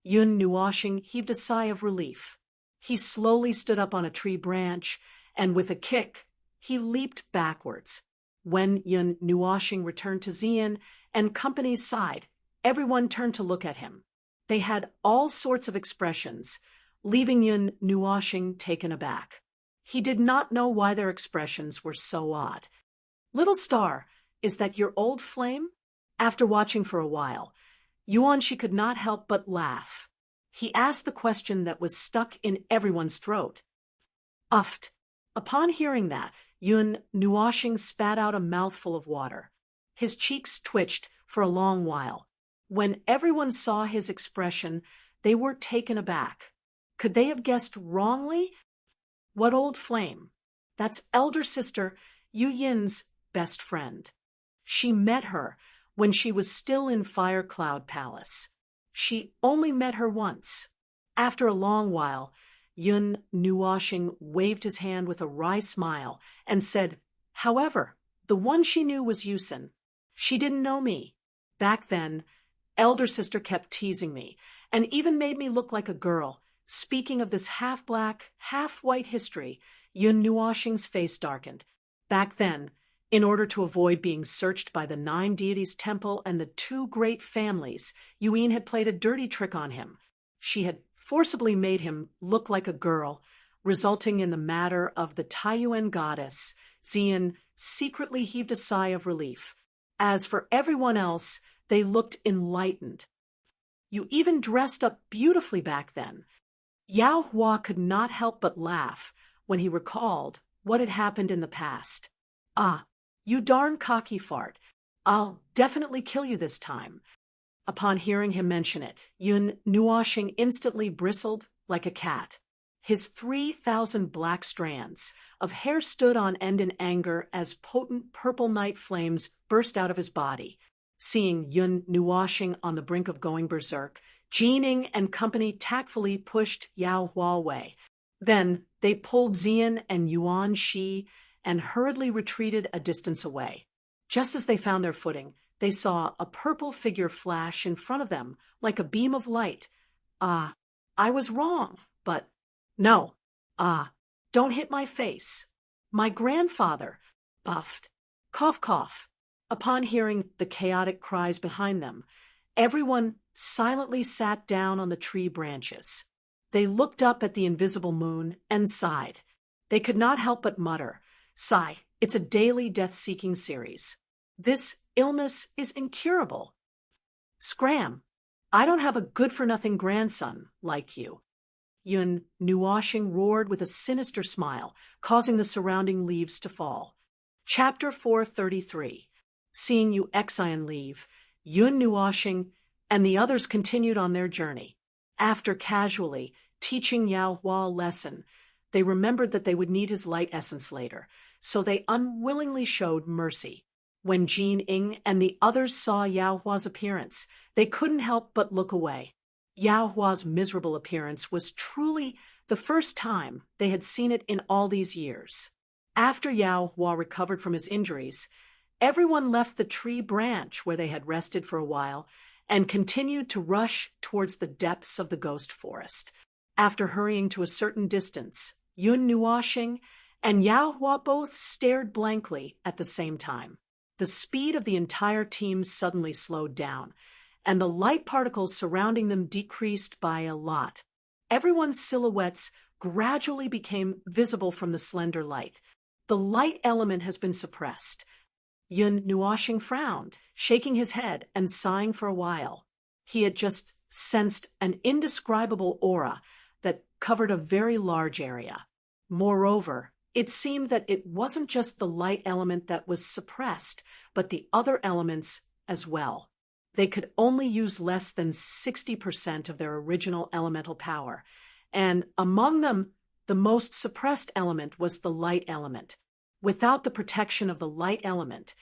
[SPEAKER 1] Yun Nuoshing heaved a sigh of relief. He slowly stood up on a tree branch, and with a kick, he leaped backwards. When Yun Nuoshing returned to Xian and company's side, everyone turned to look at him. They had all sorts of expressions, leaving Yun Nuoshing taken aback. He did not know why their expressions were so odd. Little star, is that your old flame? After watching for a while, Yuanshi could not help but laugh. He asked the question that was stuck in everyone's throat. Uffed. Upon hearing that, Yun Nuoshing spat out a mouthful of water. His cheeks twitched for a long while. When everyone saw his expression, they were taken aback. Could they have guessed wrongly? What old flame? That's elder sister Yu Yin's best friend. She met her when she was still in Fire Cloud Palace. She only met her once. After a long while, Yun Nuoshing waved his hand with a wry smile and said, However, the one she knew was Yusin. She didn't know me. Back then, elder sister kept teasing me and even made me look like a girl. Speaking of this half-black, half-white history, Yun Nuoshing's face darkened. Back then, in order to avoid being searched by the 9 deities temple and the 2 great families, Yuin had played a dirty trick on him. She had forcibly made him look like a girl, resulting in the matter of the Taiyuan goddess. Xian secretly heaved a sigh of relief. As for everyone else, they looked enlightened. You even dressed up beautifully back then. Yao Hua could not help but laugh when he recalled what had happened in the past. Ah, you darn cocky fart. I'll definitely kill you this time. Upon hearing him mention it, Yun Nuoshing instantly bristled like a cat. His 3,000 black strands of hair stood on end in anger as potent purple night flames burst out of his body. Seeing Yun Nuoshing on the brink of going berserk, Jining and company tactfully pushed Yao Hua away. Then they pulled Xian and Yuan Shi and hurriedly retreated a distance away. Just as they found their footing, they saw a purple figure flash in front of them like a beam of light. I was wrong, but no. Don't hit my face. My grandfather, buffed. Cough, cough. Upon hearing the chaotic cries behind them, everyone silently sat down on the tree branches. They looked up at the invisible moon and sighed. They could not help but mutter, "Sigh, it's a daily death-seeking series. This illness is incurable. Scram, I don't have a good-for-nothing grandson like you." Yun Nuashing roared with a sinister smile, causing the surrounding leaves to fall. Chapter 433. Seeing Yu Xian leave, Yun Nuashing and the others continued on their journey. After casually teaching Yao Hua a lesson, they remembered that they would need his light essence later, so they unwillingly showed mercy. When Jin Ying and the others saw Yao Hua's appearance, they couldn't help but look away. Yao Hua's miserable appearance was truly the first time they had seen it in all these years. After Yao Hua recovered from his injuries, everyone left the tree branch where they had rested for a while and continued to rush towards the depths of the ghost forest. After hurrying to a certain distance, Yun Nuashing and Yao Hua both stared blankly at the same time. The speed of the entire team suddenly slowed down, and the light particles surrounding them decreased by a lot. Everyone's silhouettes gradually became visible from the slender light. The light element has been suppressed. Yun Nuashing frowned, shaking his head and sighing for a while. He had just sensed an indescribable aura that covered a very large area. Moreover, it seemed that it wasn't just the light element that was suppressed, but the other elements as well. They could only use less than 60% of their original elemental power, and among them, the most suppressed element was the light element. Without the protection of the light element,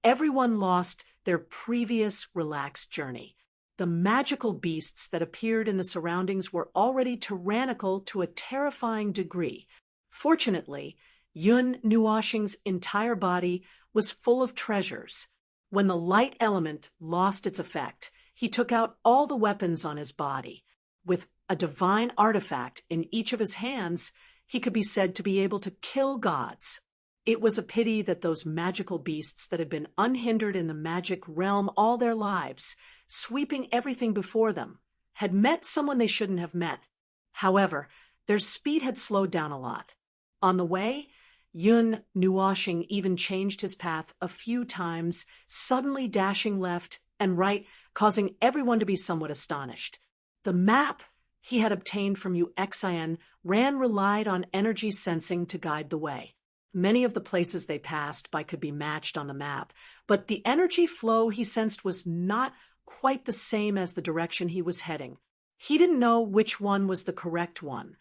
[SPEAKER 1] everyone lost their previous relaxed journey. The magical beasts that appeared in the surroundings were already tyrannical to a terrifying degree. Fortunately, Yun Nuashing's entire body was full of treasures. When the light element lost its effect, he took out all the weapons on his body. With a divine artifact in each of his hands, he could be said to be able to kill gods. It was a pity that those magical beasts that had been unhindered in the magic realm all their lives, sweeping everything before them, had met someone they shouldn't have met. However, their speed had slowed down a lot. On the way, Yun Nuashing even changed his path a few times, suddenly dashing left and right, causing everyone to be somewhat astonished. The map he had obtained from Yu Xian relied on energy sensing to guide the way. Many of the places they passed by could be matched on the map, but the energy flow he sensed was not quite the same as the direction he was heading. He didn't know which one was the correct one.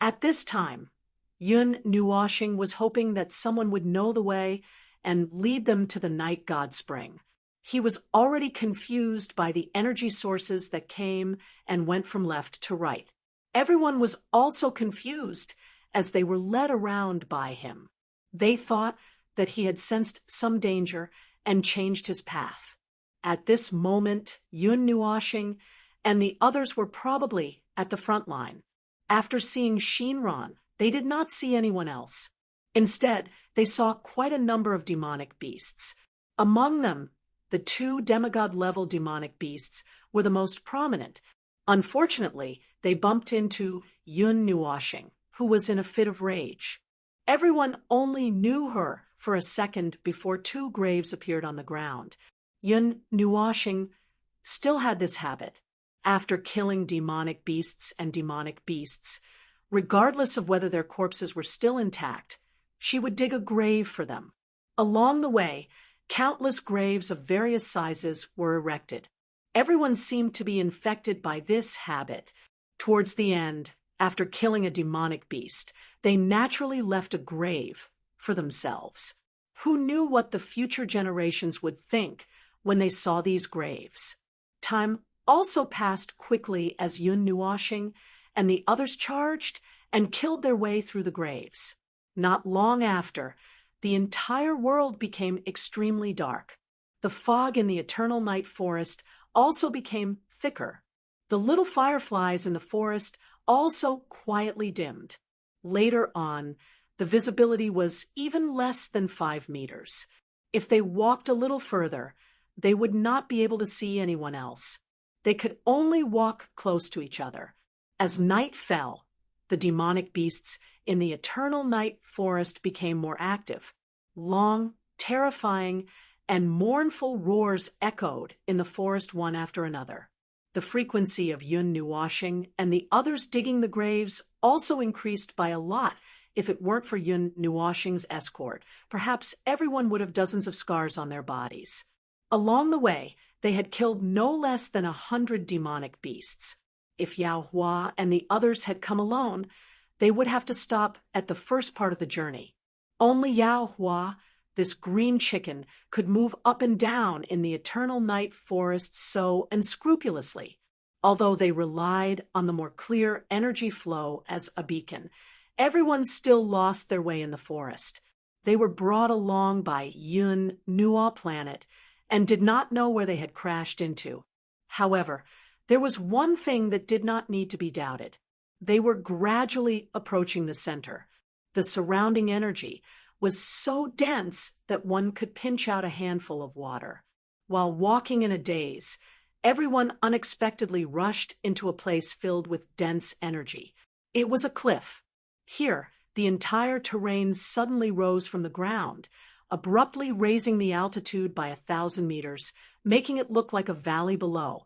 [SPEAKER 1] At this time, Yun Nuashing was hoping that someone would know the way and lead them to the night god spring. He was already confused by the energy sources that came and went from left to right. Everyone was also confused as they were led around by him. They thought that he had sensed some danger and changed his path. At this moment, Yun Nuashing and the others were probably at the front line. After seeing Shinran, they did not see anyone else. Instead, they saw quite a number of demonic beasts. Among them, the 2 demigod-level demonic beasts were the most prominent. Unfortunately, they bumped into Yun Nuashing, who was in a fit of rage. Everyone only knew her for a second before 2 graves appeared on the ground. Yun Nuashing still had this habit. After killing demonic beasts and demonic beasts, regardless of whether their corpses were still intact, she would dig a grave for them. Along the way, countless graves of various sizes were erected. Everyone seemed to be infected by this habit. Towards the end, after killing a demonic beast, they naturally left a grave for themselves. Who knew what the future generations would think when they saw these graves? Time also passed quickly as Yun Nuashing and the others charged and killed their way through the graves. Not long after, the entire world became extremely dark. The fog in the eternal night forest also became thicker. The little fireflies in the forest also quietly dimmed. Later on, the visibility was even less than 5 meters. If they walked a little further, they would not be able to see anyone else. They could only walk close to each other. As night fell, the demonic beasts in the eternal night forest became more active. Long, terrifying, and mournful roars echoed in the forest one after another. The frequency of Yun Nuwashing and the others digging the graves also increased by a lot. If it weren't for Yun Nuwashing's escort, perhaps everyone would have dozens of scars on their bodies. Along the way, they had killed no less than 100 demonic beasts. If Yao Hua and the others had come alone, they would have to stop at the first part of the journey. Only Yao Hua, this green chicken, could move up and down in the eternal night forest so unscrupulously. Although they relied on the more clear energy flow as a beacon, everyone still lost their way in the forest. They were brought along by Yun Nuwa Planet and did not know where they had crashed into. However, there was one thing that did not need to be doubted. They were gradually approaching the center. The surrounding energy was so dense that one could pinch out a handful of water. While walking in a daze, everyone unexpectedly rushed into a place filled with dense energy. It was a cliff. Here, the entire terrain suddenly rose from the ground, abruptly raising the altitude by 1,000 meters, making it look like a valley below.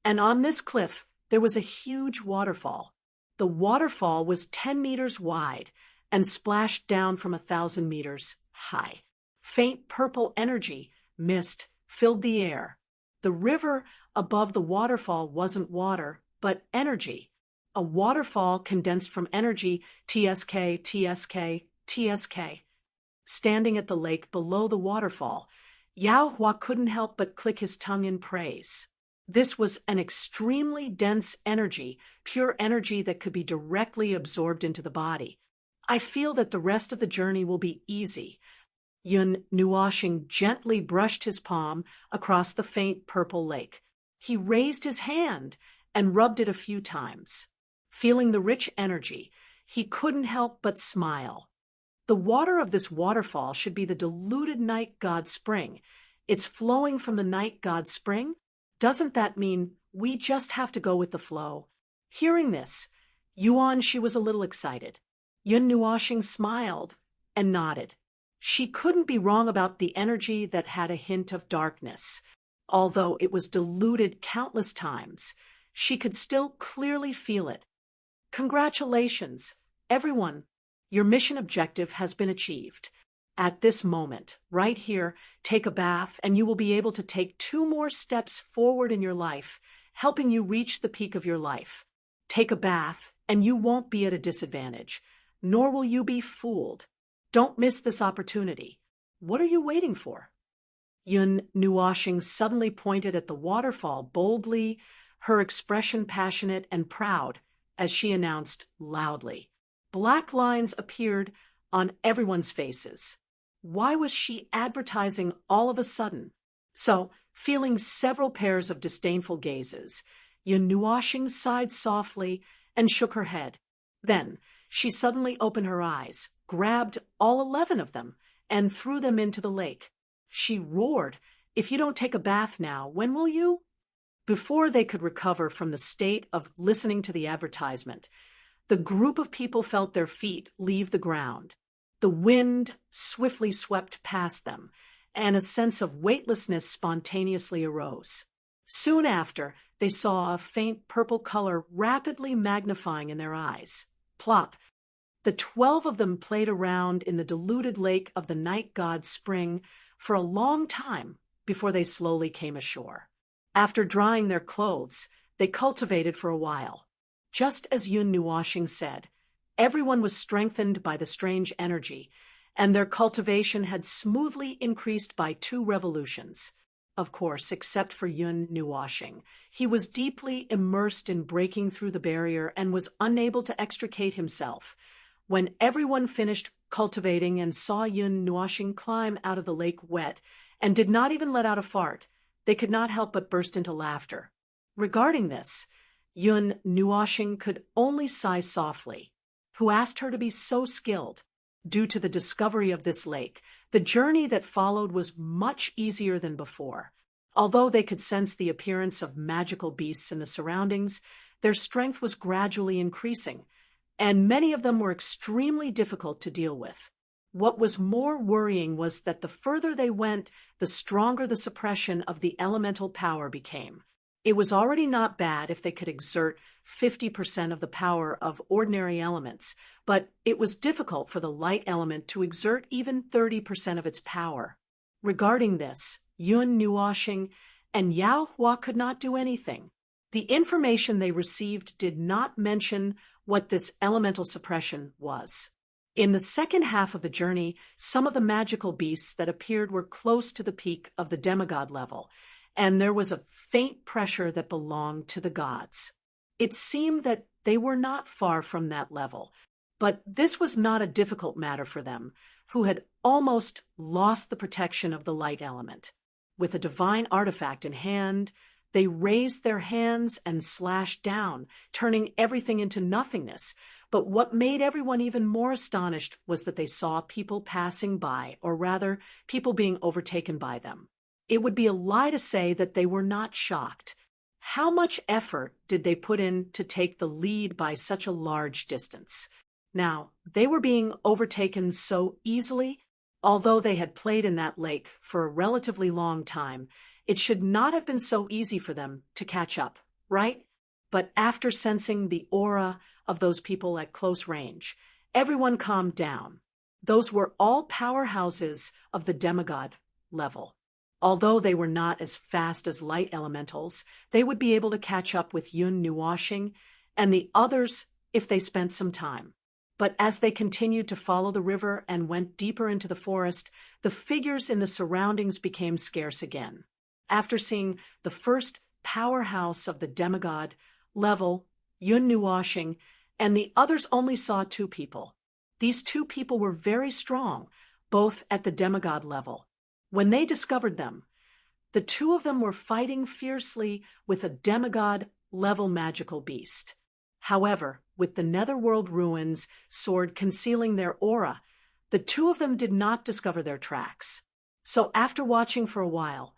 [SPEAKER 1] And on this cliff, there was a huge waterfall. The waterfall was 10 meters wide and splashed down from 1,000 meters high. Faint purple energy, mist, filled the air. The river above the waterfall wasn't water, but energy. A waterfall condensed from energy, TSK, TSK, TSK. Standing at the lake below the waterfall, Yao Hua couldn't help but click his tongue in praise. This was an extremely dense energy, pure energy that could be directly absorbed into the body. I feel that the rest of the journey will be easy. Yun Nuwashing gently brushed his palm across the faint purple lake. He raised his hand and rubbed it a few times. Feeling the rich energy, he couldn't help but smile. The water of this waterfall should be the diluted night god spring. It's flowing from the night god spring? Doesn't that mean we just have to go with the flow? Hearing this, Yuan, she was a little excited. Yun Nuwashing smiled and nodded. She couldn't be wrong about the energy that had a hint of darkness. Although it was diluted countless times, she could still clearly feel it. Congratulations, everyone. Your mission objective has been achieved. At this moment, right here, take a bath and you will be able to take 2 more steps forward in your life, helping you reach the peak of your life. Take a bath and you won't be at a disadvantage, nor will you be fooled. Don't miss this opportunity. What are you waiting for? Yun Nuwashing suddenly pointed at the waterfall boldly, her expression passionate and proud, as she announced loudly. Black lines appeared on everyone's faces. Why was she advertising all of a sudden? So, feeling several pairs of disdainful gazes, Yun Nuwashing sighed softly and shook her head. Then, she suddenly opened her eyes, grabbed all 11 of them, and threw them into the lake. She roared, "If you don't take a bath now, when will you?" Before they could recover from the state of listening to the advertisement, the group of people felt their feet leave the ground. The wind swiftly swept past them, and a sense of weightlessness spontaneously arose. Soon after, they saw a faint purple color rapidly magnifying in their eyes. Plop! The 12 of them played around in the diluted lake of the night god spring for a long time before they slowly came ashore. After drying their clothes, they cultivated for a while. Just as Yun Nuwashing said, everyone was strengthened by the strange energy, and their cultivation had smoothly increased by 2 revolutions. Of course, except for Yun Nuwashing. He was deeply immersed in breaking through the barrier and was unable to extricate himself. When everyone finished cultivating and saw Yun Nuwashing climb out of the lake wet and did not even let out a fart, they could not help but burst into laughter. Regarding this, Yun Nuoxing could only sigh softly. Who asked her to be so skilled? Due to the discovery of this lake, the journey that followed was much easier than before. Although they could sense the appearance of magical beasts in the surroundings, their strength was gradually increasing, and many of them were extremely difficult to deal with. What was more worrying was that the further they went, the stronger the suppression of the elemental power became. It was already not bad if they could exert 50% of the power of ordinary elements, but it was difficult for the light element to exert even 30% of its power. Regarding this, Yun Nuoxing and Yao Hua could not do anything. The information they received did not mention what this elemental suppression was. In the second half of the journey, some of the magical beasts that appeared were close to the peak of the demigod level, and there was a faint pressure that belonged to the gods. It seemed that they were not far from that level, but this was not a difficult matter for them, who had almost lost the protection of the light element. With a divine artifact in hand, they raised their hands and slashed down, turning everything into nothingness. But what made everyone even more astonished was that they saw people passing by, or rather, people being overtaken by them. It would be a lie to say that they were not shocked. How much effort did they put in to take the lead by such a large distance? Now, they were being overtaken so easily. Although they had played in that lake for a relatively long time, it should not have been so easy for them to catch up, right? But after sensing the aura of those people at close range, everyone calmed down. Those were all powerhouses of the demigod level. Although they were not as fast as light elementals, they would be able to catch up with Yun Nuoxing and the others if they spent some time. But as they continued to follow the river and went deeper into the forest, the figures in the surroundings became scarce again. After seeing the first powerhouse of the demigod level, Yun Nuoxing, and the others only saw two people. These two people were very strong, both at the demigod level. When they discovered them, the two of them were fighting fiercely with a demigod-level magical beast. However, with the netherworld ruins sword concealing their aura, the two of them did not discover their tracks. So after watching for a while,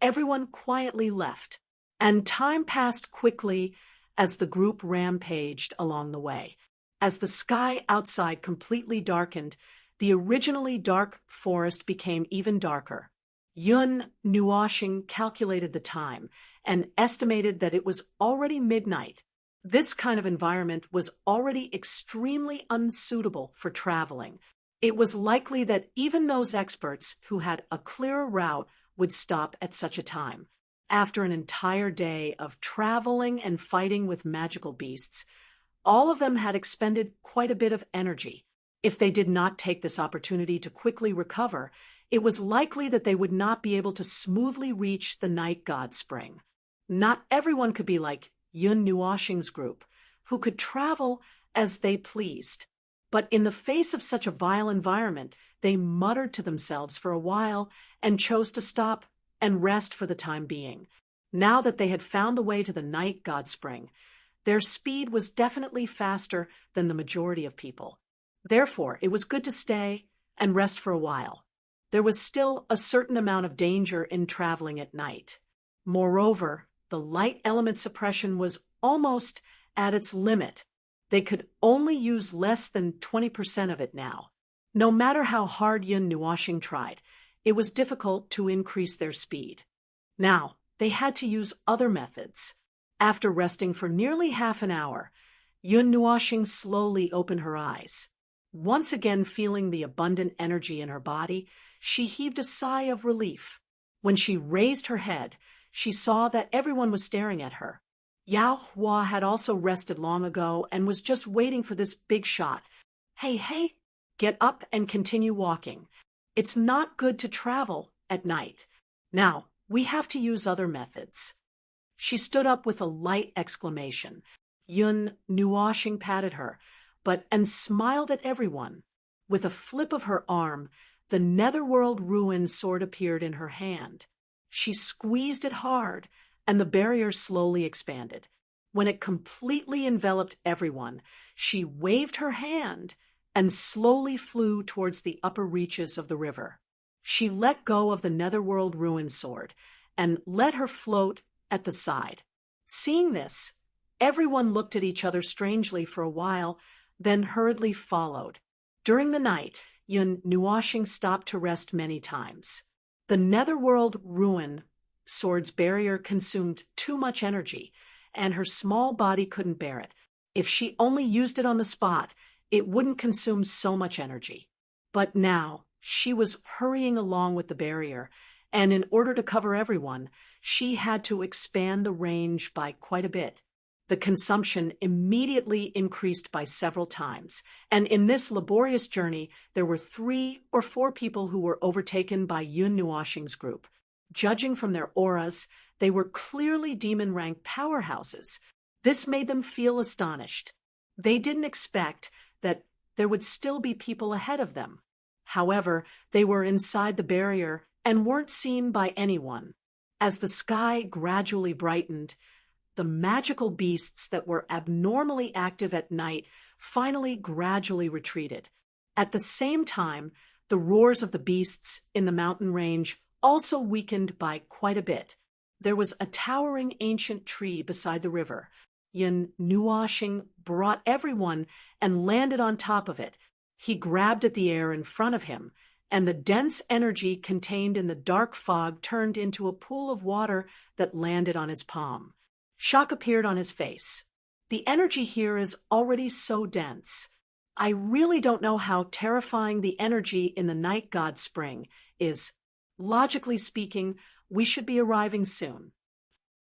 [SPEAKER 1] everyone quietly left, and time passed quickly as the group rampaged along the way. As the sky outside completely darkened, the originally dark forest became even darker. Yun Nuoxing calculated the time and estimated that it was already midnight. This kind of environment was already extremely unsuitable for traveling. It was likely that even those experts who had a clearer route would stop at such a time. After an entire day of traveling and fighting with magical beasts, all of them had expended quite a bit of energy. If they did not take this opportunity to quickly recover, it was likely that they would not be able to smoothly reach the night god spring. Not everyone could be like Yun Nuoxing's group, who could travel as they pleased. But in the face of such a vile environment, they muttered to themselves for a while and chose to stop and rest for the time being. Now that they had found the way to the night god spring, their speed was definitely faster than the majority of people. Therefore, it was good to stay and rest for a while. There was still a certain amount of danger in traveling at night. Moreover, the light element suppression was almost at its limit. They could only use less than 20% of it now. No matter how hard Yun Nuoxing tried, it was difficult to increase their speed. Now, they had to use other methods. After resting for nearly half an hour, Yun Nuoxing slowly opened her eyes. Once again feeling the abundant energy in her body, she heaved a sigh of relief. When she raised her head, she saw that everyone was staring at her. Yao Hua had also rested long ago and was just waiting for this big shot. Hey, get up and continue walking. It's not good to travel at night. Now, we have to use other methods. She stood up with a light exclamation. Yun Nuoxing patted her, and smiled at everyone. With a flip of her arm, the netherworld ruin sword appeared in her hand. She squeezed it hard, and the barrier slowly expanded. When it completely enveloped everyone, she waved her hand and slowly flew towards the upper reaches of the river. She let go of the netherworld ruin sword and let her float at the side. Seeing this, everyone looked at each other strangely for a while, then hurriedly followed. During the night, Yun Nuoxing stopped to rest many times. The netherworld ruin sword's barrier consumed too much energy, and her small body couldn't bear it. If she only used it on the spot, it wouldn't consume so much energy. But now, she was hurrying along with the barrier, and in order to cover everyone, she had to expand the range by quite a bit. The consumption immediately increased by several times, and in this laborious journey, there were 3 or 4 people who were overtaken by Yun Nuoxing's group. Judging from their auras, they were clearly demon-rank powerhouses. This made them feel astonished. They didn't expect that there would still be people ahead of them. However, they were inside the barrier and weren't seen by anyone. As the sky gradually brightened, the magical beasts that were abnormally active at night finally gradually retreated. At the same time, the roars of the beasts in the mountain range also weakened by quite a bit. There was a towering ancient tree beside the river. Yun Nuoxing brought everyone and landed on top of it. He grabbed at the air in front of him, and the dense energy contained in the dark fog turned into a pool of water that landed on his palm. Shock appeared on his face. The energy here is already so dense. I really don't know how terrifying the energy in the night god spring is. Logically speaking, we should be arriving soon.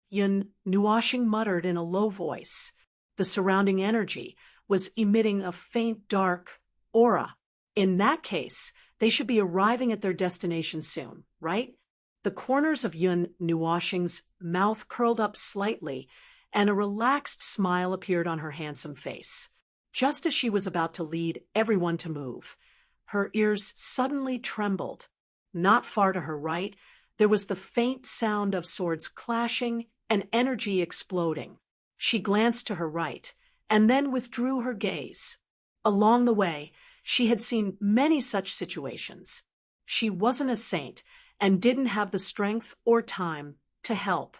[SPEAKER 1] Yun Nuoxing muttered in a low voice. The surrounding energy was emitting a faint dark aura. In that case, they should be arriving at their destination soon, right? The corners of Yun Nuoxing's mouth curled up slightly, and a relaxed smile appeared on her handsome face. Just as she was about to lead everyone to move, her ears suddenly trembled. Not far to her right, there was the faint sound of swords clashing and energy exploding. She glanced to her right, and then withdrew her gaze. Along the way, she had seen many such situations. She wasn't a saint and didn't have the strength or time to help.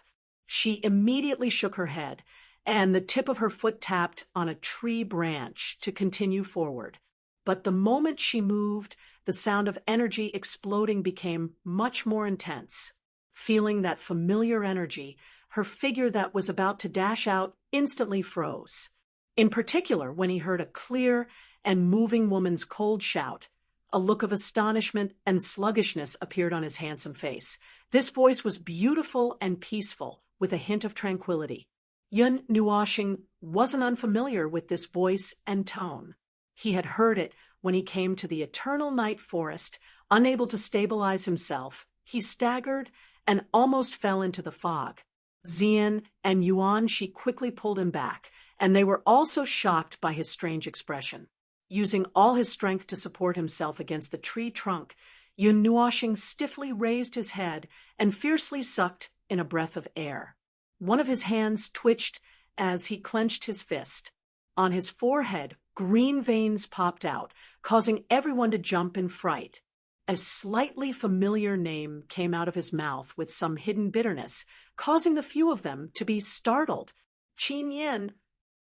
[SPEAKER 1] She immediately shook her head, and the tip of her foot tapped on a tree branch to continue forward. But the moment she moved, the sound of energy exploding became much more intense. Feeling that familiar energy, her figure that was about to dash out instantly froze. In particular, when he heard a clear and moving woman's cold shout, a look of astonishment and sluggishness appeared on his handsome face. This voice was beautiful and peaceful, with a hint of tranquility. Yun Nuoxing wasn't unfamiliar with this voice and tone. He had heard it when he came to the eternal night forest. Unable to stabilize himself, he staggered and almost fell into the fog. Xian and Yuan Shi quickly pulled him back, and they were also shocked by his strange expression. Using all his strength to support himself against the tree trunk, Yun Nuoxing stiffly raised his head and fiercely sucked in a breath of air. One of his hands twitched as he clenched his fist. On his forehead, green veins popped out, causing everyone to jump in fright. A slightly familiar name came out of his mouth with some hidden bitterness, causing the few of them to be startled. Qin Yin.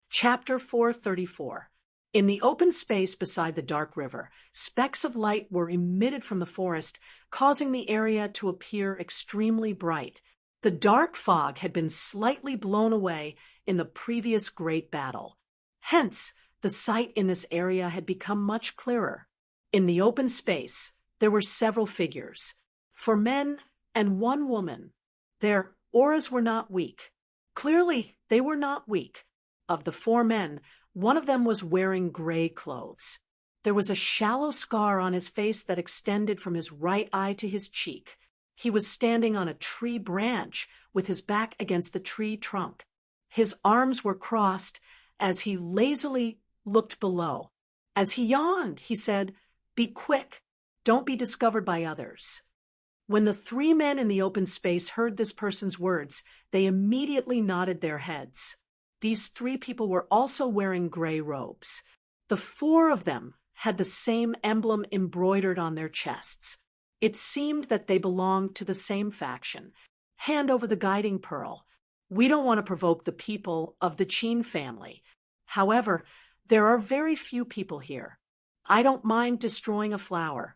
[SPEAKER 1] Chapter 434. In the open space beside the dark river, specks of light were emitted from the forest, causing the area to appear extremely bright. The dark fog had been slightly blown away in the previous great battle. Hence, the sight in this area had become much clearer. In the open space, there were several figures, 4 men and 1 woman. Their auras were not weak. Clearly, they were not weak. Of the 4 men, one of them was wearing gray clothes. There was a shallow scar on his face that extended from his right eye to his cheek. He was standing on a tree branch with his back against the tree trunk. His arms were crossed as he lazily looked below. As he yawned, he said, "Be quick." Don't be discovered by others." When the three men in the open space heard this person's words, they immediately nodded their heads. These three people were also wearing gray robes. The four of them had the same emblem embroidered on their chests. It seemed that they belonged to the same faction. "Hand over the guiding pearl. We don't want to provoke the people of the Qin family. However, there are very few people here. I don't mind destroying a flower."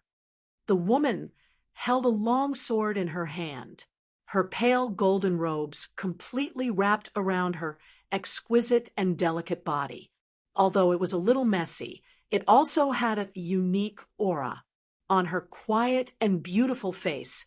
[SPEAKER 1] The woman held a long sword in her hand, her pale golden robes completely wrapped around her exquisite and delicate body. Although it was a little messy, it also had a unique aura. On her quiet and beautiful face,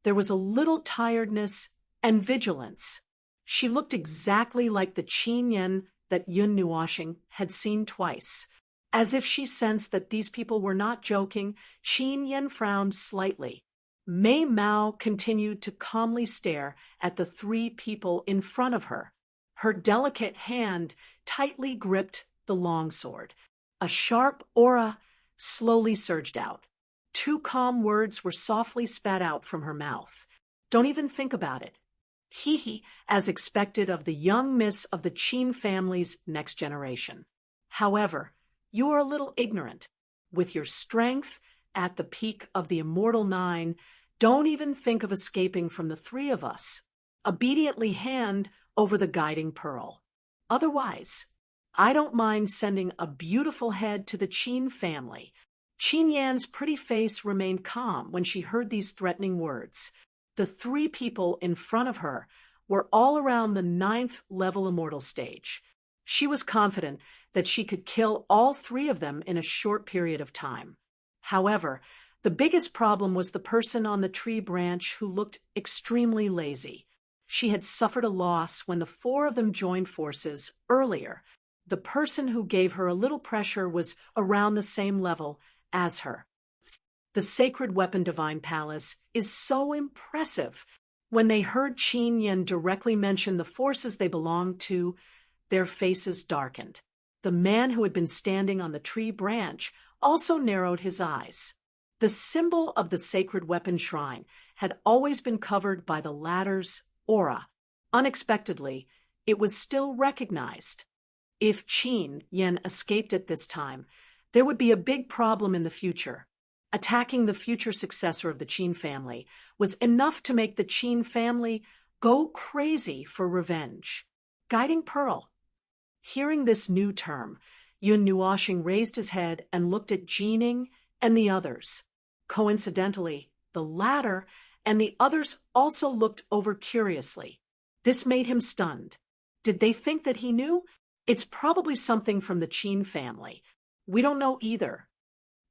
[SPEAKER 1] there was a little tiredness and vigilance. She looked exactly like the Qin Yen that Yun Nuoxing had seen twice. As if she sensed that these people were not joking, Qin Yen frowned slightly. Mei Mao continued to calmly stare at the three people in front of her. Her delicate hand tightly gripped the longsword. A sharp aura slowly surged out. Two calm words were softly spat out from her mouth. "Don't even think about it." Hee, as expected of the young miss of the Qin family's next generation. "However, you are a little ignorant. With your strength at the peak of the Immortal Nine, don't even think of escaping from the three of us. Obediently hand over the guiding pearl. Otherwise, I don't mind sending a beautiful head to the Qin family." Qin Yan's pretty face remained calm when she heard these threatening words. The three people in front of her were all around the 9th level immortal stage. She was confident that she could kill all three of them in a short period of time. However, the biggest problem was the person on the tree branch who looked extremely lazy. She had suffered a loss when the four of them joined forces earlier. The person who gave her a little pressure was around the same level as her. The Sacred Weapon Divine Palace is so impressive. When they heard Qin Yen directly mention the forces they belonged to, their faces darkened. The man who had been standing on the tree branch also narrowed his eyes. The symbol of the Sacred Weapon Shrine had always been covered by the latter's aura. Unexpectedly, it was still recognized. If Qin Yen escaped at this time, there would be a big problem in the future. Attacking the future successor of the Qin family was enough to make the Qin family go crazy for revenge. Guiding Pearl. Hearing this new term, Yun Nuoxing raised his head and looked at Jining and the others. Coincidentally, the latter and the others also looked over curiously. This made him stunned. Did they think that he knew? It's probably something from the Qin family. We don't know either.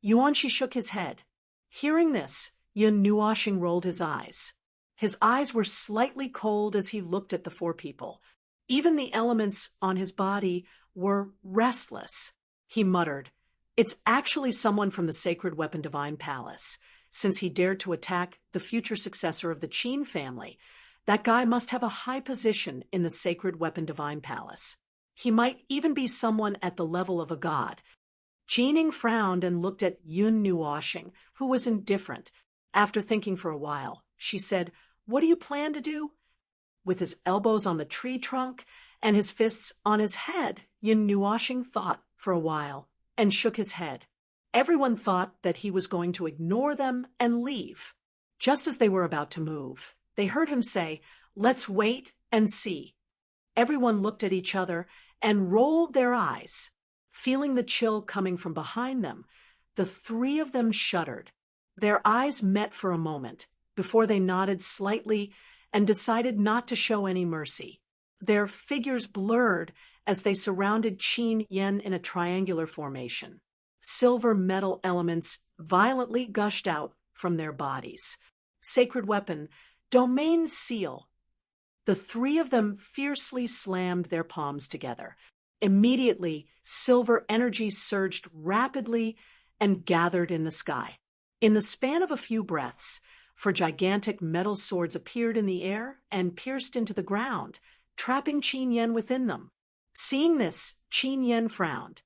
[SPEAKER 1] Yuanqi shook his head. Hearing this, Yun Nuoxing rolled his eyes. His eyes were slightly cold as he looked at the four people. Even the elements on his body were restless. He muttered, "It's actually someone from the Sacred Weapon Divine Palace. Since he dared to attack the future successor of the Qin family, that guy must have a high position in the Sacred Weapon Divine Palace. He might even be someone at the level of a god." Jining frowned and looked at Yun Nuoxing, who was indifferent. After thinking for a while, she said, "What do you plan to do?" With his elbows on the tree trunk and his fists on his head, Yun Nuoxing thought for a while and shook his head. Everyone thought that he was going to ignore them and leave. Just as they were about to move, they heard him say, "Let's wait and see." Everyone looked at each other and rolled their eyes. Feeling the chill coming from behind them, the three of them shuddered. Their eyes met for a moment before they nodded slightly and decided not to show any mercy. Their figures blurred as they surrounded Qin Yen in a triangular formation. Silver metal elements violently gushed out from their bodies. Sacred weapon, domain seal. The three of them fiercely slammed their palms together. Immediately, silver energy surged rapidly and gathered in the sky. In the span of a few breaths, four gigantic metal swords appeared in the air and pierced into the ground, trapping Qin Yen within them. Seeing this, Qin Yen frowned.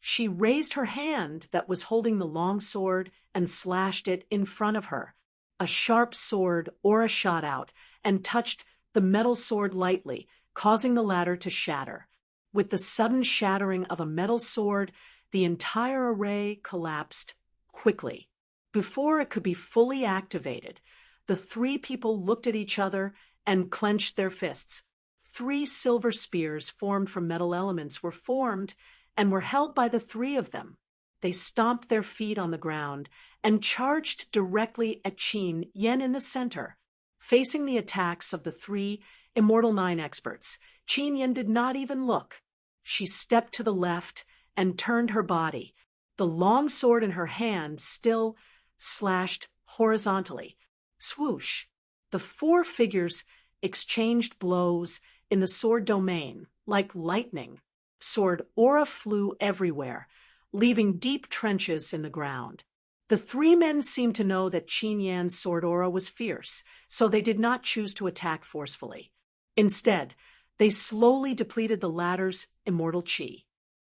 [SPEAKER 1] She raised her hand that was holding the long sword and slashed it in front of her. A sharp sword aura shot out and touched the metal sword lightly, causing the latter to shatter. With the sudden shattering of a metal sword, the entire array collapsed quickly. Before it could be fully activated, the three people looked at each other and clenched their fists. 3 silver spears formed from metal elements were formed and were held by the 3 of them. They stomped their feet on the ground and charged directly at Qin Yen in the center. Facing the attacks of the 3 Immortal 9 experts, Qin Yen did not even look. She stepped to the left and turned her body. The long sword in her hand still slashed horizontally. Swoosh! The 4 figures exchanged blows in the sword domain, like lightning. Sword aura flew everywhere, leaving deep trenches in the ground. The 3 men seemed to know that Qin Yan's sword aura was fierce, so they did not choose to attack forcefully. Instead, they slowly depleted the latter's immortal qi.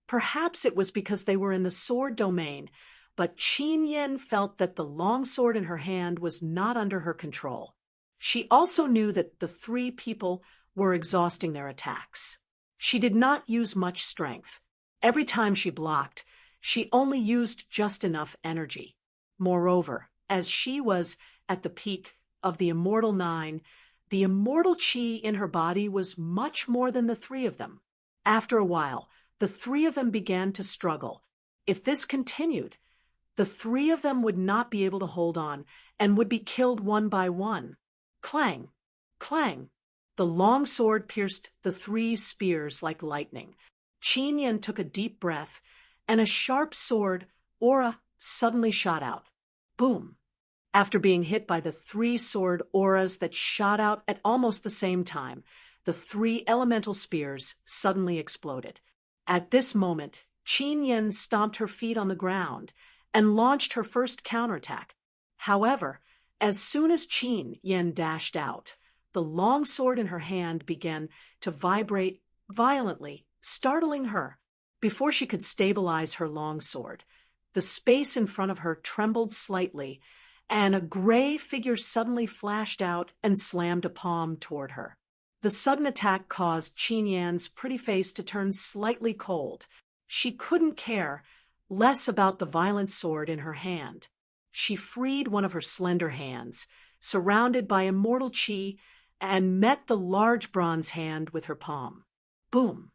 [SPEAKER 1] Perhaps it was because they were in the sword domain, but Qin Yan felt that the long sword in her hand was not under her control. She also knew that the 3 people were exhausting their attacks. She did not use much strength. Every time she blocked, she only used just enough energy. Moreover, as she was at the peak of the Immortal 9, the immortal qi in her body was much more than the 3 of them. After a while, the 3 of them began to struggle. If this continued, the 3 of them would not be able to hold on and would be killed one by one. Clang! Clang! The long sword pierced the 3 spears like lightning. Qin Yan took a deep breath, and a sharp sword aura suddenly shot out. Boom! After being hit by the 3 sword auras that shot out at almost the same time, the 3 elemental spears suddenly exploded. At this moment, Qin Yan stomped her feet on the ground and launched her first counterattack. However, as soon as Qin Yan dashed out, the long sword in her hand began to vibrate violently, startling her. Before she could stabilize her long sword, the space in front of her trembled slightly, and a gray figure suddenly flashed out and slammed a palm toward her. The sudden attack caused Qin Yan's pretty face to turn slightly cold. She couldn't care less about the violent sword in her hand. She freed one of her slender hands, surrounded by immortal qi, and met the large bronze hand with her palm. Boom!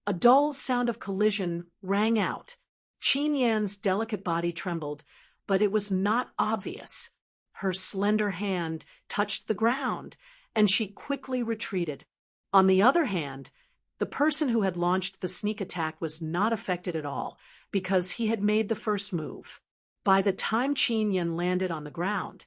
[SPEAKER 1] A dull sound of collision rang out. Qin Yan's delicate body trembled, but it was not obvious. Her slender hand touched the ground, and she quickly retreated. On the other hand, the person who had launched the sneak attack was not affected at all, because he had made the first move. By the time Qin Yan landed on the ground,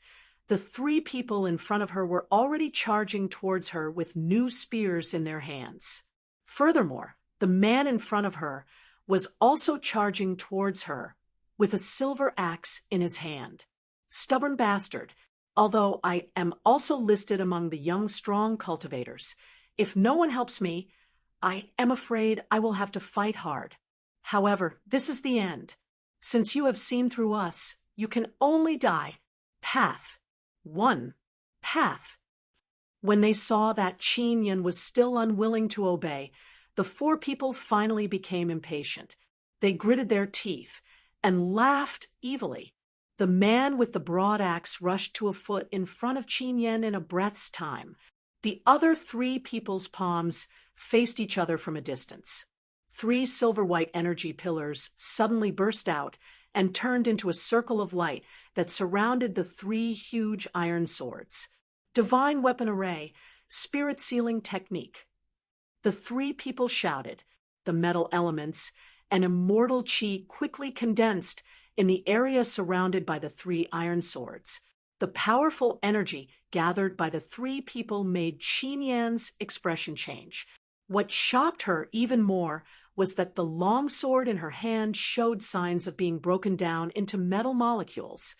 [SPEAKER 1] the 3 people in front of her were already charging towards her with new spears in their hands. Furthermore, the man in front of her was also charging towards her with a silver axe in his hand. Stubborn bastard, although I am also listed among the young strong cultivators. If no one helps me, I am afraid I will have to fight hard. However, this is the end. Since you have seen through us, you can only die. Path. 1. Path. When they saw that Qin Yan was still unwilling to obey, the 4 people finally became impatient. They gritted their teeth and laughed evilly. The man with the broad axe rushed to a foot in front of Qin Yan in a breath's time. The other 3 people's palms faced each other from a distance. 3 silver-white energy pillars suddenly burst out and turned into a circle of light that surrounded the 3 huge iron swords. Divine weapon array, spirit sealing technique. The 3 people shouted. The metal elements and immortal qi quickly condensed in the area surrounded by the 3 iron swords. The powerful energy gathered by the 3 people made Qin Yan's expression change. What shocked her even more was that the long sword in her hand showed signs of being broken down into metal molecules.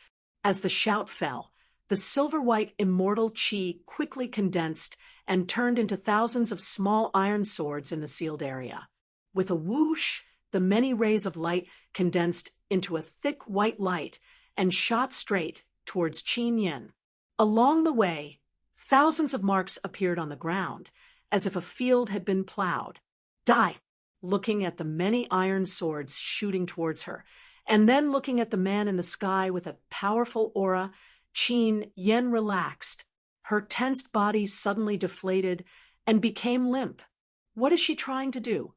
[SPEAKER 1] As the shout fell, the silver-white immortal qi quickly condensed and turned into thousands of small iron swords in the sealed area. With a whoosh, the many rays of light condensed into a thick white light and shot straight towards Qin Yin. Along the way, thousands of marks appeared on the ground, as if a field had been plowed. Die! Looking at the many iron swords shooting towards her, and then looking at the man in the sky with a powerful aura, Qin Yin relaxed. Her tensed body suddenly deflated and became limp. What is she trying to do?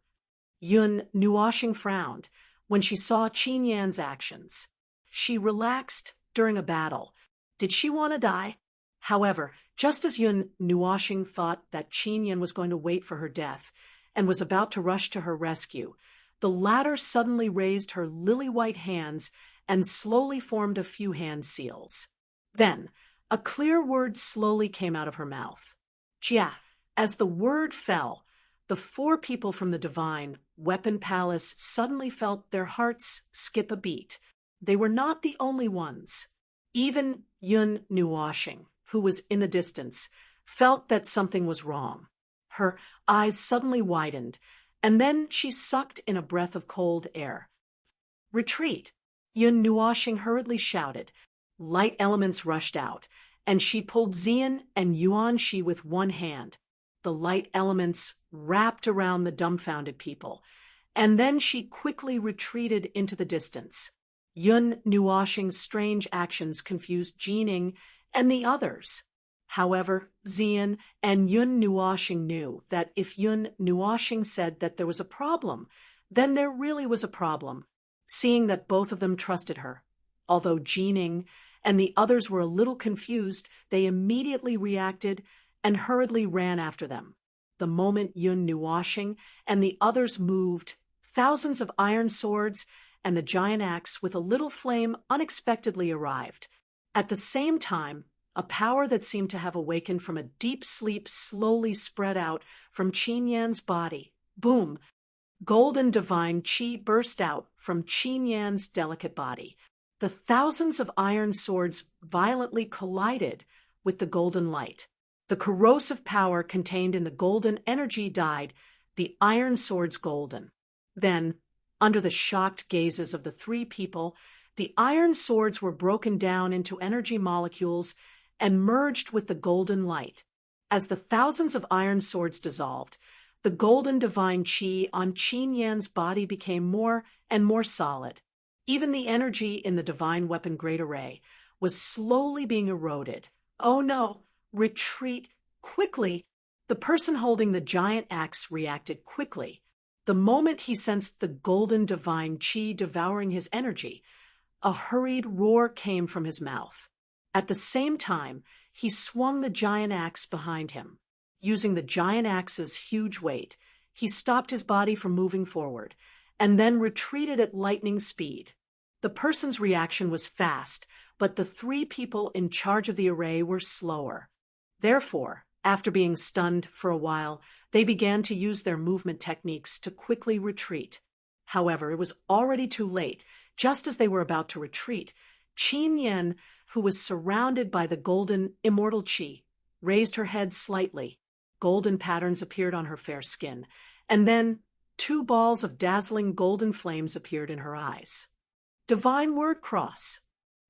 [SPEAKER 1] Yun Nuoxing frowned when she saw Qin Yan's actions. She relaxed during a battle. Did she want to die? However, just as Yun Nuoxing thought that Qin Yan was going to wait for her death and was about to rush to her rescue, the latter suddenly raised her lily-white hands and slowly formed a few hand seals. Then, a clear word slowly came out of her mouth. Jia. As the word fell, the 4 people from the divine weapon palace suddenly felt their hearts skip a beat. They were not the only ones. Even Yun Nuoxing, who was in the distance, felt that something was wrong. Her eyes suddenly widened, and then she sucked in a breath of cold air. Retreat! Yun Nuoxing hurriedly shouted. Light elements rushed out, and she pulled Xian and Yuan Shi with one hand. The light elements wrapped around the dumbfounded people, and then she quickly retreated into the distance. Yun Nuoxing's strange actions confused Jining and the others. However, Xian and Yun Nuoxing knew that if Yun Nuoxing said that there was a problem, then there really was a problem, seeing that both of them trusted her. Although Jining and the others were a little confused, they immediately reacted and hurriedly ran after them. The moment Yun Nuoxing and the others moved, thousands of iron swords and the giant axe with a little flame unexpectedly arrived. At the same time, a power that seemed to have awakened from a deep sleep slowly spread out from Qin Yan's body. Boom! Golden divine qi burst out from Qin Yan's delicate body. The thousands of iron swords violently collided with the golden light. The corrosive power contained in the golden energy dyed the iron swords golden. Then, under the shocked gazes of the 3 people, the iron swords were broken down into energy molecules and merged with the golden light. As the thousands of iron swords dissolved, the golden divine qi on Qin Yan's body became more and more solid. Even the energy in the divine weapon great array was slowly being eroded. Oh no! Retreat quickly! The person holding the giant axe reacted quickly. The moment he sensed the golden divine qi devouring his energy, a hurried roar came from his mouth. At the same time, he swung the giant axe behind him. Using the giant axe's huge weight, he stopped his body from moving forward, and then retreated at lightning speed. The person's reaction was fast, but the 3 people in charge of the array were slower. Therefore, after being stunned for a while, they began to use their movement techniques to quickly retreat. However, it was already too late. Just as they were about to retreat, Qin Yan, who was surrounded by the golden immortal qi, raised her head slightly. Golden patterns appeared on her fair skin, and then 2 balls of dazzling golden flames appeared in her eyes. Divine word cross.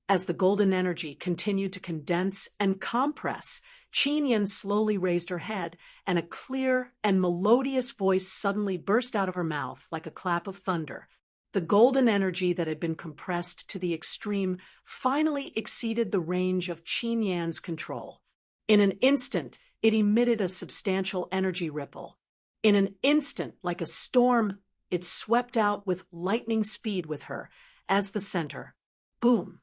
[SPEAKER 1] As the golden energy continued to condense and compress, Qin Yan slowly raised her head, and a clear and melodious voice suddenly burst out of her mouth like a clap of thunder. The golden energy that had been compressed to the extreme finally exceeded the range of Qin Yan's control. In an instant, it emitted a substantial energy ripple. In an instant, like a storm, it swept out with lightning speed with her as the center. Boom!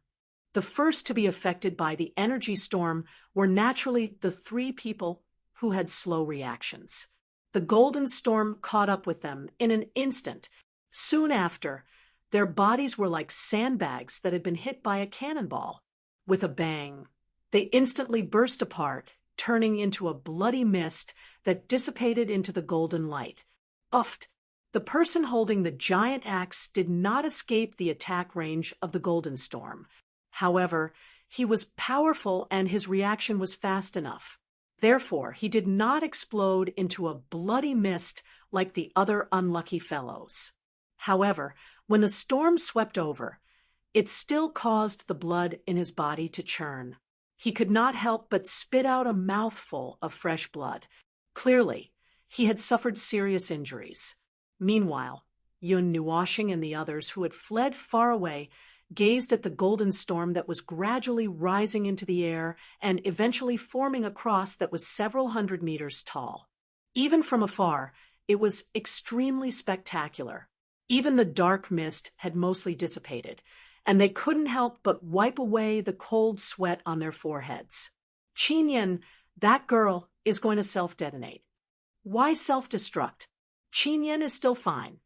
[SPEAKER 1] The first to be affected by the energy storm were naturally the 3 people who had slow reactions. The golden storm caught up with them in an instant. Soon after, their bodies were like sandbags that had been hit by a cannonball. With a bang, they instantly burst apart, turning into a bloody mist that dissipated into the golden light. Uffed! The person holding the giant axe did not escape the attack range of the golden storm. However, he was powerful and his reaction was fast enough. Therefore, he did not explode into a bloody mist like the other unlucky fellows. However, when the storm swept over, it still caused the blood in his body to churn. He could not help but spit out a mouthful of fresh blood. Clearly, he had suffered serious injuries. Meanwhile, Yun Nuoshing and the others, who had fled far away, gazed at the golden storm that was gradually rising into the air and eventually forming a cross that was several hundred meters tall. Even from afar, it was extremely spectacular. Even the dark mist had mostly dissipated, and they couldn't help but wipe away the cold sweat on their foreheads. Qin Yen, that girl, is going to self-detonate. Why self-destruct? Qin Yen is still fine.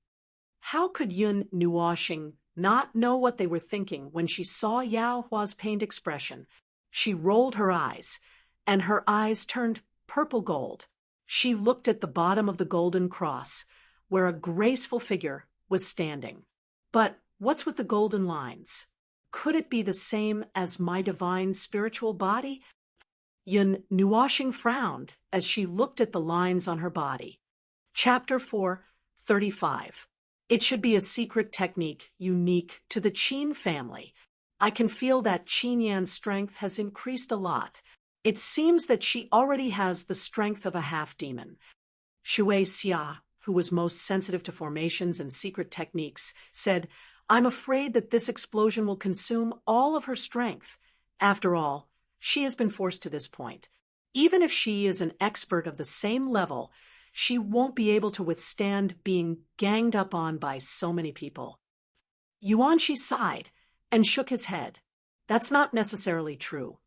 [SPEAKER 1] How could Yun Nuoshing not know what they were thinking when she saw Yao Hua's pained expression? She rolled her eyes, and her eyes turned purple gold. She looked at the bottom of the golden cross, where a graceful figure was standing. But what's with the golden lines? Could it be the same as my divine spiritual body? Yun Nuoshing frowned as she looked at the lines on her body. Chapter 4:35. It should be a secret technique unique to the Qin family. I can feel that Qin Yan's strength has increased a lot. It seems that she already has the strength of a half-demon. Shui Xia, who was most sensitive to formations and secret techniques, said, I'm afraid that this explosion will consume all of her strength. After all, she has been forced to this point. Even if she is an expert of the same level, she won't be able to withstand being ganged up on by so many people. Yuanqi sighed and shook his head. That's not necessarily true.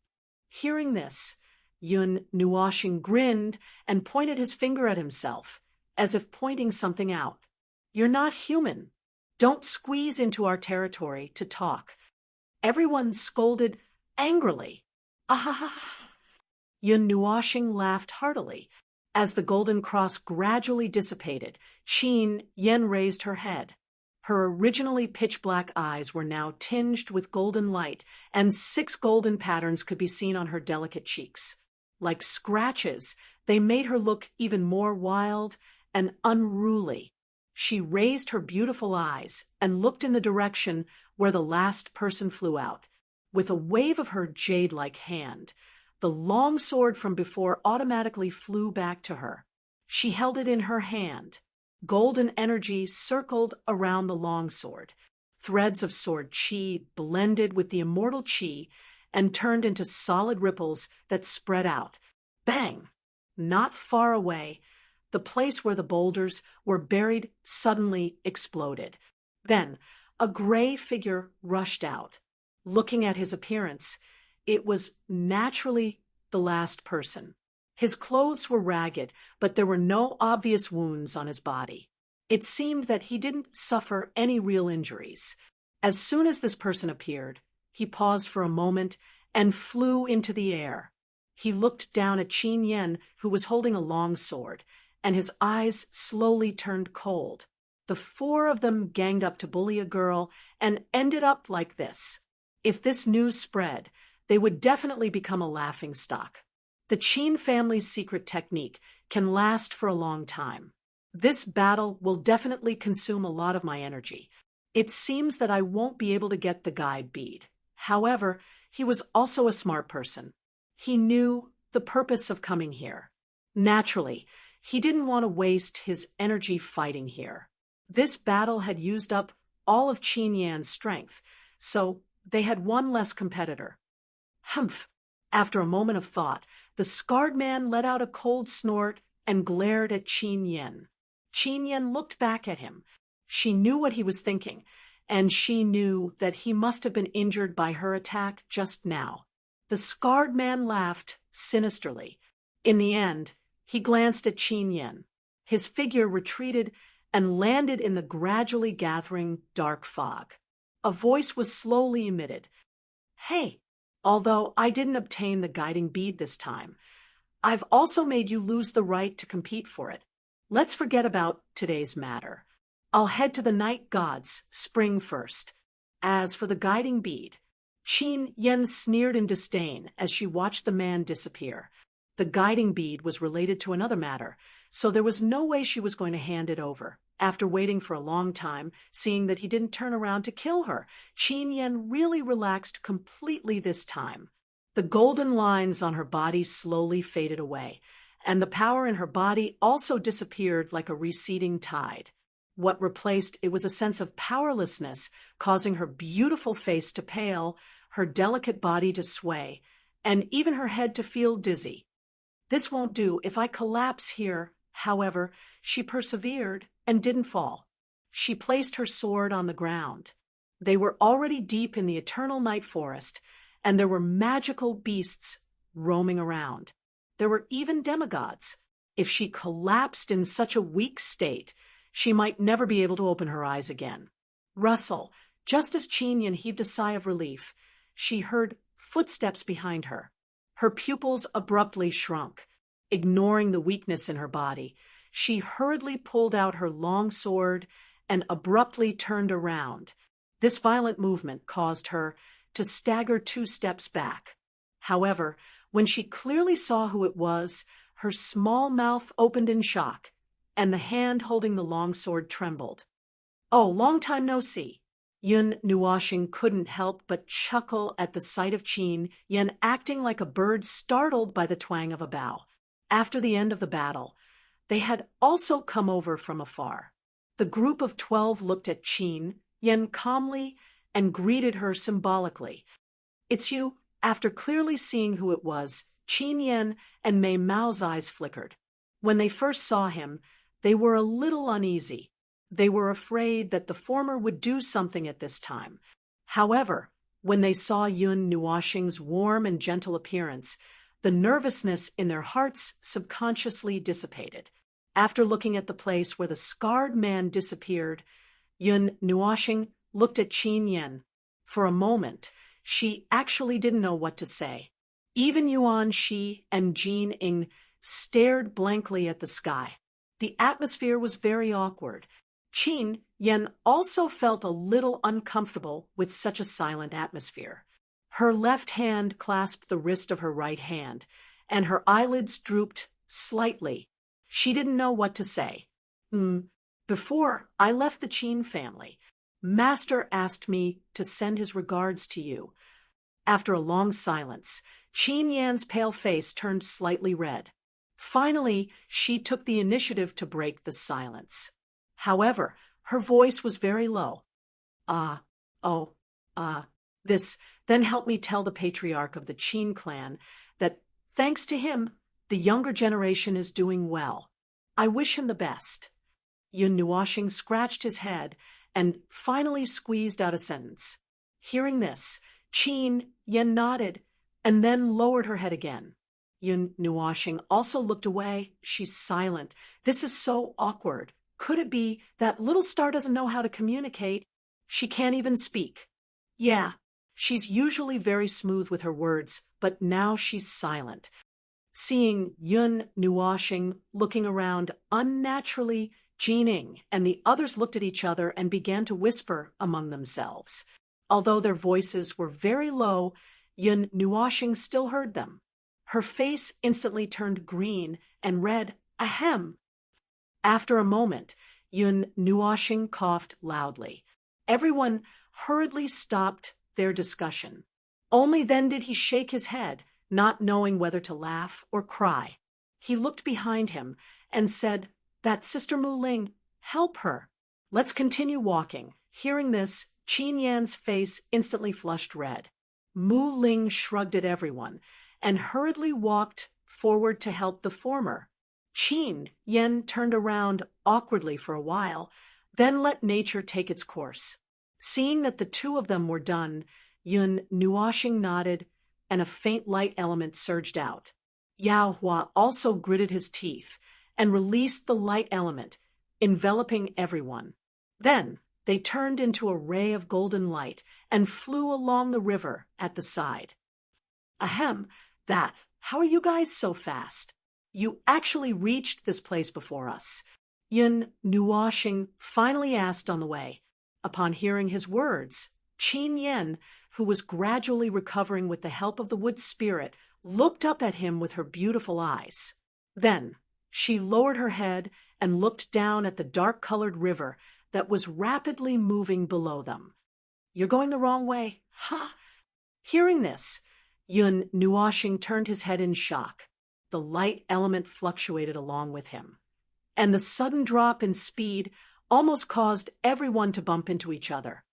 [SPEAKER 1] Hearing this, Yun Nuoshing grinned and pointed his finger at himself, as if pointing something out. You're not human. Don't squeeze into our territory to talk. Everyone scolded angrily. Ah! Yun Nuoshing laughed heartily. As the golden cross gradually dissipated, Qin Yen raised her head. Her originally pitch-black eyes were now tinged with golden light, and 6 golden patterns could be seen on her delicate cheeks. Like scratches, they made her look even more wild and unruly. She raised her beautiful eyes and looked in the direction where the last person flew out. With a wave of her jade-like hand, the long sword from before automatically flew back to her. She held it in her hand. Golden energy circled around the long sword. Threads of sword chi blended with the immortal chi and turned into solid ripples that spread out. Bang! Not far away, the place where the boulders were buried suddenly exploded. Then, a gray figure rushed out. Looking at his appearance, it was naturally the last person. His clothes were ragged, but there were no obvious wounds on his body. It seemed that he didn't suffer any real injuries. As soon as this person appeared, he paused for a moment and flew into the air. He looked down at Qin Yen, who was holding a long sword, and his eyes slowly turned cold. The 4 of them ganged up to bully a girl and ended up like this. If this news spread, they would definitely become a laughingstock. The Qin family's secret technique can last for a long time. This battle will definitely consume a lot of my energy. It seems that I won't be able to get the guide bead. However, he was also a smart person. He knew the purpose of coming here. Naturally, he didn't want to waste his energy fighting here. This battle had used up all of Qin Yan's strength, so they had one less competitor. Humph! After a moment of thought, the scarred man let out a cold snort and glared at Qin Yen. Qin Yen looked back at him. She knew what he was thinking, and she knew that he must have been injured by her attack just now. The scarred man laughed sinisterly. In the end, he glanced at Qin Yen. His figure retreated and landed in the gradually gathering dark fog. A voice was slowly emitted. Hey, although I didn't obtain the guiding bead this time, I've also made you lose the right to compete for it. Let's forget about today's matter. I'll head to the night gods, spring first. As for the guiding bead, Qin Yen sneered in disdain as she watched the man disappear. The guiding bead was related to another matter, so there was no way she was going to hand it over. After waiting for a long time, seeing that he didn't turn around to kill her, Qin Yan really relaxed completely this time. The golden lines on her body slowly faded away, and the power in her body also disappeared like a receding tide. What replaced it was a sense of powerlessness, causing her beautiful face to pale, her delicate body to sway, and even her head to feel dizzy. This won't do if I collapse here. However, she persevered and didn't fall. She placed her sword on the ground. They were already deep in the eternal night forest, and there were magical beasts roaming around. There were even demigods. If she collapsed in such a weak state, she might never be able to open her eyes again. Rustle, just as Qin Yan heaved a sigh of relief, she heard footsteps behind her. Her pupils abruptly shrunk. Ignoring the weakness in her body, she hurriedly pulled out her long sword and abruptly turned around. This violent movement caused her to stagger 2 steps back. However, when she clearly saw who it was, her small mouth opened in shock, and the hand holding the long sword trembled. "Oh, long time no see." Yun Nuoxing couldn't help but chuckle at the sight of Qin Yan acting like a bird startled by the twang of a bow. After the end of the battle, they had also come over from afar. The group of 12 looked at Qin Yan calmly and greeted her symbolically. "It's you." After clearly seeing who it was, Qin Yan and Mei Mao's eyes flickered. When they first saw him, they were a little uneasy. They were afraid that the former would do something at this time. However, when they saw Yun Nuoxing's warm and gentle appearance, the nervousness in their hearts subconsciously dissipated. After looking at the place where the scarred man disappeared, Yun Nuoxing looked at Qin Yan. For a moment, she actually didn't know what to say. Even Yuan Shi and Jin Ing stared blankly at the sky. The atmosphere was very awkward. Qin Yan also felt a little uncomfortable with such a silent atmosphere. Her left hand clasped the wrist of her right hand, and her eyelids drooped slightly. She didn't know what to say. Before I left the Qin family, Master asked me to send his regards to you." After a long silence, Qin Yan's pale face turned slightly red. Finally, she took the initiative to break the silence. However, her voice was very low. This, then help me tell the patriarch of the Qin clan that, thanks to him, the younger generation is doing well. I wish him the best." Yun Nuoxing scratched his head and finally squeezed out a sentence. Hearing this, Qin Yan nodded and then lowered her head again. Yun Nuoxing also looked away. She's silent. This is so awkward. Could it be that little star doesn't know how to communicate? She can't even speak. Yeah, she's usually very smooth with her words, but now she's silent. Seeing Yun Nuoxing looking around unnaturally, Jining and the others looked at each other and began to whisper among themselves. Although their voices were very low, Yun Nuoxing still heard them. Her face instantly turned green and read, "Ahem." After a moment, Yun Nuoxing coughed loudly. Everyone hurriedly stopped their discussion. Only then did he shake his head, not knowing whether to laugh or cry. He looked behind him and said, "That Sister Mu Ling, help her. Let's continue walking." Hearing this, Qin Yan's face instantly flushed red. Mu Ling shrugged at everyone and hurriedly walked forward to help the former. Qin Yan turned around awkwardly for a while, then let nature take its course. Seeing that the 2 of them were done, Yun Nuoxing nodded, and a faint light element surged out. Yao Hua also gritted his teeth and released the light element, enveloping everyone. Then they turned into a ray of golden light and flew along the river at the side. "Ahem, that, how are you guys so fast? You actually reached this place before us," Yun Nuoxing finally asked on the way. Upon hearing his words, Qin Yan, who was gradually recovering with the help of the wood spirit, looked up at him with her beautiful eyes. Then She lowered her head and looked down at the dark-colored river that was rapidly moving below them. "You're going the wrong way." "Ha!" Hearing this, Yun Nuoshing turned his head in shock. The light element fluctuated along with him, and the sudden drop in speed almost caused everyone to bump into each other.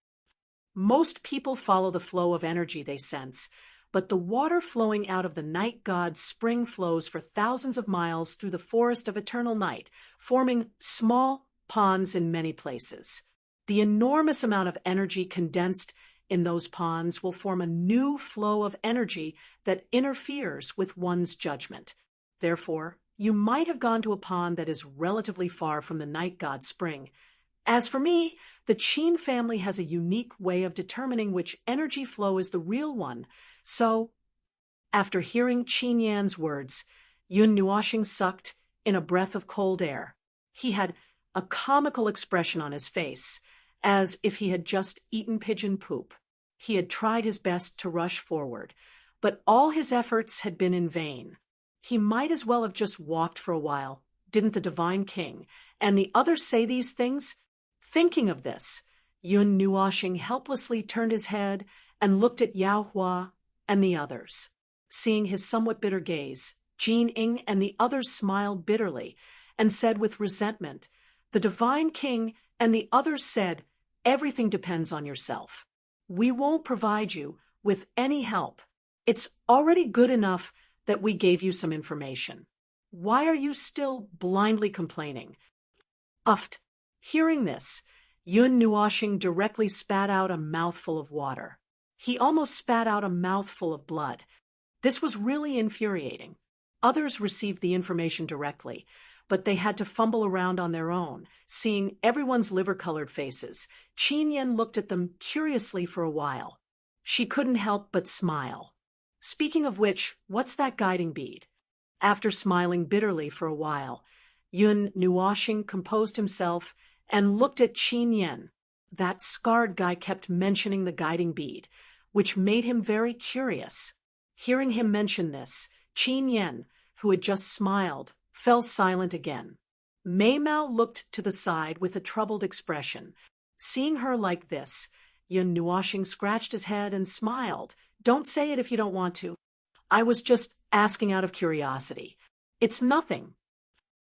[SPEAKER 1] Most people follow the flow of energy they sense, but the water flowing out of the night god's spring flows for thousands of miles through the forest of eternal night, forming small ponds in many places. The enormous amount of energy condensed in those ponds will form a new flow of energy that interferes with one's judgment. Therefore, you might have gone to a pond that is relatively far from the night god's spring. As for me, the Qin family has a unique way of determining which energy flow is the real one. So, after hearing Qin Yan's words, Yun Nuoshing sucked in a breath of cold air. He had a comical expression on his face, as if he had just eaten pigeon poop. He had tried his best to rush forward, but all his efforts had been in vain. He might as well have just walked for a while. Didn't the Divine King and the others say these things? Thinking of this, Yun Nuoshing helplessly turned his head and looked at Yao Hua and the others. Seeing his somewhat bitter gaze, Jin Ing and the others smiled bitterly and said with resentment, "The Divine King and the others said, 'Everything depends on yourself. We won't provide you with any help. It's already good enough that we gave you some information. Why are you still blindly complaining?'" Uffed. Hearing this, Yun Nuoshing directly spat out a mouthful of water. He almost spat out a mouthful of blood. This was really infuriating. Others received the information directly, but they had to fumble around on their own. Seeing everyone's liver-colored faces, Qin Yan looked at them curiously for a while. She couldn't help but smile. "Speaking of which, what's that guiding bead?" After smiling bitterly for a while, Yun Nuoshing composed himself and looked at Qin Yan. That scarred guy kept mentioning the guiding bead, which made him very curious. Hearing him mention this, Qin Yan, who had just smiled, fell silent again. Mei Mao looked to the side with a troubled expression. Seeing her like this, Yun Nuoshing scratched his head and smiled. "Don't say it if you don't want to. I was just asking out of curiosity. It's nothing."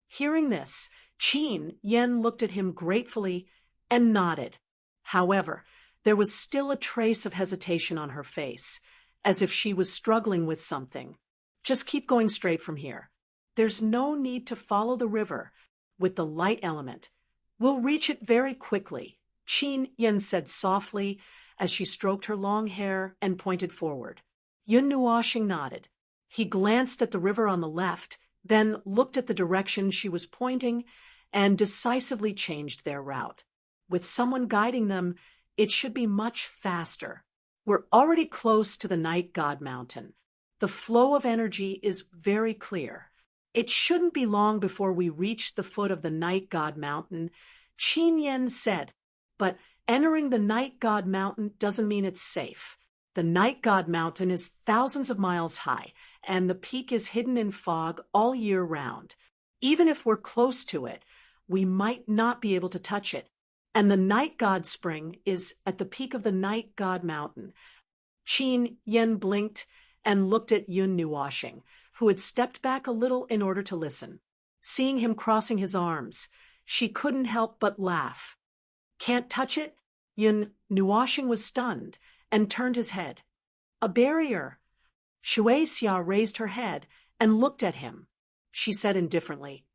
[SPEAKER 1] Hearing this, Qin Yan looked at him gratefully and nodded. However, there was still a trace of hesitation on her face, as if she was struggling with something. "Just keep going straight from here. There's no need to follow the river with the light element. We'll reach it very quickly," Qin Yan said softly as she stroked her long hair and pointed forward. Yun Nuoshing nodded. He glanced at the river on the left, then looked at the direction she was pointing, and decisively changed their route. With someone guiding them, it should be much faster. We're already close to the Night God Mountain. The flow of energy is very clear. It shouldn't be long before we reach the foot of the Night God Mountain, Qin Yan said. But entering the Night God Mountain doesn't mean it's safe. The Night God Mountain is thousands of miles high, and the peak is hidden in fog all year round. Even if we're close to it, we might not be able to touch it. And the Night God Spring is at the peak of the Night God Mountain. Qin Yan blinked and looked at Yun Nuoshing, who had stepped back a little in order to listen. Seeing him crossing his arms, she couldn't help but laugh. "Can't touch it?" Yun Nuoshing was stunned and turned his head. "A barrier." Shui Xia raised her head and looked at him. She said indifferently,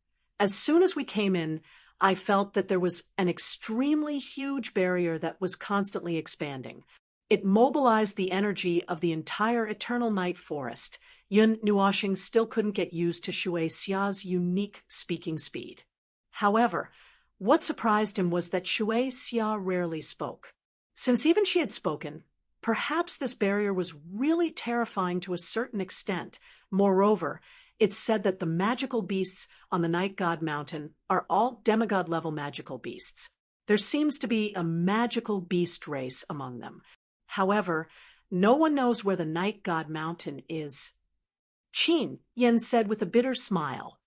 [SPEAKER 1] "As soon as we came in, I felt that there was an extremely huge barrier that was constantly expanding. It mobilized the energy of the entire Eternal Night Forest." Yun Nuoshing still couldn't get used to Shui Xia's unique speaking speed. However, what surprised him was that Shui Xia rarely spoke. Since even she had spoken, perhaps this barrier was really terrifying to a certain extent. Moreover, it's said that the magical beasts on the Night God Mountain are all demigod-level magical beasts. There seems to be a magical beast race among them. However, no one knows where the Night God Mountain is. Qin Yan said with a bitter smile.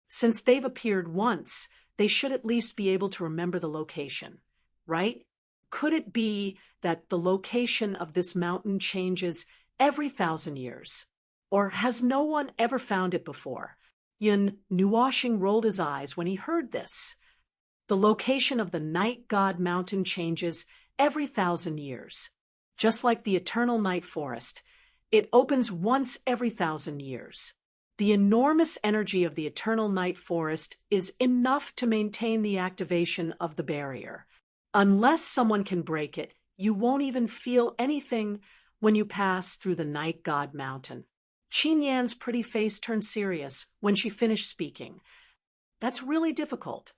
[SPEAKER 1] Since they've appeared once, they should at least be able to remember the location, right? Could it be that the location of this mountain changes every 1,000 years? Or has no one ever found it before? Yun Nuoshing rolled his eyes when he heard this. The location of the night god mountain changes every 1,000 years. Just like the eternal night forest, it opens once every 1,000 years. The enormous energy of the eternal night forest is enough to maintain the activation of the barrier. Unless someone can break it, you won't even feel anything when you pass through the night god mountain. Qin Yan's pretty face turned serious when she finished speaking. That's really difficult.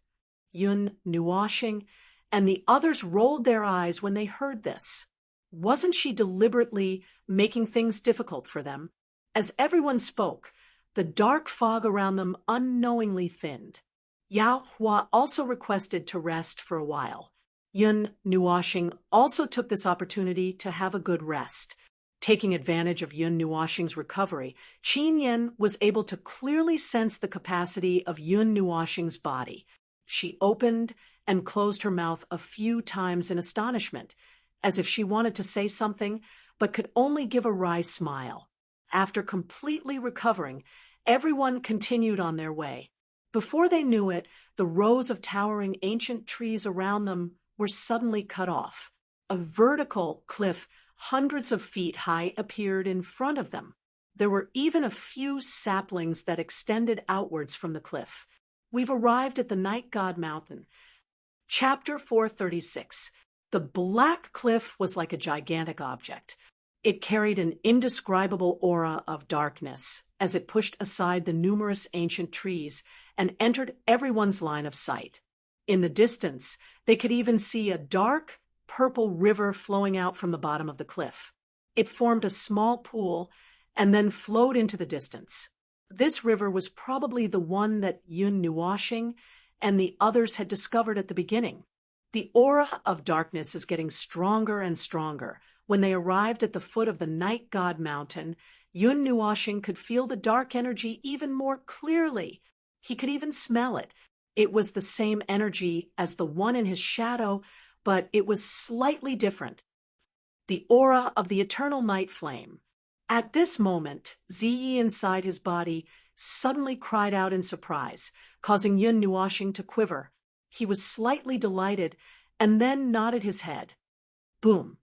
[SPEAKER 1] Yun Nuoshing and the others rolled their eyes when they heard this. Wasn't she deliberately making things difficult for them? As everyone spoke, the dark fog around them unknowingly thinned. Yao Hua also requested to rest for a while. Yun Nuoshing also took this opportunity to have a good rest. Taking advantage of Yun Nuoshing's recovery, Qin Yan was able to clearly sense the capacity of Yun Nuoshing's body. She opened and closed her mouth a few times in astonishment, as if she wanted to say something, but could only give a wry smile. After completely recovering, everyone continued on their way. Before they knew it, the rows of towering ancient trees around them were suddenly cut off. A vertical cliff hundreds of feet high appeared in front of them. There were even a few saplings that extended outwards from the cliff. We've arrived at the Night God Mountain. Chapter 436. The black cliff was like a gigantic object. It carried an indescribable aura of darkness as it pushed aside the numerous ancient trees and entered everyone's line of sight. In the distance, they could even see a dark, purple river flowing out from the bottom of the cliff. It formed a small pool and then flowed into the distance. This river was probably the one that Yun Nuoshing and the others had discovered at the beginning. The aura of darkness is getting stronger and stronger. When they arrived at the foot of the Night God Mountain, Yun Nuoshing could feel the dark energy even more clearly. He could even smell it. It was the same energy as the one in his shadow, but it was slightly different. The aura of the eternal night flame. At this moment, Ziyi inside his body suddenly cried out in surprise, causing Yun Nuoshing to quiver. He was slightly delighted and then nodded his head. Boom!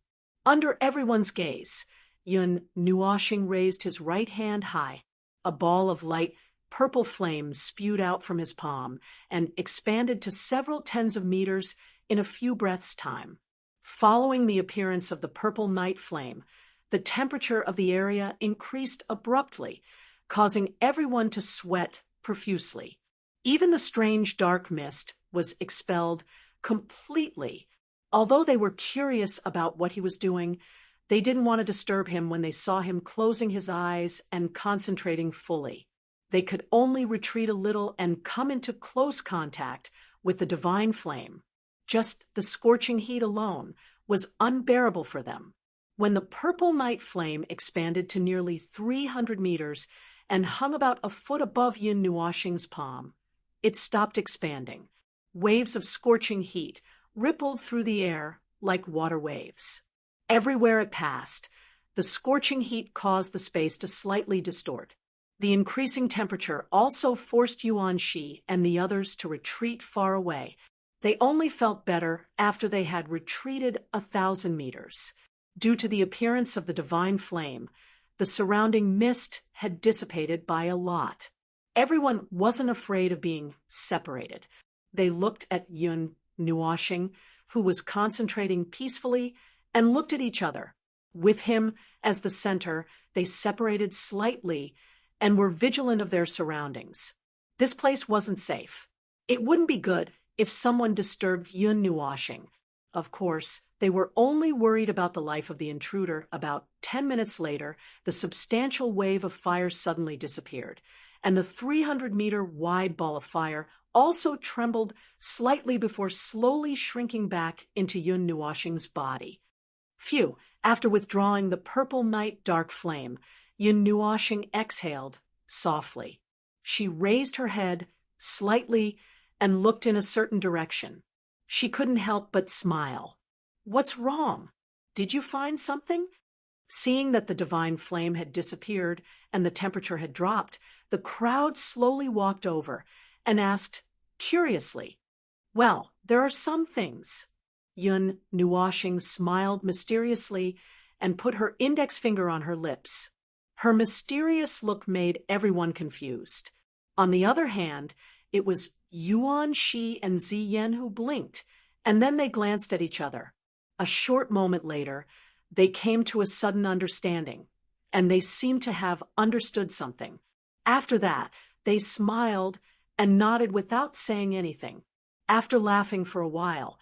[SPEAKER 1] Under everyone's gaze, Yun Nuoshing raised his right hand high. A ball of light purple flame spewed out from his palm and expanded to several tens of meters in a few breaths' time. Following the appearance of the purple night flame, the temperature of the area increased abruptly, causing everyone to sweat profusely. Even the strange dark mist was expelled completely. Although they were curious about what he was doing, they didn't want to disturb him when they saw him closing his eyes and concentrating fully. They could only retreat a little and come into close contact with the divine flame. Just the scorching heat alone was unbearable for them. When the purple night flame expanded to nearly 300 meters and hung about a foot above Yun Nuoshing's palm, it stopped expanding. Waves of scorching heat rippled through the air like water waves. Everywhere it passed, the scorching heat caused the space to slightly distort. The increasing temperature also forced Yuan Shi and the others to retreat far away. They only felt better after they had retreated 1,000 meters. Due to the appearance of the divine flame, the surrounding mist had dissipated by a lot. Everyone wasn't afraid of being separated. They looked at Yun Nuoshing, who was concentrating peacefully, and looked at each other. With him as the center, they separated slightly and were vigilant of their surroundings. This place wasn't safe. It wouldn't be good if someone disturbed Yun Nuoshing. Of course, they were only worried about the life of the intruder. About 10 minutes later, the substantial wave of fire suddenly disappeared, and the 300-meter wide ball of fire also trembled slightly before slowly shrinking back into Yun Nuoshing's body. Phew! After withdrawing the purple night dark flame, Yun Nuoshing exhaled softly. She raised her head, slightly, and looked in a certain direction. She couldn't help but smile. "What's wrong? Did you find something?" Seeing that the divine flame had disappeared and the temperature had dropped, the crowd slowly walked over and asked curiously, "Well, there are some things." Yun Nuoshing smiled mysteriously and put her index finger on her lips. Her mysterious look made everyone confused. On the other hand, it was Yuan Shi and Ziyen who blinked, and then they glanced at each other. A short moment later, they came to a sudden understanding, and they seemed to have understood something. After that, they smiled and nodded without saying anything. After laughing for a while,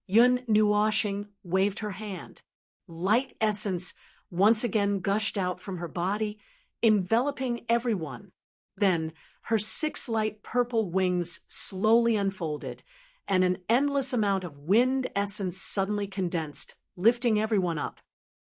[SPEAKER 1] Yun Nuoshing waved her hand. Light essence once again gushed out from her body, enveloping everyone. Then her 6 light purple wings slowly unfolded, and an endless amount of wind essence suddenly condensed, lifting everyone up.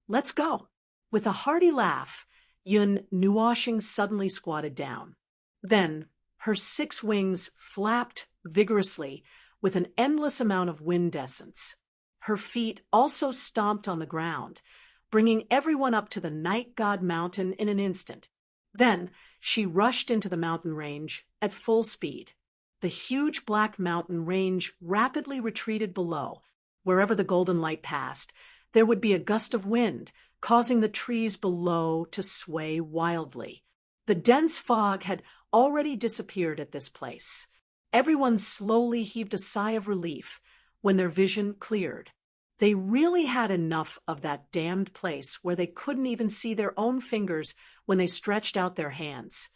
[SPEAKER 1] "Let's go." With a hearty laugh, Yun Nuoshing suddenly squatted down. Then her 6 wings flapped vigorously with an endless amount of wind essence. Her feet also stomped on the ground, bringing everyone up to the night god mountain in an instant. Then she rushed into the mountain range at full speed. The huge black mountain range rapidly retreated below. Wherever the golden light passed, there would be a gust of wind, causing the trees below to sway wildly. The dense fog had already disappeared at this place. Everyone slowly heaved a sigh of relief when their vision cleared. They really had enough of that damned place where they couldn't even see their own fingers when they stretched out their hands.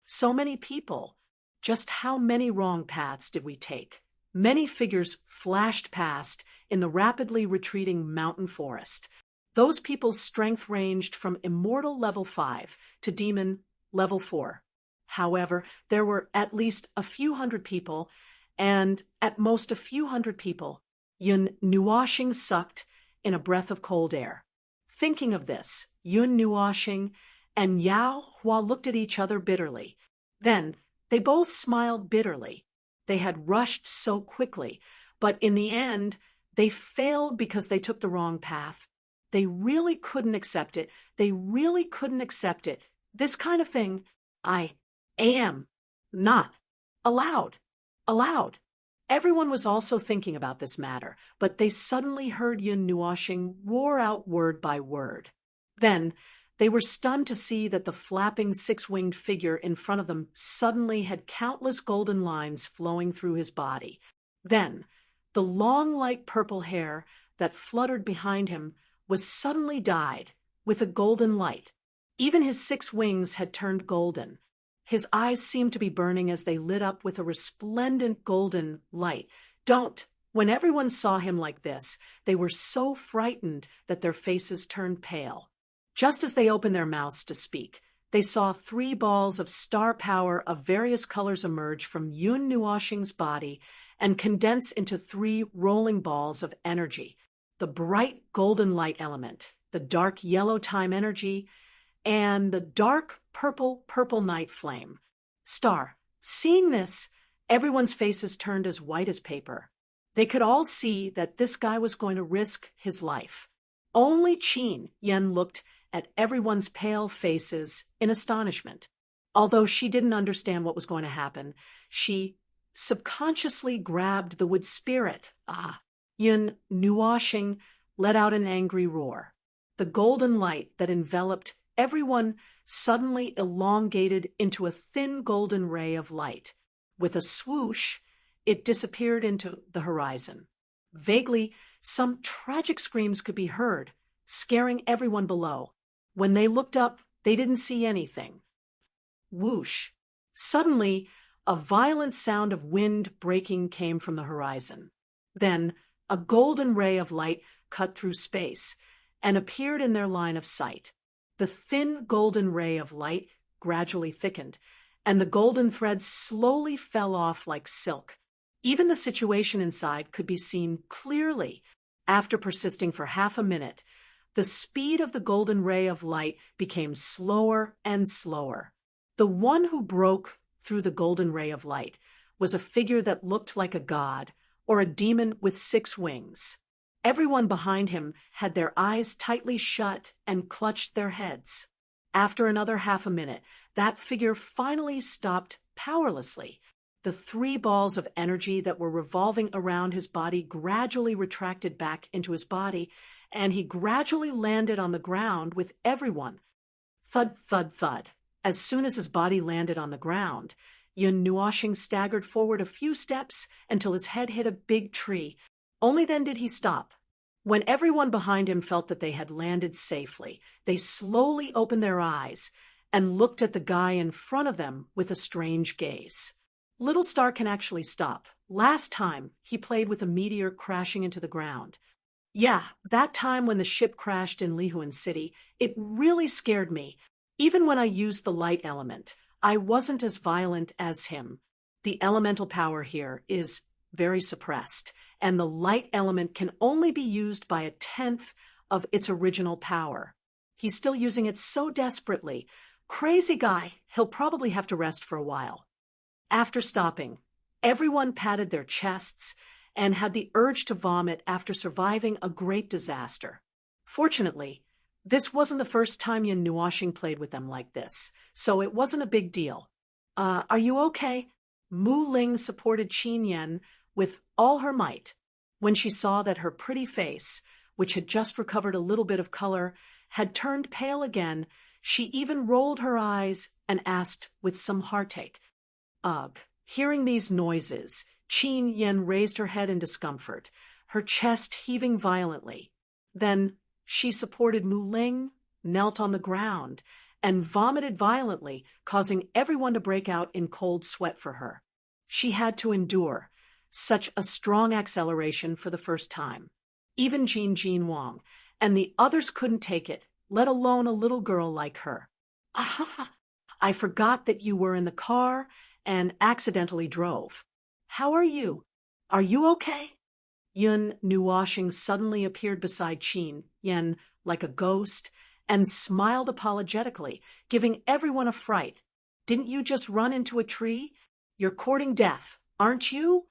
[SPEAKER 1] So many people. Just how many wrong paths did we take? Many figures flashed past in the rapidly retreating mountain forest. Those people's strength ranged from immortal level 5 to demon level 4. However, there were at least a few hundred people, and at most a few hundred people. Yun Nuoshing sucked in a breath of cold air. Thinking of this, Yun Nuoshing and Yao Hua looked at each other bitterly. Then they both smiled bitterly. They had rushed so quickly, but in the end, they failed because they took the wrong path. They really couldn't accept it. They really couldn't accept it. This kind of thing, I am not allowed. Everyone was also thinking about this matter, but they suddenly heard Yun Nuoshing roar out word by word. Then they were stunned to see that the flapping 6-winged figure in front of them suddenly had countless golden lines flowing through his body. Then the long light purple hair that fluttered behind him was suddenly dyed with a golden light. Even his 6 wings had turned golden. His eyes seemed to be burning as they lit up with a resplendent golden light. When everyone saw him like this, they were so frightened that their faces turned pale. Just as they opened their mouths to speak, they saw 3 balls of star power of various colors emerge from Yun Nuoshing's body and condense into 3 rolling balls of energy: the bright golden light element, the dark yellow time energy, and the dark purple night flame. Star. Seeing this, everyone's faces turned as white as paper. They could all see that this guy was going to risk his life. Only Qin Yen looked at everyone's pale faces in astonishment. Although she didn't understand what was going to happen, she subconsciously grabbed the wood spirit. Yun Nuoshing let out an angry roar. The golden light that enveloped everyone suddenly elongated into a thin golden ray of light. With a swoosh, it disappeared into the horizon. Vaguely, some tragic screams could be heard, scaring everyone below. When they looked up, they didn't see anything. Whoosh! Suddenly, a violent sound of wind breaking came from the horizon. Then, a golden ray of light cut through space and appeared in their line of sight. The thin golden ray of light gradually thickened, and the golden threads slowly fell off like silk. Even the situation inside could be seen clearly. After persisting for half a minute, the speed of the golden ray of light became slower and slower. The one who broke through the golden ray of light was a figure that looked like a god or a demon with 6 wings. Everyone behind him had their eyes tightly shut and clutched their heads. After another half a minute, that figure finally stopped powerlessly. The 3 balls of energy that were revolving around his body gradually retracted back into his body, and he gradually landed on the ground with everyone. Thud, thud, thud. As soon as his body landed on the ground, Yun Nuoshing staggered forward a few steps until his head hit a big tree. Only then did he stop. When everyone behind him felt that they had landed safely, they slowly opened their eyes and looked at the guy in front of them with a strange gaze. Little Star can actually stop. Last time, he played with a meteor crashing into the ground. Yeah, that time when the ship crashed in Lihuan City, it really scared me. Even when I used the light element, I wasn't as violent as him. The elemental power here is very suppressed, and the light element can only be used by 1/10 of its original power. He's still using it so desperately. Crazy guy, he'll probably have to rest for a while. After stopping, everyone patted their chests and had the urge to vomit after surviving a great disaster. Fortunately, this wasn't the first time Yun Nuoshing played with them like this, so it wasn't a big deal. Are you okay? Mu Ling supported Qin Yen with all her might. When she saw that her pretty face, which had just recovered a little bit of color, had turned pale again, she even rolled her eyes and asked with some heartache, "Ugh." Hearing these noises, Qin Yen raised her head in discomfort, her chest heaving violently. Then she supported Mu Ling, knelt on the ground, and vomited violently, causing everyone to break out in cold sweat for her. She had to endure such a strong acceleration for the first time. Even Jin Wang and the others couldn't take it, let alone a little girl like her. "Aha! I forgot that you were in the car and accidentally drove. How are you? Are you okay?" Yun Nuoshing suddenly appeared beside Qin Yen like a ghost and smiled apologetically, giving everyone a fright. "Didn't you just run into a tree? You're courting death, aren't you?"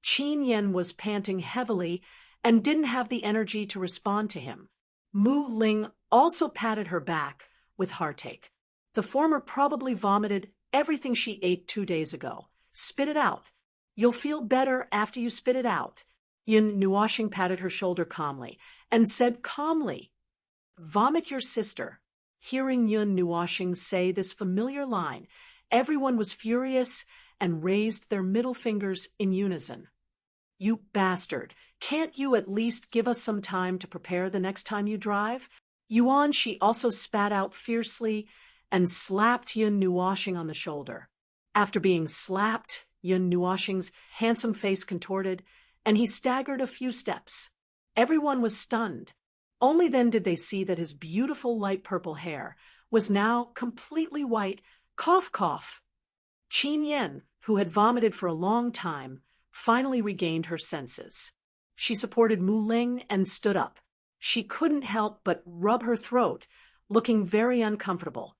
[SPEAKER 1] Qin Yen was panting heavily and didn't have the energy to respond to him. Mu Ling also patted her back with heartache. The former probably vomited everything she ate 2 days ago. "Spit it out. You'll feel better after you spit it out." Yun Nuoshing patted her shoulder calmly and said calmly, "Vomit your sister." Hearing Yun Nuoshing say this familiar line, everyone was furious and raised their middle fingers in unison. "You bastard, can't you at least give us some time to prepare the next time you drive?" Yuan Shi also spat out fiercely and slapped Yun Nuoshing on the shoulder. After being slapped, Yun Nuoshing's handsome face contorted, and he staggered a few steps. Everyone was stunned. Only then did they see that his beautiful light purple hair was now completely white. Cough, cough. Qin Yen, who had vomited for a long time, finally regained her senses. She supported Mu Ling and stood up. She couldn't help but rub her throat, looking very uncomfortable.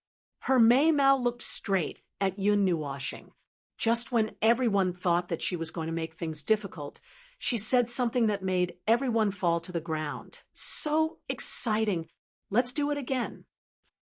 [SPEAKER 1] Her Mei Mao looked straight at Yun Nuoshing. Just when everyone thought that she was going to make things difficult, she said something that made everyone fall to the ground. "So exciting. Let's do it again."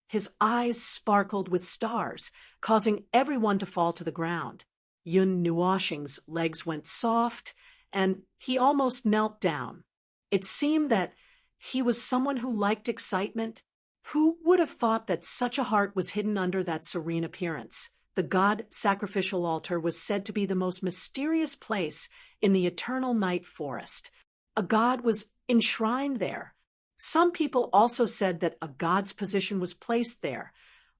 [SPEAKER 1] His eyes sparkled with stars, causing everyone to fall to the ground. Yun Nuoshing's legs went soft, and he almost knelt down. It seemed that he was someone who liked excitement. Who would have thought that such a heart was hidden under that serene appearance? The god sacrificial altar was said to be the most mysterious place in the eternal night forest. A god was enshrined there. Some people also said that a god's position was placed there,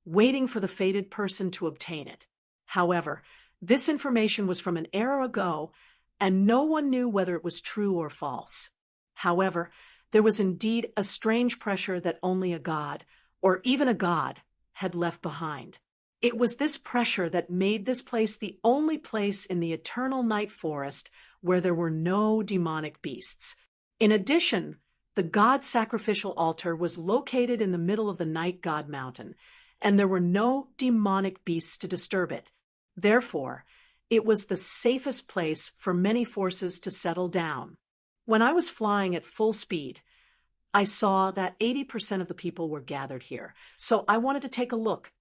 [SPEAKER 1] waiting for the fated person to obtain it. However, this information was from an era ago, and no one knew whether it was true or false. However, there was indeed a strange pressure that only a god, or even a god, had left behind. It was this pressure that made this place the only place in the eternal night forest where there were no demonic beasts. In addition, the god sacrificial altar was located in the middle of the night god mountain, and there were no demonic beasts to disturb it. Therefore, It was the safest place for many forces to settle down. When I was flying at full speed, I saw that 80% of the people were gathered here, so I wanted to take a look.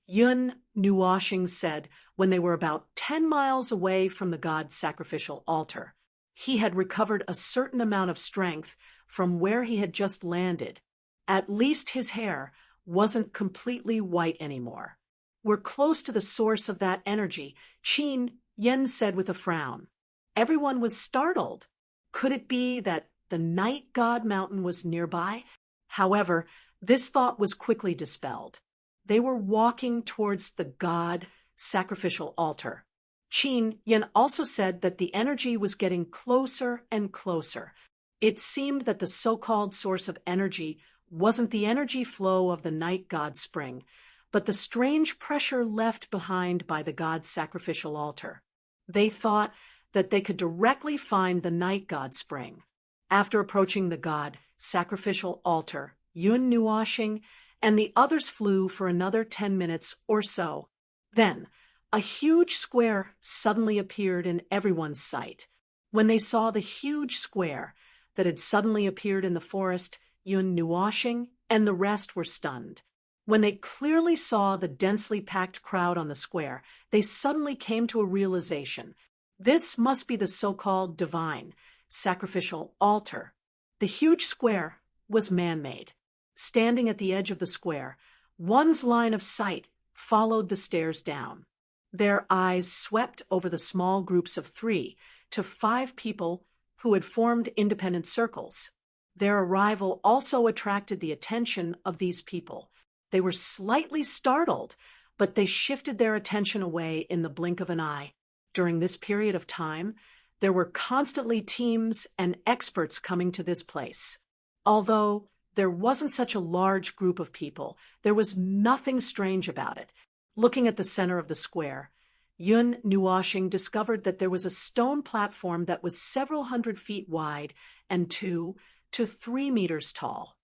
[SPEAKER 1] Yun Nuoshing said when they were about 10 miles away from the god's sacrificial altar. He had recovered a certain amount of strength from where he had just landed. At least his hair wasn't completely white anymore. We're close to the source of that energy, Qin Yen said with a frown. Everyone was startled. Could it be that the night god mountain was nearby? However, this thought was quickly dispelled. They were walking towards the god sacrificial altar. Qin Yen also said that the energy was getting closer and closer. It seemed that the so-called source of energy wasn't the energy flow of the night god spring, but the strange pressure left behind by the god's sacrificial altar. They thought that they could directly find the night god spring. After approaching the god sacrificial altar, Yun Nuoshing and the others flew for another 10 minutes or so. Then, a huge square suddenly appeared in everyone's sight. When they saw the huge square that had suddenly appeared in the forest, Yun Nuoshing and the rest were stunned. When they clearly saw the densely packed crowd on the square, they suddenly came to a realization. This must be the so-called divine sacrificial altar. The huge square was man-made. Standing at the edge of the square, one's line of sight followed the stairs down. Their eyes swept over the small groups of 3 to 5 people who had formed independent circles. Their arrival also attracted the attention of these people. They were slightly startled, but they shifted their attention away in the blink of an eye. During this period of time, there were constantly teams and experts coming to this place. Although there wasn't such a large group of people, there was nothing strange about it. Looking at the center of the square, Yun Nuoshing discovered that there was a stone platform that was several hundred feet wide and 2 to 3 meters tall.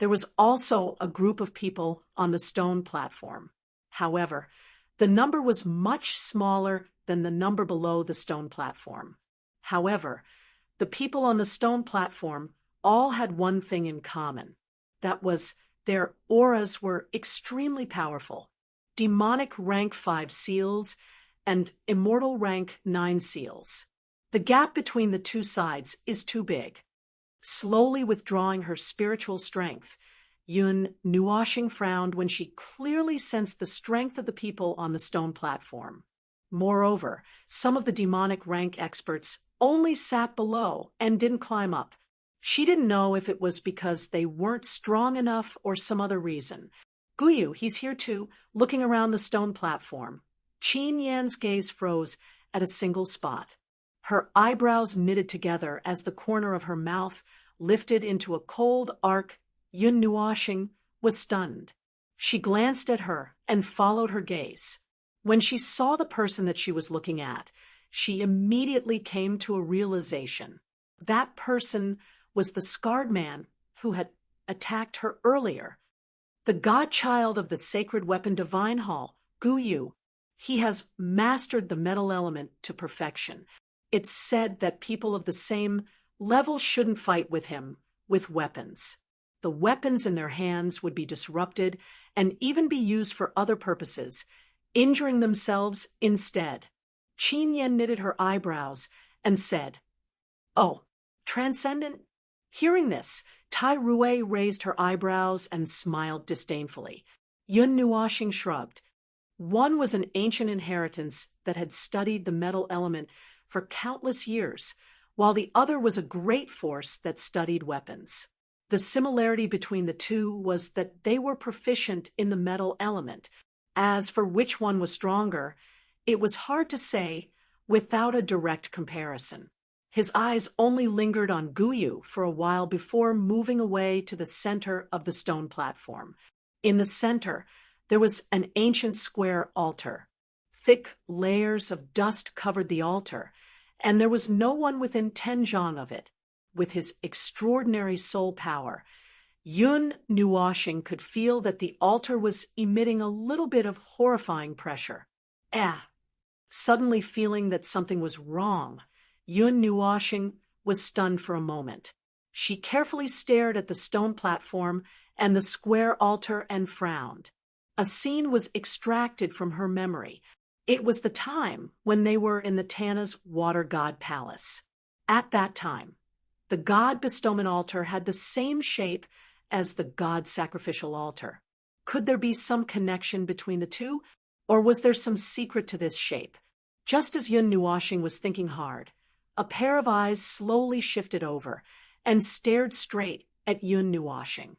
[SPEAKER 1] There was also a group of people on the stone platform. However, the number was much smaller than the number below the stone platform. However, the people on the stone platform all had one thing in common. That was, their auras were extremely powerful. Demonic rank 5 seals and immortal rank 9 seals. The gap between the two sides is too big. Slowly withdrawing her spiritual strength, Yun Nuoshing frowned when she clearly sensed the strength of the people on the stone platform. Moreover, some of the demonic rank experts only sat below and didn't climb up. She didn't know if it was because they weren't strong enough or some other reason. Guyu, he's here too, looking around the stone platform. Qin Yan's gaze froze at a single spot. Her eyebrows knitted together as the corner of her mouth lifted into a cold arc. Yun Nuoshing was stunned. She glanced at her and followed her gaze. When she saw the person that she was looking at, she immediately came to a realization. That person was the scarred man who had attacked her earlier. The godchild of the sacred weapon divine hall, Guyu. He has mastered the metal element to perfection. It's said that people of the same level shouldn't fight with him with weapons. The weapons in their hands would be disrupted and even be used for other purposes, injuring themselves instead. Qin Yan knitted her eyebrows and said, "Oh, transcendent?" Hearing this, Tai Rui raised her eyebrows and smiled disdainfully. Yun Nuoshing shrugged. One was an ancient inheritance that had studied the metal element for countless years, while the other was a great force that studied weapons. The similarity between the two was that they were proficient in the metal element. As for which one was stronger, it was hard to say without a direct comparison. His eyes only lingered on Guyu for a while before moving away to the center of the stone platform. In the center, there was an ancient square altar. Thick layers of dust covered the altar, and there was no one within 10 zhang of it. With his extraordinary soul power, Yun Nuoshing could feel that the altar was emitting a little bit of horrifying pressure. suddenly feeling that something was wrong. Yun Nuoshing was stunned for a moment. She carefully stared at the stone platform and the square altar and frowned. A scene was extracted from her memory. It was the time when they were in the Tana's water god palace. At that time, the god bestowment altar had the same shape as the god sacrificial altar. Could there be some connection between the two, or was there some secret to this shape? Just as Yun Nuoshing was thinking hard, a pair of eyes slowly shifted over and stared straight at Yun Nuoshing.